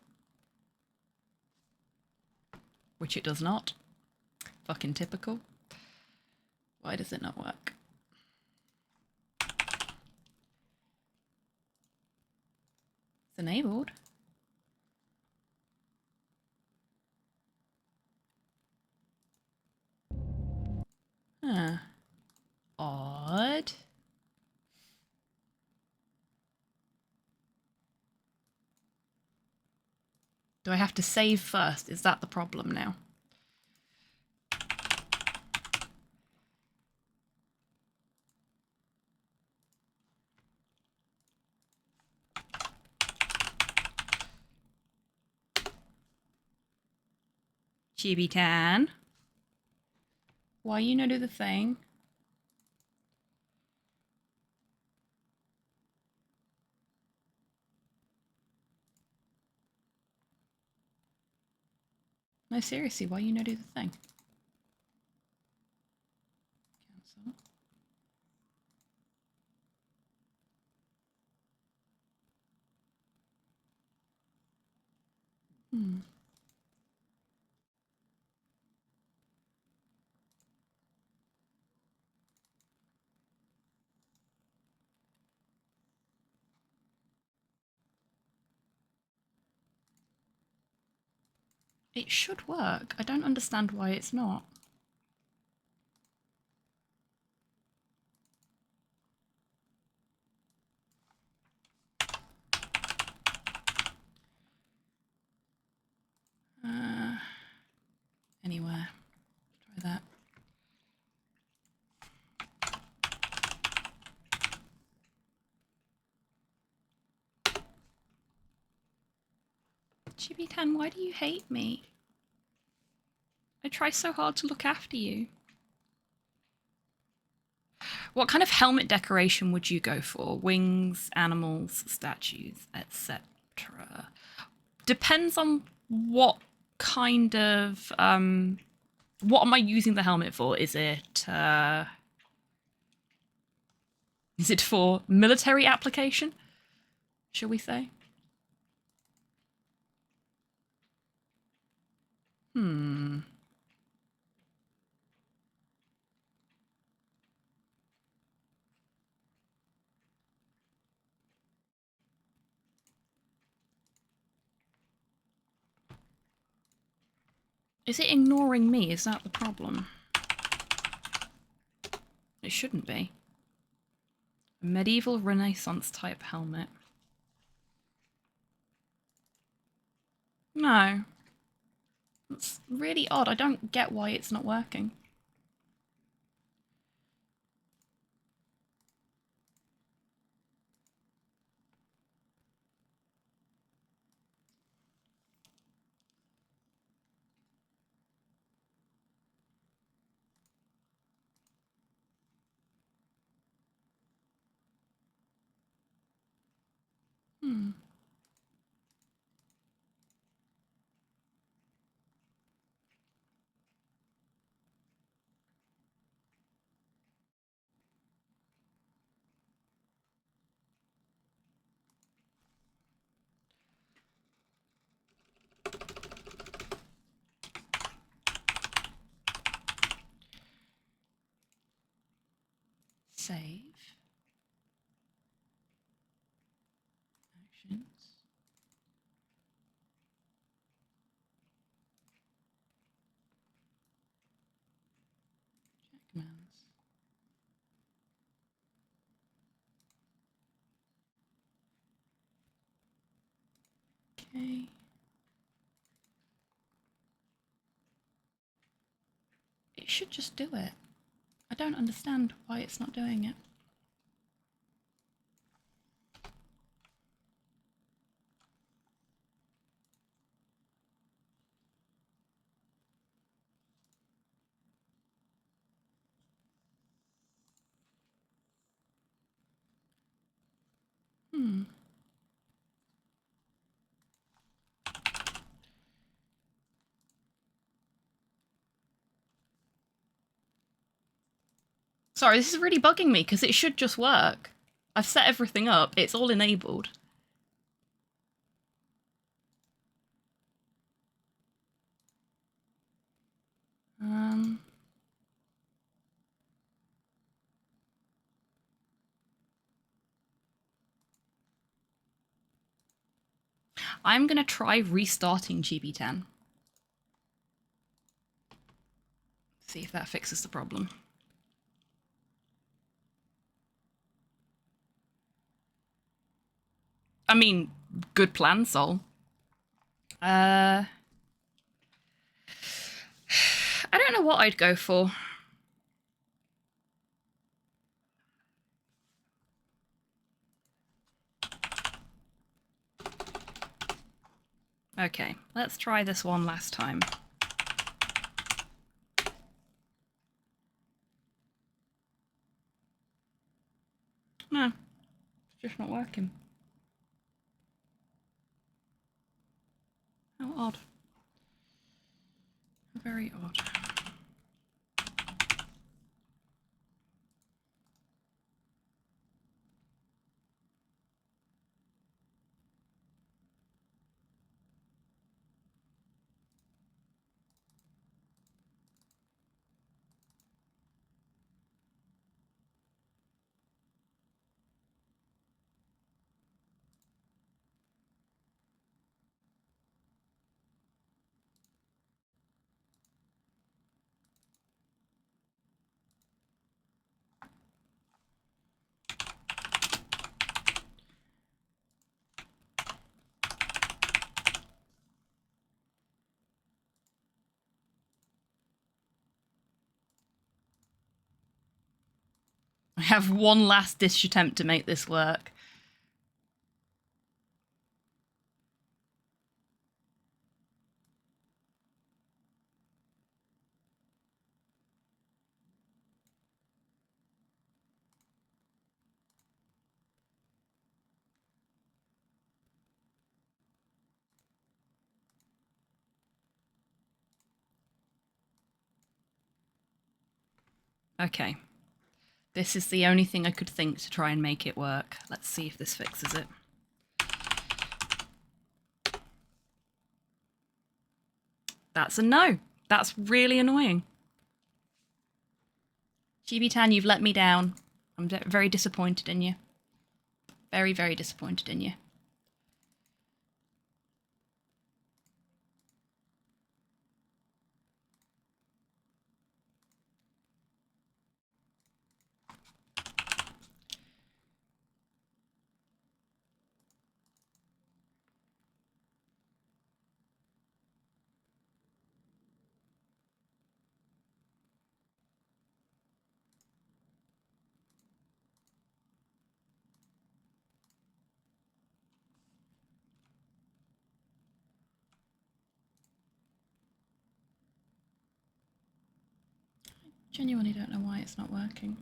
Which it does not. Fucking typical. Why does it not work? It's enabled. Huh. Odd. Do I have to save first? Is that the problem now? Chibi-tan. Why you not do the thing? No, seriously, why you not do the thing? Cancel. It should work. I don't understand why it's not. Anywhere. Try that. Chibi-tan, why do you hate me? I try so hard to look after you. What kind of helmet decoration would you go for? Wings, animals, statues, etc. Depends on what kind of what am I using the helmet for? Is it for military application? Shall we say? Is it ignoring me? Is that the problem? It shouldn't be. A medieval Renaissance type helmet. No. It's really odd. I don't get why it's not working. Save. Actions. Check commands. Okay. It should just do it. I don't understand why it's not doing it. Sorry, this is really bugging me because it should just work. I've set everything up. It's all enabled. I'm going to try restarting GB10. See if that fixes the problem. I mean, good plan, Sol. I don't know what I'd go for. Okay, let's try this one last time. No, it's just not working. How odd. Very odd. I have one last ditch attempt to make this work. Okay. This is the only thing I could think to try and make it work. Let's see if this fixes it. That's a no. That's really annoying. Chibi-tan, you've let me down. I'm very disappointed in you. Very, very disappointed in you. Genuinely don't know why it's not working.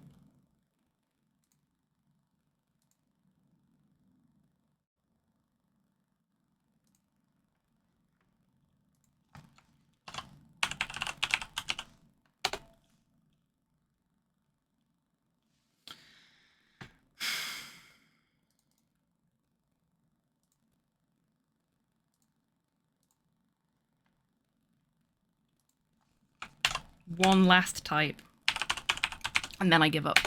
One last type. And then I give up.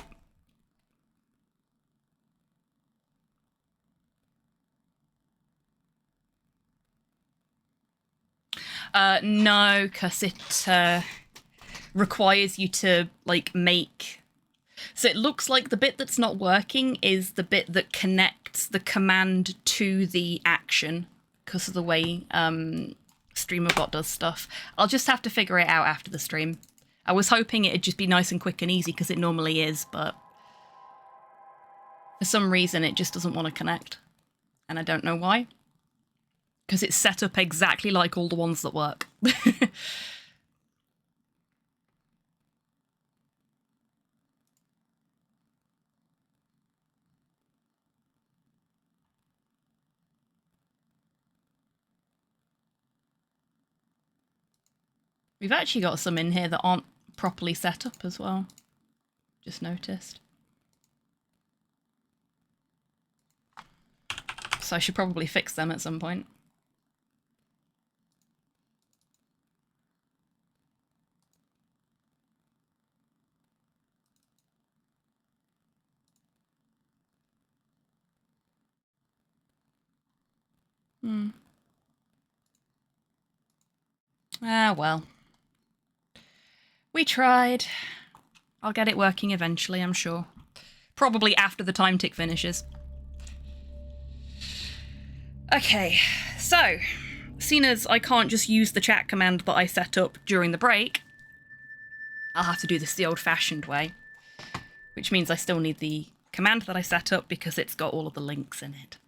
No, because it requires you to, like, make... So it looks like the bit that's not working is the bit that connects the command to the action, because of the way StreamerBot does stuff. I'll just have to figure it out after the stream. I was hoping it'd just be nice and quick and easy, because it normally is, but for some reason it just doesn't want to connect. And I don't know why. Because it's set up exactly like all the ones that work. We've actually got some in here that aren't properly set up as well. Just noticed. So I should probably fix them at some point. Ah, well. We tried. I'll get it working eventually, I'm sure. Probably after the time tick finishes. Okay, so, seeing as I can't just use the chat command that I set up during the break, I'll have to do this the old-fashioned way, which means I still need the command that I set up because it's got all of the links in it.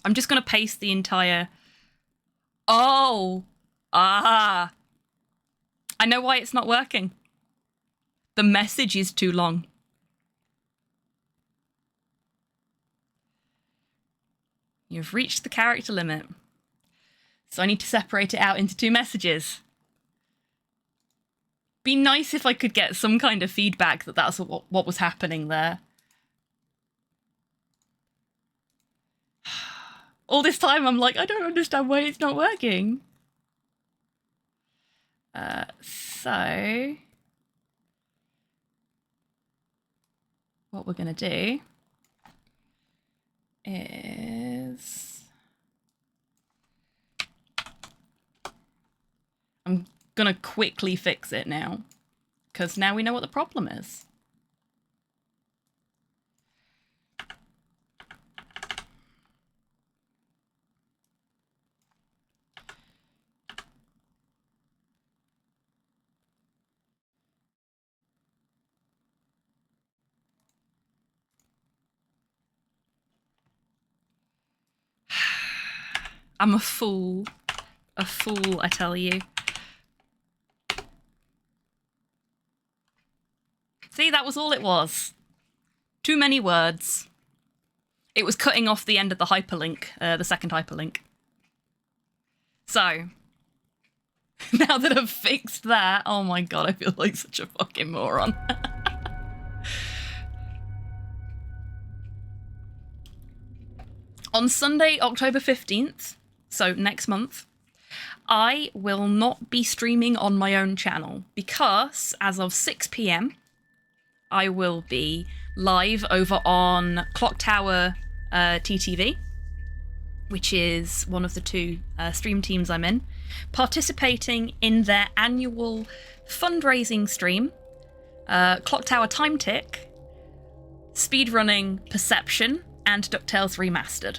I'm just going to paste the entire... Oh! Ah! I know why it's not working. The message is too long. You've reached the character limit. So I need to separate it out into 2 messages. Be nice if I could get some kind of feedback that that's what was happening there. All this time I'm like, I don't understand why it's not working. So what we're going to do is I'm going to quickly fix it now, because now we know what the problem is. I'm a fool, I tell you. See, that was all it was. Too many words. It was cutting off the end of the hyperlink, the second hyperlink. So, now that I've fixed that, oh my god, I feel like such a fucking moron. On Sunday, October 15th, so next month, I will not be streaming on my own channel because as of 6 p.m, I will be live over on Clock Tower TTV, which is one of the two stream teams I'm in, participating in their annual fundraising stream, Clock Tower Time Tick, Speedrunning Perception, and DuckTales Remastered.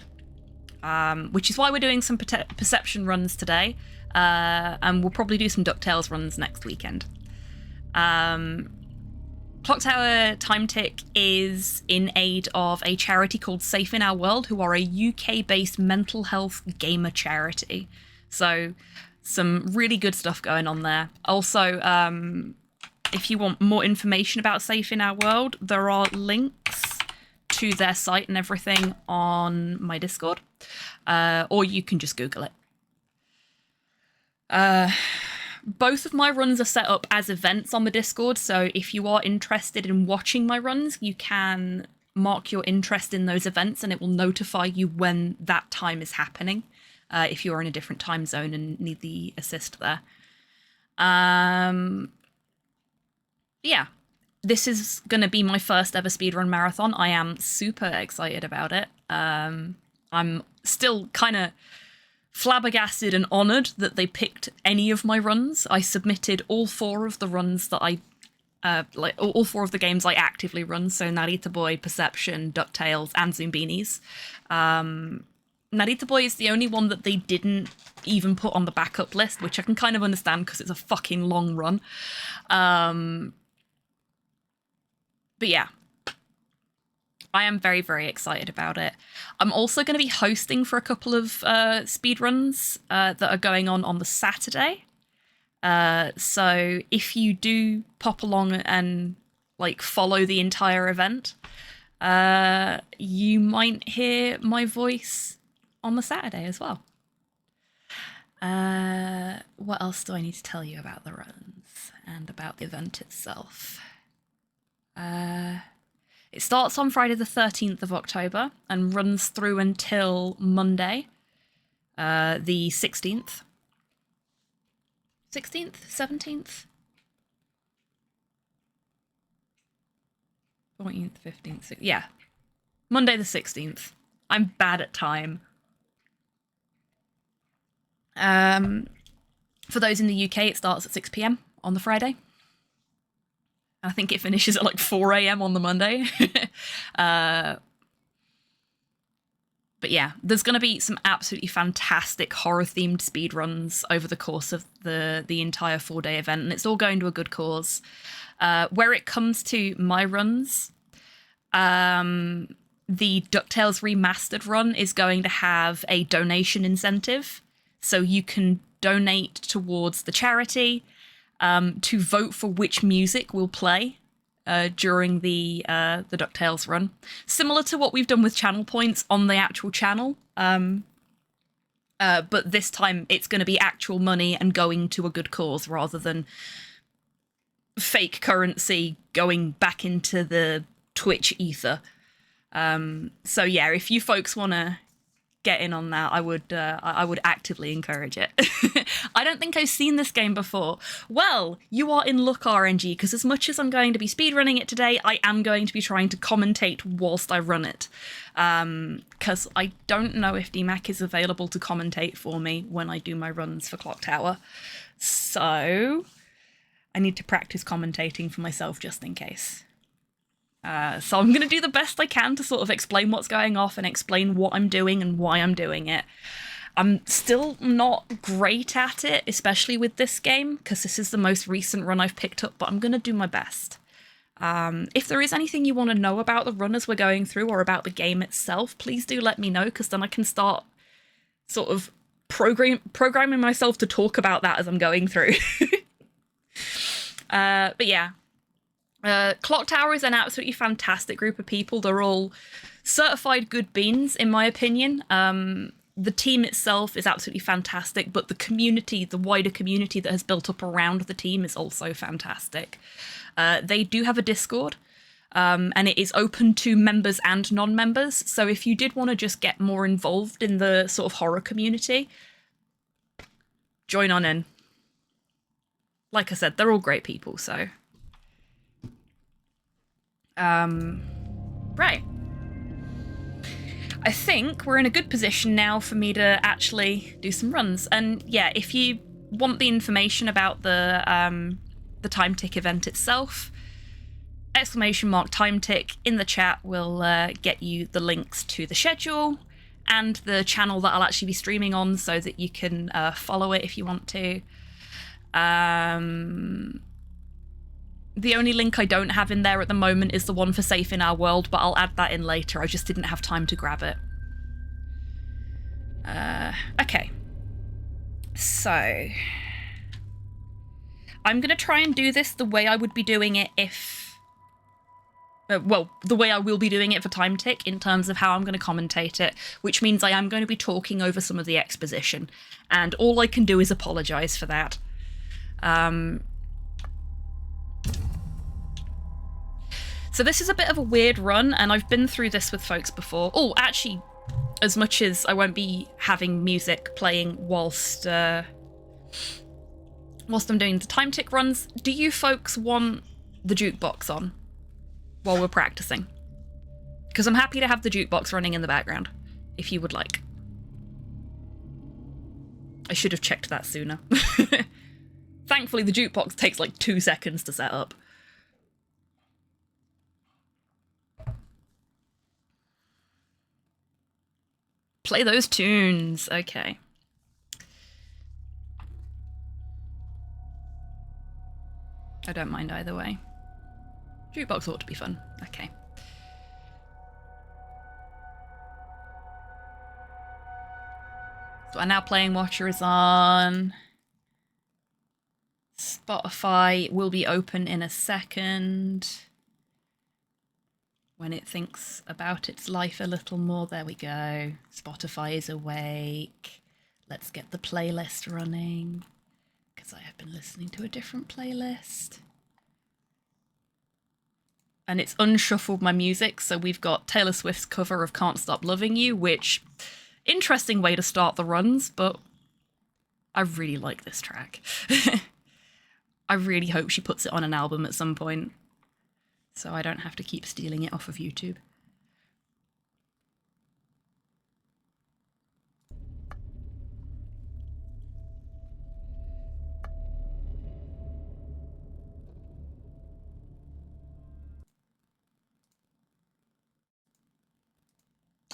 Which is why we're doing some Perception runs today, and we'll probably do some DuckTales runs next weekend. Clock Tower Time Tick is in aid of a charity called Safe in Our World, who are a UK-based mental health gamer charity. So some really good stuff going on there. Also, if you want more information about Safe in Our World, there are links to their site and everything on my Discord, or you can just Google it. Both of my runs are set up as events on the Discord, so if you are interested in watching my runs, you can mark your interest in those events and it will notify you when that time is happening, if you're in a different time zone and need the assist there. Yeah. This is going to be my first ever speedrun marathon. I am super excited about it. I'm still kind of flabbergasted and honoured that they picked any of my runs. I submitted all 4 of the runs that all 4 of the games I actively run, so Narita Boy, Perception, DuckTales, and Zoombinis. Narita Boy is the only one that they didn't even put on the backup list, which I can kind of understand because it's a fucking long run. But yeah, I am very, very excited about it. I'm also going to be hosting for a couple of speedruns that are going on the Saturday. So if you do pop along and like follow the entire event, you might hear my voice on the Saturday as well. What else do I need to tell you about the runs and about the event itself? It starts on Friday the 13th of October and runs through until Monday, the 16th. 16th? 17th? 14th, 15th, 16th. Yeah. Monday the 16th. I'm bad at time. For those in the UK, it starts at 6 p.m. on the Friday. I think it finishes at like 4 a.m. on the Monday. But yeah, there's going to be some absolutely fantastic horror-themed speedruns over the course of the entire 4-day event, and it's all going to a good cause. Where it comes to my runs, the DuckTales Remastered run is going to have a donation incentive, so you can donate towards the charity, to vote for which music will play during the DuckTales run. Similar to what we've done with channel points on the actual channel, but this time it's going to be actual money and going to a good cause rather than fake currency going back into the Twitch ether. So yeah, if you folks want to get in on that, I would actively encourage it. I don't think I've seen this game before. Well, you are in luck, RNG, because as much as I'm going to be speedrunning it today, I am going to be trying to commentate whilst I run it. Because I don't know if DMAC is available to commentate for me when I do my runs for Clock Tower. So I need to practice commentating for myself just in case. So I'm going to do the best I can to sort of explain what's going off and explain what I'm doing and why I'm doing it. I'm still not great at it, especially with this game, because this is the most recent run I've picked up, but I'm going to do my best. If there is anything you want to know about the run as we're going through or about the game itself, please do let me know, because then I can start sort of programming myself to talk about that as I'm going through. But yeah. Clock Tower is an absolutely fantastic group of people. They're all certified good beans, in my opinion. The team itself is absolutely fantastic, but the community, the wider community that has built up around the team is also fantastic. They do have a Discord, and it is open to members and non-members. So if you did want to just get more involved in the sort of horror community, join on in. Like I said, they're all great people, so... right. I think we're in a good position now for me to actually do some runs. And yeah, if you want the information about the time tick event itself, !time tick in the chat will get you the links to the schedule and the channel that I'll actually be streaming on so that you can follow it if you want to. The only link I don't have in there at the moment is the one for Safe in Our World, but I'll add that in later. I just didn't have time to grab it. Okay. So... I'm going to try and do this the way I would be doing it if... well, the way I will be doing it for Time Tick in terms of how I'm going to commentate it, which means I am going to be talking over some of the exposition. And all I can do is apologise for that. So this is a bit of a weird run, and I've been through this with folks before. Oh, actually, as much as I won't be having music playing whilst I'm doing the time tick runs, do you folks want the jukebox on while we're practicing? Because I'm happy to have the jukebox running in the background, if you would like. I should have checked that sooner. Thankfully, the jukebox takes like 2 seconds to set up. Play those tunes. Okay. I don't mind either way. Jukebox ought to be fun. Okay. So our Now Playing Watcher is on. Spotify will be open in a second. When it thinks about its life a little more, there we go. Spotify is awake. Let's get the playlist running, because I have been listening to a different playlist. And it's unshuffled my music, so we've got Taylor Swift's cover of Can't Stop Loving You, which, interesting way to start the runs, but I really like this track. I really hope she puts it on an album at some point, so I don't have to keep stealing it off of YouTube.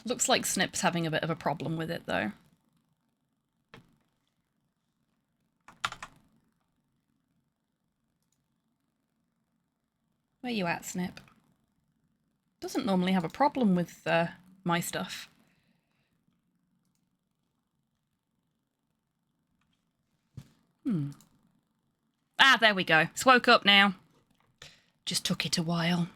Looks like Snip's having a bit of a problem with it, though. Where you at, Snip? Doesn't normally have a problem with my stuff. Ah, there we go. It's woke up now. Just took it a while.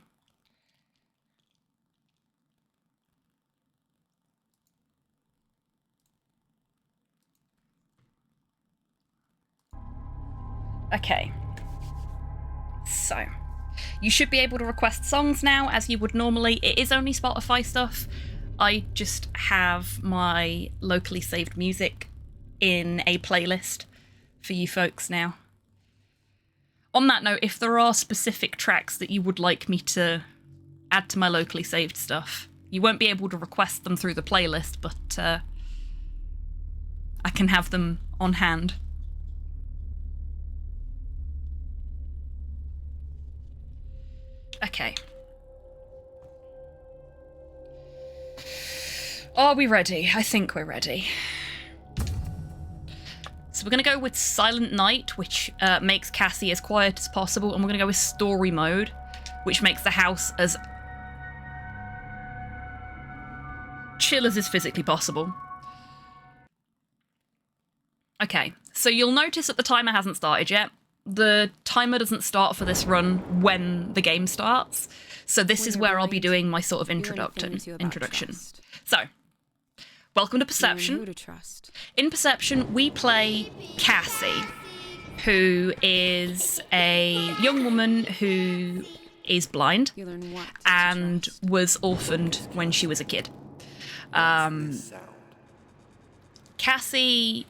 Okay. So, you should be able to request songs now, as you would normally. It is only Spotify stuff. I just have my locally saved music in a playlist for you folks now. On that note, if there are specific tracks that you would like me to add to my locally saved stuff, you won't be able to request them through the playlist, but I can have them on hand. Okay. Are we ready? I think we're ready. So we're going to go with Silent Night, which makes Cassie as quiet as possible, and we're going to go with Story Mode, which makes the house as chill as is physically possible. Okay, so you'll notice that the timer hasn't started yet. the timer doesn't start for this run when the game starts. So this is where I'll be doing my sort of introduction. So, welcome to Perception. In Perception, we play Cassie, who is a young woman who is blind and was orphaned when she was a kid. Cassie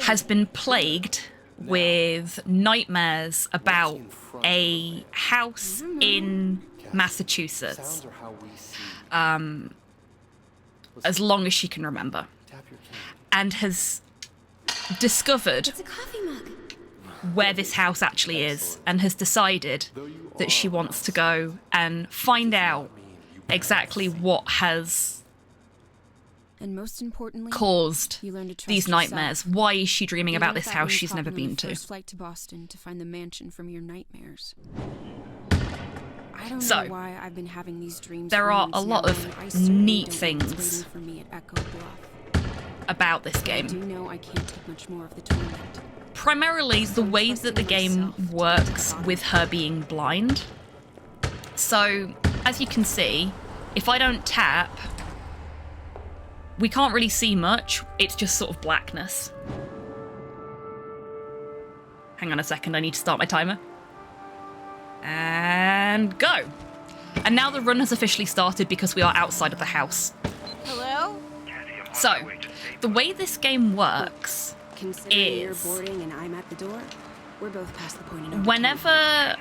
has been plagued with nightmares about a house in Massachusetts, as long as she can remember, and has discovered where this house actually is, and has decided that she wants to go and find out exactly what has and most importantly, caused you learn to trust these nightmares. yourself. Why is she dreaming You about learned this that house when you she's never hopped on the been to? first flight to Boston to find the mansion from your nightmares. I don't So, know why I've been having these dreams. there for are months a lot now, of and I certainly neat don't know what's things waiting for me at Echo Bluff. about this I game. do know I can't take much more of the torment. Primarily, the way that the game works with her being blind. So, as you can see, if I don't tap, we can't really see much. It's just sort of blackness. Hang on a second, I need to start my timer. And go. And now the run has officially started because we are outside of the house. Hello? So, the way this game works Considering you're is boarding and I'm at the door, we're both past the point of no return. whenever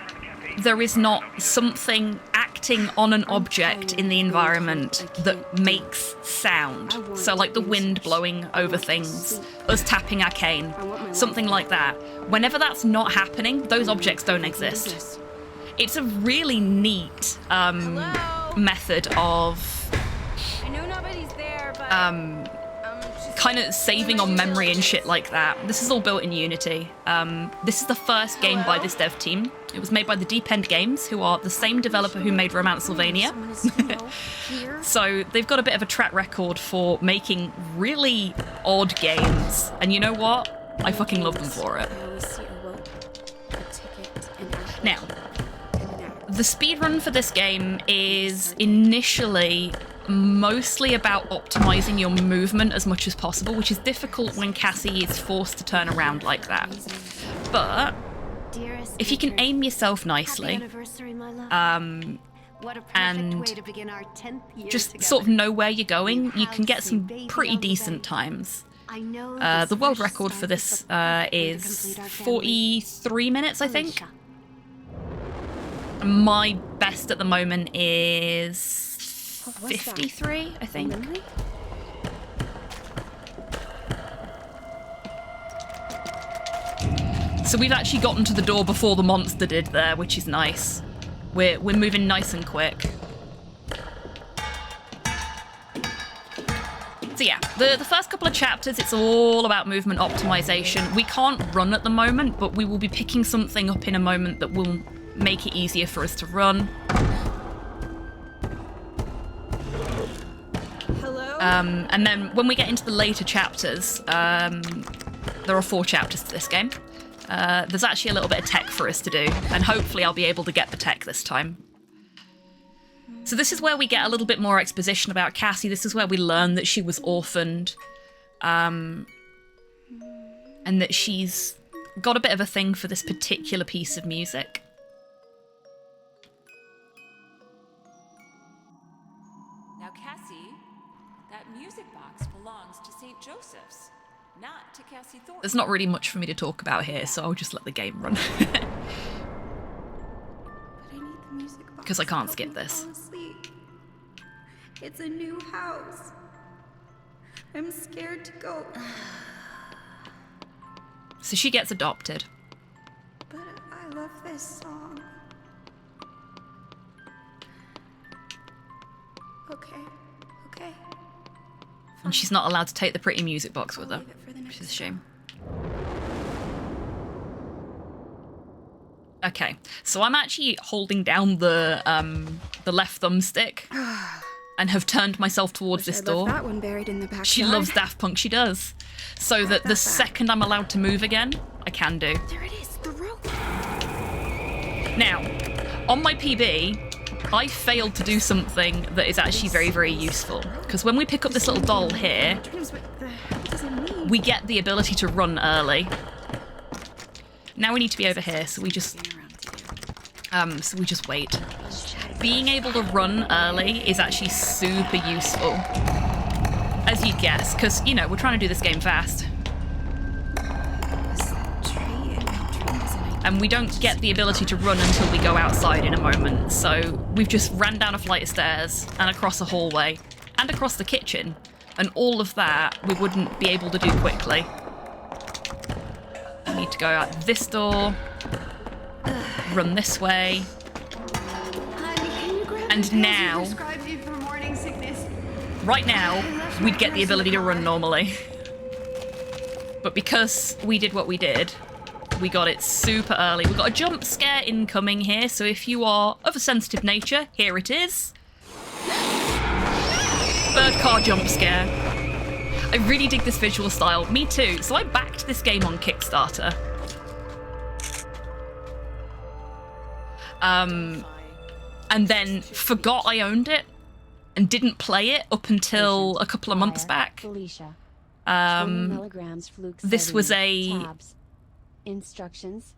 there is not something acting on an object in the environment that makes sound, so like the wind blowing over things, us tapping our cane, something like that, whenever that's not happening, those objects don't exist. It's a really neat method of I know nobody's there, but kind of saving on memory and shit like that. This is all built in Unity. This is the first game by this dev team. It was made by the Deep End Games, who are the same developer who made Romance-Sylvania. So they've got a bit of a track record for making really odd games. And you know what? I fucking love them for it. Now, the speedrun for this game is initially mostly about optimizing your movement as much as possible, which is difficult when Cassie is forced to turn around like that. But if you can aim yourself nicely, and just sort of know where you're going, you can get some pretty decent times. The world record for this is 43 minutes, I think. My best at the moment is 53, I think. So we've actually gotten to the door before the monster did there, which is nice. We're moving nice and quick. So yeah, the first couple of chapters, it's all about movement optimization. We can't run at the moment, but we will be picking something up in a moment that will make it easier for us to run. And then when we get into the later chapters, there are 4 chapters to this game. There's actually a little bit of tech for us to do, and hopefully I'll be able to get the tech this time. So this is where we get a little bit more exposition about Cassie. This is where we learn that she was orphaned, and that she's got a bit of a thing for this particular piece of music. Now, Cassie, that music box belongs to St. Joseph's, not to Cassie Thornton. There's not really much for me to talk about here, so I'll just let the game run. Because I can't skip this. It's a new house. I'm scared to go. So she gets adopted. But I love this song. Okay. And she's not allowed to take the pretty music box with her, which is a shame. Okay, so I'm actually holding down the left thumbstick and have turned myself towards this door. That one buried in the backyard. She loves Daft Punk, she does. So that the second I'm allowed to move again, I can do. There it is, the rope. Now, on my PB, I failed to do something that is actually very, very useful. Because when we pick up this little doll here, we get the ability to run early. Now we need to be over here, so we just wait. Being able to run early is actually super useful, as you'd guess, because, you know, we're trying to do this game fast. And we don't get the ability to run until we go outside in a moment, so we've just ran down a flight of stairs and across a hallway and across the kitchen, and all of that we wouldn't be able to do quickly. I need to go out this door, run this way, and now, right now, we'd get the ability to run normally. But because we did what we did, we got it super early. We got a jump scare incoming here, so if you are of a sensitive nature, here it is. Bird car jump scare. I really dig this visual style. Me too. So I backed this game on Kickstarter. And then forgot I owned it and didn't play it up until a couple of months back. This was a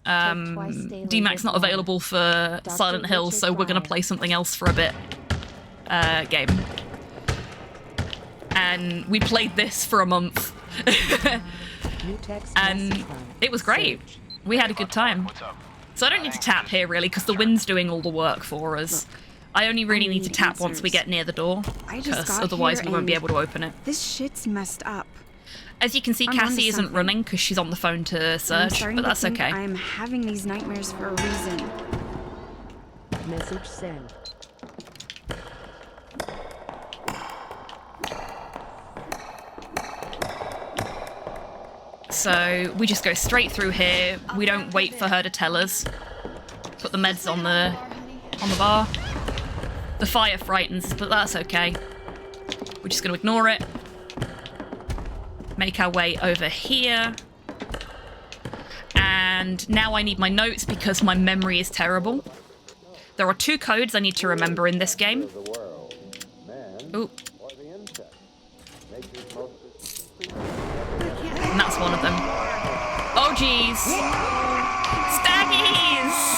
DMAX not available for Silent Hill, so we're going to play something else for a bit game. And we played this for a month. And it was great. We had a good time. So I don't need to tap here really, because the wind's doing all the work for us. I only really need to tap once we get near the door, because otherwise we won't be able to open it. This shit's messed up. As you can see, Cassie isn't running because she's on the phone to search, but that's okay. I'm having these nightmares for a reason. Message sent. So we just go straight through here. We don't wait for her to tell us. Put the meds on the bar. The fire frightens, but that's okay. We're just going to ignore it. Make our way over here. And now I need my notes because my memory is terrible. There are 2 codes I need to remember in this game. Ooh. And that's one of them. Oh, jeez. Staggies!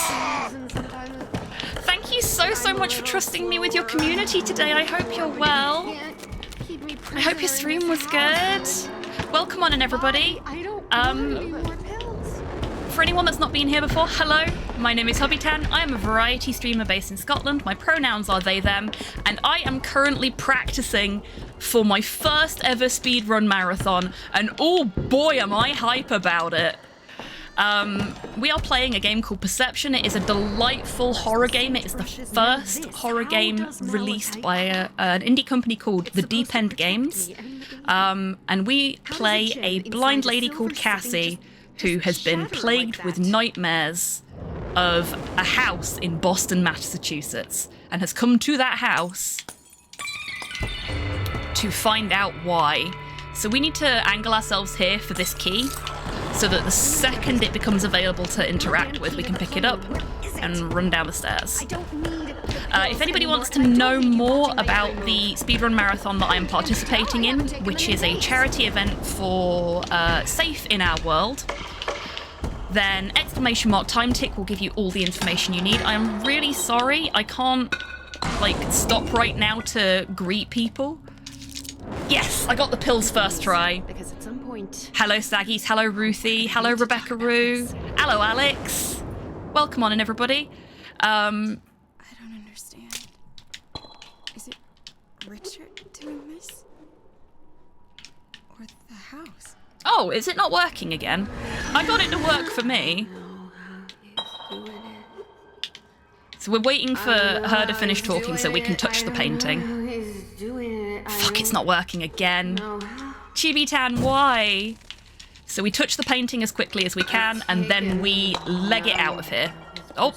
Thank you so much for trusting me with your community today. I hope you're well. I hope your stream was good. Welcome on in, everybody. For anyone that's not been here before, hello. My name is Hobbytan. I am a variety streamer based in Scotland. My pronouns are they, them, and I am currently practicing for my first ever speedrun marathon, and oh boy am I hype about it. We are playing a game called Perception. It is a delightful horror game. It is the first horror game released by an indie company called The Deep End Games. And we play a blind lady called Cassie who has been plagued with nightmares of a house in Boston, Massachusetts, and has come to that house to find out why. So we need to angle ourselves here for this key, so that the second it becomes available to interact with, we can pick it up and run down the stairs. If anybody wants to know more about the speedrun marathon that I am participating in, which is a charity event for Safe in Our World, then !timetick will give you all the information you need. I am really sorry, I can't stop right now to greet people. Yes, I got the pills first try. Because at some point... Hello, Staggies. Hello, Ruthie. Hello, Rebecca Roo. Hello, Alex. Welcome on in, everybody. I don't understand. Is it Richard doing this? Or the house? Oh, is it not working again? I got it to work for me. So we're waiting for her to finish talking so we can touch the painting. Fuck, it's not working again. Chibi-tan, why? So we touch the painting as quickly as we can, and then we leg it out of here. Oh.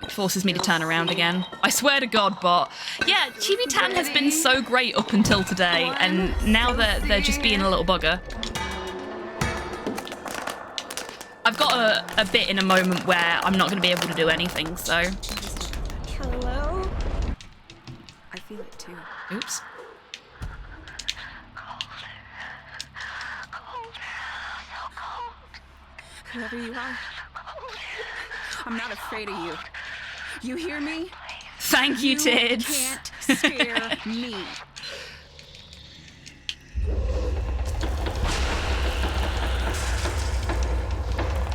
It forces me to turn around again. I swear to God, but yeah, Chibi-tan has been so great up until today, and now they're just being a little bugger. I've got a bit in a moment where I'm not going to be able to do anything, so... Hello? I feel it too. Oops. Whoever you are, I'm not afraid of you. You hear me? Thank you, Tids. You can't scare me.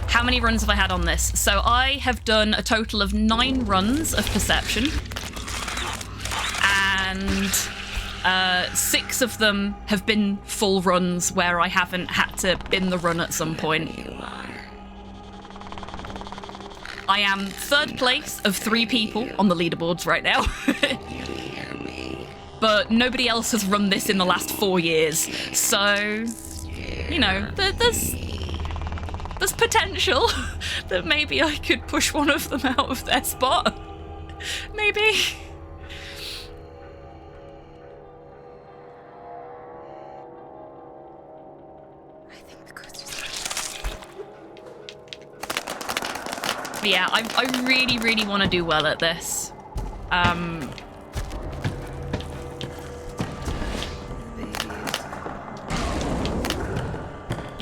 How many runs have I had on this? So I have done a total of 9 runs of perception. And 6 of them have been full runs where I haven't had to bin the run at some point. I am 3rd place of 3 people on the leaderboards right now. But nobody else has run this in the last 4 years. So, you know, there's potential that maybe I could push one of them out of their spot. Maybe. But yeah, I really, really want to do well at this.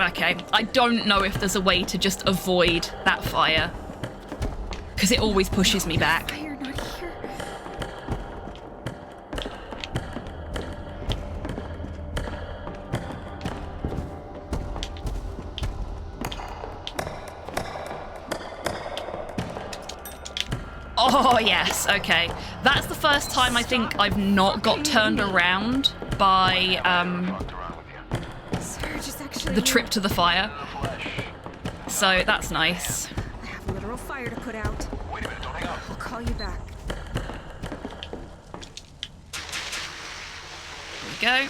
Okay, I don't know if there's a way to just avoid that fire, because it always pushes me back. Fire, not here. Oh, yes, okay. That's the first time I think I've not got turned around by the trip to the fire. So that's nice. I have a literal fire to put out. Wait a minute, don't hang up. I'll call you back. There we go.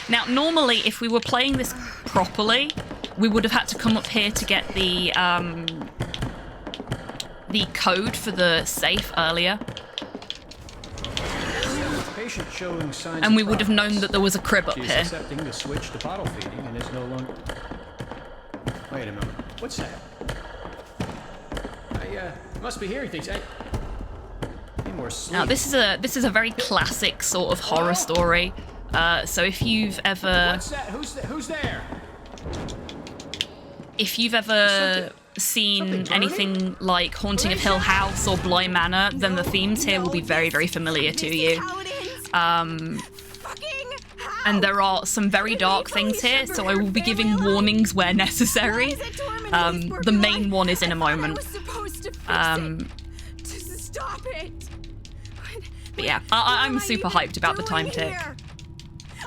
Now, normally, if we were playing this properly, we would have had to come up here to get the code for the safe earlier. Patient showing signs And we would have known that there was a crib up She's here. accepting the switch to bottle feeding and is no longer... Wait a moment. What's that? I must be hearing things. Need more sleep. Now, this is a very classic sort of horror story. So if you've ever... What's that? Who's there? If you've ever seen anything like Haunting of Hill House or Bly Manor, then the themes here will be very, very familiar to you. And there are some very dark things here, so I will be giving warnings where necessary. The main one is in a moment. But yeah, I'm super hyped about the time tick.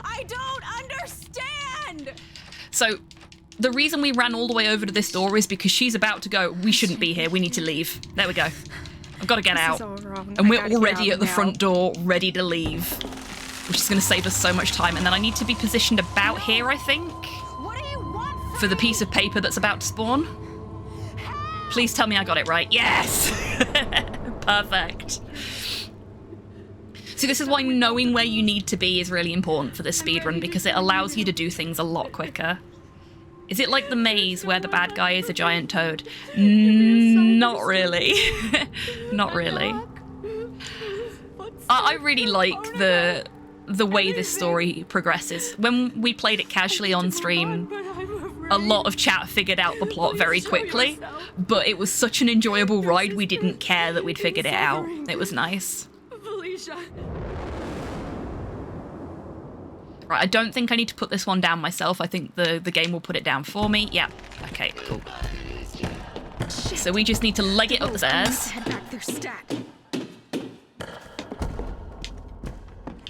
I don't understand! So, the reason we ran all the way over to this door is because she's about to go, we shouldn't be here, we need to leave. There we go. I've got to get out. And we're already at the front door, ready to leave. Which is going to save us so much time. And then I need to be positioned about here, I think. For the piece of paper that's about to spawn. Please tell me I got it right. Yes! Perfect. See, this is why knowing where you need to be is really important for this speedrun, because it allows you to do things a lot quicker. Is it like the maze where the bad guy is a giant toad? Not really. Not really. I really like the way this story progresses. When we played it casually on stream, a lot of chat figured out the plot very quickly, but it was such an enjoyable ride, we didn't care that we'd figured it out. It was nice. Right, I don't think I need to put this one down myself. I think the game will put it down for me. Yeah, okay, cool. So we just need to leg it up the stairs.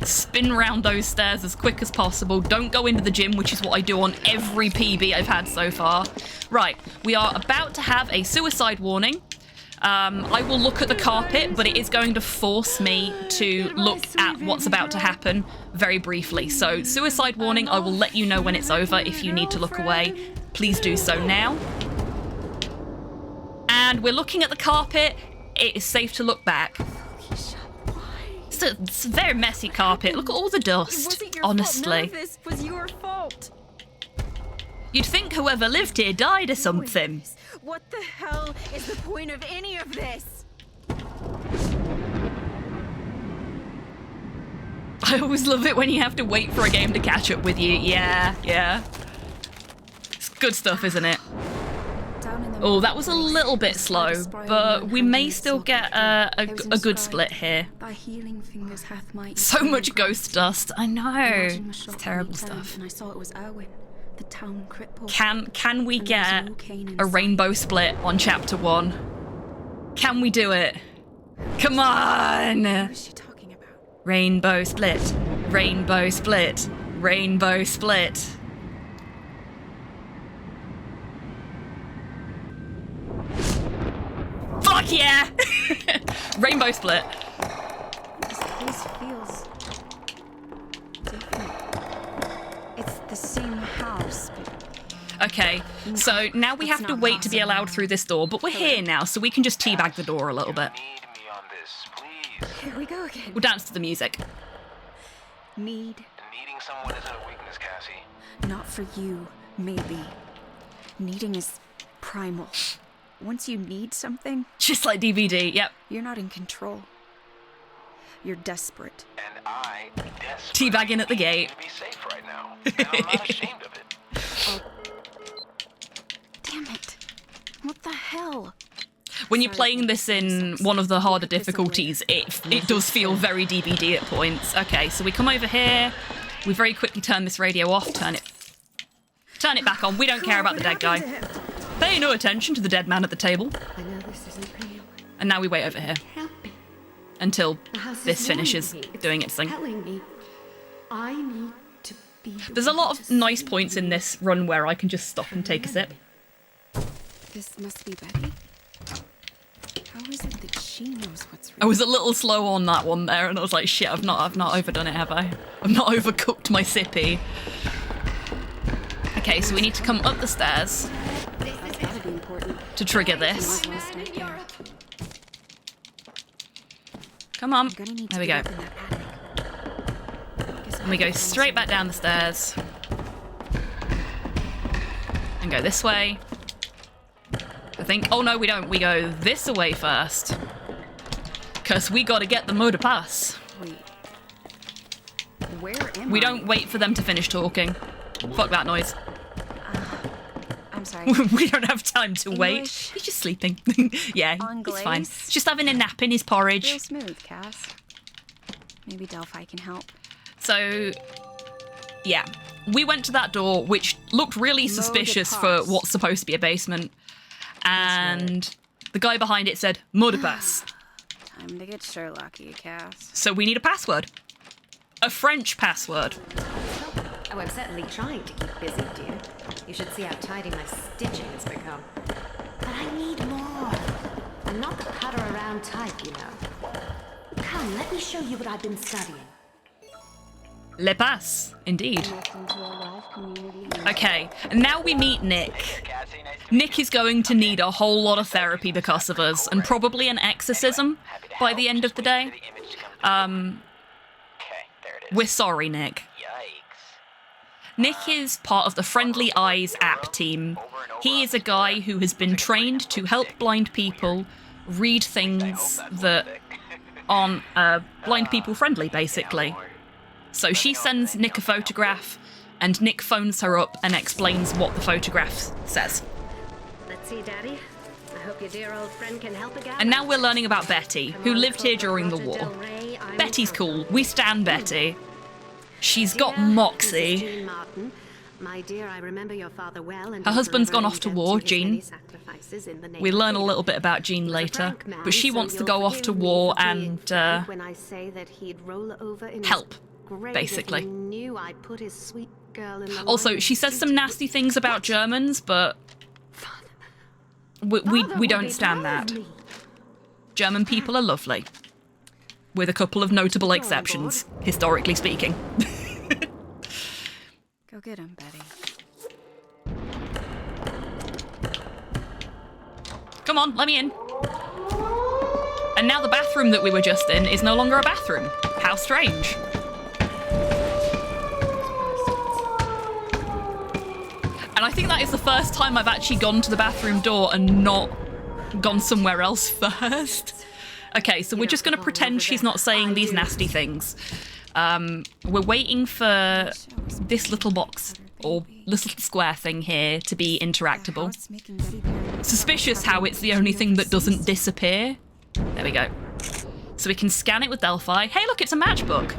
Spin round those stairs as quick as possible. Don't go into the gym, which is what I do on every PB I've had so far. Right, we are about to have a suicide warning. I will look at the carpet, but it is going to force me to look at what's about to happen very briefly. So, suicide warning, I will let you know when it's over. If you need to look away, please do so now. And we're looking at the carpet. It is safe to look back. It's a very messy carpet. Look at all the dust, honestly. None of this was your fault. You'd think whoever lived here died or something. What the hell is the point of any of this? I always love it when you have to wait for a game to catch up with you. Yeah. It's good stuff, isn't it? Oh, that was a little bit slow, but we may still get a good split here. So much ghost dust. I know. It's terrible stuff. I saw it was Erwin, the town cripple. Can we get a rainbow split on chapter 1? Can we do it? Come on! What is she talking about? Rainbow split. Rainbow split. Rainbow split. Fuck yeah! Rainbow split. This place feels different. It's the same house, but... Okay, so now we have to wait to be allowed through this door, but we're here now, so we can just teabag the door a little bit. Here we go again. We'll dance to the music. Needing someone isn't a weakness, Cassie. Not for you, maybe. Needing is primal. Once you need something... Just like DVD, yep. You're not in control. You're desperate. And I teabagging at the gate. To be safe right now. And I'm not ashamed of it. Oh. Damn it. What the hell? When you're playing this in one of the harder difficulties, it does feel very DVD at points. Okay, so we come over here. We very quickly turn this radio off, turn it back on. We don't care about the dead guy. Pay no attention to the dead man at the table. I know this isn't real. And now we wait over here until this finishes doing its thing. Me. I need to be There's a lot of nice points in this run where I can just stop and take a sip. This must be Betty. How is it that she knows what's real? I was a little slow on that one there, and I was like, shit, I've not overdone it, have I? I've not overcooked my sippy. Okay, so we need to come up the stairs to trigger this. Come on. There we go. And we go straight back down the stairs. And go this way. I think. Oh no, we don't. We go this way first. Because we gotta get the motor pass. Wait. Where am We I? don't wait for them to finish talking. Fuck that noise. I'm sorry. We don't have time to wait. English? He's just sleeping. Yeah, he's fine. Anglaise? He's just having a nap in his porridge. Real smooth, Cass. Maybe Delphi can help. So, yeah. We went to that door, which looked really suspicious for what's supposed to be a basement. And the guy behind it said, motor pass. Time to get Sherlocky, Cass. So we need a password. A French password. Oh, I'm certainly trying to keep busy, dear. You should see how tidy my stitching has become. But I need more. I'm not the putter around type, you know. Come, let me show you what I've been studying. Le pass, indeed. Okay, and now we meet Nick. Nick is going to need a whole lot of therapy because of us, and probably an exorcism by the end of the day. We're sorry, Nick. Nick is part of the Friendly Eyes app team. He is a guy who has been trained to help blind people read things that aren't blind people friendly, basically. So she sends Nick a photograph, and Nick phones her up and explains what the photograph says. Let's see, Daddy. I hope your dear old friend can help again. And now we're learning about Betty, who lived here during the war. Betty's cool. We stand Betty. She's got moxie. My dear, I remember your father well, and her husband's gone off to war, Jean. We learn a little bit about Jean later, but she wants to go off to war and help, basically. Also, she says some nasty things about Germans, but we don't stand that. German people are lovely, with a couple of notable exceptions, historically speaking. Go get him, Betty. Come on, let me in. And now the bathroom that we were just in is no longer a bathroom. How strange. And I think that is the first time I've actually gone to the bathroom door and not gone somewhere else first. Okay, so we're just going to pretend she's not saying these nasty things. We're waiting for this little box or this little square thing here to be interactable. Suspicious how it's the only thing that doesn't disappear. There we go. So we can scan it with Delphi. Hey, look, it's a matchbook.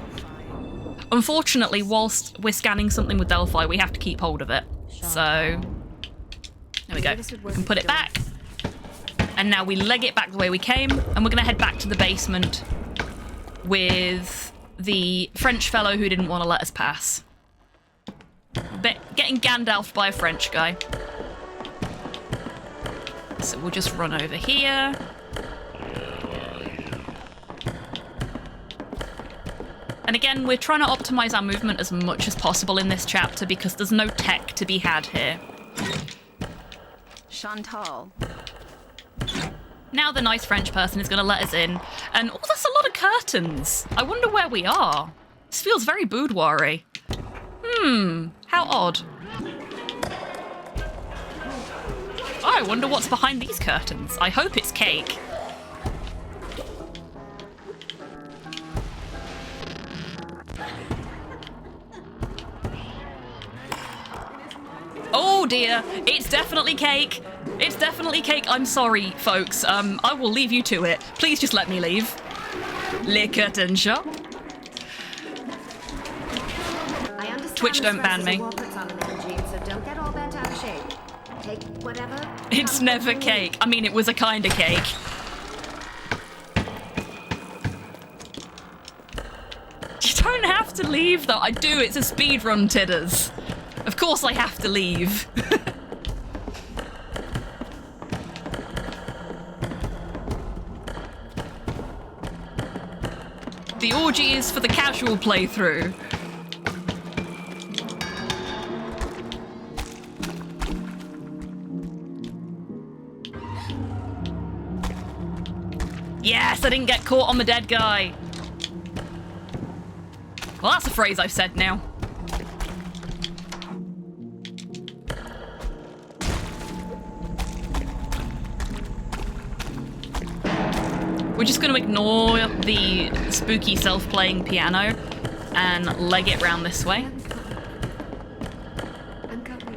Unfortunately, whilst we're scanning something with Delphi, we have to keep hold of it. So, there we go. We can put it back. And now we leg it back the way we came, and we're going to head back to the basement with the French fellow who didn't want to let us pass. Getting Gandalfed by a French guy. So we'll just run over here. And again, we're trying to optimize our movement as much as possible in this chapter because there's no tech to be had here. Chantal. Now the nice French person is going to let us in. And, oh, that's a lot of curtains. I wonder where we are. This feels very boudoir-y. How odd. Oh, I wonder what's behind these curtains. I hope it's cake. Oh dear, it's definitely cake. It's definitely cake. I'm sorry, folks. I will leave you to it. Please just let me leave. Le curtain shop. Twitch, don't ban me. It's never cake. I mean, it was a kind of cake. You don't have to leave, though. I do. It's a speedrun, Tidders. Of course I have to leave. The orgy is for the casual playthrough. Yes, I didn't get caught on the dead guy. Well, that's a phrase I've said now. We're just going to ignore the spooky self-playing piano and leg it round this way. I'm coming.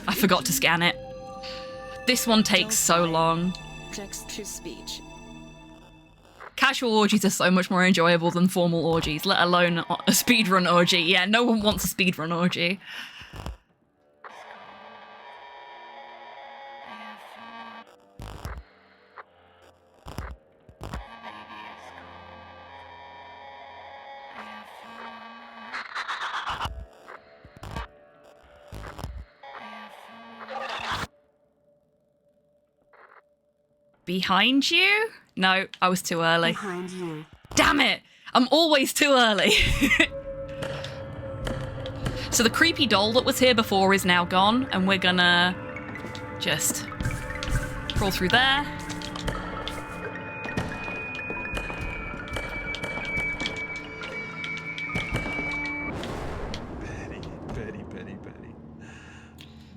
I forgot to scan it. This one takes so long. Text to speech. Casual orgies are so much more enjoyable than formal orgies, let alone a speedrun orgy. Yeah, no one wants a speedrun orgy. Behind you? No, I was too early. Behind you. Damn it! I'm always too early. So the creepy doll that was here before is now gone, and we're gonna just crawl through there. Betty.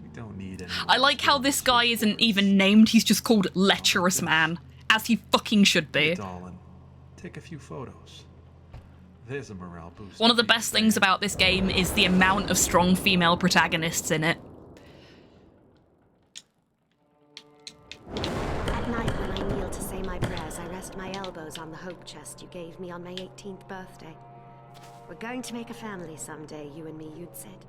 We don't need any. I like how this guy isn't even named, he's just called Lecherous Man. As he fucking should be. Darling, take a few photos. There's a morale boost. One of the best things about this game is the amount of strong female protagonists in it. At night when I kneel to say my prayers, I rest my elbows on the hope chest you gave me on my 18th birthday. We're going to make a family someday, you and me, you'd said.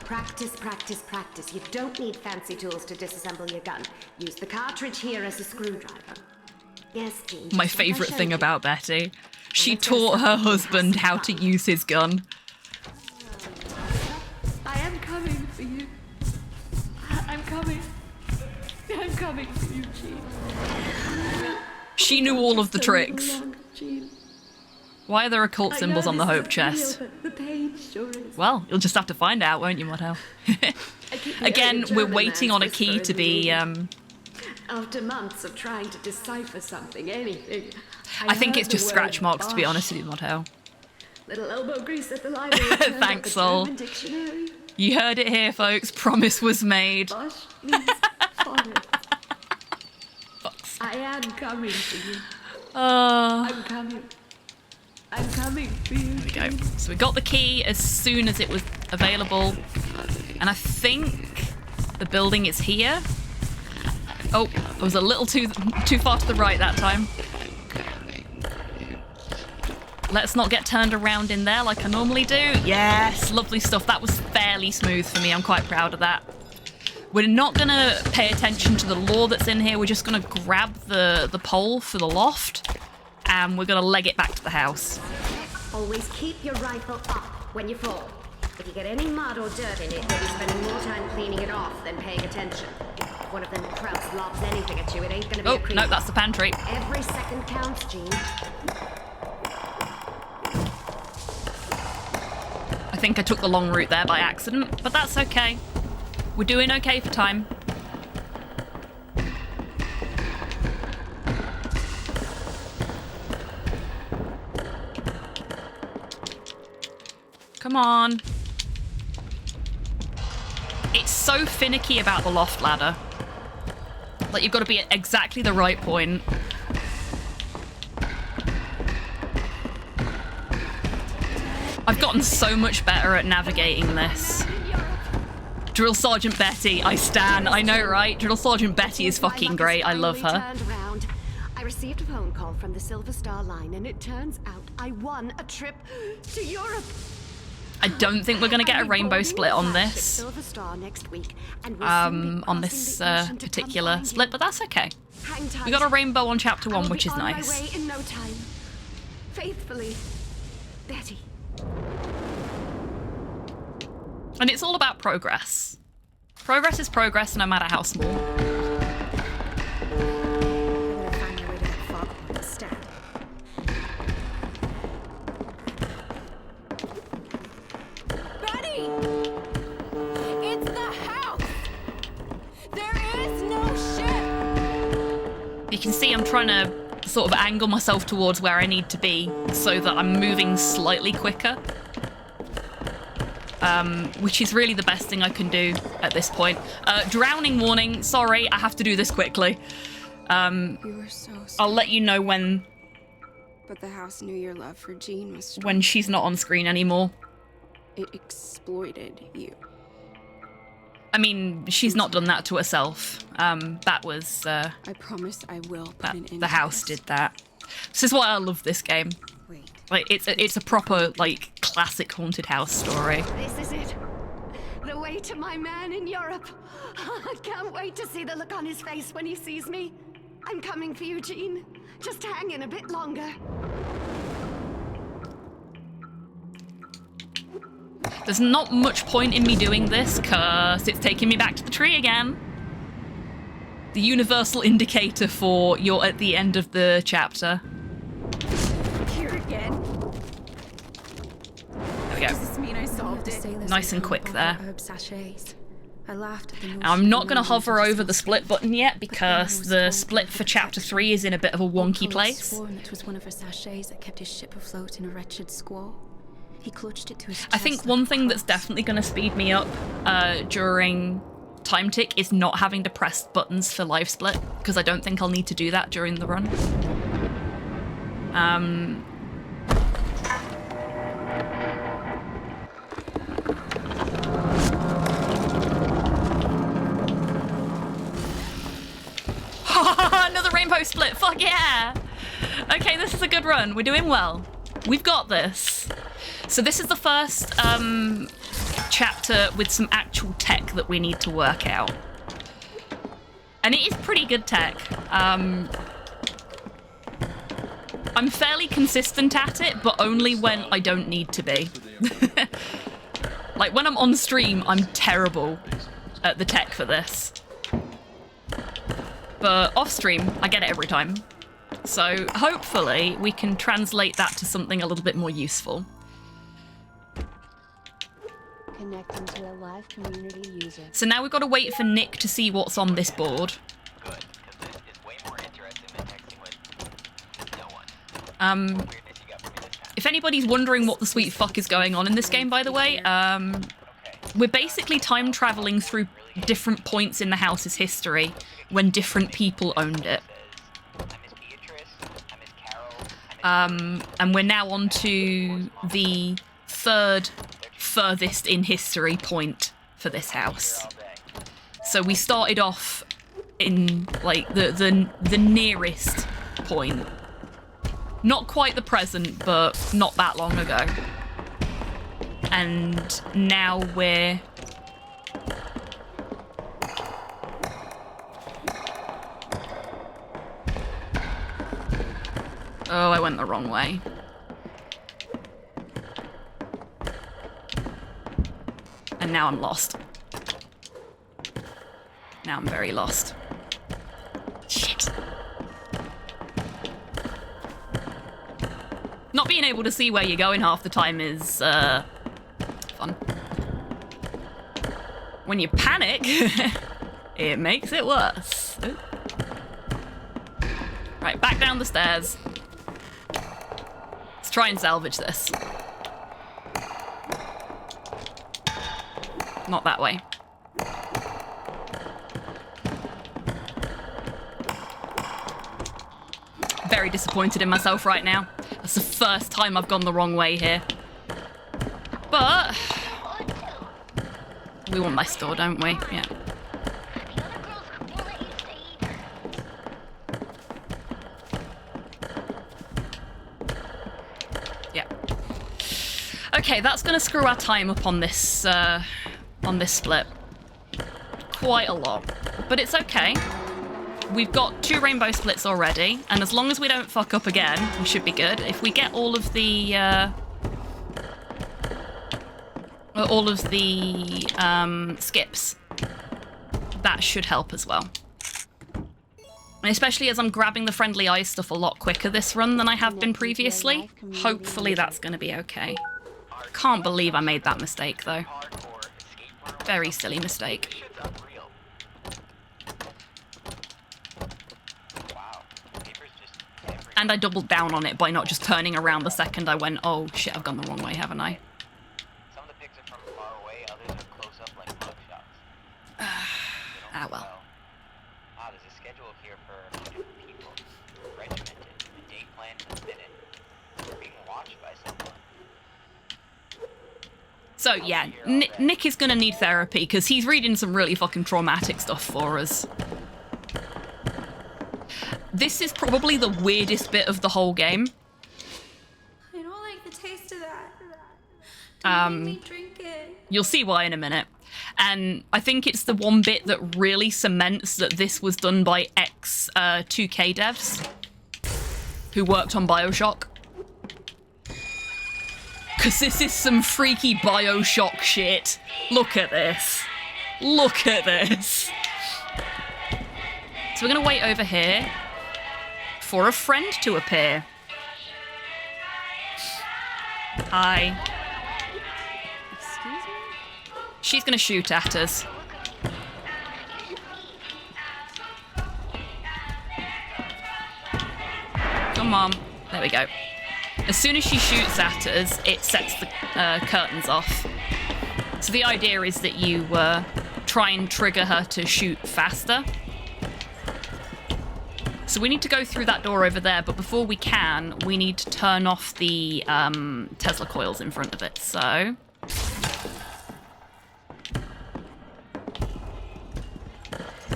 Practice, practice, practice. You don't need fancy tools to disassemble your gun. Use the cartridge here as a screwdriver. Yes, Jean. My favourite thing about Betty. She taught her husband how to use his gun. I am coming for you. I'm coming. I'm coming for you, Jean. She knew all of the tricks. Why are there occult symbols on the hope chest? The pain sure is. Well, you'll just have to find out, won't you, Motto? Again, we're waiting on a key to be, After months of trying to decipher something, anything. I think it's just scratch marks, to be honest with you, Motto. Little elbow grease at the library. Thanks, Sol. You heard it here, folks. Promise was made. Bosch means forest. I am coming for you. I'm coming. I'm coming for you. There we go. So we got the key as soon as it was available. And I think the building is here. Oh, I was a little too far to the right that time. Let's not get turned around in there like I normally do. Yes, lovely stuff. That was fairly smooth for me. I'm quite proud of that. We're not going to pay attention to the lore that's in here. We're just going to grab the pole for the loft, and we're going to leg it back to the house. Always keep your rifle up when you fall. If you get any mud or dirt in it, you'll be spending more time cleaning it off than paying attention. If one of them krauts lobs anything at you, it ain't gonna be a creep. No, that's the pantry. Every second counts, Jean. I think I took the long route there by accident, but that's okay. We're doing okay for time. Come on. It's so finicky about the loft ladder. Like, you've got to be at exactly the right point. I've gotten so much better at navigating this. Drill Sergeant Betty, I stan. I know, right? Drill Sergeant Betty is fucking great. I love her. I received a phone call from the Silver Star line, and it turns out I won a trip to Europe. I don't think we're going to get a rainbow split on this. On this particular split, but that's okay. We got a rainbow on chapter 1, which is nice. In no time. Faithfully, Betty. And it's all about progress. Progress is progress, no matter how small. Betty! It's the house! There is no ship! You can see I'm trying to sort of angle myself towards where I need to be so that I'm moving slightly quicker. Which is really the best thing I can do at this point. Drowning warning. Sorry, I have to do this quickly. You were so sweet. I'll let you know when... But the house knew your love for Jean was strong. When she's not on screen anymore. It exploited you. I mean, she's not done that to herself. That was... I promise I will put an end to the house did that. This is why I love this game. Wait. Like, it's a proper, like, classic haunted house story. This is it. The way to my man in Europe. I can't wait to see the look on his face when he sees me. I'm coming for you, Jean. Just hang in a bit longer. There's not much point in me doing this, cause it's taking me back to the tree again. The universal indicator for you're at the end of the chapter. Here again. There we go. Does this mean I solved it? Nice and quick there. I laughed at the notion I'm not going to hover over the split button yet because the split for chapter 3 is in a bit of a wonky place. It was one of her sachets that kept his ship afloat in a wretched squall. He clutched it to his chest. I think one thing that's definitely going to speed me up during time tick is not having to press buttons for live split, because I don't think I'll need to do that during the run. Another rainbow split, fuck yeah! Okay, this is a good run, we're doing well. We've got this. So this is the first chapter with some actual tech that we need to work out. And it is pretty good tech. I'm fairly consistent at it, but only when I don't need to be. Like, when I'm on stream, I'm terrible at the tech for this. But off stream, I get it every time. So hopefully we can translate that to something a little bit more useful. Connecting to a live community user. So now we've got to wait for Nick to see what's on this board. If anybody's wondering what the sweet fuck is going on in this game, by the way, we're basically time traveling through different points in the house's history when different people owned it. And we're now on to the third furthest in history point for this house. So we started off in like the nearest point. Not quite the present, but not that long ago. And now we're... Oh, I went the wrong way. And now I'm lost. Now I'm very lost. Shit. Not being able to see where you're going half the time is, fun. When you panic, it makes it worse. Ooh. Right, back down the stairs. Let's try and salvage this. Not that way. Very disappointed in myself right now. That's the first time I've gone the wrong way here. But we want my store, don't we? Yeah. Yeah. Okay, that's gonna screw our time up on this split. Quite a lot. But it's okay. We've got 2 rainbow splits already, and as long as we don't fuck up again, we should be good. If we get all of the skips, that should help as well. And especially as I'm grabbing the friendly ice stuff a lot quicker this run than I have been previously, hopefully that's going to be okay. Can't believe I made that mistake, though. Very silly mistake. And I doubled down on it by not just turning around the second I went, oh shit, I've gone the wrong way, haven't I? Some of the pics are from far away, others are close up like mug shots. Ah, well. Wow, there's a schedule here for different people. Regimented, a date planned to the minute. We're being watched by someone. So yeah, Nick is gonna need therapy because he's reading some really fucking traumatic stuff for us. This is probably the weirdest bit of the whole game. I don't like the taste of that. Don't make me drink it. You'll see why in a minute. And I think it's the one bit that really cements that this was done by ex-2K devs who worked on BioShock. Because this is some freaky BioShock shit. Look at this. Look at this. So we're going to wait over here for a friend to appear. Hi. Excuse me? She's going to shoot at us. Come on. There we go. As soon as she shoots at us, it sets the curtains off. So the idea is that you try and trigger her to shoot faster. So we need to go through that door over there, but before we can, we need to turn off the Tesla coils in front of it, so...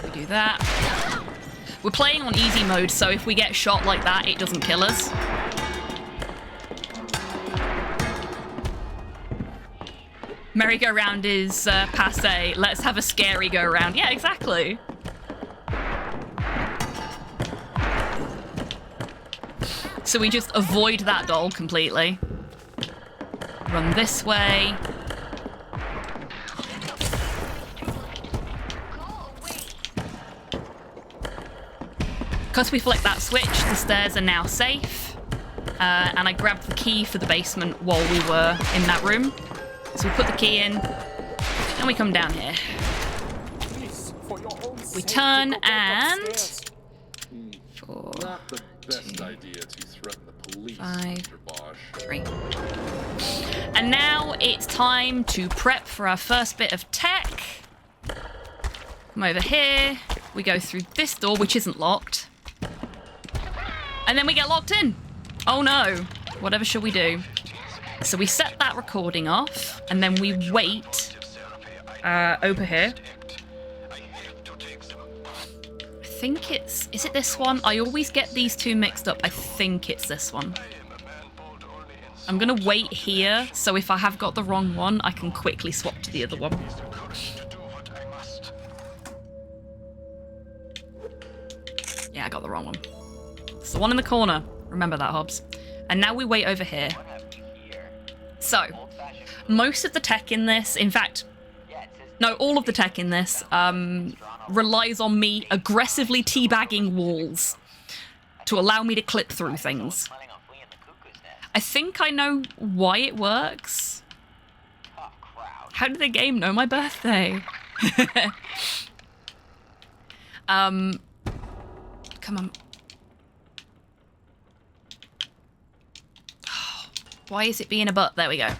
we do that. We're playing on easy mode, so if we get shot like that, it doesn't kill us. Merry-go-round is passe. Let's have a scary go-round. Yeah, exactly. So we just avoid that doll completely. Run this way. Because we flicked that switch, the stairs are now safe. And I grabbed the key for the basement while we were in that room. So we put the key in, and we come down here. We turn and... not the best idea to threaten the police, 5, Mr. Bosch. 3. And now it's time to prep for our first bit of tech. Come over here. We go through this door, which isn't locked. And then we get locked in. Oh no. Whatever shall we do? So we set that recording off, and then we wait over here. I think it's... Is it this one? I always get these two mixed up. I think it's this one. I'm gonna wait here, so if I have got the wrong one, I can quickly swap to the other one. Yeah, I got the wrong one. It's the one in the corner. Remember that, Hobbs. And now we wait over here. So, most of the tech in this, in fact, no, all of the tech in this relies on me aggressively teabagging walls to allow me to clip through things. I think I know why it works. How did the game know my birthday? Come on. Why is it being a butt? There we go.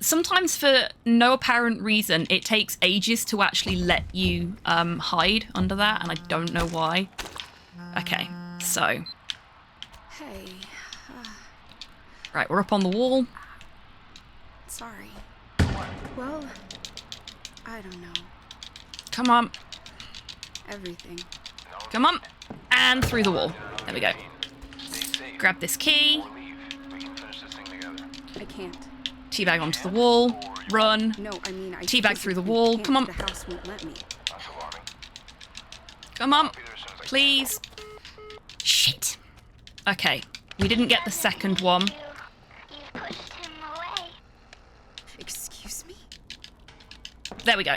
Sometimes for no apparent reason, it takes ages to actually let you hide under that, and I don't know why. Okay, so. Hey. Right, we're up on the wall. Sorry. Well, I don't know. Come on. Everything. Come on. And through the wall. There we go. Grab this key. I can't. Teabag onto the wall. Run. No, I mean, I teabag through the wall. Come on. The house won't let me. Come on. Please. Shit. Okay. We didn't get the second one. Excuse me? There we go.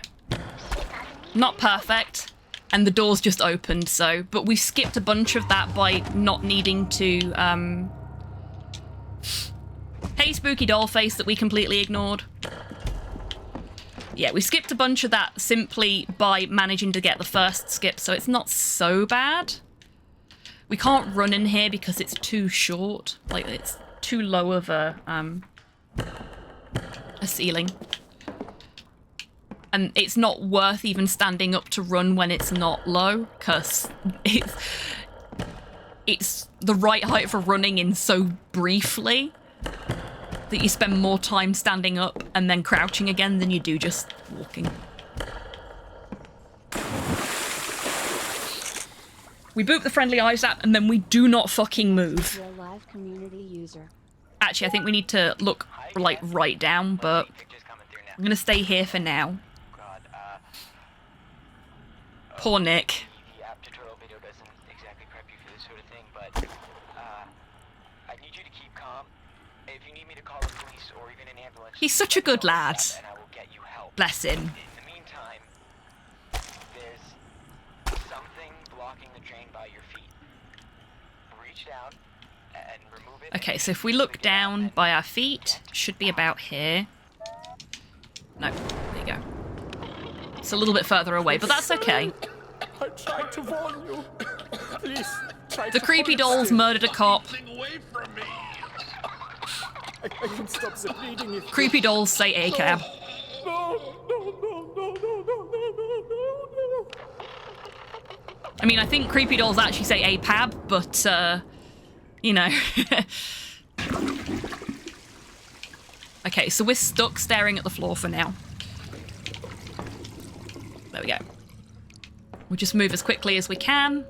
Not perfect. And the door's just opened, so... But we've skipped a bunch of that by not needing to, Hey, spooky doll face that we completely ignored. Yeah, we skipped a bunch of that simply by managing to get the first skip, so it's not so bad. We can't run in here because it's too short. Like, it's too low of a ceiling. And it's not worth even standing up to run when it's not low, because it's the right height for running in so briefly that you spend more time standing up and then crouching again than you do just walking. We boot the friendly eyes app and then we do not fucking move. You're a live community user. Actually, I think we need to look like right down, but I'm gonna stay here for now. Poor Nick. The app tutorial video doesn't exactly prep you for this sort of thing, but I need you to keep calm. If you need me to call the police or even an ambulance, He's such a good lad. and I will get you help. Bless him. In the meantime, there's something blocking the drain by your feet. Reach down and remove it. Okay, so if we look down by our feet, should be about here. No, there you go. It's a little bit further away, but that's okay. I tried to warn you. Please, try The to creepy hold dolls still. murdered a cop. I can stop the bleeding if Creepy dolls say ACAB. I mean, I think creepy dolls actually say APAB, but, you know. Okay, so we're stuck staring at the floor for now. There we go. We'll just move as quickly as we can.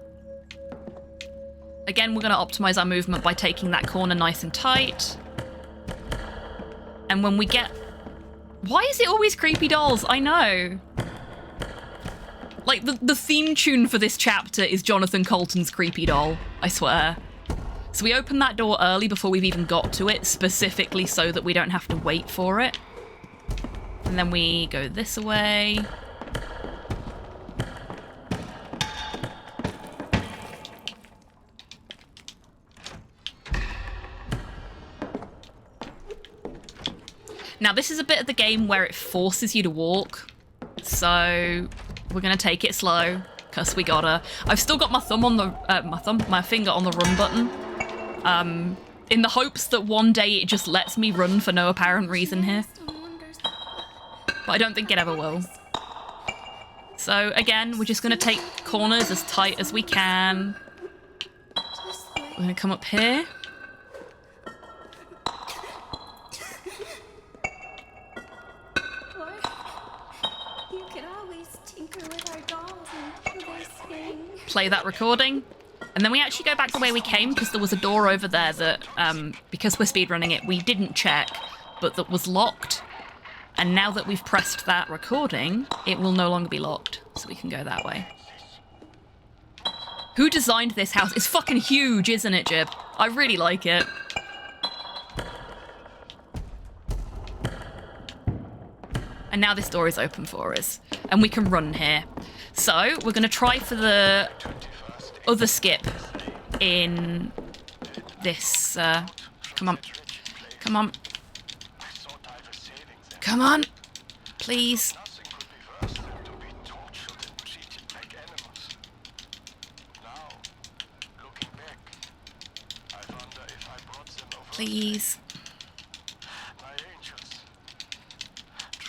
Again, we're going to optimize our movement by taking that corner nice and tight. And when we get... Why is it always creepy dolls? I know. Like, the theme tune for this chapter is Jonathan Colton's Creepy Doll, I swear. So we open that door early before we've even got to it, specifically so that we don't have to wait for it. And then we go this way. Now, this is a bit of the game where it forces you to walk. So we're going to take it slow. because we gotta. I've still got my thumb on the my finger on the run button, in the hopes that one day it just lets me run for no apparent reason here. But I don't think it ever will. So again, we're just gonna take corners as tight as we can. We're gonna come up here. You can always tinker with our dolls and they sing. Play that recording. And then we actually go back the way we came because there was a door over there that, because we're speedrunning it, we didn't check, but that was locked. And now that we've pressed that recording, it will no longer be locked, so we can go that way. Who designed this house? It's fucking huge, isn't it, Jib? I really like it. And now this door is open for us, and we can run here. So we're going to try for the other skip in this. Come on. Come on. Come on. Please. Please.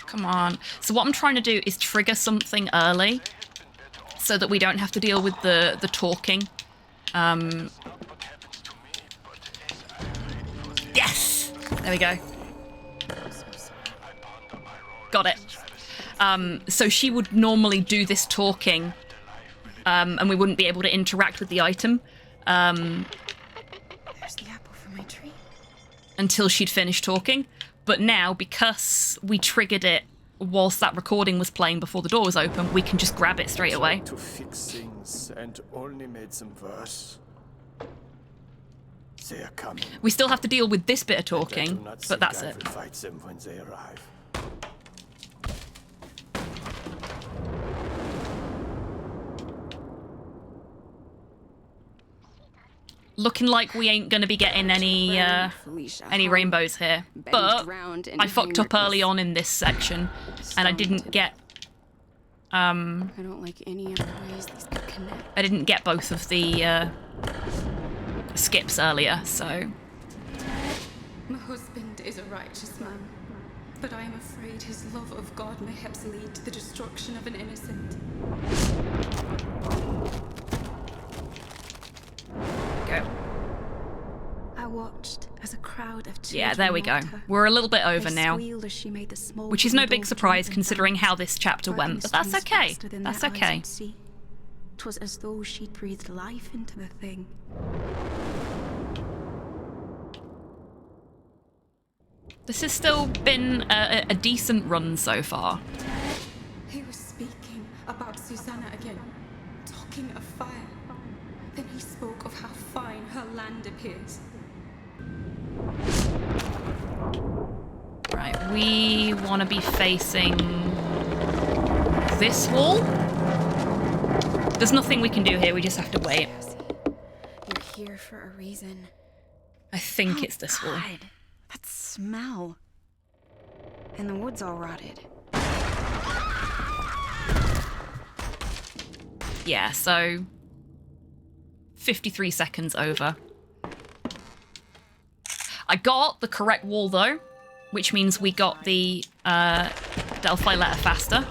Come on. So what I'm trying to do is trigger something early so that we don't have to deal with the talking. Yes! There we go. Got it. So she would normally do this talking, and we wouldn't be able to interact with the item. There's the apple from my tree. Until she'd finished talking. But now, because we triggered it whilst that recording was playing before the door was open, we can just grab it straight away. To fix things and only made them worse. They are coming. We still have to deal with this bit of talking, but that's it. I will fight them when they arrive. Looking like we ain't gonna be getting any rainbows here. But I fucked up early on in this section, and I didn't get I don't like any other ways these could connect. I didn't get both of the skips earlier, so. My husband is a righteous man, but I am afraid his love of God may perhaps lead to the destruction of an innocent. Go. I watched as a crowd of children. Yeah, there we go. We're a little bit over now, which is no big surprise considering how this chapter went, but that's okay. That's okay. 'Twas as though she'd breathed life into the thing. This has still been a decent run so far. He was speaking about Susanna again, talking of fire. Then he spoke of how fine her land appears. Right, we want to be facing this wall. There's nothing we can do here, we just have to wait. You're here for a reason. I think it's this wall. That smell. And the wood's all rotted. Yeah, so 53 seconds over. I got the correct wall though, which means we got the Delphi letter faster.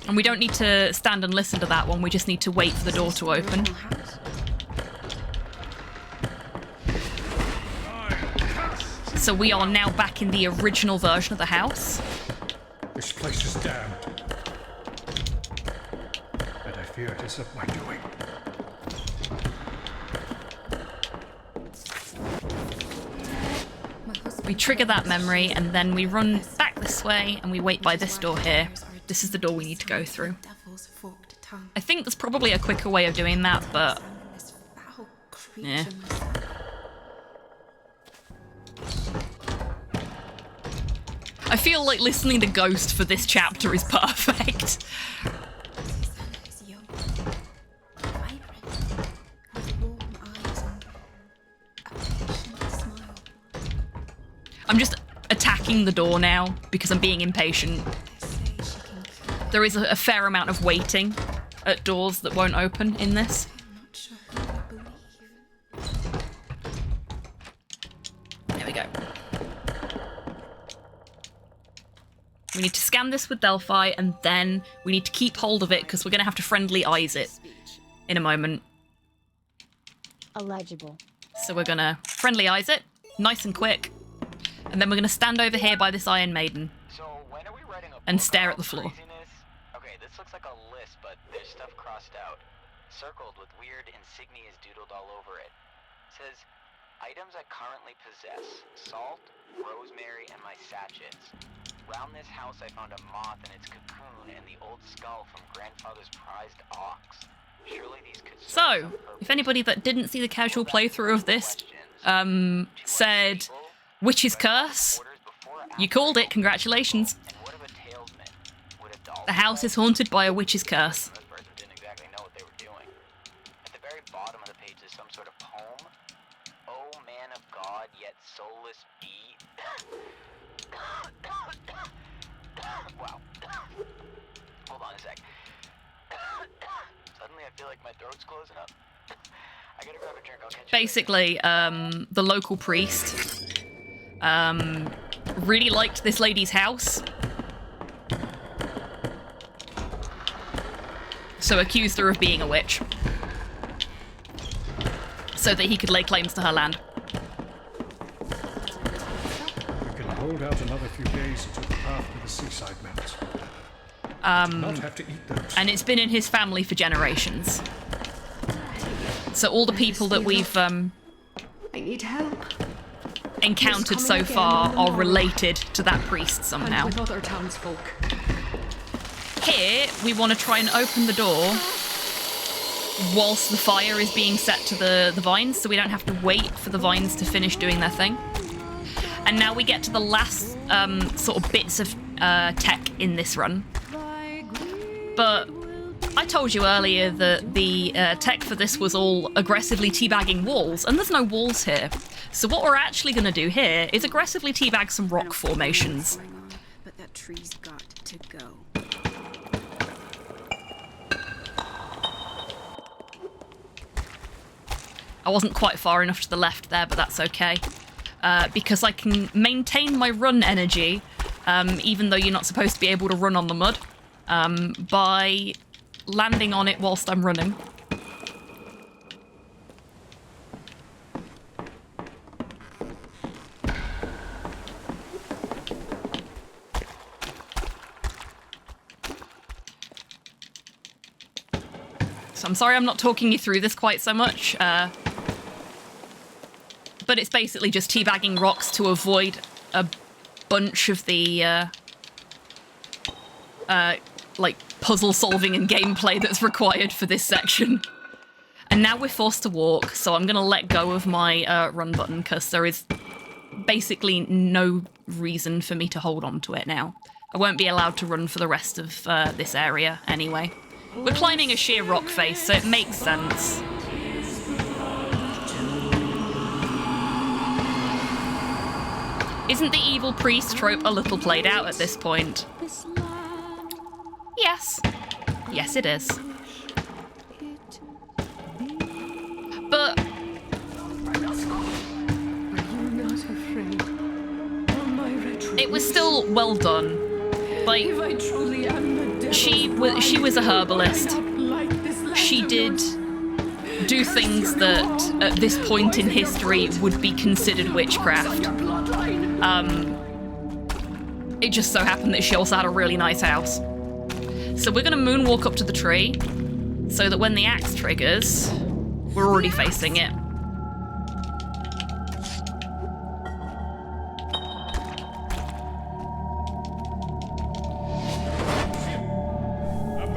And we don't need to stand and listen to that one, we just need to wait for the door to open. So we are now back in the original version of the house. This place is damned. And I fear it is of my doing. We trigger that memory and then we run back this way and we wait by this door here. This is the door we need to go through. I think there's probably a quicker way of doing that, but yeah. I feel like listening to Ghost for this chapter is perfect. I'm just attacking the door now because I'm being impatient. There is a fair amount of waiting at doors that won't open in this. There we go. We need to scan this with Delphi, and then we need to keep hold of it because we're going to have to friendly eyes it in a moment. Illegible. So we're going to friendly eyes it, nice and quick, and then we're going to stand over here by this Iron Maiden and stare at the floor. Okay, this looks like a list, but there's stuff crossed out, circled with weird insignias doodled all over it. It says, items I currently possess, salt, rosemary, and my sachets. Round this house I found a moth in its cocoon and the old skull from grandfather's prized ox. Surely these could So, if anybody that didn't see the casual playthrough of this said, Witch's Curse, you called it, congratulations. The house is haunted by a witch's curse. didn't exactly know what they were doing. At the very bottom of the page there's some sort of poem. Oh man of God, yet soulless be. Wow. Hold on a sec. Suddenly I feel like my throat's closing up. I gotta grab a drink, I'll catch you Basically, the local priest really liked this lady's house. So accused her of being a witch. So that he could lay claims to her land. We can hold out another few days until the path to the seaside melts. Not have to eat those. And it's been in his family for generations. So all the people that we've I need help. encountered so far are related to that priest somehow. With other townsfolk. Here, we want to try and open the door whilst the fire is being set to the vines, so we don't have to wait for the vines to finish doing their thing. And now we get to the last sort of bits of tech in this run. But I told you earlier that the tech for this was all aggressively teabagging walls, and there's no walls here. So what we're actually going to do here is aggressively teabag some rock formations. But that tree's got to go. I wasn't quite far enough to the left there, but that's okay. Because I can maintain my run energy, even though you're not supposed to be able to run on the mud, by landing on it whilst I'm running. So I'm sorry I'm not talking you through this quite so much, but it's basically just teabagging rocks to avoid a bunch of the like puzzle solving and gameplay that's required for this section. And now we're forced to walk, so I'm gonna let go of my run button because there is basically no reason for me to hold on to it now. I won't be allowed to run for the rest of this area anyway. We're climbing a sheer rock face, so it makes sense. Isn't the evil priest trope a little played out at this point? Yes. Yes, it is. But it was still well done. Like, she was a herbalist. She did do things that at this point in history would be considered witchcraft. It just so happened that she also had a really nice house. So we're gonna moonwalk up to the tree so that when the axe triggers, we're already facing it.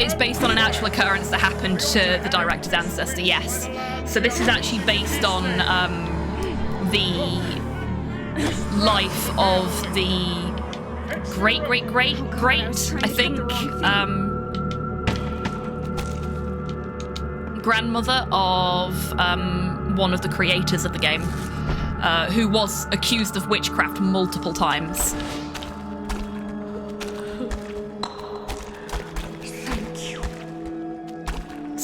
It's based on an actual occurrence that happened to the director's ancestor, yes. So this is actually based on the life of the great, I think, grandmother of one of the creators of the game, who was accused of witchcraft multiple times.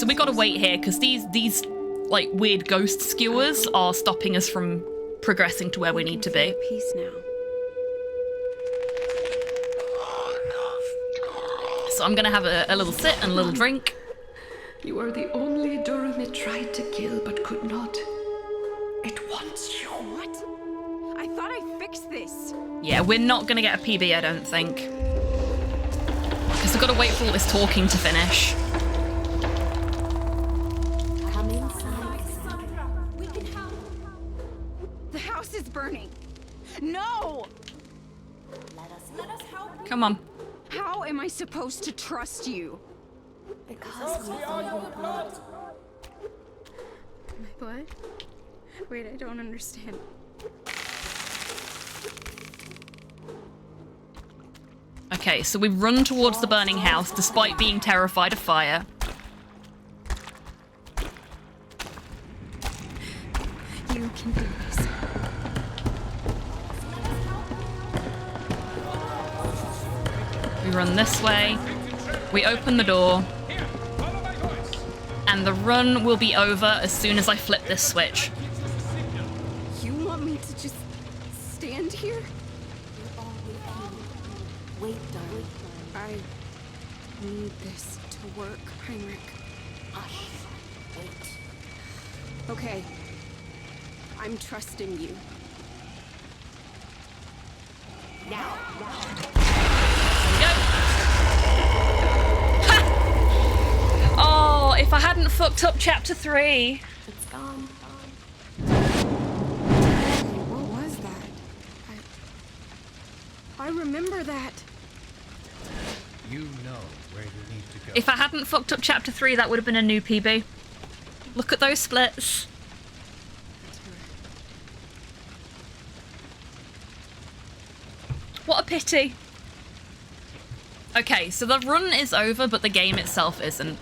we got to wait here because these like weird ghost skewers are stopping us from progressing to where we need to be. Peace now. So I'm gonna have a little sit and a little drink. You are the only Durham it tried to kill but could not. It wants you. What? I thought I fixed this. Yeah, we're not gonna get a PB, I don't think. Because we've got to wait for all this talking to finish. Come inside. We can help. The house is burning. No! Let us help. Come on. How am I supposed to trust you? Because we are your blood. My blood? Wait, I don't understand. Okay, so we run towards the burning house despite being terrified of fire. You can do this. We run this way. We open the door. And the run will be over as soon as I flip this switch. You want me to just stand here? Wait, darling. I need this to work, Heinrich. Hush. Wait. Okay. I'm trusting you. Now. Oh, if I hadn't fucked up chapter 3. It's gone. What was that? I remember that. You know where you need to go. If I hadn't fucked up chapter 3, that would have been a new PB. Look at those splits. What a pity. Okay, so the run is over, but the game itself isn't.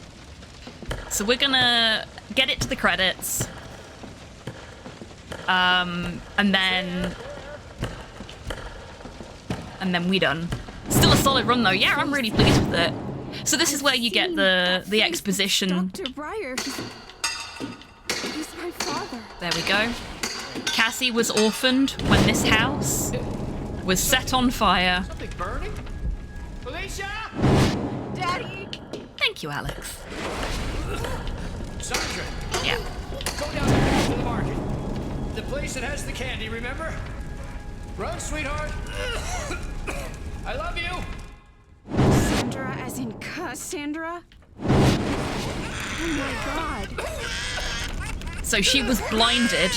So we're gonna get it to the credits. And then we done. Still a solid run though. Yeah, I'm really pleased with it. So this is where you get the exposition. Dr. Breyer. He's my father. There we go. Cassie was orphaned when this house was set on fire. Something burning? Felicia! Daddy! Thank you, Alex. Sandra! Yeah. Go down there to the market. The place that has the candy, remember? Run, sweetheart. I love you. Sandra as in Cassandra? Oh my god. So she was blinded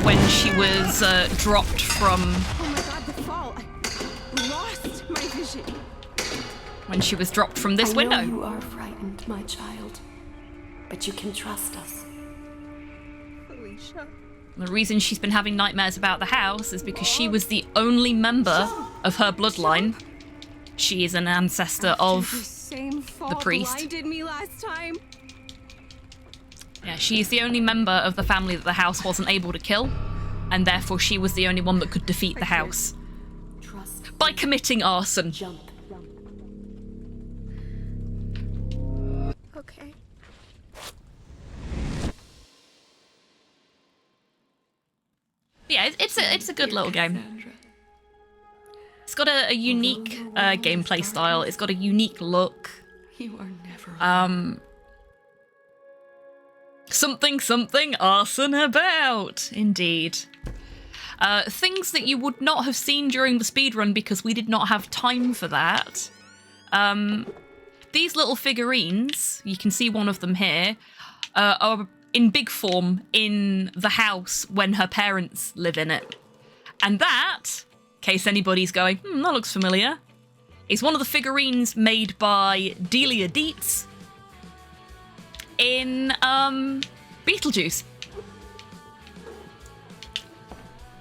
when she was dropped from... Oh my god, the fall. I lost my vision. When she was dropped from this window. I know you are frightened, my child. But you can trust us. Felicia. The reason she's been having nightmares about the house is because she was the only member of her bloodline. She is an ancestor of the priest. Blinded me last time. Yeah, she's the only member of the family that the house wasn't able to kill, and therefore she was the only one that could defeat the house. By committing arson. Okay. Yeah, it's a good little game. It's got a unique gameplay style. It's got a unique look. You are never Something arson about, indeed. Things that you would not have seen during the speedrun because we did not have time for that. These little figurines, you can see one of them here, are in big form in the house when her parents live in it. And that, in case anybody's going, that looks familiar, is one of the figurines made by Delia Dietz in Beetlejuice.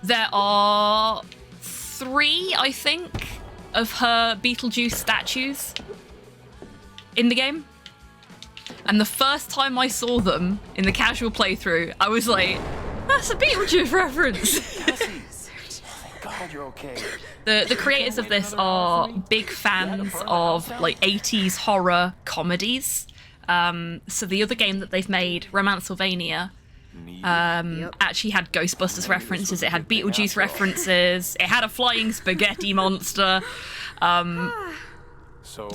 There are 3, I think, of her Beetlejuice statues in the game. And the first time I saw them in the casual playthrough, I was like, that's a Beetlejuice reference. Thank God you're okay. The creators of this are big fans of like 80s horror comedies. So the other game that they've made, Romancevania, actually had Ghostbusters references, it had Beetlejuice references, it had a flying spaghetti monster. So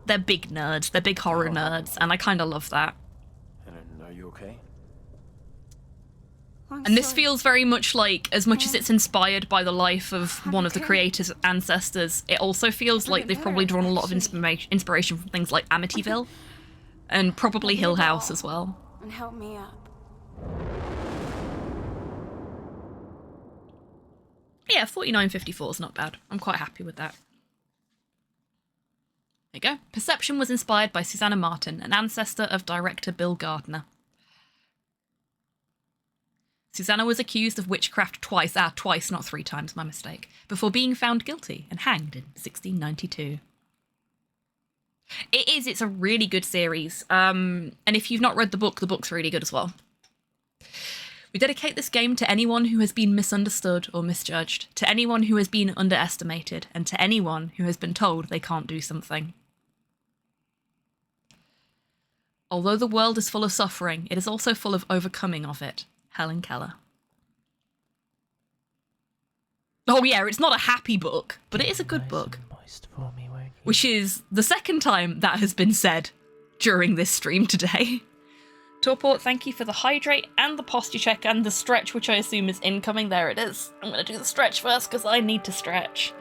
they're big nerds, they're big horror nerds, and I kind of love that. And are you okay? And this feels very much like, as much as it's inspired by the life of one of the creators' ancestors, it also feels like they've probably drawn a lot of inspiration from things like Amityville, and probably Hill House as well. And help me up. Yeah, 49.54 is not bad. I'm quite happy with that. There you go. Perception was inspired by Susanna Martin, an ancestor of director Bill Gardner. Susanna was accused of witchcraft twice, not 3 times, my mistake, before being found guilty and hanged in 1692. It's a really good series, and if you've not read the book's really good as well. We dedicate this game to anyone who has been misunderstood or misjudged, to anyone who has been underestimated, and to anyone who has been told they can't do something. Although the world is full of suffering, it is also full of overcoming of it. Helen Keller. Oh yeah, it's not a happy book, but it is a good book. Which is the second time that has been said during this stream today. Torport, thank you for the hydrate and the posture check and the stretch, which I assume is incoming. There it is. I'm going to do the stretch first because I need to stretch.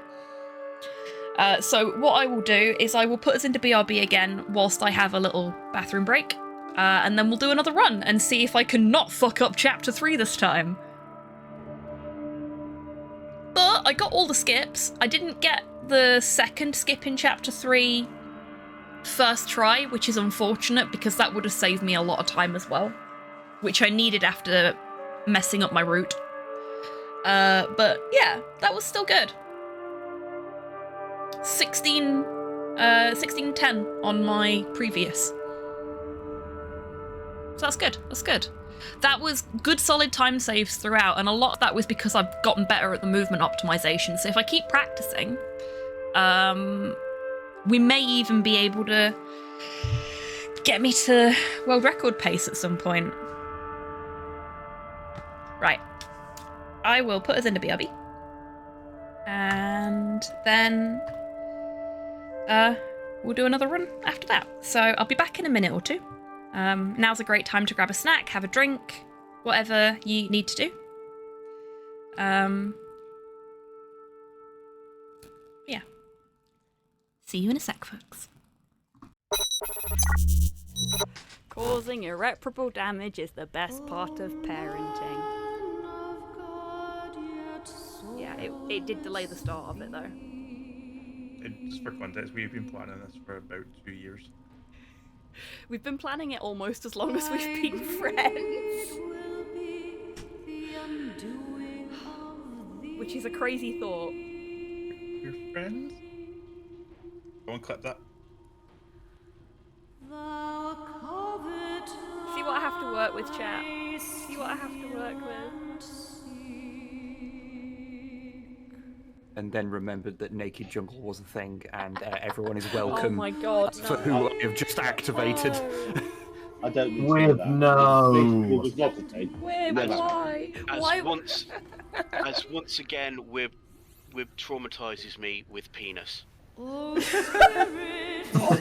So what I will do is I will put us into BRB again whilst I have a little bathroom break. And then we'll do another run and see if I can not fuck up chapter 3 this time. But I got all the skips. I didn't get the second skip in chapter 3 first try, which is unfortunate because that would have saved me a lot of time as well, which I needed after messing up my route. But yeah, that was still good. 1610 on my previous. So that's good, that's good. That was good solid time saves throughout, and a lot of that was because I've gotten better at the movement optimization, so if I keep practicing, we may even be able to get me to world record pace at some point. Right. I will put us into BRB. And then we'll do another run after that. So I'll be back in a minute or two. Now's a great time to grab a snack, have a drink, whatever you need to do. Yeah. See you in a sec, folks. Causing irreparable damage is the best part of parenting. Yeah, it did delay the start of it, though. Just for context, we've been planning this for about 2 years. We've been planning it almost as long as we've been friends. Which is a crazy thought. We're friends? Go and clip that. See what I have to work with, chat. See what I have to work with. And then remembered that Naked Jungle was a thing, and everyone is welcome. Oh my god, for who I have just activated. I don't need to With hear that. no. It was not a thing. Why? As once again, Wib traumatizes me with penis. Oh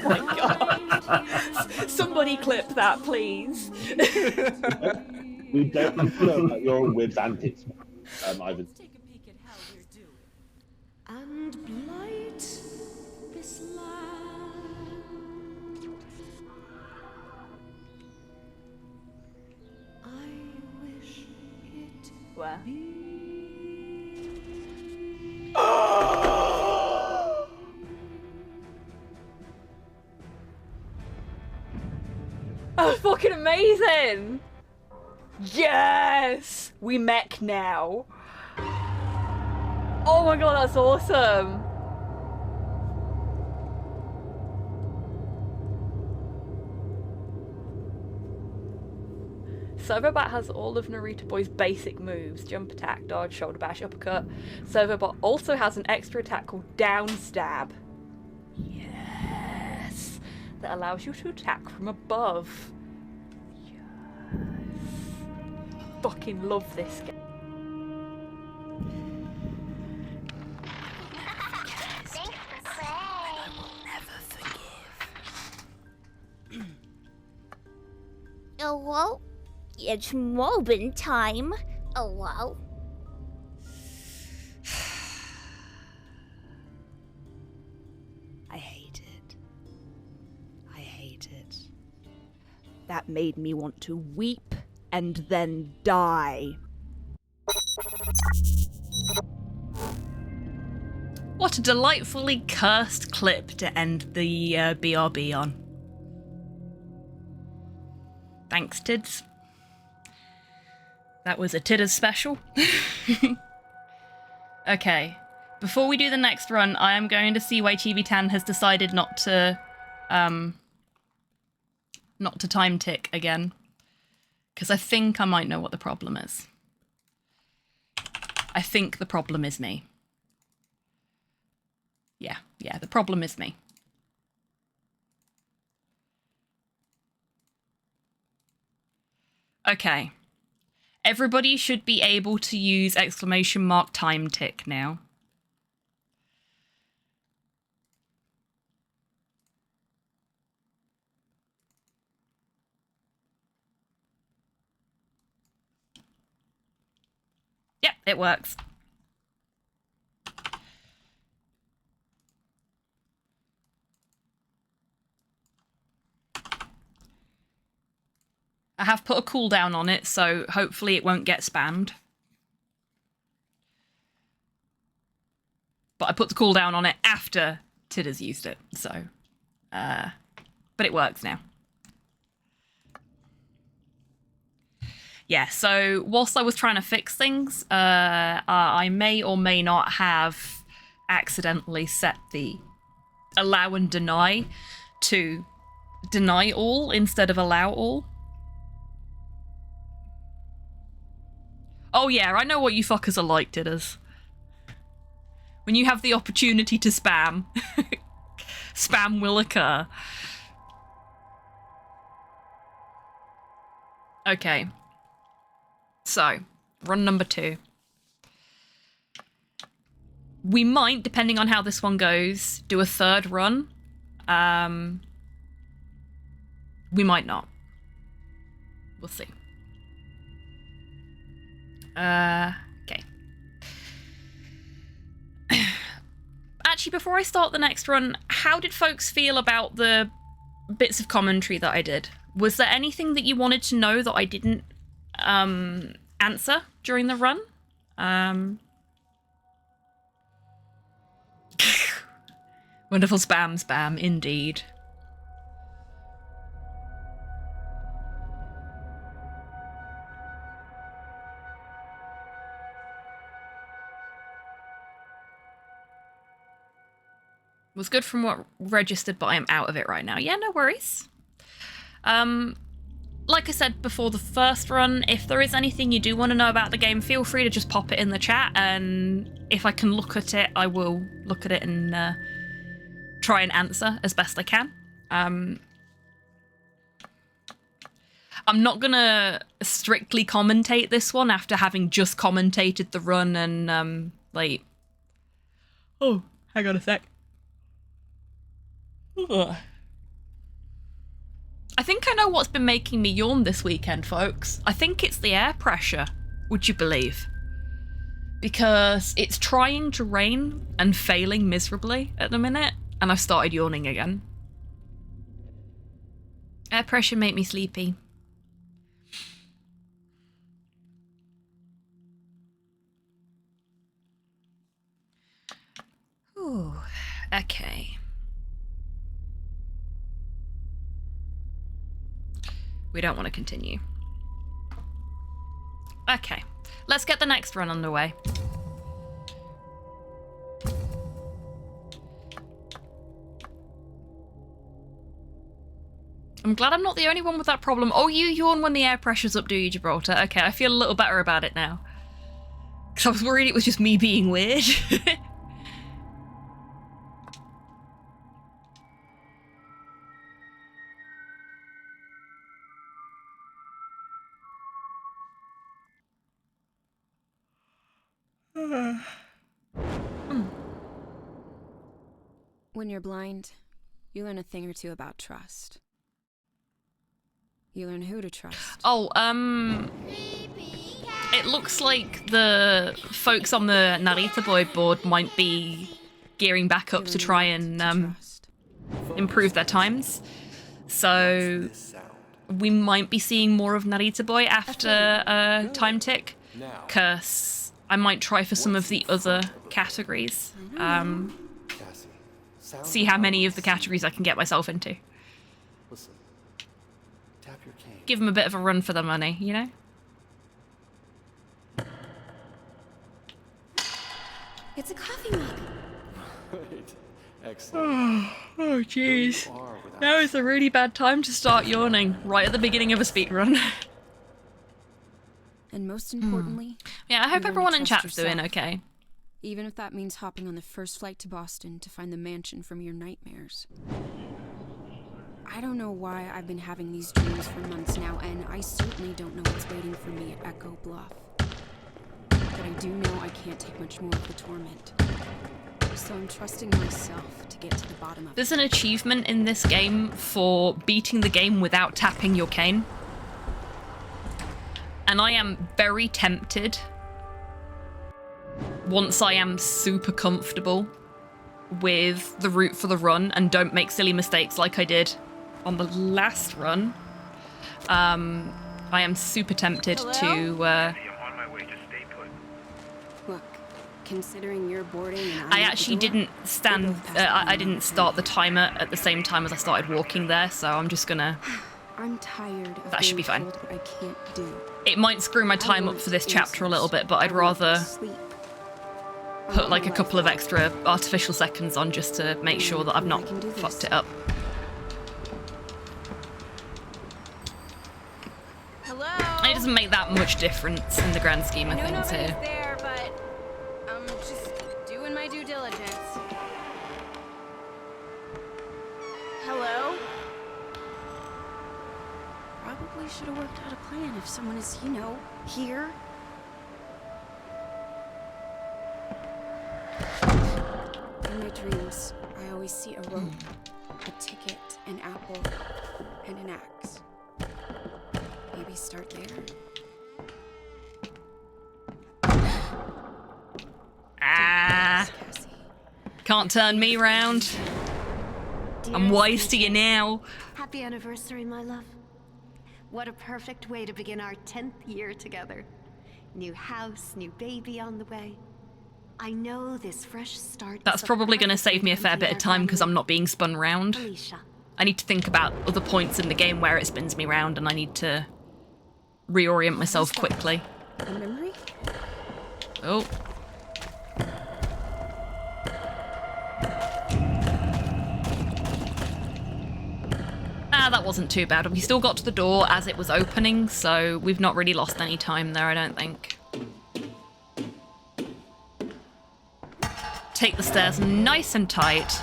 my god. Somebody clip that, please. We don't need to know about your Wib's antics, Ivan. And blight this land. I wish it Where? Oh, fucking amazing! Yes! We mech now. Oh my god, that's awesome! Servobot has all of Naruto Boy's basic moves: jump attack, dodge, shoulder bash, uppercut. Servobot also has an extra attack called down stab. Yes! that allows you to attack from above. Yes. Fucking love this game. Oh, well, it's mobbing time. Oh, wow. I hate it. I hate it. That made me want to weep and then die. What a delightfully cursed clip to end the BRB on. Thanks, Tids. That was a Tidders special. Okay. Before we do the next run, I am going to see why Chibi-tan has decided not to time tick again. Because I think I might know what the problem is. I think the problem is me. Yeah, the problem is me. Okay. Everybody should be able to use ! time tick now. Yep, it works. I have put a cooldown on it, so hopefully it won't get spammed. But I put the cooldown on it after Tidder's used it, so... but it works now. Yeah, so whilst I was trying to fix things, I may or may not have accidentally set the allow and deny to deny all instead of allow all. Oh yeah, I know what you fuckers are like, Tidders. When you have the opportunity to spam, spam will occur. Okay. So, run number 2. We might, depending on how this one goes, do a third run. We might not. We'll see. Okay. Actually, before I start the next run, how did folks feel about the bits of commentary that I did? Was there anything that you wanted to know that I didn't answer during the run? Wonderful spam, indeed. Was good from what registered, but I am out of it right now. Yeah, no worries. Like I said before the first run, if there is anything you do want to know about the game, feel free to just pop it in the chat, and if I can look at it, I will look at it and try and answer as best I can. I'm not gonna strictly commentate this one after having just commentated the run and like... Oh, hang on a sec. Ugh. I think I know what's been making me yawn this weekend, folks. I think it's the air pressure, would you believe? Because it's trying to rain and failing miserably at the minute, and I've started yawning again. Air pressure make me sleepy. Ooh, okay. We don't want to continue. Okay, let's get the next run underway. I'm glad I'm not the only one with that problem. Oh, you yawn when the air pressure's up, do you, Gibraltar? Okay, I feel a little better about it now. Because I was worried it was just me being weird. When you're blind, you learn a thing or two about trust. You learn who to trust. Oh, it looks like the folks on the Narita Boy board might be gearing back up to try and improve their times. So we might be seeing more of Narita Boy after Time Tick. Curse. I might try for some of the other categories. See how many of the categories I can get myself into. Give them a bit of a run for their money, you know? It's a coffee mug. Great. Excellent. Oh, jeez. Now is a really bad time to start yawning, right at the beginning of a speedrun. And most importantly, yeah, I hope everyone in chat's doing okay. Even if that means hopping on the first flight to Boston to find the mansion from your nightmares. I don't know why I've been having these dreams for months now, and I certainly don't know what's waiting for me at Echo Bluff. But I do know I can't take much more of the torment. So I'm trusting myself to get to the bottom of it. There's an achievement in this game for beating the game without tapping your cane. And I am very tempted, once I am super comfortable with the route for the run and don't make silly mistakes like I did on the last run, I am super tempted to... Look, considering you're boarding and I actually didn't I didn't start the timer at the same time as I started walking there, so I'm just gonna... I'm tired of that should be fine. what I can't do. It might screw my time up for this chapter a little bit, but I'd rather put like a couple of extra artificial seconds on just to make sure that I've not fucked it up. Hello? It doesn't make that much difference in the grand scheme of things here. There, but I'm just doing my due diligence. Hello? Probably should have worked out a plan if someone is, you know, here. In my dreams, I always see a rope, a ticket, an apple, and an axe. Maybe start there. Ah! Can't turn me round. I'm wise to you now. Happy anniversary, my love. What a perfect way to begin our 10th year together. New house, new baby on the way. I know this fresh start. That's probably going to save me a fair bit of time because I'm not being spun round. I need to think about other points in the game where it spins me round, and I need to reorient myself quickly. A memory? Oh. That wasn't too bad. We still got to the door as it was opening, so we've not really lost any time there, I don't think. Take the stairs nice and tight.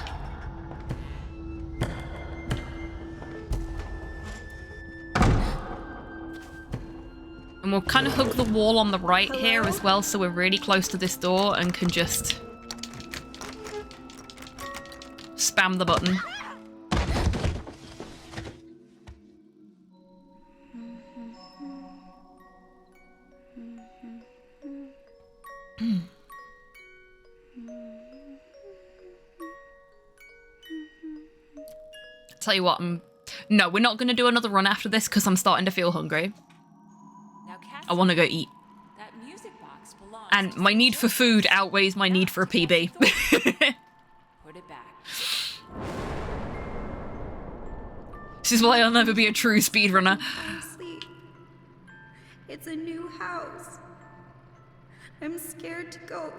And we'll kind of hug the wall on the right here as well, so we're really close to this door and can just spam the button. Tell you what, no, we're not going to do another run after this because I'm starting to feel hungry. I want to go eat. That music box belongs And my need for food outweighs my need for a PB. Put it back. This is why I'll never be a true speedrunner. Sleep. It's a new house. I'm scared to go.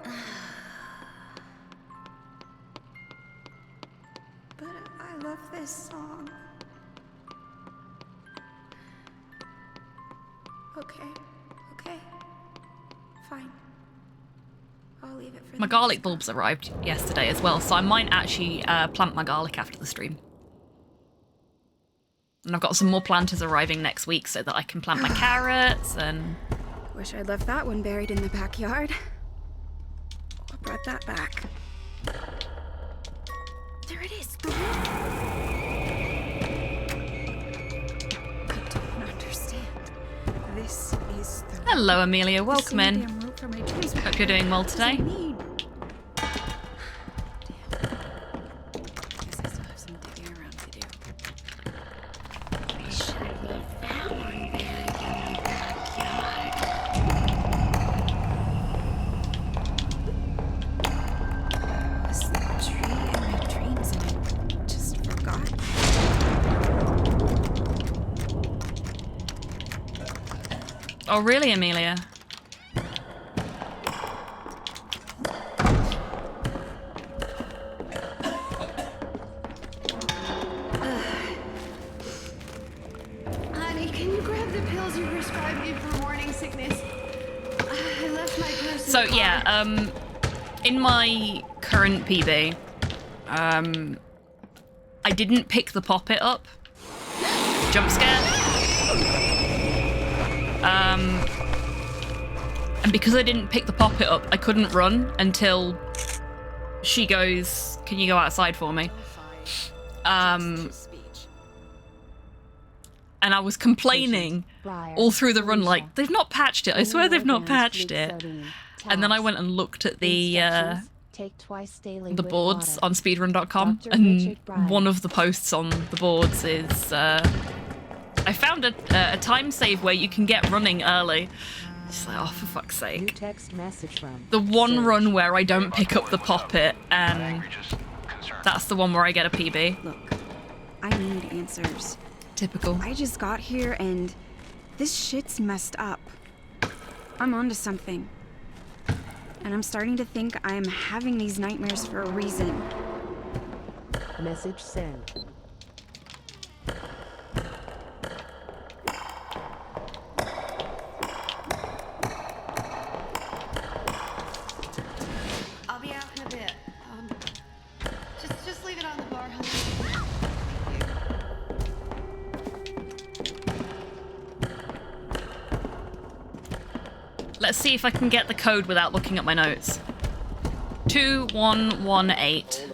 But I love this song. Okay. Fine. I'll leave it for My garlic bulbs arrived yesterday as well, so I might actually plant my garlic after the stream. And I've got some more planters arriving next week so that I can plant my carrots and... Wish I'd left that one buried in the backyard. got that back. There it is. The I don't understand. This is the Hello, Amelia. Welcome in. damn rope for my toys. Hope you're doing well today. Oh, really, Amelia? Honey, can you grab the pills you prescribed me for morning sickness? I left my purse in So the car. yeah, in my current PB, I didn't pick the poppet up. Jump scare. And because I didn't pick the poppet up, I couldn't run until she goes, "Can you go outside for me?" And I was complaining all through the run, like, they've not patched it. I swear they've not patched it. And then I went and looked at the boards on speedrun.com, and one of the posts on the boards is, I found a time save where you can get running early. It's like, oh, for fuck's sake. The one run where I don't pick up the poppet, and that's the one where I get a PB. Look, I need answers. Typical. I just got here and this shit's messed up. I'm onto something. And I'm starting to think I'm having these nightmares for a reason. Message sent. I'll be out in a bit. Just leave it on the bar, honey. Let's see if I can get the code without looking at my notes. 2118.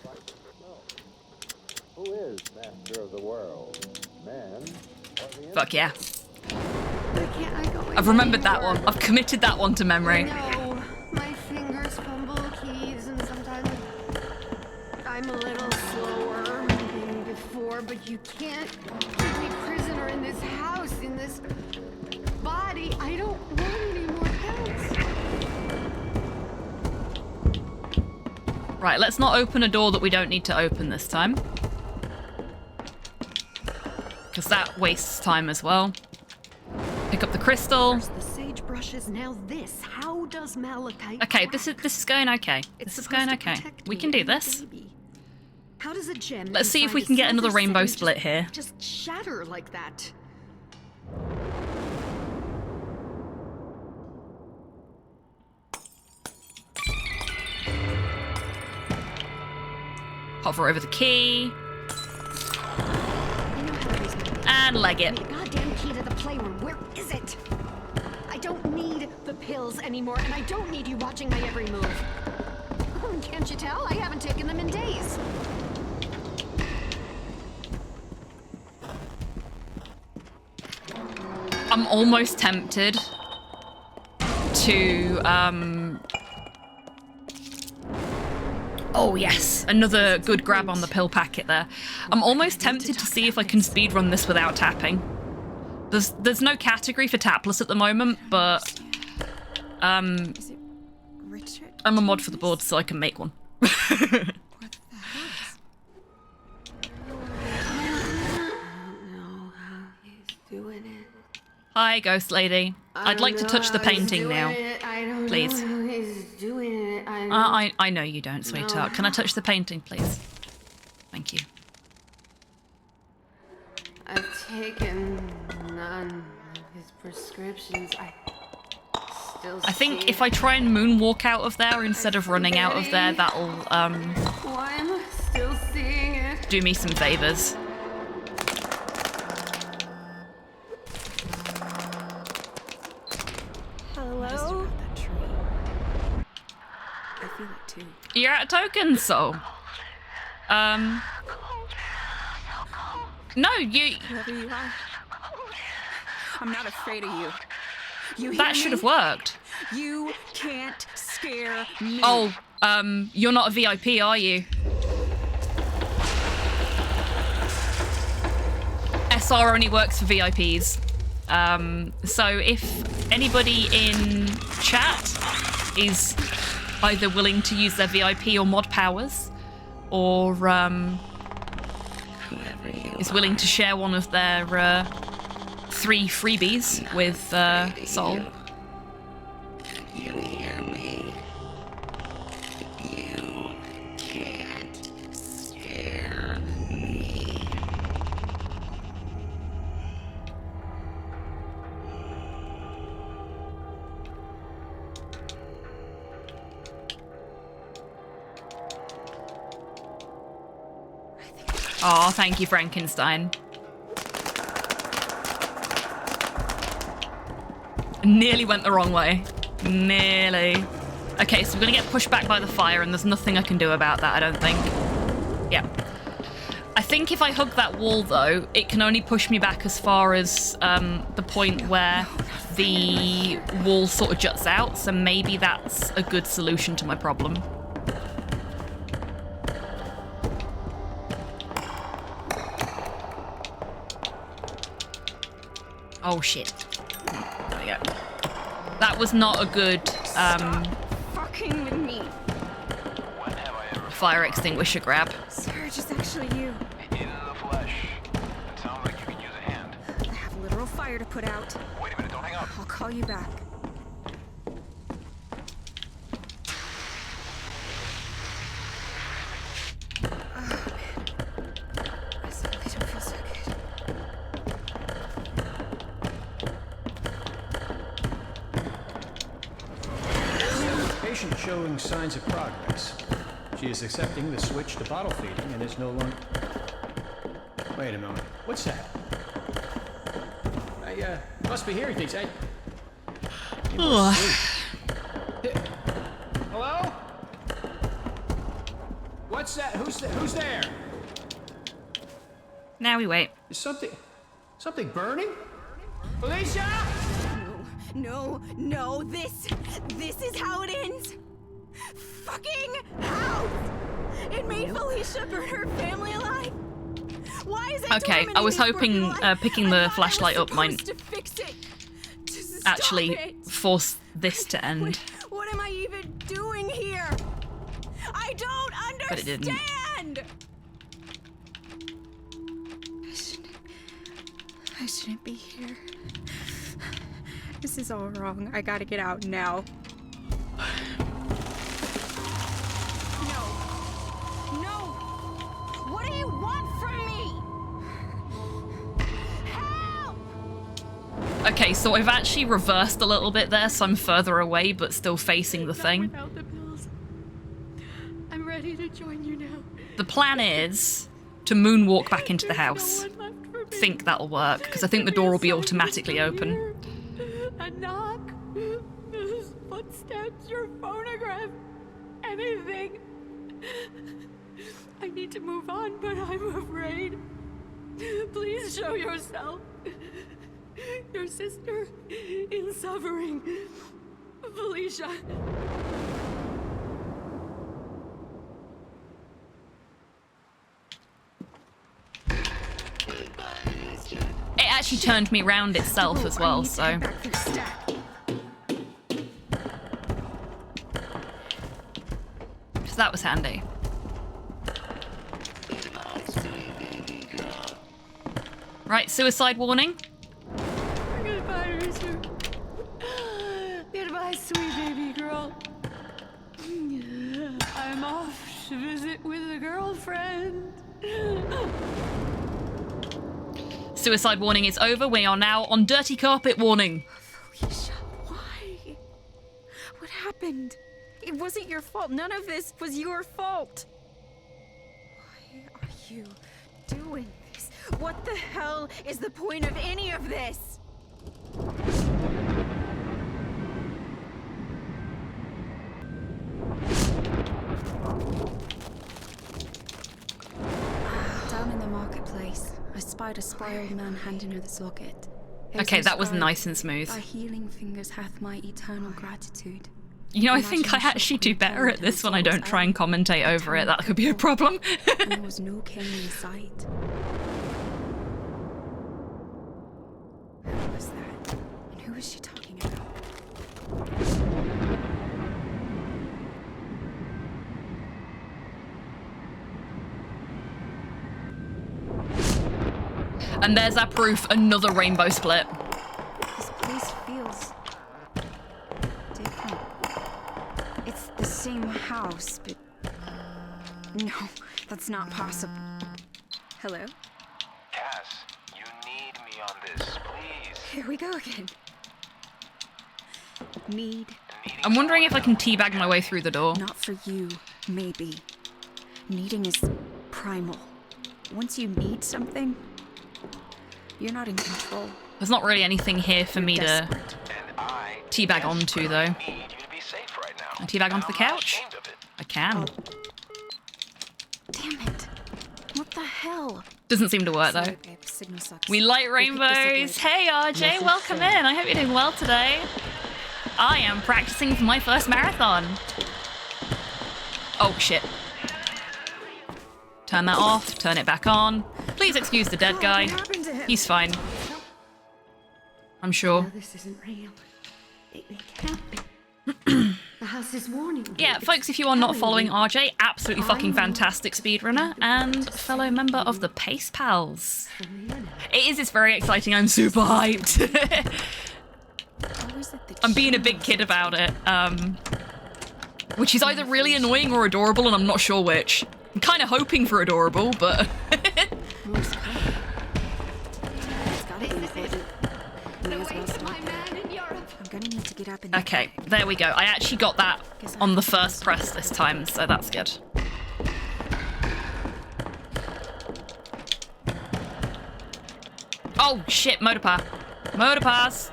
Who is master of the world? Man? Fuck yeah. Can't I go in I've remembered that anymore? one. I've committed that one to memory. No, my fingers fumble keys, and sometimes I'm a little slower than before, but you can't keep me prisoner in this house, in this body. I don't want any more pills. Right, let's not open a door that we don't need to open this time. Because that wastes time as well. Pick up the crystal. First the sagebrush is now this. How does malachite? Okay, this is going okay. This is going okay. We can do this. How does a gem? Let's see if we inside can a get another silver rainbow city split here. Just shatter like that. Hover over the key. And leg it. Goddamn key to the playroom. Where is it? I don't need the pills anymore, and I don't need you watching my every move. Can't you tell? I haven't taken them in days. I'm almost tempted to, oh yes, another good grab on the pill packet there. I'm almost tempted to see if I can speedrun this without tapping. There's no category for tapless at the moment, but I'm a mod for the board, so I can make one. Hi, ghost lady. I'd like to touch the painting now. Please. I know you don't, sweetheart. Can I touch the painting, please? Thank you. I've taken none of his prescriptions. I think if I try and moonwalk out of there instead of running out of there, that'll Why am I still seeing it? do me some favors. Hello? I feel it too. You're out of tokens, so. No, you. Whoever you are, I'm not afraid of you. You hear That should have worked. You can't scare me. Oh, you're not a VIP, are you? SR only works for VIPs. So if anybody in chat is either willing to use their VIP or mod powers, or is willing to share one of their 3 freebies with Sol. You hear me? You can't scare me. Oh, thank you, Frankenstein. Nearly went the wrong way. Nearly. Okay, so we're gonna get pushed back by the fire, and there's nothing I can do about that, I don't think. Yeah. I think if I hug that wall, though, it can only push me back as far as the point where the wall sort of juts out, so maybe that's a good solution to my problem. Oh, shit. There we go. That was not a good Fucking with me. fire extinguisher grab. Serge, it's actually you. In the flesh. It sounds like you can use a hand. I have a literal fire to put out. Wait a minute, don't hang up. I'll call you back. Patient showing signs of progress. She is accepting the switch to bottle feeding and is no longer... Wait a moment. What's that? I must be hearing things. Hello? What's that? Who's there? Now we wait. Is something burning? Felicia? No, this is how it ends. Fucking house! It made Felicia burn her family alive. Why is it Okay, I was hoping picking the flashlight up might to fix it? actually force this to end. What am I even doing here? I don't understand. But it didn't. I shouldn't be here. This is all wrong. I gotta get out now. No! What do you want from me? Help! Okay, so I've actually reversed a little bit there, so I'm further away, but still facing the thing. Without the pills. I'm ready to join you now. The plan is to moonwalk back into the house. Think that'll work, because I think the door will be automatically open. A knock, footsteps, your phonograph, anything. I need to move on, but I'm afraid. Please show yourself. Your sister in suffering. Felicia. It actually turned me round itself as well, so... So that was handy. Right, suicide warning. Goodbye, Richard. Goodbye, sweet baby girl. I'm off to visit with a girlfriend. Suicide warning is over. We are now on dirty carpet warning. Felicia, why? What happened? It wasn't your fault. None of this was your fault. Why are you doing this? What the hell is the point of any of this? a spry old man handing her this locket. Okay, that was nice and smooth. Thy healing fingers hath my eternal gratitude. You know, I think I actually do better at this when I don't try and commentate over it. That could be a problem. And there was no king in sight. Who was that? And who was she talking about? And there's our proof, another rainbow split. This place feels different. It's the same house, but no, that's not possible. Hello? Cass, you need me on this, please. Here we go again. Need. I'm wondering if I can teabag my way through the door. Not for you, maybe. Needing is primal. Once you need something, you're not in control. There's not really anything here for me to teabag onto, though. Can I teabag onto the couch? I can. Damn it. What the hell? Doesn't seem to work, though. We light rainbows. Hey, RJ, welcome in. I hope you're doing well today. I am practicing for my first marathon. Oh, shit. Turn that off, turn it back on. Please excuse the dead guy. He's fine. I'm sure. No, this isn't real. It can't be. The house is warning me. Yeah, folks, if you are not following RJ, absolutely fucking fantastic speedrunner and fellow member of the Pace Pals. It's very exciting. I'm super hyped. I'm being a big kid about it, which is either really annoying or adorable, and I'm not sure which. I'm kind of hoping for adorable, but... Okay, there we go. I actually got that on the first press this time, so that's good. Oh, shit, motor pass. Motor pass.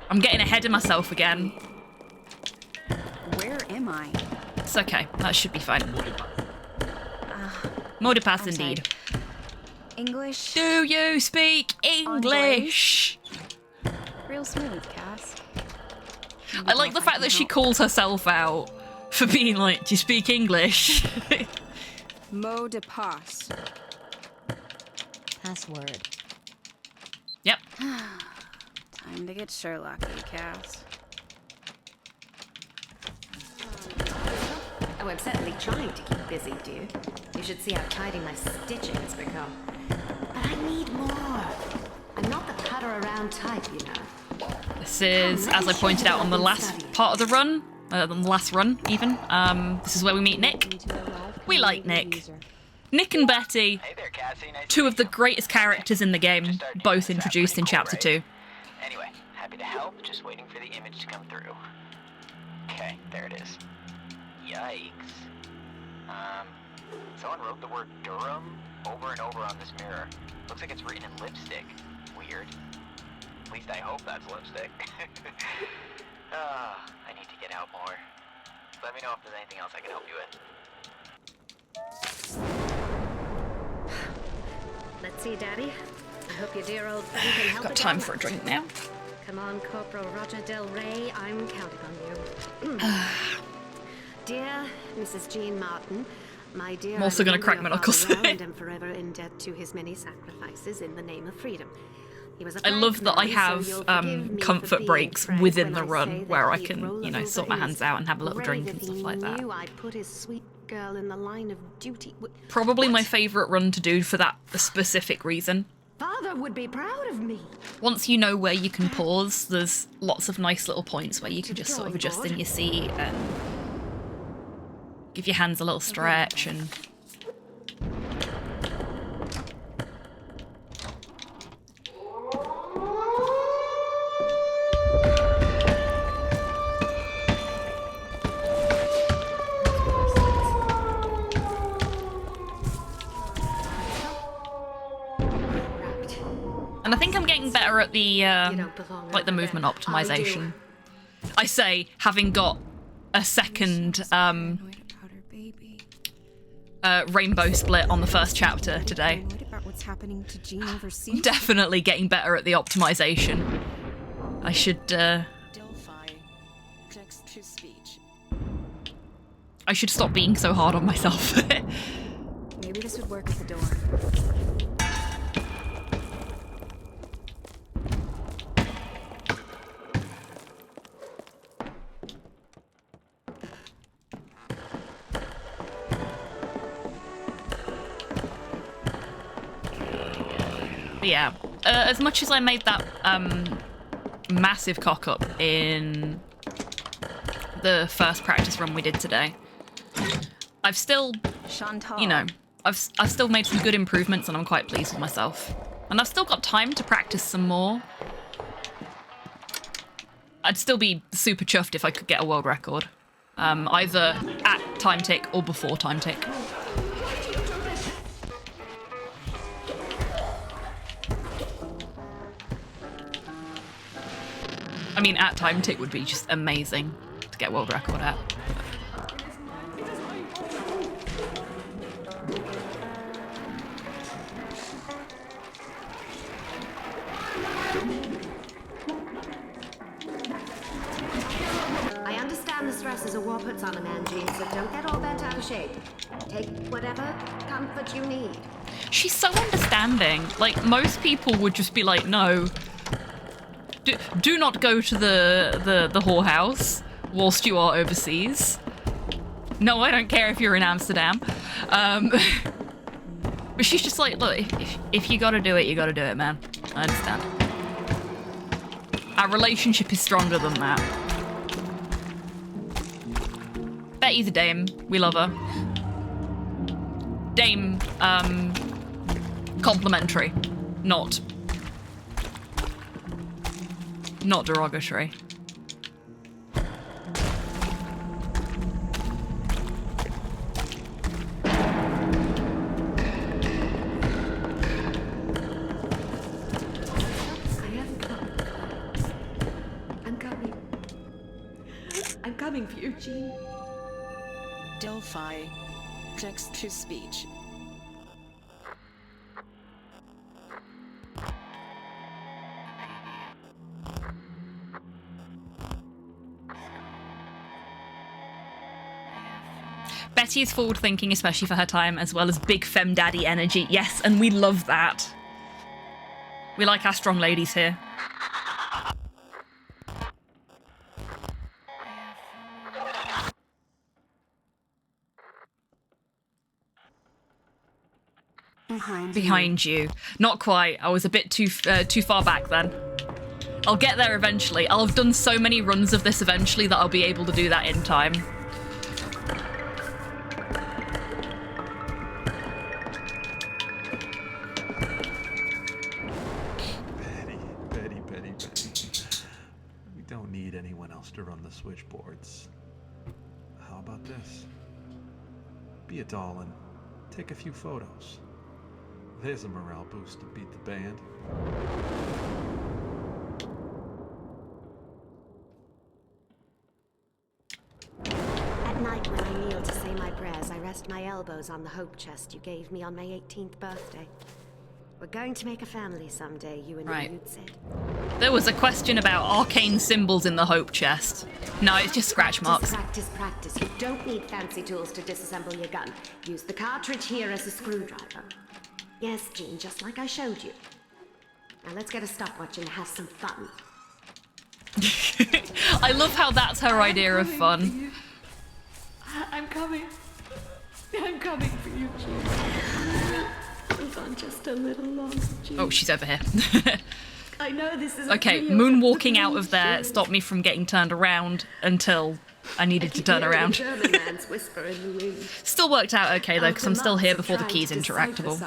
I'm getting ahead of myself again. Where am I? It's okay. That should be fine. Motor pass indeed. English? Do you speak English? Real smooth, Cass. I like the fact that she calls herself out for being like, do you speak English? Mot de passe. Password. Yep. Time to get Sherlocky, Cass. Oh, I'm certainly trying to keep busy, dear. You should see how tidy my stitching has become. But I need more. I'm not the putter around type, you know. This is, as I pointed out on the last part of the run, on the last run even, this is where we meet Nick. We like Nick. Nick and Betty, two of the greatest characters in the game, both introduced in Chapter 2. Anyway, happy to help, just waiting for the image to come through. Okay, there it is. Yikes. Someone wrote the word Durham over and over on this mirror. Looks like it's written in lipstick. Weird. At least I hope that's lipstick. I need to get out more. Let me know if there's anything else I can help you with. Let's see, Daddy. I hope your dear old friend can help. Got time for a drink now. Come on, Corporal Roger Del Rey. I'm counting on you. Dear Mrs. Jean Martin, my dear, I'm also going to crack my knuckles. and am forever in debt to his many sacrifices in the name of freedom. He was a I love that I man, have so you'll forgive me comfort for being breaks frank within when the I run say where that I he'd can, roll you know, over sort my his hands out and have a little grave drink and if stuff he like that. knew I'd put his sweet girl in the line of duty. Probably my favourite run to do for that specific reason. Father would be proud of me. Once you know where you can pause, there's lots of nice little points where you can just sort of adjust in your seat and give your hands a little stretch and... And I think I'm getting better at the, like the movement optimization. I say, having got a second, rainbow split on the first chapter today. what's happening to Jean overseas? Definitely getting better at the optimization. I should, Delphi. Text-to-speech. I should stop being so hard on myself. Maybe this would work at the door. But yeah, as much as I made that massive cock up in the first practice run we did today, I've still, you know, I've still made some good improvements, and I'm quite pleased with myself. And I've still got time to practice some more. I'd still be super chuffed if I could get a world record, either at time tick or before time tick. I mean, at time tick would be just amazing to get world record at. I understand the stresses a war puts on a man, Jean, so don't get all bent out of shape. Take whatever comfort you need. She's so understanding. Like, most people would just be like, no, do not go to the whorehouse whilst you are overseas. No, I don't care if you're in Amsterdam. But she's just like, look, if you gotta do it, you gotta do it, man. I understand. Our relationship is stronger than that. Betty's a dame. We love her. Dame, complimentary. Not derogatory. I'm coming for you, Jean. Delphi. Text-to-speech. Betty is forward-thinking, especially for her time, as well as big femme daddy energy. Yes, and we love that. We like our strong ladies here. Behind you. Not quite. I was a bit too far back then. I'll get there eventually. I'll have done so many runs of this eventually that I'll be able to do that in time. Betty. We don't need anyone else to run the switchboards. How about this? Be a doll and take a few photos. There's a morale boost to beat the band. At night when I kneel to say my prayers, I rest my elbows on the hope chest you gave me on my 18th birthday. We're going to make a family someday, you and Right. me, you'd said. There was a question about arcane symbols in the hope chest. No, it's just scratch marks. Practice. You don't need fancy tools to disassemble your gun. Use the cartridge here as a screwdriver. Yes, Jean, just like I showed you. Now let's get a stopwatch and have some fun. I love how that's her idea of fun. I'm coming. I'm coming for you, Jean. Hold on just a little longer, Jean. Oh, she's over here. I know this is Okay, moonwalking out of there stopped me from getting turned around until I needed to turn around. German man's whisper in the wind. Still worked out okay though, because I'm still here before the key's interactable.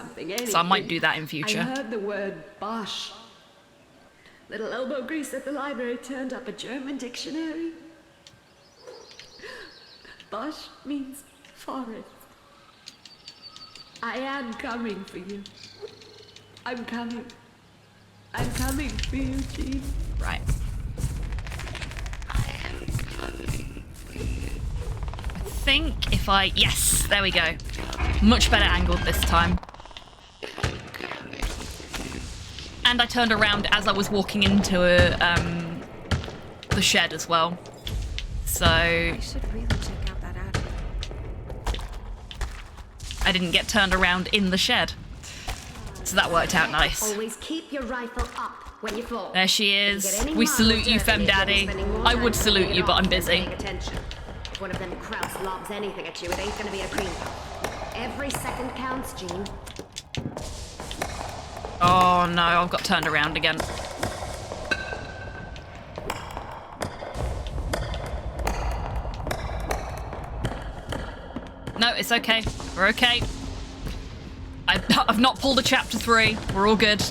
So I might do that in I future. heard the word Bosch. Little elbow grease at the library turned up a German dictionary. Bosch means forest. I am coming for you. I'm coming. I'm coming for you, Jean. Right. I think if I... Yes, there we go. Much better angled this time. and I turned around as I was walking into the shed as well. So I should really check out that attic. I didn't get turned around in the shed. So that worked out nice. Always keep your rifle up when you fall. There she is. We salute you, Femme Daddy. I would salute you, but I'm busy. If one of them krauts lobs anything at you, it ain't gonna be a cream puff. Every second counts, Jean. Oh no, I've got turned around again. No, it's okay. We're okay. I've not pulled a chapter 3. We're all good.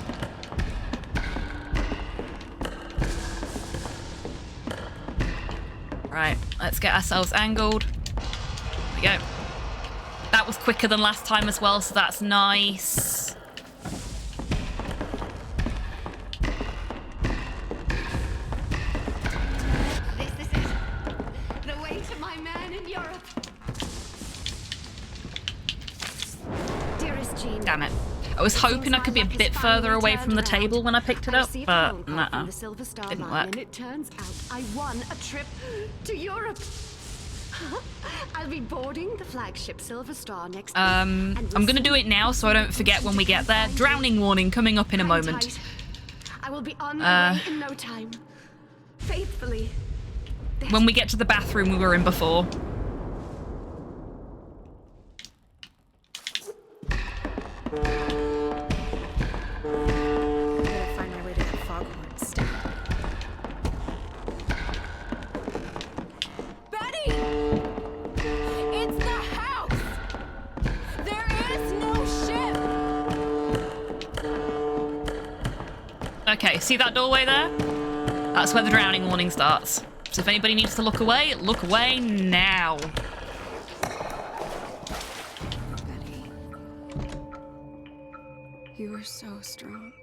Right, let's get ourselves angled. There we go. That was quicker than last time as well, so that's nice. This is it. The way to my man in Europe. Dearest Jean. Damn it. I was hoping I could be a bit further away from the table when I picked it up, but nah, didn't work. And it turns out I won a trip to Europe. I'll be boarding the flagship Silver Star next week. I'm gonna do it now so I don't forget when we get there. Drowning warning coming up in a moment. I will be on my way in no time. Faithfully. When we get to the bathroom we were in before. Okay, see that doorway there? That's where the drowning warning starts. So if anybody needs to look away now. Betty, you were so strong.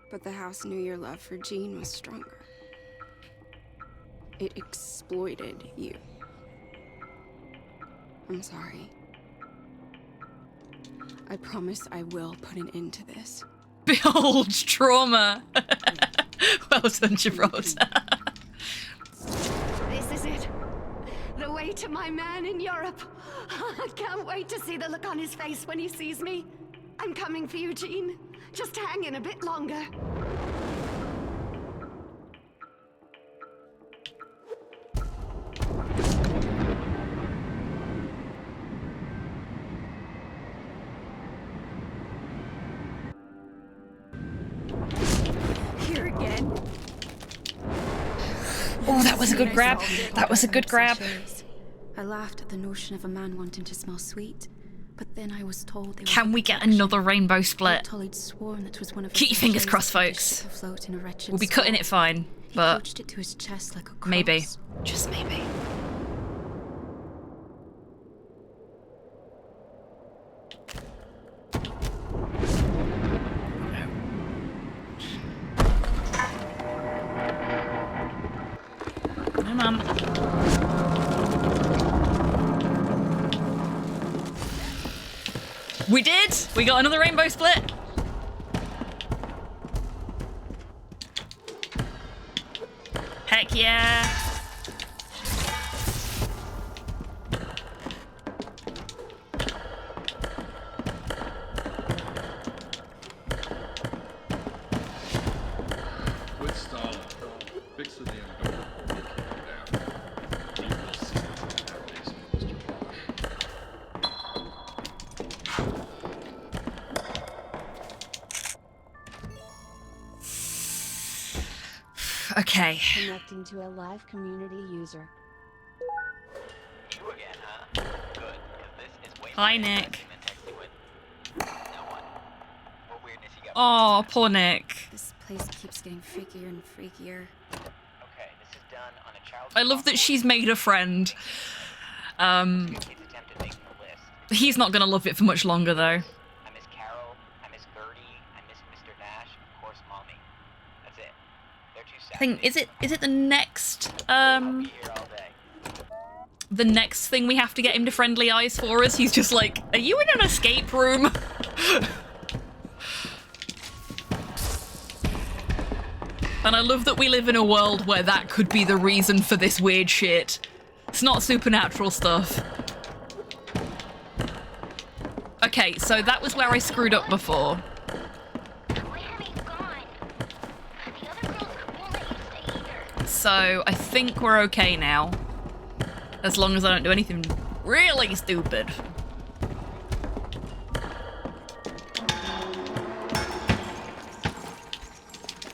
But the house knew your love for Jean was stronger. It exploited you. I'm sorry. I promise I will put an end to this. Behold, trauma. Well done, Gibraltar. This is it. The way to my man in Europe. I can't wait to see the look on his face when he sees me. I'm coming for you, Jean. Just hang in a bit longer. Here again. Oh, that was a good grab. That was a good grab. I laughed at the notion of a man wanting to smell sweet, but then I was told they Can we get another rainbow split? Tully'd sworn that was one of Keep your fingers crossed, folks. We'll be cutting it fine, but it to his chest like a maybe, just maybe. Come on. We did! We got another rainbow split! Heck yeah! Quit stalling. Fix the damn door. You will see nowadays, Mr. Okay. Connecting to a live community user. You again, huh? Good, because this is way Hi, Nick. Oh, poor Nick. This place keeps getting freakier and freakier. Okay, this is done on a child. I love that she's made a friend. He's not gonna love it for much longer, though. I miss Carol, I miss Gertie, I miss Mr. Nash, and of course Mommy. That's it. They're too sad. I think is it the next the next thing we have to get him to friendly eyes for us? He's just like, are you in an escape room? And I love that we live in a world where that could be the reason for this weird shit. It's not supernatural stuff. Okay, so that was where I screwed up before. So I think we're okay now. As long as I don't do anything really stupid.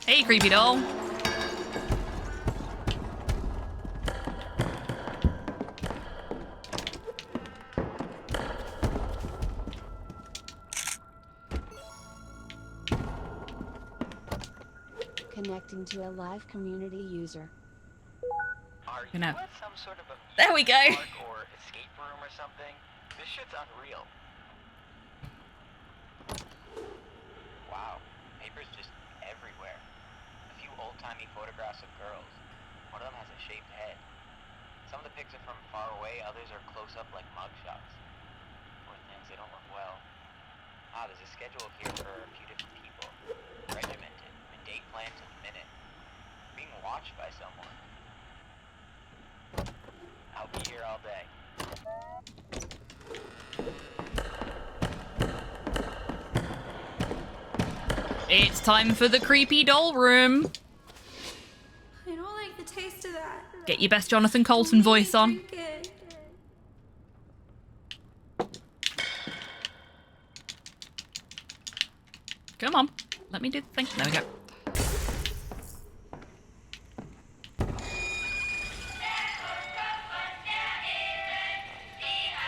Hey, creepy doll. Connecting to a live community user. Are You you know. at some sort of a There we go. park or escape room or something? This shit's unreal. Wow, paper's just everywhere. A few old-timey photographs of girls. One of them has a shaved head. Some of the pics are from far away, others are close up like mugshots. Poor things, they don't look well. Ah, there's a schedule here for a few different people. Regimented, a date planned to the minute. Being watched by someone. I'll be here all day. It's time for the creepy doll room. I don't like the taste of that. Get your best Jonathan Colton voice on. Drink it. Come on. Let me do the thing. There we go.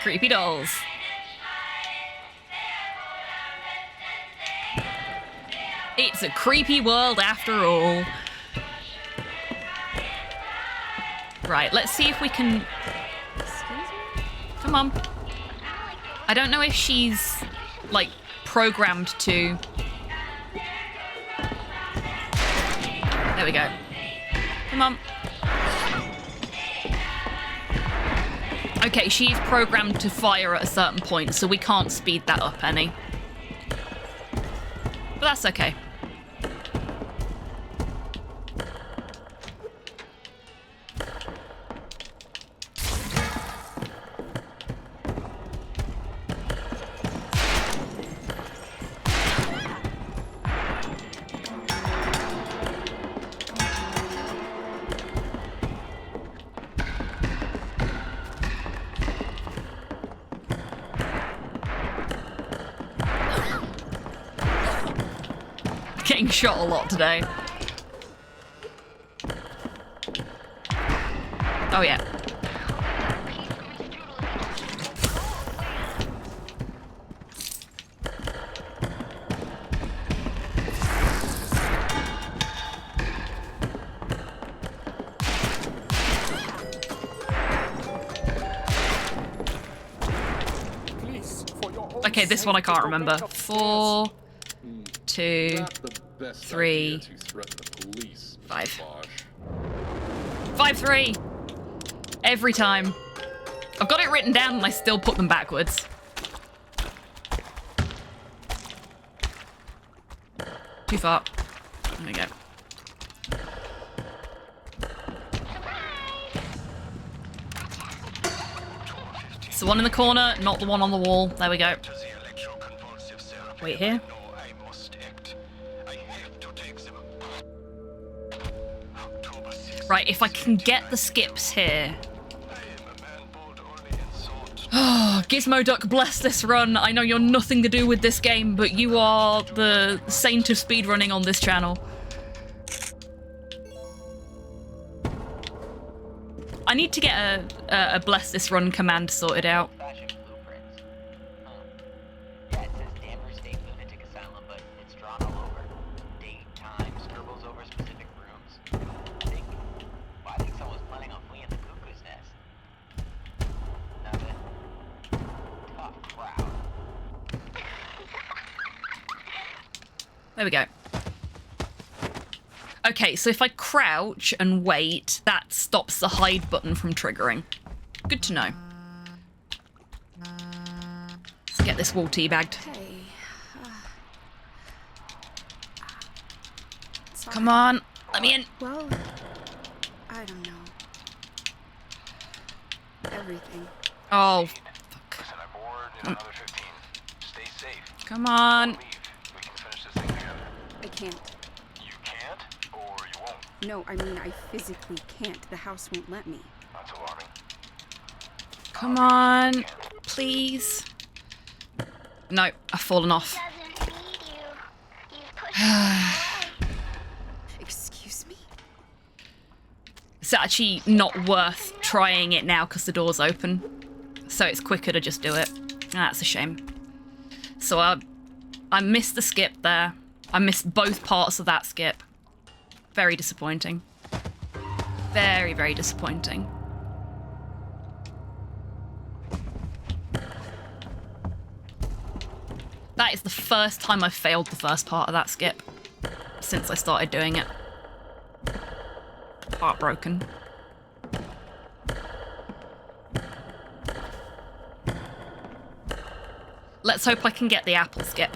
Creepy dolls. It's a creepy world after all. Right, let's see if we can... Come on. I don't know if she's, like, programmed to... There we go. Come on. Okay, she's programmed to fire at a certain point, so we can't speed that up any. But that's okay. Getting shot a lot today. Oh yeah. Okay, this one I can't remember. 4, 2, 3, 5. 5, 3. Every time. I've got it written down and I still put them backwards. Too far. There we go. It's the one in the corner, not the one on the wall. There we go. Wait here. Right, if I can get the skips here. Oh, Gizmo Duck, bless this run. I know you're nothing to do with this game, but you are the saint of speedrunning on this channel. I need to get a bless this run command sorted out. There we go. Okay, so if I crouch and wait, that stops the hide button from triggering. Good to know. Let's get this wall teabagged. Come on. Let me in. Well, I don't know. Everything. Oh, Listen, I'm bored in another 15. Stay safe. come on. Leave. We can finish this thing together. I can't. You can't, or you won't. No, I mean, I physically can't. The house won't let me. That's alarming. Come on. Please. No, I've fallen off. Excuse me? It's actually not worth trying it now because the door's open. So it's quicker to just do it. That's a shame. So I missed the skip there. I missed both parts of that skip. Very disappointing. Very, very disappointing. That is the first time I've failed the first part of that skip since I started doing it. Heartbroken. Let's hope I can get the apple skip.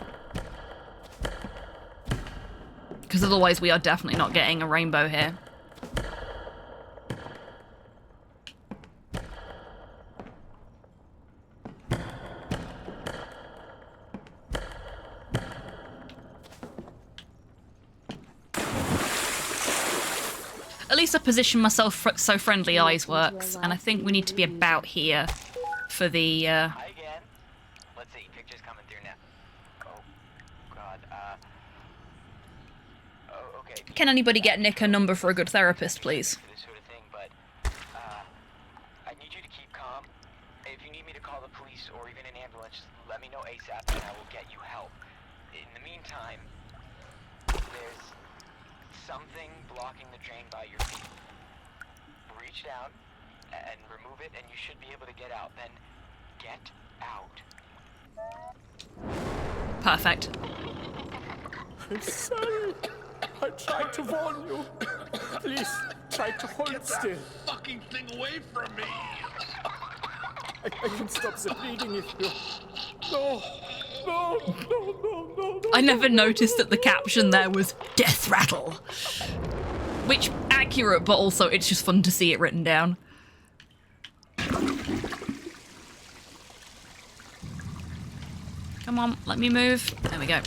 Because otherwise we are definitely not getting a rainbow here. At least I position myself so friendly eyes works, and I think we need to be about here for the, Hi again. Let's see, pictures coming through now. Oh, God, oh, okay. Can anybody get Nick a number for a good therapist, please? This sort of thing, but, I need you to keep calm. If you need me to call the police or even an ambulance, let me know ASAP and I will get you help. In the meantime, there's something blocking the drain by your feet. Reach down and remove it and you should be able to get out. Then get out. Perfect. I'm sorry. I tried to warn you. Please, try to hold still. Fucking thing away from me! I can stop the bleeding if you... No! No, no, no, no, no. I never noticed that the caption there was death rattle. Which, accurate, but also it's just fun to see it written down. Come on, let me move. There we go.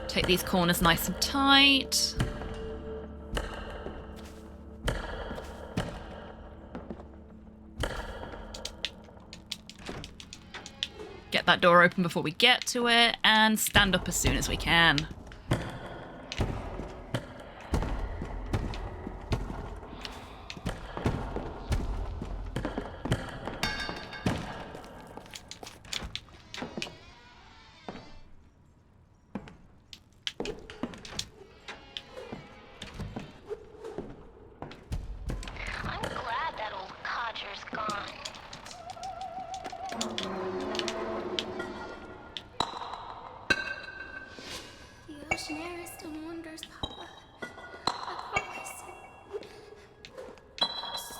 Take these corners nice and tight. Get that door open before we get to it, and stand up as soon as we can. I'm glad that old codger's gone. The ocean air is still wonders, Papa. I promise.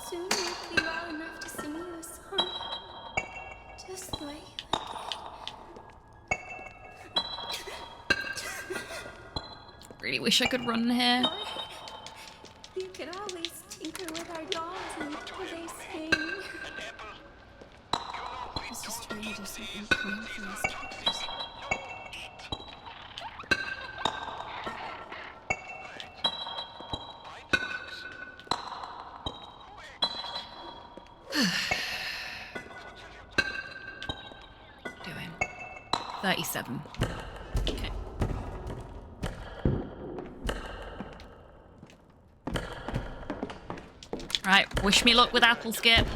Soon we'll be well enough to sing you a song. Just the way you Really wish I could run here. You can always tinker with our dolls until they sing. I was just trying to do something kind for us. Doing 37. Okay. Right, wish me luck with apple skip.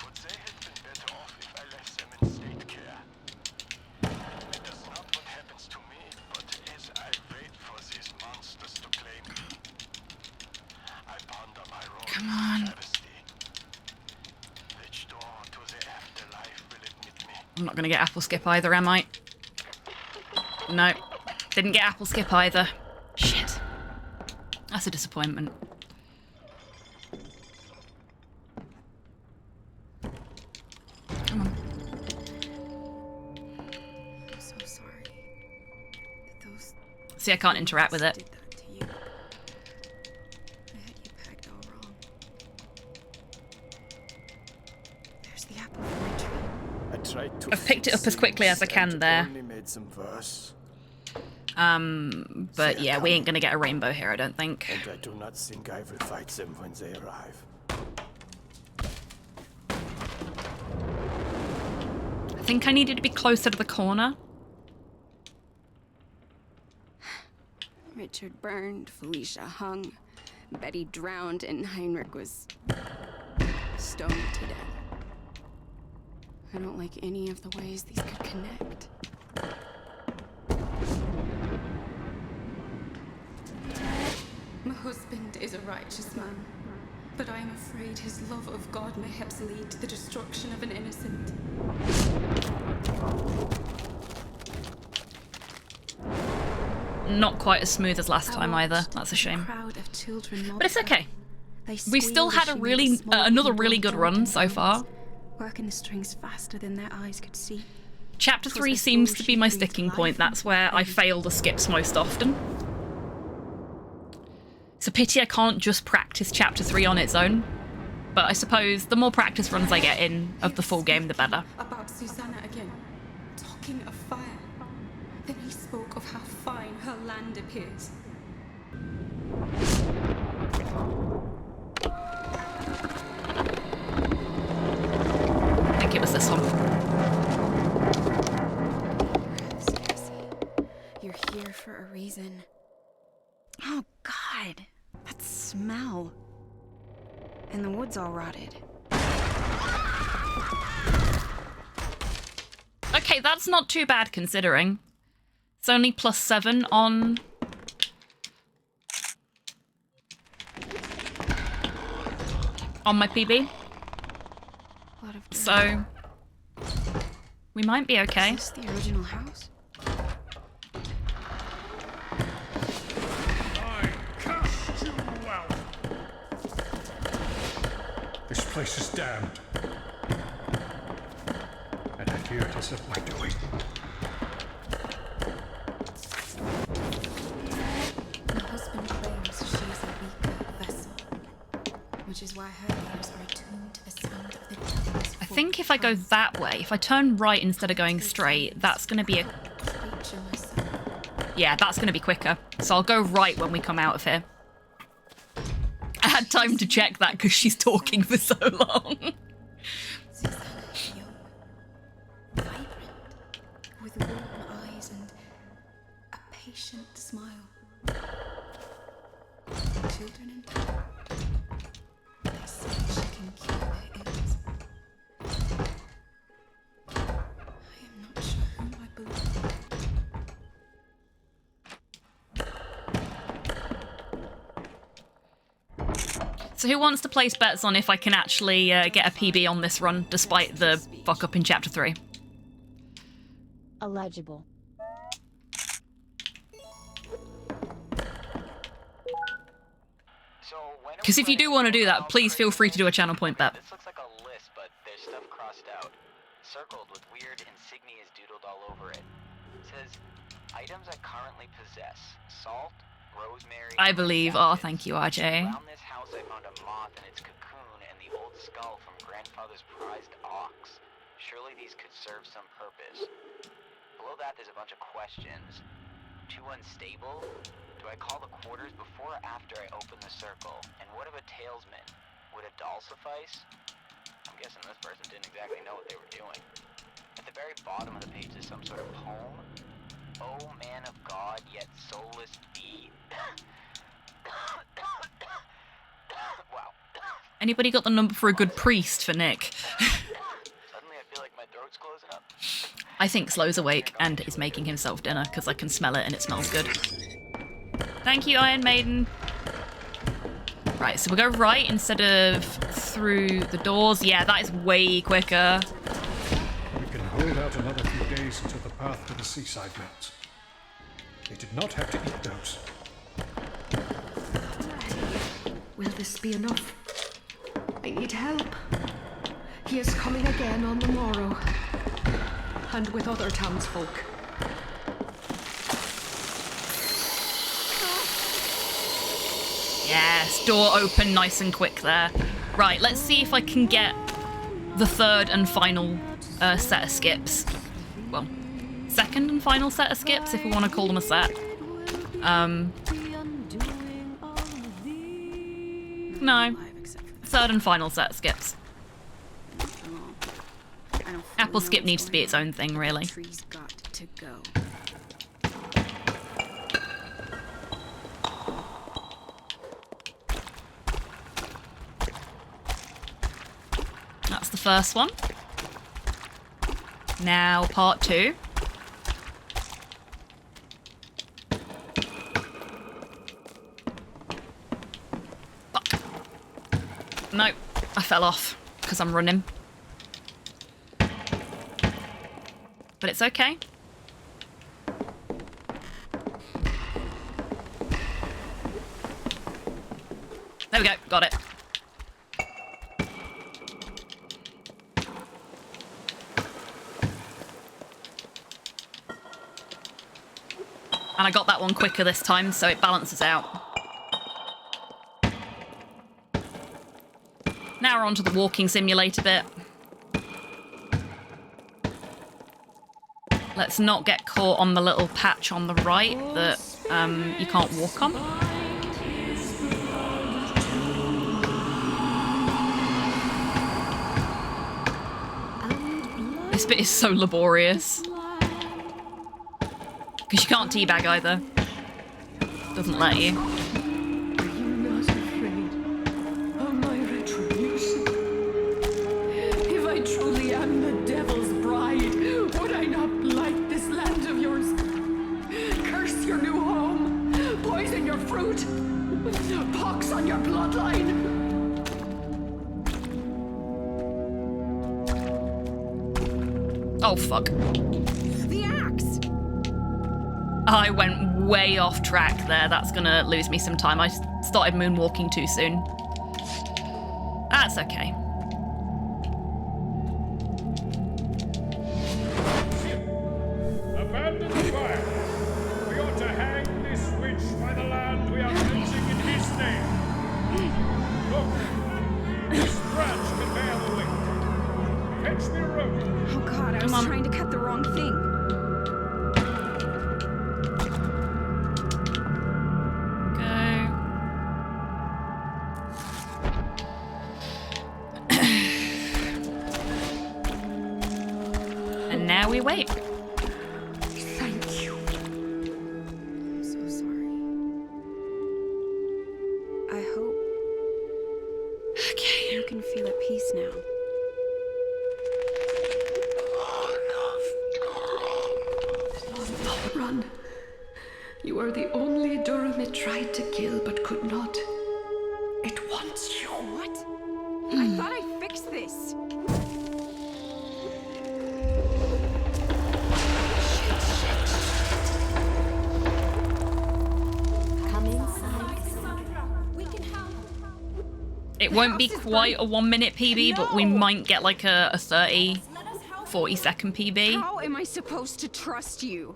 Would they have been better off if I left them in state care? Come on. I'm not gonna get apple skip either, am I? No. Didn't get apple skip either. Shit. That's a disappointment. Come on. I'm so sorry that those See, I can't interact with it. did that to you. I had you pegged all wrong. There's the apple from my tree. I tried to I've picked it up as quickly as I can there. only made some verse, But yeah, we ain't gonna get a rainbow here, I don't think. and I do not think I will fight them when they arrive. I think I needed to be closer to the corner. Richard burned, Felicia hung, Betty drowned, and Heinrich was stoned to death. I don't like any of the ways these could connect. My husband is a righteous man, but I am afraid his love of God mayhaps lead to the destruction of an innocent. Not quite as smooth as last time either. That's a shame. Crowd of children But it's okay. They We still squealed had as a she really, made small another people really good jump run and so far. dance, working the strings faster than their eyes could see. Chapter 3 seems to be my sticking point. That's where I fail the skips most often. It's a pity I can't just practice Chapter 3 on its own. But I suppose the more practice runs I get in of the full game, the better. About Susanna again, talking of fire. Then he spoke of how fine her land appears. I think it was this one. You're here for a reason. Oh, God. That smell. And the wood's all rotted. Okay, that's not too bad considering. It's only +7 on my PB. So we might be okay. Is this the original house? This place is damned. And I'm here to set my doing. My husband claims she is a weaker vessel, which is why her ears are attuned to the sound of the devil's I think if I go that way, if I turn right instead of going straight, that's going to be a... creature myself. Yeah, that's going to be quicker. So I'll go right when we come out of here. I had time to check that because she's talking for so long. Susanna is young, vibrant, with warm eyes and a patient smile. Children in town, they say she can cure their ills. I am not sure whom I believe. So who wants to place bets on if I can actually get a PB on this run, despite the fuck up in Chapter 3? Illegible. Because if you do want to do that, please feel free to do a channel point bet. This looks like a list, but there's stuff crossed out. Circled with weird insignias doodled all over it. It says, items I currently possess. Salt, rosemary... I believe. Oh, thank you, RJ. Around this house I found a moth in its cocoon and the old skull from grandfather's prized ox. Surely these could serve some purpose. Below that there's a bunch of questions. Too unstable? Do I call the quarters before or after I open the circle? And what of a talesman? Would a doll suffice? I'm guessing this person didn't exactly know what they were doing. At the very bottom of the page there's some sort of poem. Oh man of God, yet soulless be. Wow. Anybody got the number for a good priest for Nick? Suddenly I feel like my throat's closing up. I think Slow's awake and is making himself dinner because I can smell it and it smells good. Thank you, Iron Maiden. Right, so we go right instead of through the doors. Yeah, that is way quicker. We can hold out another few days until the path to the seaside melts. They did not have to eat those. Will this be enough? I need help. He is coming again on the morrow, and with other townsfolk. Yes, door open nice and quick there. Right, let's see if I can get the third and final set of skips. Well, second and final set of skips, if we want to call them a set. No. Third and final set of skips. Apple skip needs to be its own thing, really. Tree's got to go. That's the first one. Now, part 2. No, I fell off because I'm running. But it's okay. There we go, got it. And I got that one quicker this time, so it balances out. Now we're onto the walking simulator bit. Let's not get caught on the little patch on the right that you can't walk on. This bit is so laborious. Because you can't teabag either. Doesn't let you. Pox on your bloodline! Oh, fuck. The axe! I went way off track there. That's gonna lose me some time. I started moonwalking too soon. That's okay. Abandon the fire. We ought to hang this witch by the land we are cleansing in his name. Look, this branch can bear the weight. Fetch me a rope. Oh god, I was trying to cut the wrong thing. And now we wait. Thank you. I'm so sorry. I hope you can feel at peace now. Run. You are the only Durham it tried to kill but could not. It wants you. What? I thought I fixed this. It won't be quite a 1 minute PB, but we might get like a 30, 40 second PB. How am I supposed to trust you?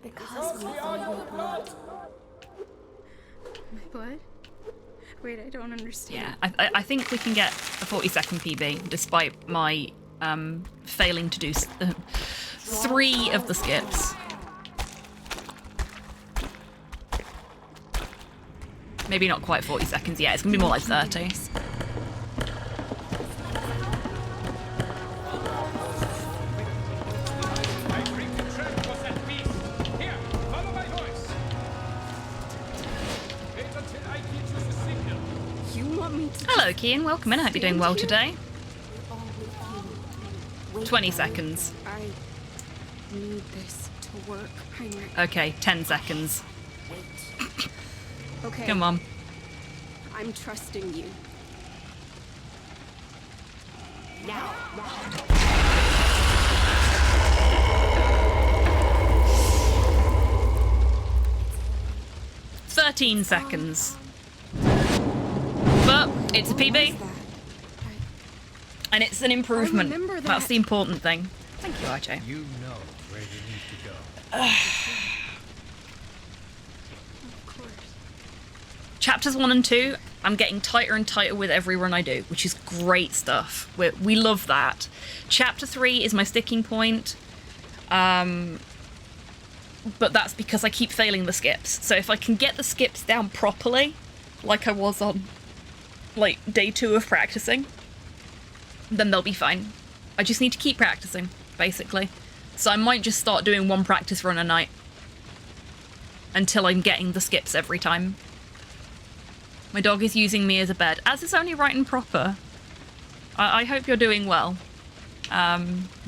Because we are your blood. My blood? Wait, I don't understand. Yeah, I think we can get a 40 second PB, despite my failing to do 3 of the skips. Maybe not quite 40 seconds yet. It's going to be more like 30. Hello, Kian. Welcome in. I hope you're doing well today. 20 seconds. I need this to work, Heinrich. Okay, 10 seconds. Okay. Come on. I'm trusting you. Now. 13 seconds. But it's a PB. And it's an improvement. That's the important thing. Thank you, RJ. You know where you need to go. Chapters 1 and 2, I'm getting tighter and tighter with every run I do, which is great stuff. We love that. Chapter 3 is my sticking point. But that's because I keep failing the skips. So if I can get the skips down properly, like I was on like day 2 of practicing, then they'll be fine. I just need to keep practicing, basically. So I might just start doing 1 practice run a night until I'm getting the skips every time. My dog is using me as a bed, as is only right and proper. I hope you're doing well.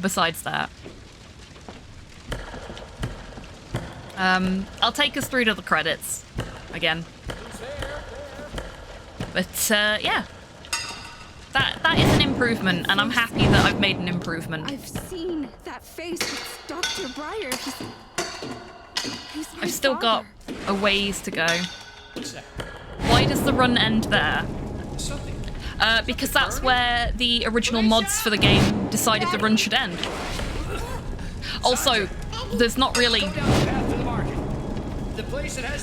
Besides that. I'll take us through to the credits again. But yeah. That is an improvement, and I'm happy that I've made an improvement. I've seen that face. It's Dr. Breyer. He's my I've still father. got a ways to go. Why does the run end there? Because that's where the original mods for the game decided the run should end. Also, there's not really...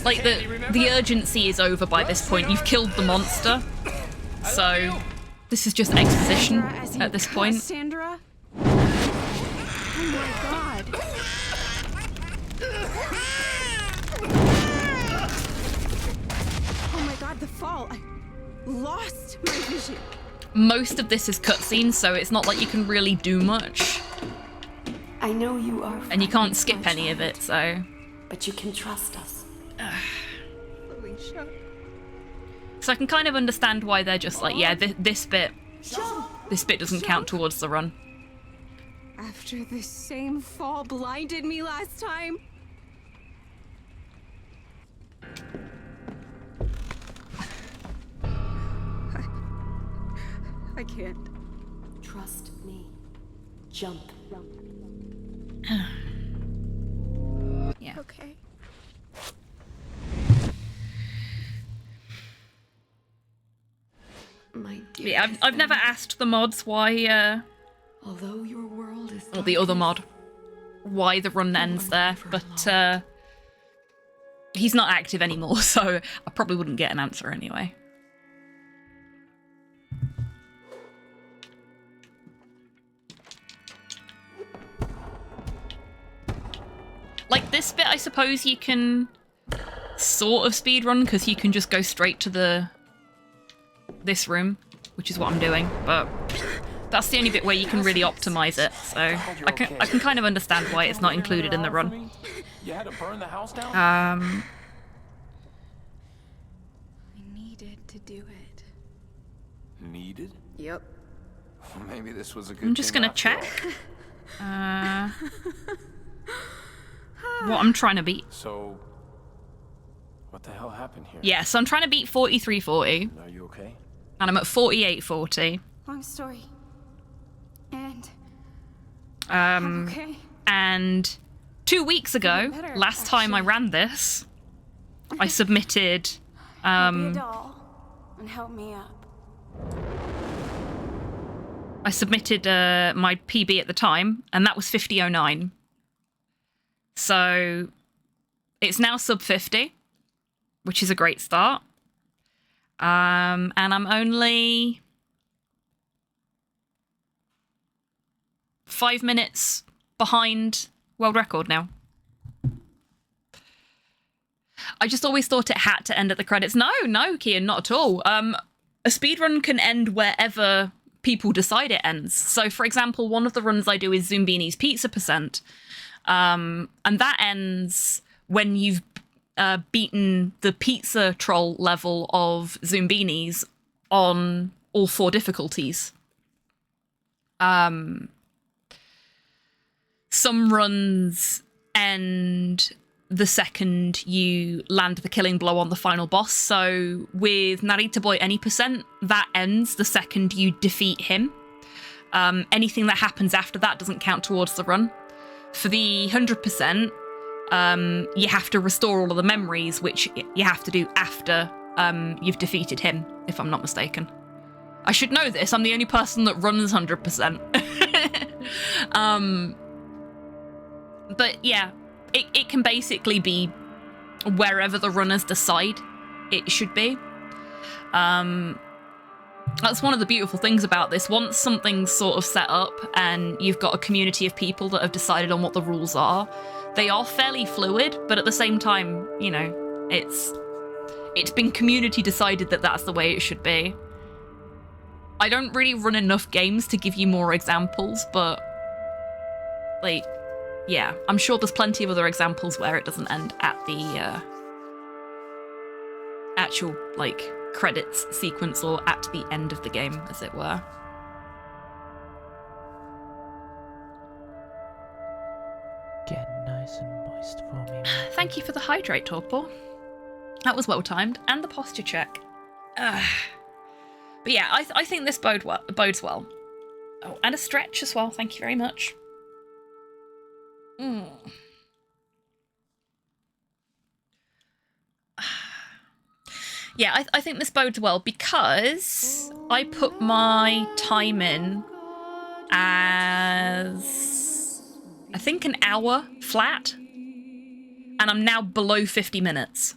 Like, the urgency is over by this point. You've killed the monster. So, this is just exposition at this point. Sandra? Oh my god. Oh my god, the fall. I lost my vision. Most of this is cutscene, so it's not like you can really do much. I know you are. And you can't skip any of it, so... But you can trust us. Alicia. So I can kind of understand why they're just like, yeah, this bit doesn't count towards the run. After this same fall blinded me last time. I can't. Trust me. Jump. Yeah. Okay. My dear. Yeah, I've never asked the mods why, Although your world is or the other mod, why the run ends there, but he's not active anymore, so I probably wouldn't get an answer anyway. Like this bit, I suppose you can sort of speedrun because you can just go straight to this room, which is what I'm doing, but that's the only bit where you can really optimize it, so I can kind of understand why it's not included in the run. You had to burn the house down? I needed to do it. Needed? Yep. Maybe this was a good I'm just thing gonna after all. check what I'm trying to beat. So, what the hell happened here? Yeah, so I'm trying to beat 4340. Are you okay? And I'm at 4840. Long story. And okay. And 2 weeks ago, last time I ran this, I submitted be a doll and help me up. I submitted my PB at the time, and that was 5009. So it's now sub 50, which is a great start. And I'm only 5 minutes behind world record now. I just always thought it had to end at the credits. No, Kian, not at all. A speedrun can end wherever people decide it ends. So, for example, one of the runs I do is Zumbini's Pizza Percent. And that ends when you've beaten the pizza troll level of Zumbini's on all 4 difficulties. Some runs end the second you land the killing blow on the final boss. So with Narita Boy any %, that ends the second you defeat him. Anything that happens after that doesn't count towards the run. For the 100%, you have to restore all of the memories, which you have to do after you've defeated him, if I'm not mistaken. I should know this, I'm the only person that runs 100%. But yeah, it can basically be wherever the runners decide it should be. That's one of the beautiful things about this. Once something's sort of set up and you've got a community of people that have decided on what the rules are, they are fairly fluid, but at the same time, you know, it's been community decided that that's the way it should be. I don't really run enough games to give you more examples, but like, yeah, I'm sure there's plenty of other examples where it doesn't end at the actual, like, credits sequence or at the end of the game, as it were. Getting nice and moist for me. Thank you for the hydrate, Torpor. That was well timed, and the posture check. But yeah, I think this bodes well. Oh, and a stretch as well. Thank you very much. Yeah, I think this bodes well because I put my time in as, I think, an hour flat, and I'm now below 50 minutes.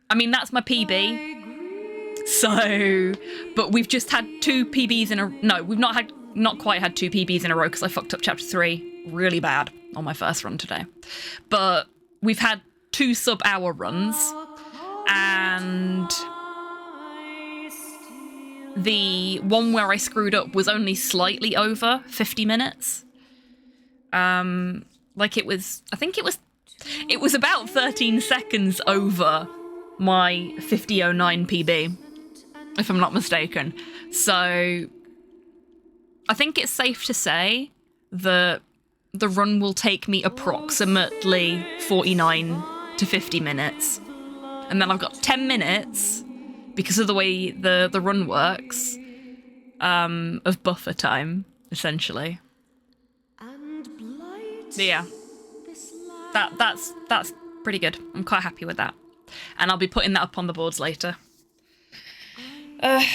I mean, that's my PB. So, but we've just had 2 PBs in a, no, we've not quite had 2 PBs in a row because I fucked up chapter 3 really bad on my first run today. But we've had 2 sub-hour runs. And the one where I screwed up was only slightly over 50 minutes. Like it was, I think it was about 13 seconds over my 50:09 PB, if I'm not mistaken. So I think it's safe to say that the run will take me approximately 49 to 50 minutes. And then I've got 10 minutes, because of the way the run works, of buffer time, essentially. So yeah, that's pretty good. I'm quite happy with that. And I'll be putting that up on the boards later. I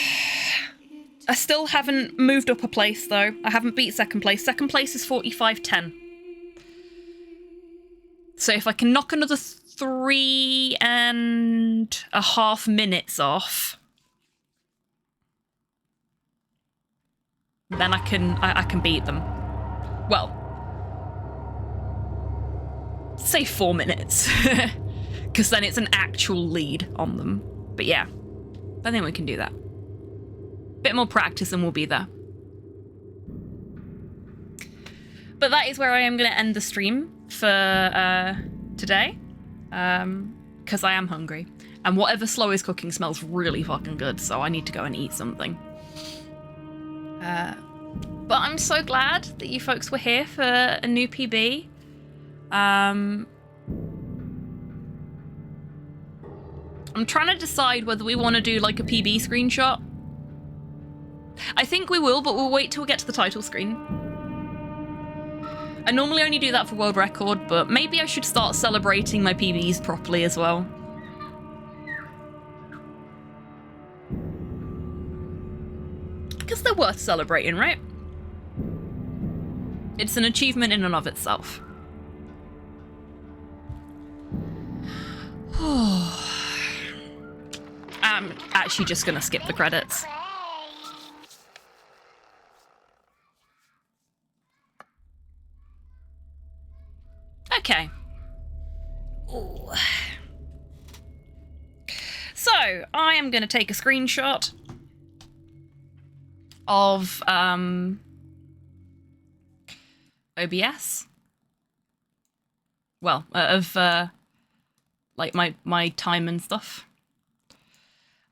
still haven't moved up a place, though. I haven't beat second place. Second place is 45:10. So if I can knock another 3.5 minutes off, then I can beat them. Well, say 4 minutes, because then it's an actual lead on them. But yeah, I think we can do that. Bit more practice and we'll be there. But that is where I am going to end the stream for today, because I am hungry. And whatever Slow is cooking smells really fucking good, so I need to go and eat something. But I'm so glad that you folks were here for a new PB. I'm trying to decide whether we want to do like a PB screenshot. I think we will, but we'll wait till we get to the title screen. I normally only do that for world record, but maybe I should start celebrating my PBs properly as well. Because they're worth celebrating, right? It's an achievement in and of itself. I'm actually just gonna skip the credits. Okay. Ooh. So, I am going to take a screenshot of OBS. Well, of like my time and stuff.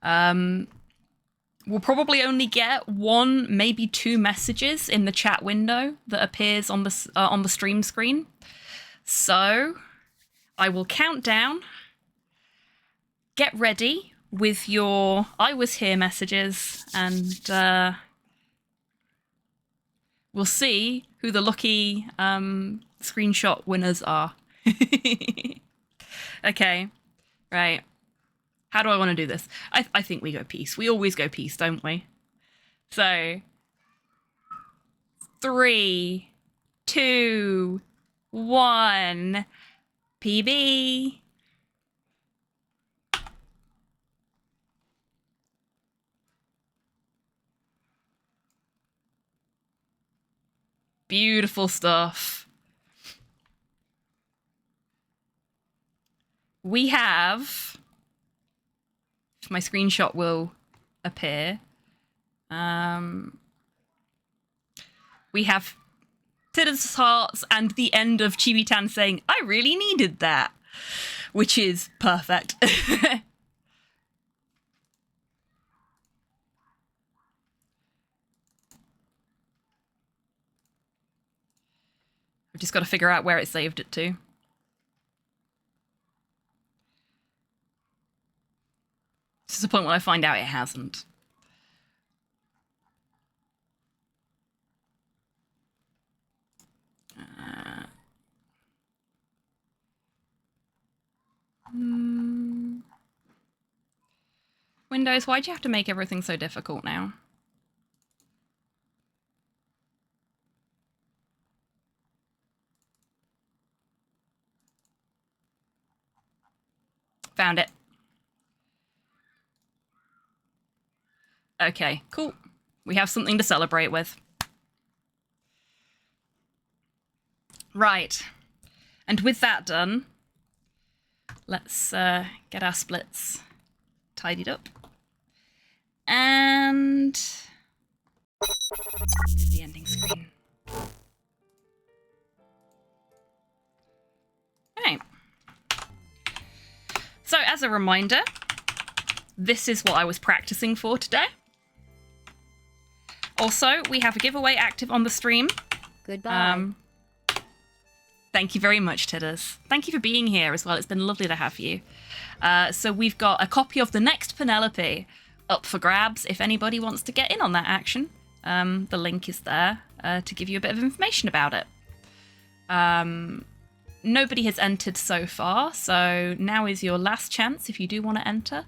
We'll probably only get 1, maybe 2 messages in the chat window that appears on the stream screen. So I will count down. Get ready with your I was here messages, and we'll see who the lucky screenshot winners are. Okay, right. How do I want to do this? I think we go peace. We always go peace, don't we? So, 3, 2, 1, PB. Beautiful stuff. We have, if my screenshot will appear, we have Tidders Hearts and the end of Chibi-tan saying, I really needed that, which is perfect. I've just got to figure out where it saved it to. This is the point when I find out it hasn't. Windows, why'd you have to make everything so difficult now? Found it. Okay, cool. We have something to celebrate with. Right. And with that done, let's get our splits tidied up. And this is the ending screen. Okay. So as a reminder, this is what I was practicing for today. Also, we have a giveaway active on the stream. Goodbye. Thank you very much, Tidders. Thank you for being here as well. It's been lovely to have you. So we've got a copy of The Next Penelope up for grabs if anybody wants to get in on that action. The link is there to give you a bit of information about it. Nobody has entered so far, so now is your last chance if you do want to enter.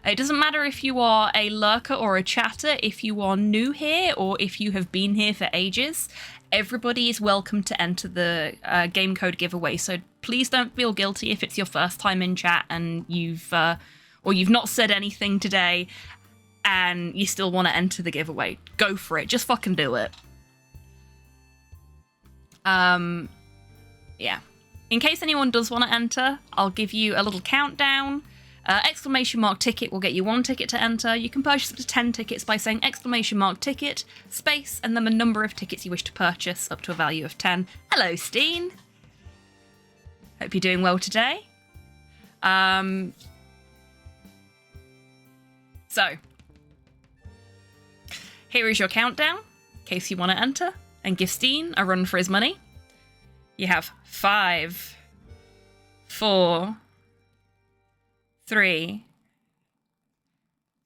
It doesn't matter if you are a lurker or a chatter, if you are new here or if you have been here for ages. Everybody is welcome to enter the game code giveaway, so please don't feel guilty if it's your first time in chat and you've not said anything today and you still want to enter the giveaway. Go for it. Just fucking do it. Yeah. In case anyone does want to enter, I'll give you a little countdown. Exclamation mark ticket will get you 1 ticket to enter. You can purchase up to 10 tickets by saying exclamation mark ticket, space, and then the number of tickets you wish to purchase up to a value of 10. Hello, Steen. Hope you're doing well today. So, here is your countdown, in case you want to enter and give Steen a run for his money. You have 5, 4, 3,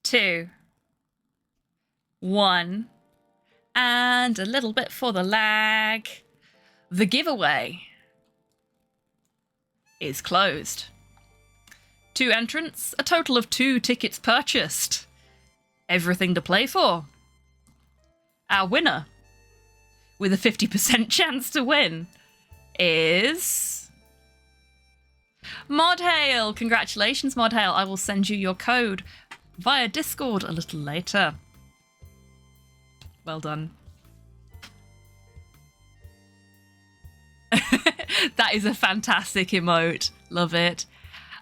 2, 1, and a little bit for the lag. The giveaway is closed. 2 entrants, a total of 2 tickets purchased. Everything to play for. Our winner, with a 50% chance to win, is Modhale. Congratulations, Modhale. I will send you your code via Discord a little later. Well done. That is a fantastic emote. Love it.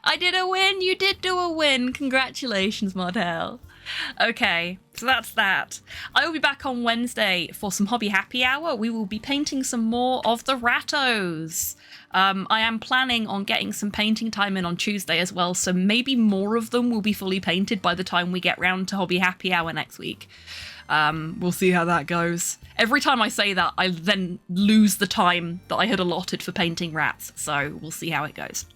I did a win. You did do a win. Congratulations, Modhale. Okay, so that's that. I will be back on Wednesday for some hobby happy hour. We will be painting some more of the Rattos. I am planning on getting some painting time in on Tuesday as well, so maybe more of them will be fully painted by the time we get round to hobby happy hour next week. We'll see how that goes. Every time I say that, I then lose the time that I had allotted for painting rats, so we'll see how it goes.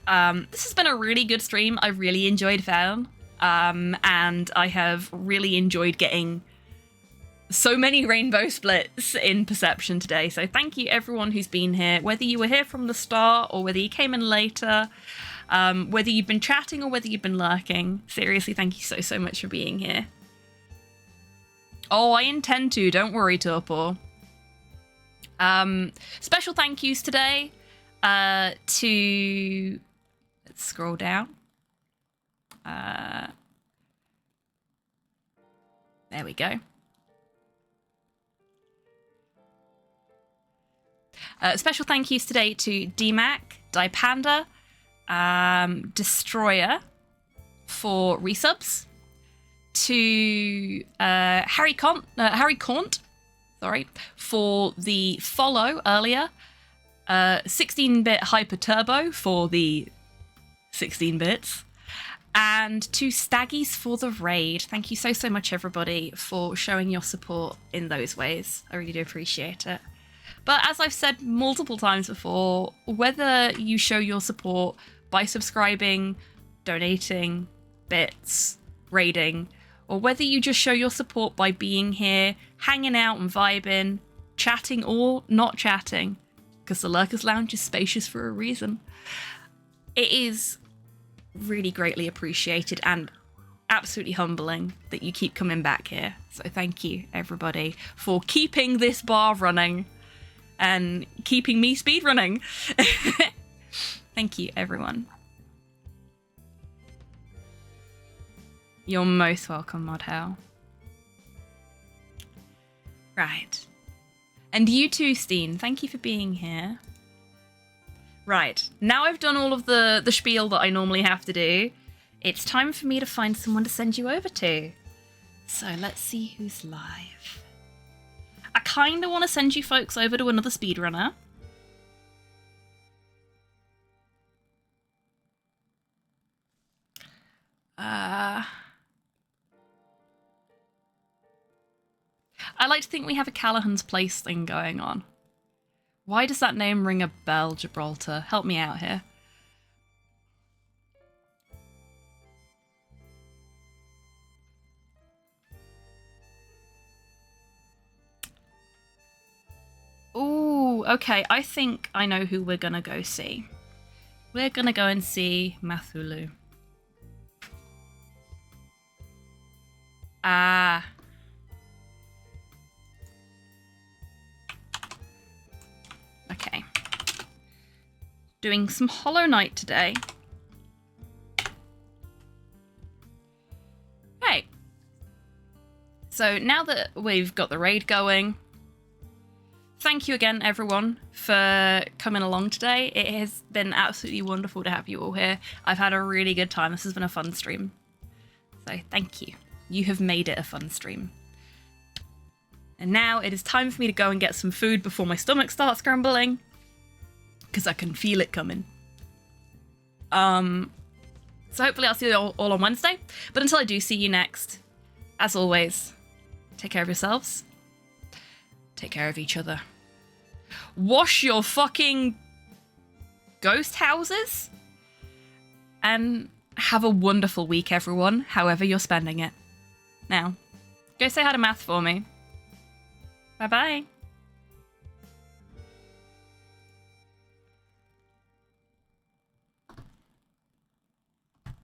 This has been a really good stream. I really enjoyed Verne, and I have really enjoyed getting so many rainbow splits in Perception today, so thank you everyone who's been here, whether you were here from the start or whether you came in later, whether you've been chatting or whether you've been lurking. Seriously, thank you so much for being here. Oh, I intend to, don't worry, Torpor. Special thank yous today to... Let's scroll down. There we go. Special thank yous today to DMAC, Dipanda, Destroyer for resubs, to Harry Caunt, sorry, for the follow earlier, 16-bit Hyper Turbo for the 16 bits, and to Staggies for the raid. Thank you so much everybody for showing your support in those ways. I really do appreciate it. But as I've said multiple times before, whether you show your support by subscribing, donating, bits, raiding, or whether you just show your support by being here, hanging out and vibing, chatting or not chatting, because the Lurkers Lounge is spacious for a reason, it is really greatly appreciated and absolutely humbling that you keep coming back here. So thank you, everybody, for keeping this bar running and keeping me speedrunning. Thank you, everyone. You're most welcome, Mod Hell. Right. And you too, Steen. Thank you for being here. Right. Now I've done all of the spiel that I normally have to do, it's time for me to find someone to send you over to. So let's see who's live. I kind of want to send you folks over to another speedrunner. I like to think we have a Callahan's Place thing going on. Why does that name ring a bell, Gibraltar? Help me out here. Ooh, okay, I think I know who we're gonna go see. We're gonna go and see Mathulu. Ah. Okay. Doing some Hollow Knight today. Hey. So now that we've got the raid going, thank you again, everyone, for coming along today. It has been absolutely wonderful to have you all here. I've had a really good time. This has been a fun stream. So thank you. You have made it a fun stream. And now it is time for me to go and get some food before my stomach starts grumbling, because I can feel it coming. So hopefully I'll see you all on Wednesday. But until I do see you next, as always, take care of yourselves. Take care of each other. Wash your fucking ghost houses. And have a wonderful week, everyone, however you're spending it. Now, go say hi to Math for me. Bye-bye.